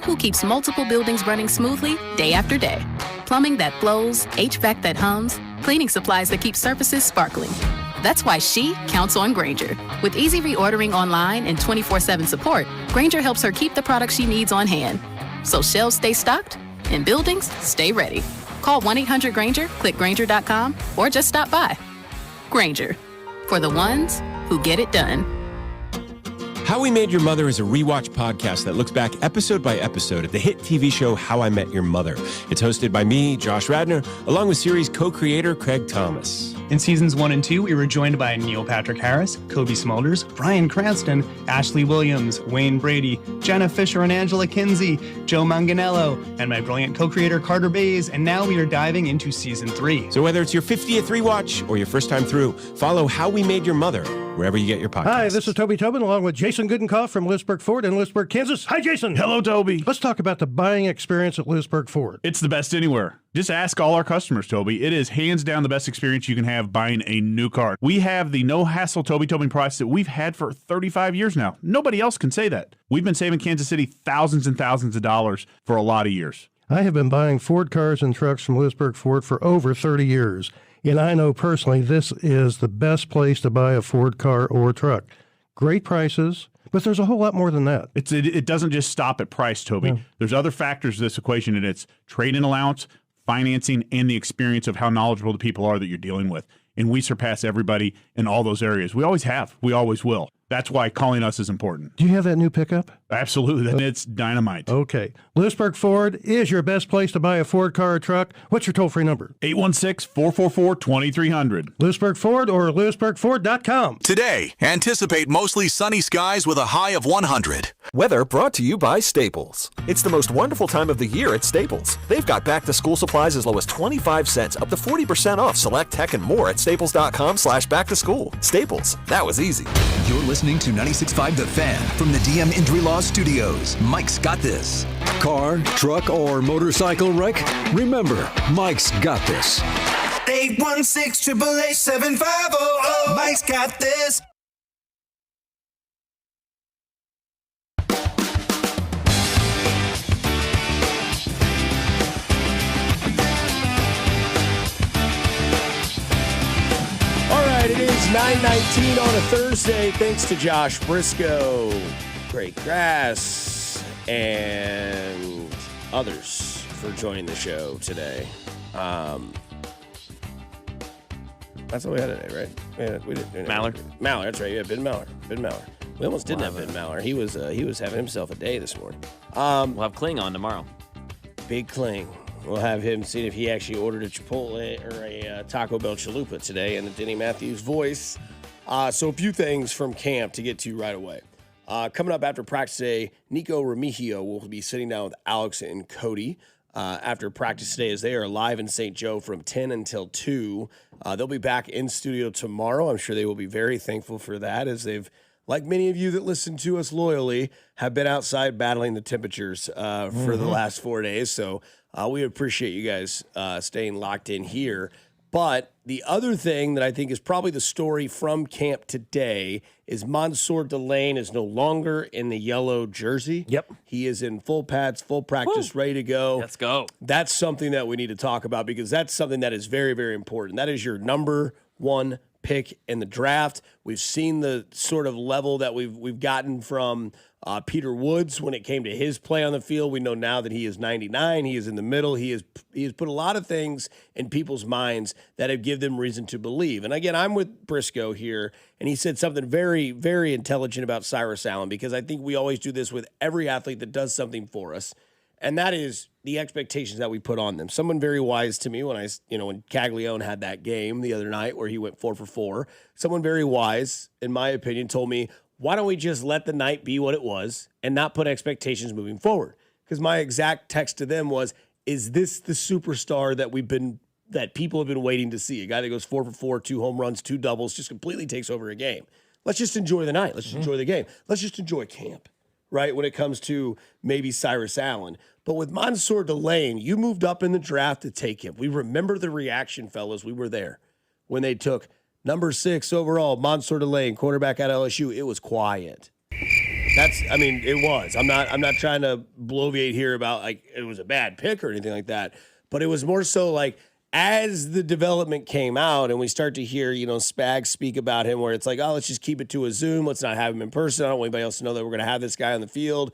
who keeps multiple buildings running smoothly day after day. Plumbing that flows, HVAC that hums, cleaning supplies that keep surfaces sparkling. That's why she counts on Grainger. With easy reordering online and 24/7 support, Grainger helps her keep the products she needs on hand. So shelves stay stocked and buildings stay ready. Call 1-800-GRAINGER, click Grainger.com, or just stop by. Grainger, for the ones who get it done. How We Made Your Mother is a rewatch podcast that looks back episode by episode at the hit TV show How I Met Your Mother. It's hosted by me, Josh Radnor, along with series co-creator Craig Thomas. In seasons 1 and 2, we were joined by Neil Patrick Harris, Kobe Smulders, Bryan Cranston, Ashley Williams, Wayne Brady, Jenna Fisher and Angela Kinsey, Joe Manganiello, and my brilliant co-creator Carter Bays, and now we are diving into season 3. So whether it's your 50th rewatch or your first time through, follow How We Made Your Mother wherever you get your podcasts. Hi, this is Toby Tobin along with Jason Goodenkoff from Lewisburg Ford in Lewisburg, Kansas. Hi, Jason. Hello, Toby. Let's talk about the buying experience at Lewisburg Ford. It's the best anywhere. Just ask all our customers, Toby. It is hands down the best experience you can have buying a new car. We have the no-hassle Toby Tobin price that we've had for 35 years now. Nobody else can say that. We've been saving Kansas City thousands and thousands of dollars for a lot of years. I have been buying Ford cars and trucks from Lewisburg Ford for over 30 years. And I know personally this is the best place to buy a Ford car or truck. Great prices, but there's a whole lot more than that. It doesn't just stop at price, Toby. No. There's other factors to this equation, and it's trade-in allowance, financing, and the experience of how knowledgeable the people are that you're dealing with. And we surpass everybody in all those areas. We always have. We always will. That's why calling us is important. Do you have that new pickup? Absolutely. And it's dynamite. Okay. Lewisburg Ford is your best place to buy a Ford car or truck. What's your toll-free number? 816-444-2300. Lewisburg Ford or lewisburgford.com. Today, anticipate mostly sunny skies with a high of 100. Weather brought to you by Staples. It's the most wonderful time of the year at Staples. They've got back-to-school supplies as low as 25 cents, up to 40% off select tech and more at staples.com/back-to-school. Staples. That was easy. You're listening to 96.5 The Fan from the DM Injury Law Studios. Mike's got this. Car, truck, or motorcycle wreck? Remember, Mike's got this. 816-888-7500. Mike's got this. It is 9:19 on a Thursday. Thanks to Josh Briscoe, Great Grass, and others for joining the show today. That's all we had today, right? We didn't. Maller, that's right. Yeah, Ben Maller. We almost didn't have Ben Maller. He was having himself a day this morning. We'll have Kling on tomorrow. Big Kling. We'll have him see if he actually ordered a Chipotle or a Taco Bell chalupa today in the Denny Matthews voice. So a few things from camp to get to right away. Coming up after practice today, Nico Remigio will be sitting down with Alex and Cody after practice today as they are live in St. Joe from 10 until 2. They'll be back in studio tomorrow. I'm sure they will be very thankful for that as they've, like many of you that listen to us loyally, have been outside battling the temperatures for the last 4 days. So we appreciate you guys staying locked in here. But the other thing that I think is probably the story from camp today is Mansour Delane is no longer in the yellow jersey. Yep. He is in full pads, full practice, ready to go. Let's go. That's something that we need to talk about because that's something that is very, very important. That is your number one pick in the draft. We've seen the sort of level that we've gotten from Peter Woods, when it came to his play on the field, we know now that he is 99. He is in the middle. He has put a lot of things in people's minds that have given them reason to believe. And again, I'm with Briscoe here, and he said something very, very intelligent about Cyrus Allen, because I think we always do this with every athlete that does something for us, and that is the expectations that we put on them. Someone very wise to me when when Caglione had that game the other night where he went 4 for 4, someone very wise, in my opinion, told me, why don't we just let the night be what it was and not put expectations moving forward? Because my exact text to them was, is this the superstar that people have been waiting to see? A guy that goes 4 for 4, 2 home runs, 2 doubles, just completely takes over a game. Let's just enjoy the night. Let's just enjoy the game. Let's just enjoy camp, right, when it comes to maybe Cyrus Allen. But with Mansour Delane, you moved up in the draft to take him. We remember the reaction, fellas. We were there when they took number 6 overall, Mansour Delane, quarterback at LSU. It was quiet. It was. I'm not trying to bloviate here about like it was a bad pick or anything like that. But it was more so like as the development came out and we start to hear, Spags speak about him where it's like, oh, let's just keep it to a Zoom. Let's not have him in person. I don't want anybody else to know that we're going to have this guy on the field,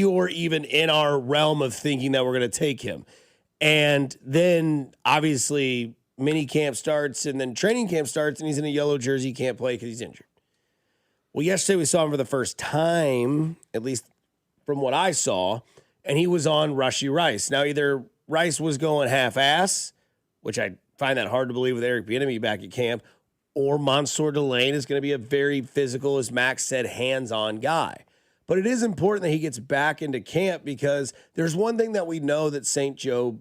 or even in our realm of thinking that we're going to take him. And then obviously mini camp starts and then training camp starts and he's in a yellow jersey. He can't play because he's injured. Well, yesterday we saw him for the first time, at least from what I saw, and he was on Rashee Rice. Now, either Rice was going half-ass, which I find that hard to believe with Eric Bieniemy back at camp, or Mansour Delane is going to be a very physical, as Max said, hands-on guy. But it is important that he gets back into camp because there's one thing that we know that St. Joe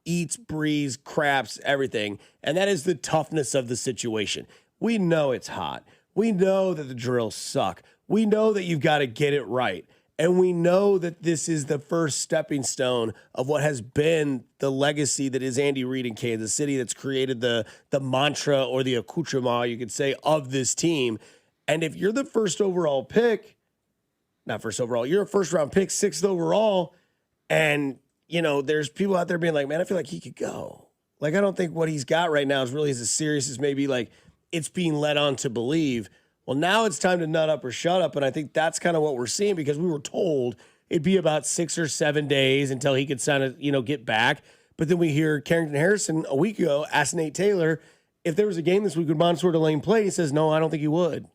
eats, breathes, craps, everything, and that is the toughness of the situation. We know it's hot. We know that the drills suck. We know that you've got to get it right. And we know that this is the first stepping stone of what has been the legacy that is Andy Reid in Kansas City that's created the mantra or the accoutrement, you could say, of this team. And if you're the first overall pick, not first overall, you're a first-round pick, 6th overall, and there's people out there being like, man, I feel like he could go. Like, I don't think what he's got right now is really as serious as maybe like it's being led on to believe. Well, now it's time to nut up or shut up. And I think that's kind of what we're seeing because we were told it'd be about 6 or 7 days until he could get back. But then we hear Carrington Harrison a week ago ask Nate Taylor if there was a game this week would Mansour Delane play. He says, no, I don't think he would.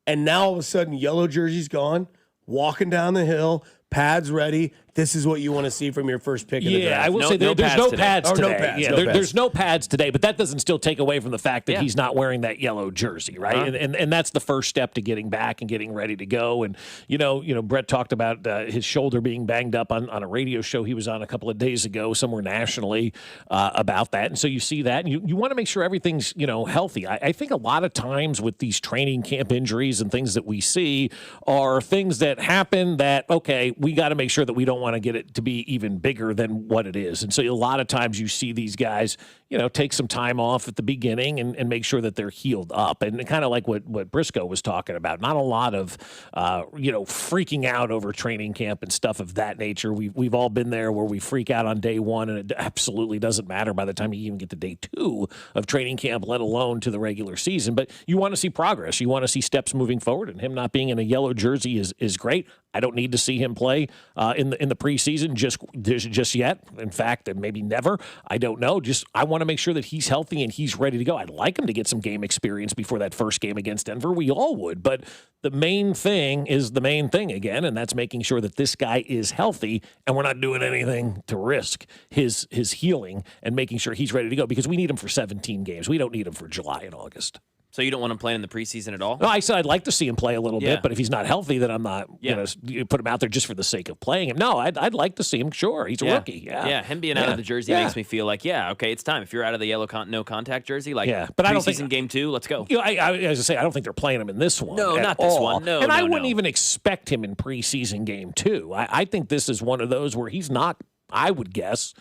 And now all of a sudden, yellow jersey's gone, walking down the hill, pads ready. This is what you want to see from your first pick in the draft. I will say there's no pads today. No pads. There's no pads today, but that doesn't still take away from the fact that he's not wearing that yellow jersey, right? And that's the first step to getting back and getting ready to go. And Brett talked about his shoulder being banged up on a radio show he was on a couple of days ago, somewhere nationally about that. And so you see that, and you want to make sure everything's healthy. I think a lot of times with these training camp injuries and things that we see are things that happen that we got to make sure that we don't want to get it to be even bigger than what it is. And so a lot of times you see these guys, take some time off at the beginning and make sure that they're healed up. And kind of like what Briscoe was talking about, not a lot of, freaking out over training camp and stuff of that nature. We've all been there where we freak out on day 1 and it absolutely doesn't matter by the time you even get to day 2 of training camp, let alone to the regular season. But you want to see progress. You want to see steps moving forward, and him not being in a yellow jersey is great. I don't need to see him play in the preseason just yet. In fact, and maybe never. I don't know. I want to make sure that he's healthy and he's ready to go. I'd like him to get some game experience before that first game against Denver. We all would. But the main thing is the main thing again, and that's making sure that this guy is healthy and we're not doing anything to risk his healing and making sure he's ready to go because we need him for 17 games. We don't need him for July and August. So you don't want him playing in the preseason at all? No, I said I'd like to see him play a little bit, but if he's not healthy, then I'm not going to put him out there just for the sake of playing him. No, I'd like to see him. Sure, he's a rookie. Yeah, him being out of the jersey makes me feel like, it's time. If you're out of the yellow no contact jersey, but I don't think game 2, let's go. As I say, I don't think they're playing him in this one. No, not this one. No, and I wouldn't even expect him in preseason game 2. I think this is one of those where he's not. I would guess.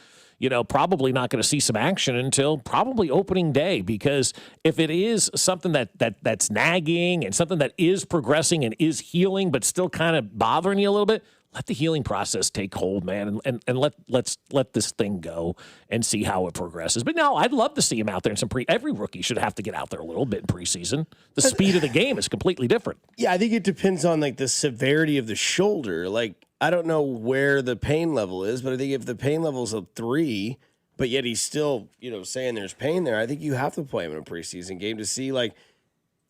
Probably not going to see some action until probably opening day, because if it is something that's nagging and something that is progressing and is healing but still kind of bothering you a little bit, let the healing process take hold, man, and let's let this thing go and see how it progresses. But no, I'd love to see him out there in some every rookie should have to get out there a little bit in preseason. The speed of the game is completely different. Yeah, I think it depends on like the severity of the shoulder. Like, I don't know where the pain level is, but I think if the pain level is a 3, but yet he's still, saying there's pain there, I think you have to play him in a preseason game to see like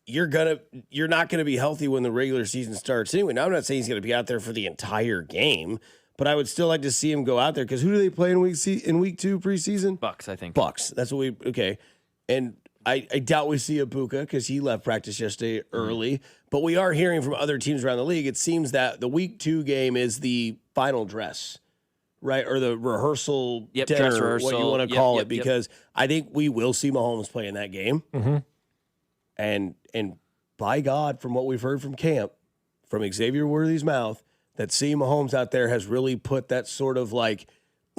you're not gonna be healthy when the regular season starts anyway. Now I'm not saying he's gonna be out there for the entire game, but I would still like to see him go out there because who do they play in week 2 preseason? Bucks, I think. Bucks. That's what okay. And I doubt we see Ibuka because he left practice yesterday early. But we are hearing from other teams around the league. It seems that the week 2 game is the final dress, right? Or the rehearsal, dress rehearsal, what you want to call it, because yep. I think we will see Mahomes play in that game. Mm-hmm. And by God, from what we've heard from camp, from Xavier Worthy's mouth, that seeing Mahomes out there has really put that sort of like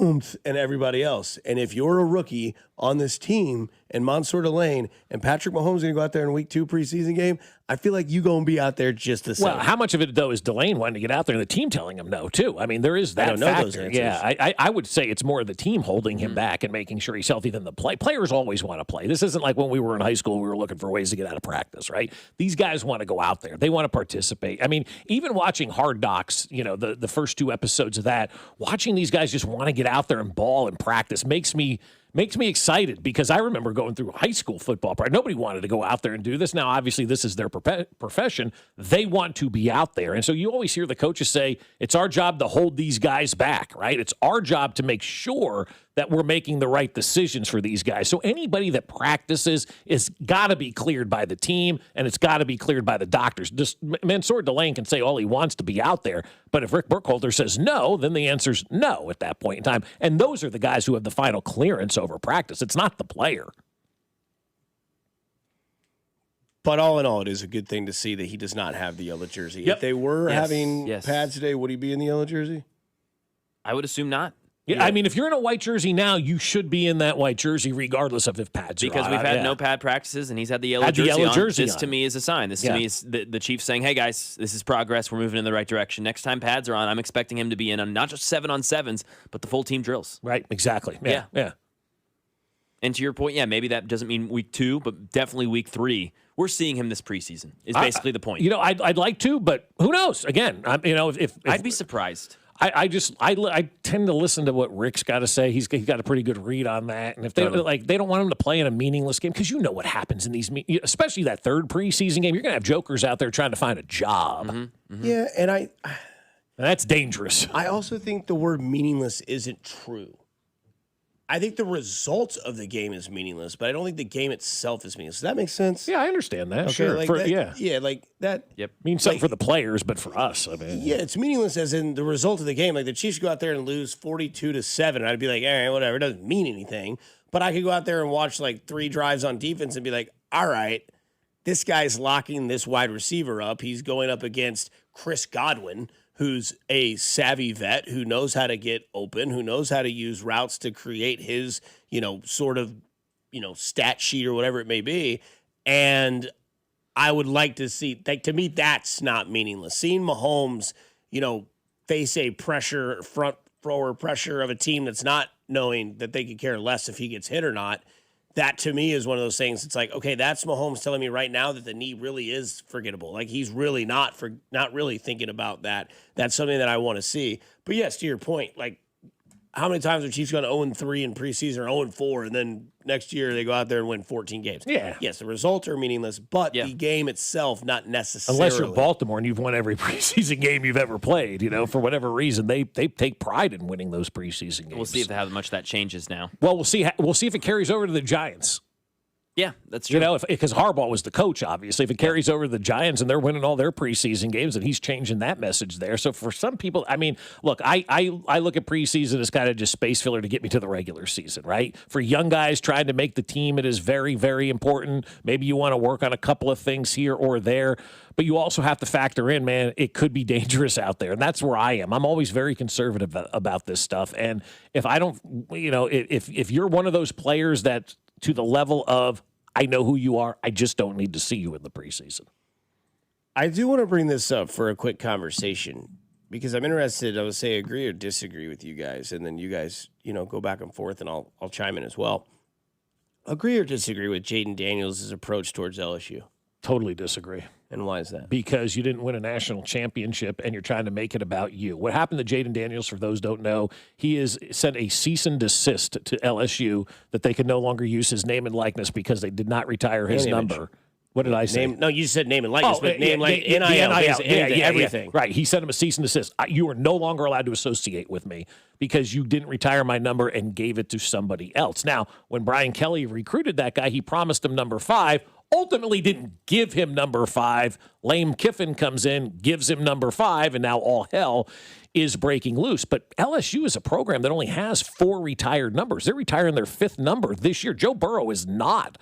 oomph in everybody else. And if you're a rookie on this team and Mansour Delane and Patrick Mahomes is going to go out there in week 2 preseason game, I feel like you going to be out there just the same. Well, how much of it, though, is Delane wanting to get out there and the team telling him no, too? I mean, there is that I don't know factor. those answers. Yeah, I would say it's more the team holding him back and making sure he's healthy than the play. Players always want to play. This isn't like when we were in high school, we were looking for ways to get out of practice, right? These guys want to go out there. They want to participate. I mean, even watching Hard Knocks, the first 2 episodes of that, watching these guys just want to get out there and ball and practice makes me excited because I remember going through high school football. Nobody wanted to go out there and do this. Now, obviously, this is their profession. They want to be out there. And so you always hear the coaches say, it's our job to hold these guys back, right? It's our job to make sure that we're making the right decisions for these guys. So anybody that practices is got to be cleared by the team, and it's got to be cleared by the doctors. Just Mansour Delane can say all he wants to be out there, but if Rick Burkholder says no, then the answer's no at that point in time. And those are the guys who have the final clearance over practice. It's not the player. But all in all, it is a good thing to see that he does not have the yellow jersey. Yep. If they were having Yes. pads today, would he be in the yellow jersey? I would assume not. Yeah, I mean, if you're in a white jersey now, you should be in that white jersey regardless of if pads because are we've on. had Yeah. no pad practices, and he's had the yellow jersey on. This to on. me is a sign. This to me is the Chiefs saying, hey, guys, this is progress. We're moving in the right direction. Next time pads are on, I'm expecting him to be in on not just 7-on-7s, but the full team drills. Right, exactly. Yeah. And to your point, maybe that doesn't mean week 2, but definitely week 3. We're seeing him this preseason is basically the point. I'd like to, but who knows? Again, if I'd be surprised. I tend to listen to what Rick's got to say. He's got a pretty good read on that. And if they they don't want him to play in a meaningless game, because you know what happens in these, especially that third preseason game, you're going to have jokers out there trying to find a job. Mm-hmm. Yeah, and that's dangerous. I also think the word meaningless isn't true. I think the results of the game is meaningless, but I don't think the game itself is meaningless. Does that make sense? Yeah, I understand that. Okay, Sure. like Yeah, like that. Yep. Means something for the players, but for us, I mean. Yeah, it's meaningless as in the result of the game. Like the Chiefs go out there and lose 42-7, and I'd be like, all right, whatever. It doesn't mean anything. But I could go out there and watch like 3 drives on defense and be like, all right, this guy's locking this wide receiver up. He's going up against Chris Godwin, who's a savvy vet, who knows how to get open, who knows how to use routes to create his, sort of, stat sheet or whatever it may be. And I would like to see, like, to me, that's not meaningless. Seeing Mahomes, face a front thrower pressure of a team that's not knowing that they could care less if he gets hit or not, that to me is one of those things. It's like, okay, that's Mahomes telling me right now that the knee really is forgettable. Like he's really not really thinking about that. That's something that I want to see. But yes, to your point, like how many times are Chiefs going to 0-3 in preseason or 0-4, and then next year they go out there and win 14 games? Yeah. Yes, the results are meaningless, but the game itself not necessarily. Unless you're Baltimore and you've won every preseason game you've ever played, for whatever reason, they take pride in winning those preseason games. We'll see how much that changes now. Well, we'll see if it carries over to the Giants. Yeah, that's true. Because Harbaugh was the coach, obviously. If it carries over to the Giants and they're winning all their preseason games, and he's changing that message there. So for some people, I mean, look, I look at preseason as kind of just space filler to get me to the regular season, right? For young guys trying to make the team, it is very, very important. Maybe you want to work on a couple of things here or there, but you also have to factor in, man, it could be dangerous out there. And that's where I am. I'm always very conservative about this stuff. And if I don't, if you're one of those players that to the level of, I know who you are, I just don't need to see you in the preseason. I do want to bring this up for a quick conversation. because I'm interested. I would say agree or disagree with you guys, and then you guys, go back and forth, and I'll chime in as well. Agree or disagree with Jaden Daniels' approach towards LSU? Totally disagree. And why is that? Because you didn't win a national championship and you're trying to make it about you. What happened to Jaden Daniels, for those who don't know, he has sent a cease and desist to LSU that they can no longer use his name and likeness because they did not retire his number. What did I say? No, you said name and likeness, but name like NIL, everything. Yeah. Right. He sent him a cease and desist. You are no longer allowed to associate with me because you didn't retire my number and gave it to somebody else. Now, when Brian Kelly recruited that guy, he promised him number 5, ultimately didn't give him number 5. Lane Kiffin comes in, gives him number 5, and now all hell is breaking loose. But LSU is a program that only has 4 retired numbers. They're retiring their 5th number this year. Joe Burrow is not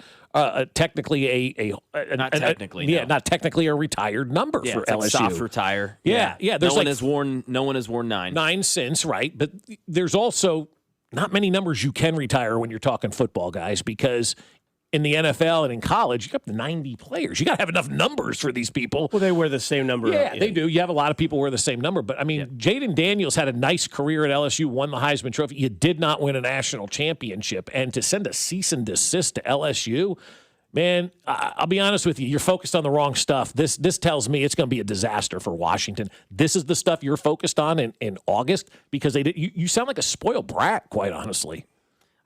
technically not technically a retired number for it's LSU. Like soft retire. Yeah. No one has worn 9. 9 since, right? But there's also not many numbers you can retire when you're talking football, guys, because in the NFL and in college, you got up to 90 players. You got to have enough numbers for these people. Well, they wear the same number. Yeah, they do. You have a lot of people wear the same number. But, I mean, Jaden Daniels had a nice career at LSU, won the Heisman Trophy. You did not win a national championship. And to send a cease and desist to LSU, man, I'll be honest with you. You're focused on the wrong stuff. This tells me it's going to be a disaster for Washington. This is the stuff you're focused on in August because you sound like a spoiled brat, quite honestly.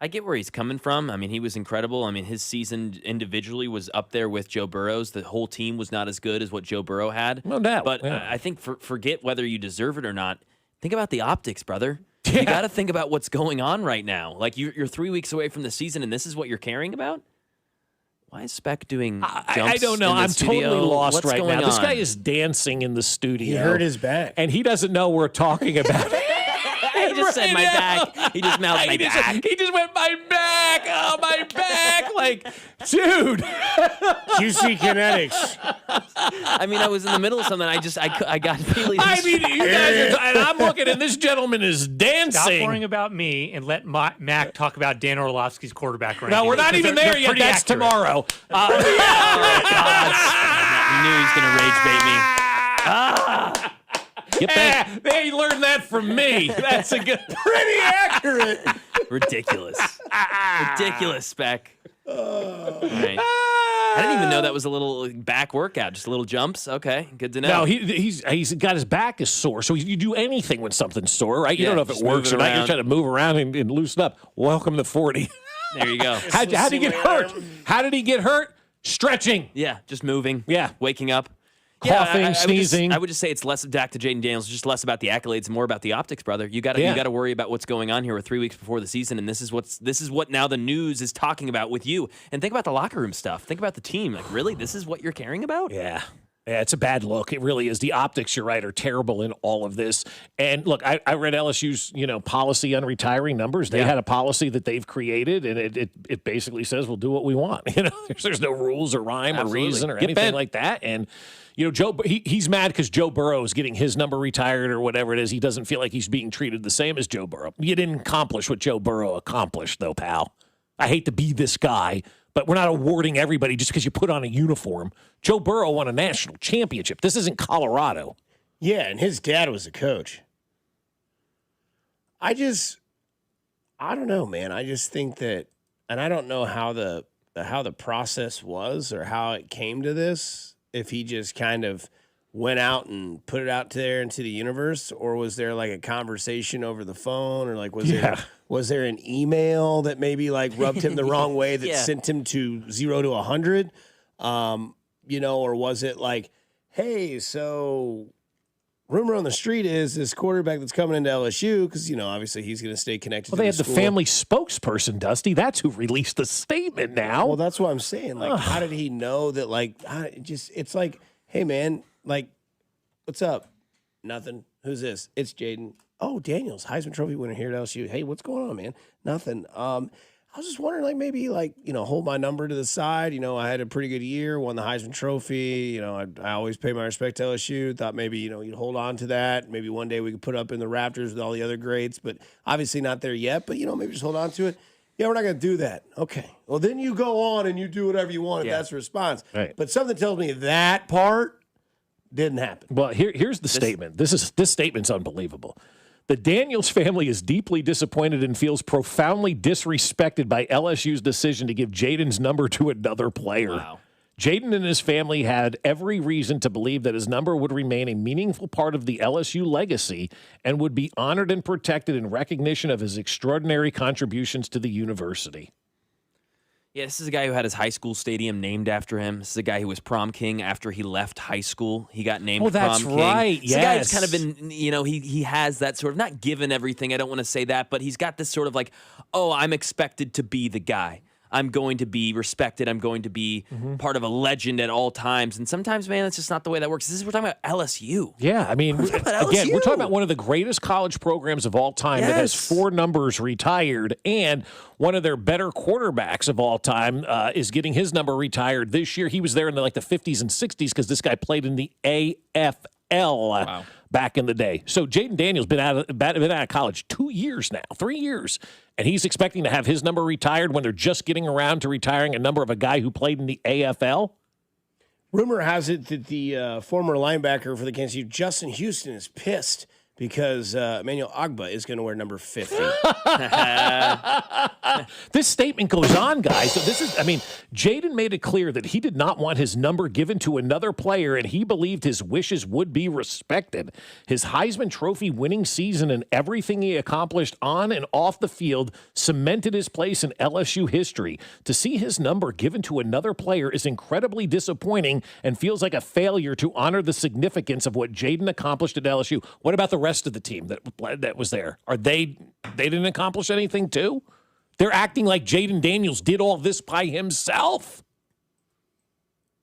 I get where he's coming from. I mean, he was incredible. I mean, his season individually was up there with Joe Burrow's. The whole team was not as good as what Joe Burrow had. No doubt. But I think forget whether you deserve it or not. Think about the optics, brother. You got to think about what's going on right now. Like, you're 3 weeks away from the season, and this is what you're caring about? Why is Speck doing jumps I don't know. in the I'm studio? totally lost What's right going now. This on? guy is dancing in the studio. He hurt his back. And he doesn't know we're talking about it. He just said my back. He just mouthed my back. He just went, my back. Oh, my back. Like, dude. QC Kinetics. I mean, I was in the middle of something. I got really I mean, you guys are, and I'm looking, and this gentleman is dancing. Stop worrying about me and let Mac talk about Dan Orlovsky's quarterback ranking. No, we're not even there yet. That's accurate. tomorrow. You knew he was going to rage bait me. They learned that from me. That's a good, pretty accurate. Ridiculous. Ridiculous, Speck. Right. I didn't even know that was a little back workout, just little jumps. Okay, good to know. No, he's got his back is sore, so you do anything when something's sore, right? You don't know if it works or not. You're trying to move around and loosen up. Welcome to 40. There you go. How did he get hurt? How did he get hurt? Stretching. Yeah, just moving. Yeah. Waking up. Coughing, sneezing. I would just say it's less back to Jaden Daniels, just less about the accolades, more about the optics, brother. You got to worry about what's going on here. We're 3 weeks before the season, and this is what now the news is talking about with you. And think about the locker room stuff. Think about the team. Like, really, this is what you're caring about? Yeah, it's a bad look. It really is. The optics, you're right, are terrible in all of this. And look, I read LSU's policy on retiring numbers. They had a policy that they've created, and it basically says we'll do what we want. There's no rules or rhyme or reason or anything like that. And Joe, he's mad because Joe Burrow is getting his number retired or whatever it is. He doesn't feel like he's being treated the same as Joe Burrow. You didn't accomplish what Joe Burrow accomplished, though, pal. I hate to be this guy, but we're not awarding everybody just because you put on a uniform. Joe Burrow won a national championship. This isn't Colorado. Yeah, and his dad was a coach. I don't know, man. I just think that, and I don't know how the process was or how it came to this. If he just kind of went out and put it out there into the universe, or was there like a conversation over the phone, or like was there an email that maybe like rubbed him the wrong way that sent him to 0 to 100, or was it like, hey, so rumor on the street is this quarterback that's coming into LSU because obviously he's going to stay connected. Well, to they the had school. the family spokesperson, Dusty. That's who released the statement. Now, well, that's what I'm saying. Like, how did he know that? Like, it's like, hey, man, like, what's up? Nothing. Who's this? It's Jaden. Oh, Daniels, Heisman Trophy winner here at LSU. Hey, what's going on, man? Nothing. I was just wondering, like, maybe, like, hold my number to the side. I had a pretty good year, won the Heisman Trophy. I always pay my respect to LSU. Thought maybe, you'd hold on to that. Maybe one day we could put up in the Raptors with all the other greats, but obviously not there yet. But, maybe just hold on to it. Yeah, we're not going to do that. Okay. Well, then you go on and you do whatever you want if that's the response. Right. But something tells me that part Didn't happen. Well, here's the statement. This statement's unbelievable. The Daniels family is deeply disappointed and feels profoundly disrespected by LSU's decision to give Jaden's number to another player. Wow. Jaden and his family had every reason to believe that his number would remain a meaningful part of the LSU legacy and would be honored and protected in recognition of his extraordinary contributions to the university. Yeah, this is a guy who had his high school stadium named after him. This is a guy who was prom king after he left high school. He got named prom king. Right. It's a guy who's kind of been, he has that sort of, not given everything, I don't want to say that, but he's got this sort of like, oh, I'm expected to be the guy. I'm going to be respected. I'm going to be part of a legend at all times. And sometimes, man, that's just not the way that works. We're talking about LSU. Yeah, I mean, we're talking about one of the greatest college programs of all time that has 4 numbers retired, and one of their better quarterbacks of all time is getting his number retired this year. He was there in the 50s and 60s because this guy played in the AFL. Back in the day. So Jaden Daniels been out of college 2 years now, 3 years, and he's expecting to have his number retired when they're just getting around to retiring a number of a guy who played in the AFL. Rumor has it that the former linebacker for the Kansas City, Justin Houston, is pissed because Emmanuel Ogbah is going to wear number 50. This statement goes on, guys. So Jaden made it clear that he did not want his number given to another player, and he believed his wishes would be respected. His Heisman Trophy winning season and everything he accomplished on and off the field cemented his place in LSU history. To see his number given to another player is incredibly disappointing and feels like a failure to honor the significance of what Jaden accomplished at LSU. What about the rest of the team that was there? They didn't accomplish anything too? They're acting like Jaden Daniels did all this by himself.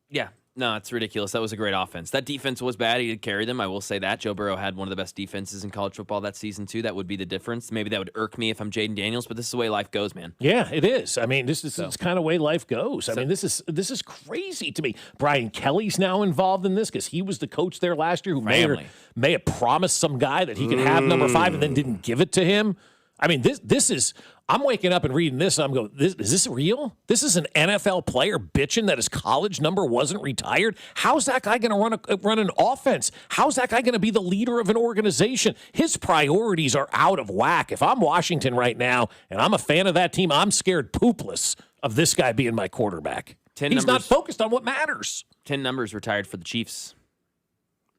Yeah. No, it's ridiculous. That was a great offense. That defense was bad. He did carry them. I will say that. Joe Burrow had one of the best defenses in college football that season, too. That would be the difference. Maybe that would irk me if I'm Jaden Daniels, but this is the way life goes, man. Yeah, it is. I mean, this is kind of way life goes. I mean, this is crazy to me. Brian Kelly's now involved in this because he was the coach there last year who may have promised some guy that he could have number 5 and then didn't give it to him. I mean, this is. I'm waking up and reading this, and I'm going, is this real? This is an NFL player bitching that his college number wasn't retired? How's that guy going to run an offense? How's that guy going to be the leader of an organization? His priorities are out of whack. If I'm Washington right now, and I'm a fan of that team, I'm scared poopless of this guy being my quarterback. He's not focused on what matters. 10 numbers retired for the Chiefs.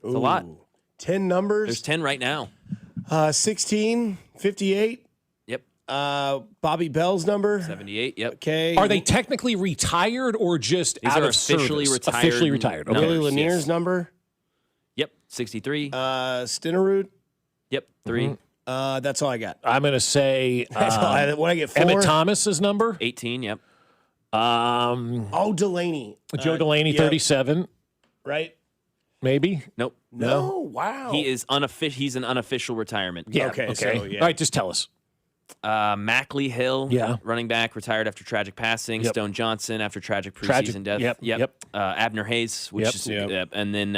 It's a lot. 10 numbers? There's 10 right now. 16, 58. Bobby Bell's number? 78, yep. Okay. Are they technically retired or just These out are of officially service? retired? Officially retired. Okay. Willie Lanier's number? Yep, 63. Stinnerud? Yep, 3. That's all I got. I'm going to say when I get 4. Emmett Thomas's number? 18, yep. Delaney. Joe Delaney, 37. Right? Maybe? Nope. No, wow. He's an unofficial retirement. Yeah. Okay. So, All right, just tell us. Mackley Hill, running back, retired after tragic passing. Yep. Stone Johnson after tragic preseason death. Yep. Abner Hayes, and then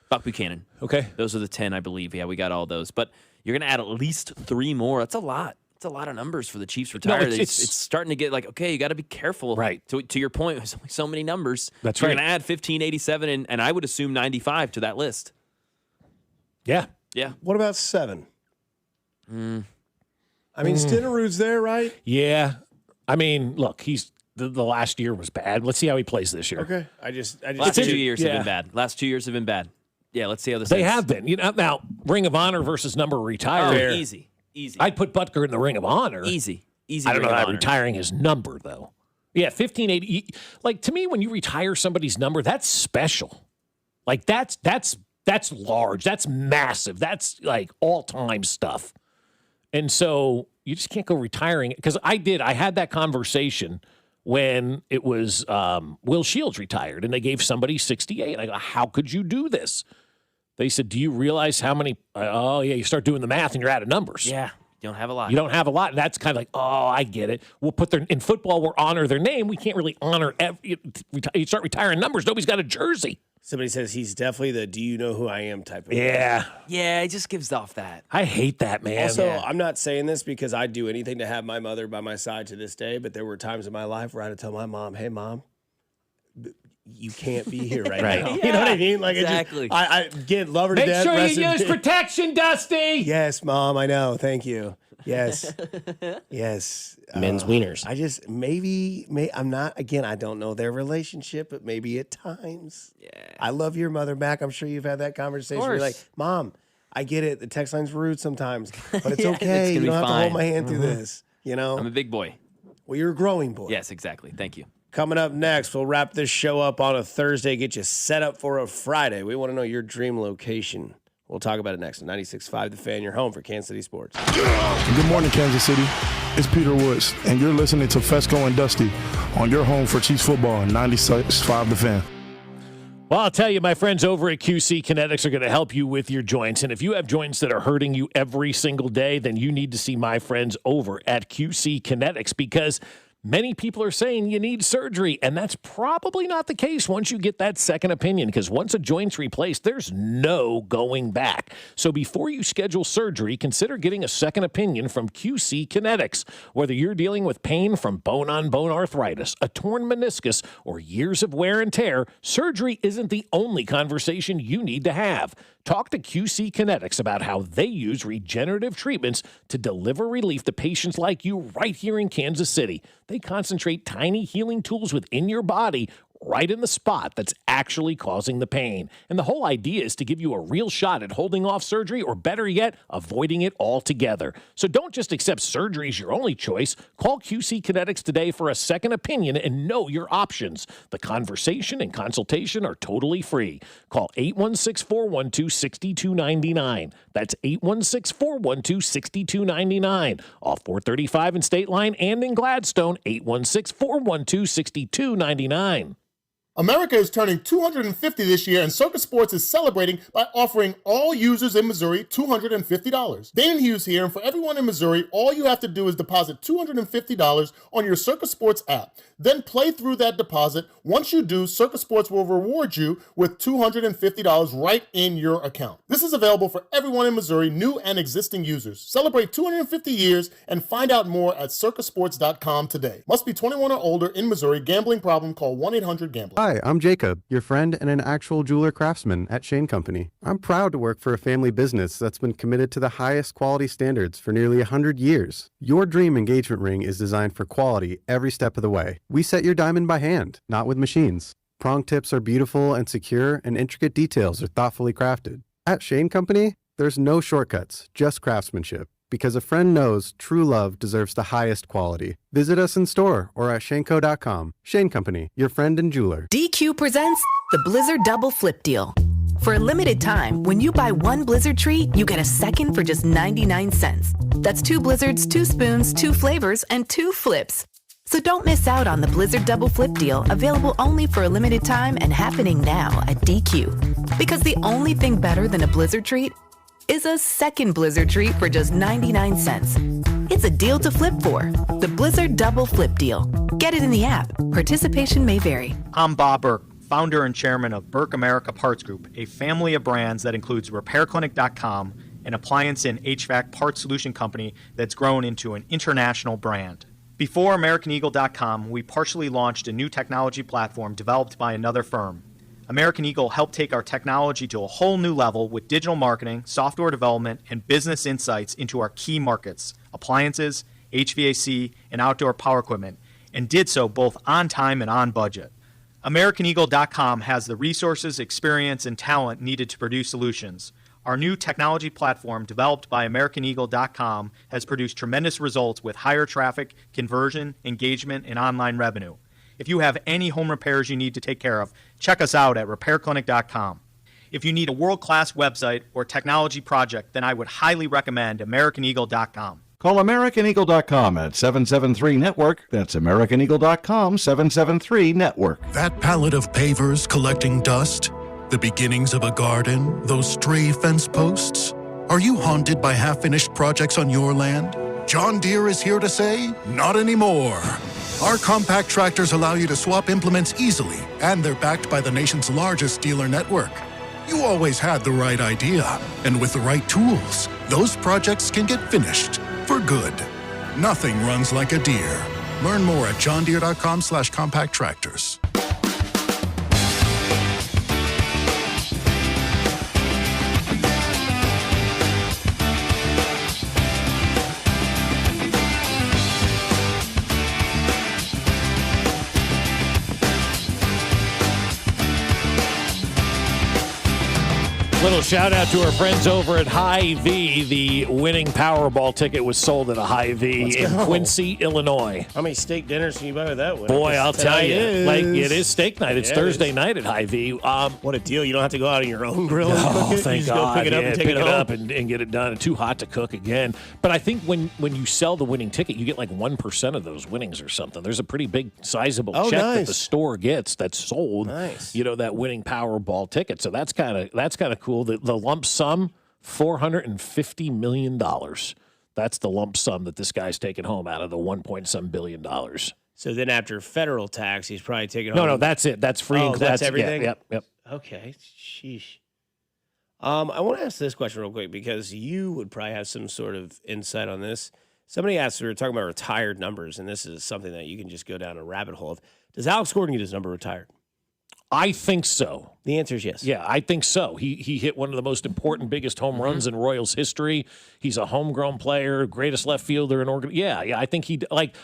Buck Buchanan. Okay. Those are the 10, I believe. Yeah, we got all those. But you're going to add at least 3 more. That's a lot. It's a lot of numbers for the Chiefs retired. It's starting to get like, okay, you got to be careful. Right. To your point, there's only so many numbers. That's you're right. going to add 15, 87, and I would assume 95 to that list. Yeah. Yeah. What about 7? I mean, Stinnerud's there, right? Yeah. I mean, look, he's the last year was bad. Let's see how he plays this year. Okay. Last 2 years have been bad. Last 2 years have been bad. Yeah, let's see how this ends. They have been. Now, Ring of Honor versus number retired. Easy. I'd put Butker in the Ring of Honor. Easy. I don't know about retiring his number, though. Yeah, 1580. Like, to me, when you retire somebody's number, that's special. Like, that's large. That's massive. That's, like, all-time stuff. And so you just can't go retiring. Because I had that conversation when it was Will Shields retired, and they gave somebody 68. I go, how could you do this? They said, do you realize how many? You start doing the math, and you're out of numbers. Yeah, you don't have a lot. You don't have a lot. And that's kind of like, I get it. We'll put in football, we'll honor their name. We can't really honor you start retiring numbers. Nobody's got a jersey. Somebody says he's definitely the "do you know who I am" type of guy. Yeah, it just gives off that. I hate that, man. Also, I'm not saying this because I'd do anything to have my mother by my side to this day, but there were times in my life where I had to tell my mom, hey, Mom, you can't be here right, Right. now. Yeah, you know what I mean? Like exactly. I again love her to Make death. sure rest you in use peace. protection, Dusty. Yes, Mom. I know. Thank you. Yes. Yes. Men's wieners. I just I'm not, again, I don't know their relationship, but maybe at times. Yeah. I love your mother back. I'm sure you've had that conversation. You're like, Mom, I get it. The text line's rude sometimes, but it's okay. You don't have to hold my hand through this. You know? I'm a big boy. Well, you're a growing boy. Yes, exactly. Thank you. Coming up next, we'll wrap this show up on a Thursday, get you set up for a Friday. We want to know your dream location. We'll talk about it next on 96.5 The Fan, your home for Kansas City sports. Good morning, Kansas City. It's Peter Woods, and you're listening to Fescoe and Dusty on your home for Chiefs football on 96.5 The Fan. Well, I'll tell you, my friends over at QC Kinetics are going to help you with your joints. And if you have joints that are hurting you every single day, then you need to see my friends over at QC Kinetics, because many people are saying you need surgery, and that's probably not the case once you get that second opinion, because once a joint's replaced, there's no going back. So before you schedule surgery, consider getting a second opinion from QC Kinetics. Whether you're dealing with pain from bone-on-bone arthritis, a torn meniscus, or years of wear and tear, surgery isn't the only conversation you need to have. Talk to QC Kinetics about how they use regenerative treatments to deliver relief to patients like you right here in Kansas City. They concentrate tiny healing tools within your body right in the spot that's actually causing the pain. And the whole idea is to give you a real shot at holding off surgery, or better yet, avoiding it altogether. So don't just accept surgery as your only choice. Call QC Kinetics today for a second opinion and know your options. The conversation and consultation are totally free. Call 816-412-6299. That's 816-412-6299. Off 435 in State Line and in Gladstone, 816-412-6299. America is turning 250 this year, and Circus Sports is celebrating by offering all users in Missouri $250. Dane Hughes here, and for everyone in Missouri, all you have to do is deposit $250 on your Circus Sports app. Then play through that deposit. Once you do, Circus Sports will reward you with $250 right in your account. This is available for everyone in Missouri, new and existing users. Celebrate 250 years and find out more at circusports.com today. Must be 21 or older in Missouri. Gambling problem? Call 1-800-GAMBLER. Hi, I'm Jacob, your friend and an actual jeweler craftsman at Shane Company. I'm proud to work for a family business that's been committed to the highest quality standards for nearly 100 years. Your dream engagement ring is designed for quality every step of the way. We set your diamond by hand, not with machines. Prong tips are beautiful and secure, and intricate details are thoughtfully crafted. At Shane Company, there's no shortcuts, just craftsmanship. Because a friend knows true love deserves the highest quality. Visit us in store or at shaneco.com. Shane Company, your friend and jeweler. DQ presents the Blizzard Double Flip Deal. For a limited time, when you buy one Blizzard treat, you get a second for just 99 cents. That's 2 Blizzards, 2 spoons, 2 flavors, and 2 flips. So don't miss out on the Blizzard Double Flip Deal, available only for a limited time and happening now at DQ. Because the only thing better than a Blizzard treat is a second Blizzard treat for just 99 cents. It's a deal to flip for. The Blizzard Double Flip Deal. Get it in the app. Participation may vary. I'm Bob Burke, founder and chairman of Burke America Parts Group, a family of brands that includes RepairClinic.com, an appliance and HVAC parts solution company that's grown into an international brand. Before AmericanEagle.com, we partially launched a new technology platform developed by another firm. American Eagle helped take our technology to a whole new level with digital marketing, software development, and business insights into our key markets, appliances, HVAC, and outdoor power equipment, and did so both on time and on budget. AmericanEagle.com has the resources, experience, and talent needed to produce solutions. Our new technology platform, developed by AmericanEagle.com, has produced tremendous results with higher traffic, conversion, engagement, and online revenue. If you have any home repairs you need to take care of, check us out at RepairClinic.com. If you need a world-class website or technology project, then I would highly recommend AmericanEagle.com. Call AmericanEagle.com at 773-NETWORK. That's AmericanEagle.com, 773-NETWORK. That pallet of pavers collecting dust? The beginnings of a garden? Those stray fence posts? Are you haunted by half-finished projects on your land? John Deere is here to say, not anymore. Our compact tractors allow you to swap implements easily, and they're backed by the nation's largest dealer network. You always had the right idea, and with the right tools, those projects can get finished for good. Nothing runs like a Deere. Learn more at johndeere.com/compact tractors. Little shout out to our friends over at Hy-Vee. The winning Powerball ticket was sold at a Hy-Vee in Quincy, Illinois. How many steak dinners can you buy with that one? Boy, I'll tell you. It is steak night. It's Thursday night at Hy-Vee. What a deal. You don't have to go out on your own grill and Oh, cook it. thank you just God. go pick it up and take it home. up and get it done. It's too hot to cook again. But I think when you sell the winning ticket, you get like 1% of those winnings or something. There's a pretty big, sizable check that the store gets that's sold. Nice. That winning Powerball ticket. So that's kind of cool. The lump sum, $450 million. That's the lump sum that this guy's taking home out of the $1.some billion. So then after federal tax, he's probably taking home. No, that's it. That's free. Oh, that's everything? Yep. Okay. Sheesh. I want to ask this question real quick because you would probably have some sort of insight on this. Somebody asked, we were talking about retired numbers, and this is something that you can just go down a rabbit hole of. Does Alex Gordon get his number retired? I think so. The answer is yes. Yeah, I think so. He hit one of the most important, biggest home runs in Royals history. He's a homegrown player, greatest left fielder in Yeah, I think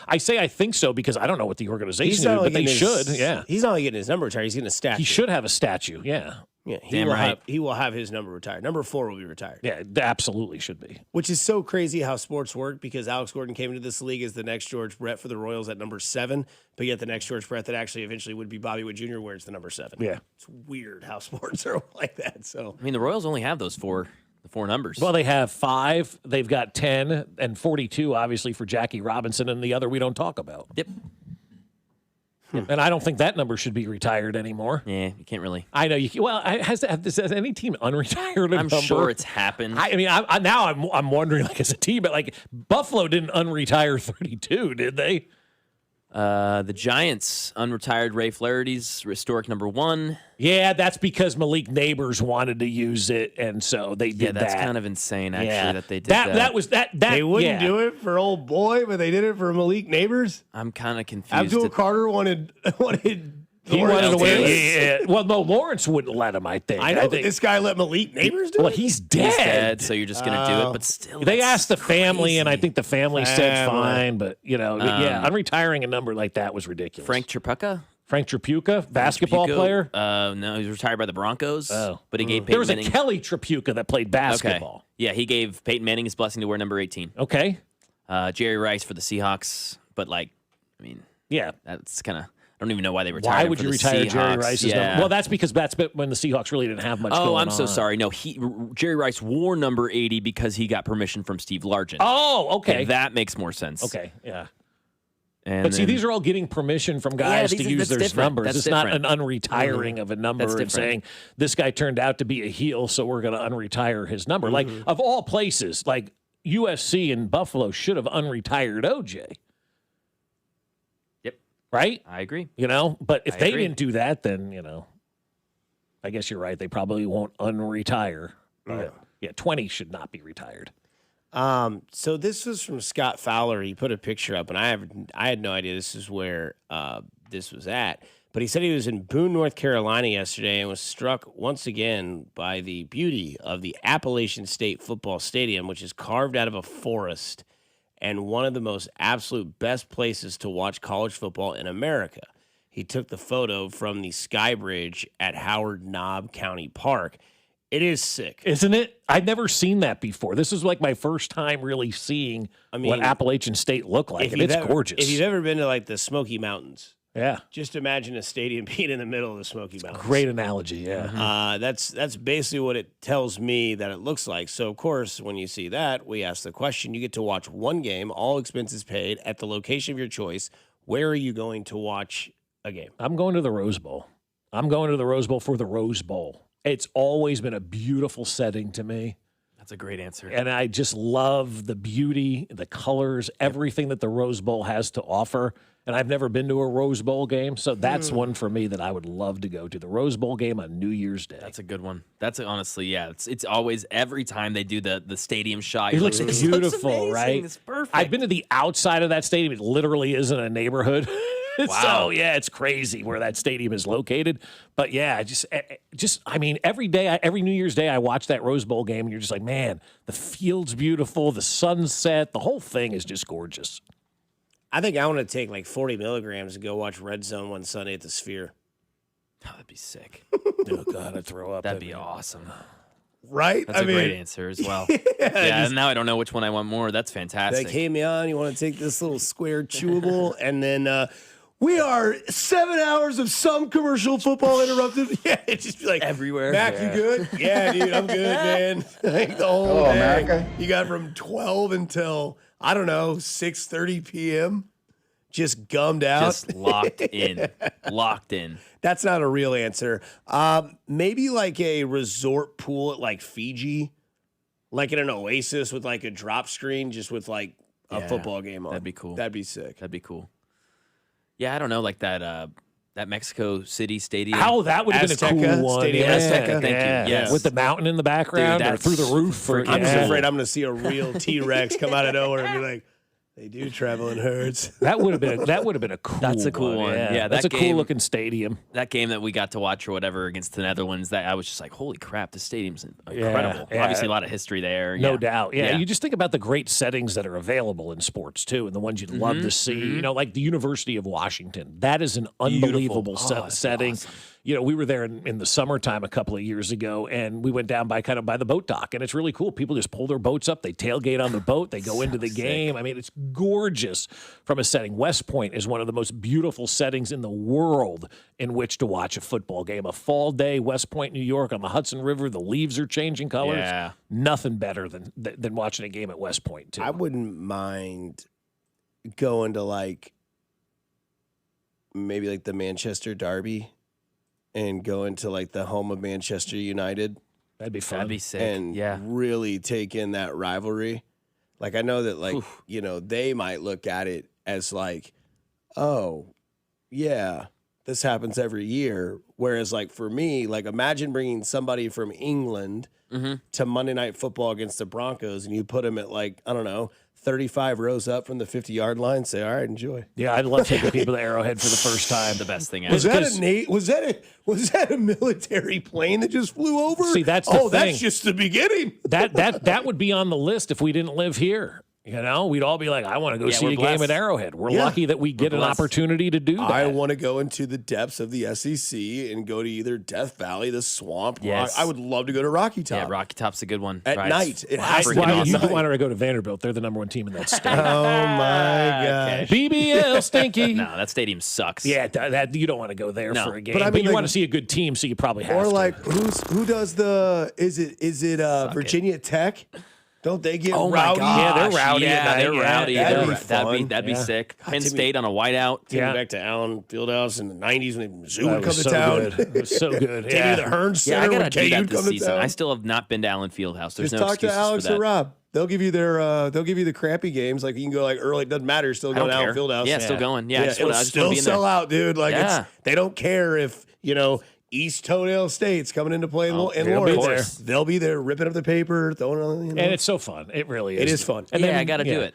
I say I think so because I don't know what the organization is, but they should. Yeah. He's not only getting his number retired, he's getting a statue. He should have a statue, yeah. Yeah, he will have his number retired. Number 4 will be retired. Yeah, it absolutely should be. Which is so crazy how sports work because Alex Gordon came into this league as the next George Brett for the Royals at number 7, but yet the next George Brett that actually eventually would be Bobby Witt Jr. wears the number 7. Yeah. It's weird how sports are like that. So I mean, the Royals only have the 4 numbers. Well, they have 5. They've got 10 and 42, obviously, for Jackie Robinson, and the other we don't talk about. Yep. And I don't think that number should be retired anymore. Yeah, you can't really. I know you. Well, has any team unretired a I'm number? sure it's happened. I mean, I'm wondering, like, as a team, but like Buffalo didn't unretire 32, did they? The Giants unretired Ray Flaherty's historic number 1. Yeah, that's because Malik Neighbors wanted to use it, and so they did that. Yeah, that's kind of insane, actually, that they did that. That was that. They wouldn't do it for old boy, but they did it for Malik Neighbors. I'm kind of confused. Abdul Carter wanted. He wanted to win. Yeah. Well, no, Lawrence wouldn't let him, I think. I know, but this guy let Malik Neighbors do it? Well, he's dead. He's dead, so you're just going to do it, but still. They asked the family, crazy. and I think the family said fine, but, unretiring a number like that was ridiculous. Frank Tripucka, basketball player? No, he was retired by the Broncos, but he gave Peyton There was Manning. a Kelly Tripucka that played basketball. Okay. Yeah, he gave Peyton Manning his blessing to wear number 18. Okay. Jerry Rice for the Seahawks, but, yeah, that's kind of... I don't even know why they retired. Why him would for you the retire Seahawks. Jerry Rice's number? Well, that's because that's when the Seahawks really didn't have much going on. Oh, I'm so sorry. No, Jerry Rice wore number 80 because he got permission from Steve Largent. Oh, okay. And that makes more sense. Okay, yeah. And see, these are all getting permission from guys to use their numbers. It's not an unretiring of a number and saying, this guy turned out to be a heel, so we're going to unretire his number. Like, of all places, like USC and Buffalo should have unretired OJ. Right? I agree. But if they didn't do that, then, I guess you're right. They probably won't unretire. But, 20 should not be retired. So this was from Scott Fowler. He put a picture up, and I had no idea this is where this was at. But he said he was in Boone, North Carolina yesterday and was struck once again by the beauty of the Appalachian State Football Stadium, which is carved out of a forest and one of the most absolute best places to watch college football in America. He took the photo from the Sky Bridge at Howard Knob County Park. It is sick. Isn't it? I've never seen that before. This is like my first time really seeing what Appalachian State looked like, and it's gorgeous. If you've ever been to like the Smoky Mountains, yeah, just imagine a stadium being in the middle of the Smoky Mountains. Great analogy, yeah. That's basically what it tells me that it looks like. So, of course, when you see that, we ask the question, you get to watch one game, all expenses paid, at the location of your choice. Where are you going to watch a game? I'm going to the Rose Bowl. I'm going to the Rose Bowl for the Rose Bowl. It's always been a beautiful setting to me. That's a great answer. And I just love the beauty, the colors, everything that the Rose Bowl has to offer. And I've never been to a Rose Bowl game, so that's one for me that I would love to go to. The Rose Bowl game on New Year's Day. That's a good one. That's honestly, yeah. It's always, every time they do the stadium shot. It looks beautiful, amazing. right? It's perfect. I've been to the outside of that stadium. It literally isn't a neighborhood. Wow. So, yeah, it's crazy where that stadium is located. But, yeah, I mean, every New Year's Day, I watch that Rose Bowl game, and you're just like, man, the field's beautiful, the sunset, the whole thing is just gorgeous. I think I want to take like 40 milligrams and go watch Red Zone one Sunday at the Sphere. Oh, that'd be sick. Oh, God, I'd throw up. That'd be awesome. Right? That's a great answer as well. Yeah, now I don't know which one I want more. That's fantastic. Like, hey, man, you want to take this little square chewable? And then we are 7 hours of some commercial football interrupted. Yeah, it's just like everywhere. Mac, you good? Yeah, dude, I'm good, man. Like the whole day. America. You got from 12 until, I don't know, 6:30 p.m. Just gummed out. Just locked in. Locked in. That's not a real answer. Maybe like a resort pool at like Fiji, like in an oasis with like a drop screen, just with like a football game on. That'd be cool. That'd be sick. That'd be cool. Yeah, I don't know, like that Mexico City Stadium. Oh, that would have been a cool one. Stadium Azteca. Thank you. Yes. With the mountain in the background or through the roof. I'm just afraid I'm going to see a real T-Rex come out of nowhere and be like, they do travel in herds. That would have been a cool. That's a cool one. Yeah, that's a cool looking stadium. That game that we got to watch or whatever against the Netherlands, that I was just like, holy crap, this stadium's incredible. Yeah. Obviously, a lot of history there. No doubt. Yeah, you just think about the great settings that are available in sports too, and the ones you'd love to see. You know, like the University of Washington. That is an unbelievable setting. Awesome. You know, we were there in the summertime a couple of years ago, and we went down by the boat dock, and it's really cool. People just pull their boats up, they tailgate on the boat, they go into the game. I mean, it's gorgeous from a setting. West Point is one of the most beautiful settings in the world in which to watch a football game. A fall day, West Point, New York, on the Hudson River, the leaves are changing colors. Yeah. Nothing better than watching a game at West Point, too. I wouldn't mind going to like maybe like the Manchester Derby and going to like the home of Manchester United. That'd be fun. That'd be sick. And really take in that rivalry. Like, I know that, like, you know, they might look at it as like, oh, yeah, this happens every year. Whereas, like, for me, like, imagine bringing somebody from England to Monday Night Football against the Broncos, and you put them at, like, I don't know, 35 rows up from the 50-yard line. Say, all right, enjoy. Yeah, I'd love taking people to Arrowhead for the first time. The best thing ever. Was that a military plane that just flew over? See, that's the thing. That's just the beginning. That would be on the list if we didn't live here. You know, we'd all be like, I want to go see a game at Arrowhead. We're lucky that we get an opportunity to do that. I want to go into the depths of the SEC and go to either Death Valley, the swamp. Yes. I would love to go to Rocky Top. Yeah, Rocky Top's a good one. At night. It has to be you want to go to Vanderbilt. They're the number one team in that state. Oh, my gosh. BBL stinky. No, that stadium sucks. Yeah, that you don't want to go there for a game. But I mean, you want to see a good team, so you probably have to. Or like, who does the, is it Virginia Tech? Don't they get rowdy? My gosh. Yeah, they're rowdy. Yeah, they're rowdy. That'd be sick. Penn State on a whiteout. Take me back to Allen Fieldhouse in the 90s when Mizzou would come to so town. Good. It was so good. Take me to the Hearn Center I when gotta do KU that this come to season. town. I still have not been to Allen Fieldhouse. There's Just no talk to excuses Alex for that. or Rob. They'll give you the crappy games. Like you can go like early. It doesn't matter. You're still going to Allen Fieldhouse. Yeah, still going. Yeah, it'll still sell out, dude. Like they don't care if East Toenail State's coming into play in Lawrence. They'll be there ripping up the paper, throwing on. And it's so fun. It really is. It is fun. And I got to do it.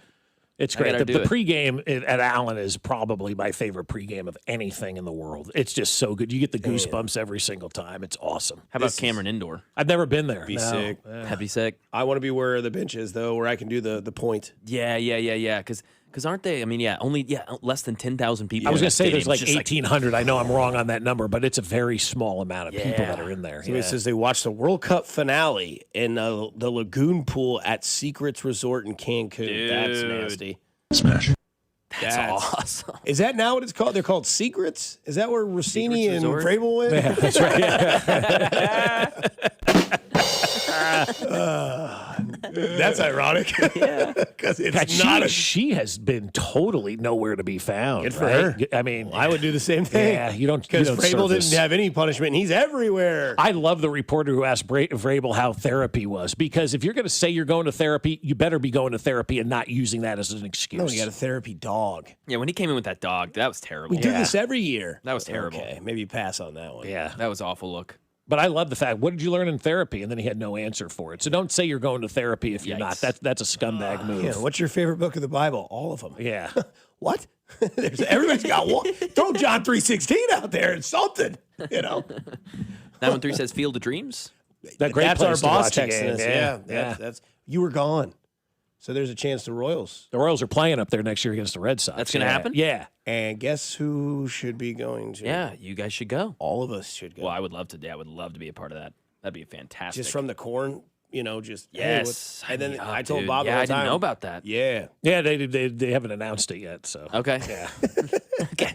It's great. The pregame at Allen is probably my favorite pregame of anything in the world. It's just so good. You get the goosebumps every single time. It's awesome. How about Cameron Indoor? I've never been there. Be sick. That'd be sick. I want to be where the bench is, though, where I can do the point. Yeah. Because aren't they? I mean, only less than 10,000 people. I was going to say there's like 1,800. I know I'm wrong on that number, but it's a very small amount of people that are in there. Somebody says they watched the World Cup finale in the Lagoon Pool at Secrets Resort in Cancun. Dude. That's nasty. Smash. That's awesome. Is that now what it's called? They're called Secrets? Is that where Rossini and Vrabel went? Yeah, that's right. That's ironic. Yeah. Because it's not she has been totally nowhere to be found. Good for her. I mean, I would do the same thing. Yeah, you don't. Because Vrabel didn't have any punishment, and he's everywhere. I love the reporter who asked Vrabel how therapy was, because if you're going to say you're going to therapy, you better be going to therapy and not using that as an excuse. No, you got a therapy dog. Yeah, when he came in with that dog, that was terrible. We do this every year. That was terrible. Okay, maybe pass on that one. Yeah. That was awful look. But I love the fact, what did you learn in therapy? And then he had no answer for it. So don't say you're going to therapy if you're not. That's a scumbag move. Yeah, what's your favorite book of the Bible? All of them. Yeah. What? Everybody's got one. Throw John 3:16 out there. It's something, 913 says Field of Dreams. That's our boss texting texting us. Yeah. That's you were gone. So there's a chance the Royals. The Royals are playing up there next year against the Red Sox. That's going to happen? Yeah. And guess who should be going to? Yeah, you guys should go. All of us should go. Well, I would love to. Yeah, I would love to be a part of that. That'd be fantastic. Just from the corn, just yes. Hey, and then I told dude. Bob. Yeah, all the I didn't time, know about that. Yeah, Yeah, they haven't announced it yet. So Okay. yeah.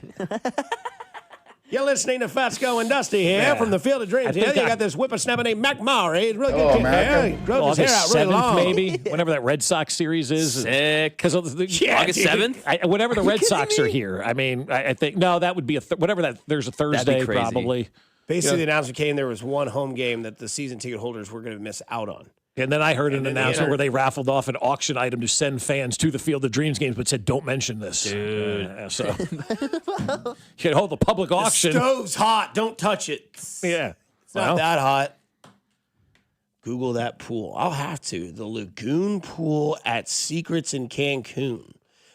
You're listening to Fescoe and Dusty here from the Field of Dreams. Here, you got this whippersnapper named Mac Murray. He's a really good kid. There. He grows his hair out really long. Maybe whenever that Red Sox series is. Sick. Because August 7th. Whenever the Red Sox are here, I mean, I think no, that would be whatever that. There's a Thursday crazy. probably. Basically, the announcement came. There was one home game that the season ticket holders were going to miss out on. And then I heard an announcement where they raffled off an auction item to send fans to the Field of Dreams games, but said, "Don't mention this." Dude. So you can hold a public auction. The stove's hot. Don't touch it. Yeah. It's not that hot. Google that pool. I'll have to. The Lagoon Pool at Secrets in Cancun.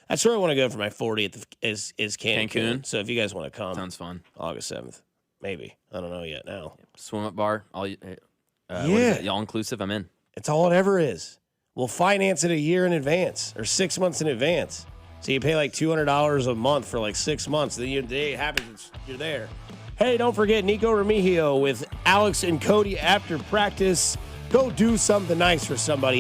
That's where I want to go for my 40th is Cancun. So if you guys want to come. Sounds fun. August 7th. Maybe. I don't know yet now. Swim up bar. What is it? All inclusive. I'm in. It's all it ever is. We'll finance it a year in advance or 6 months in advance. So you pay like $200 a month for like 6 months. The day it happens, you're there. Hey, don't forget Nico Remigio with Alex and Cody after practice. Go do something nice for somebody.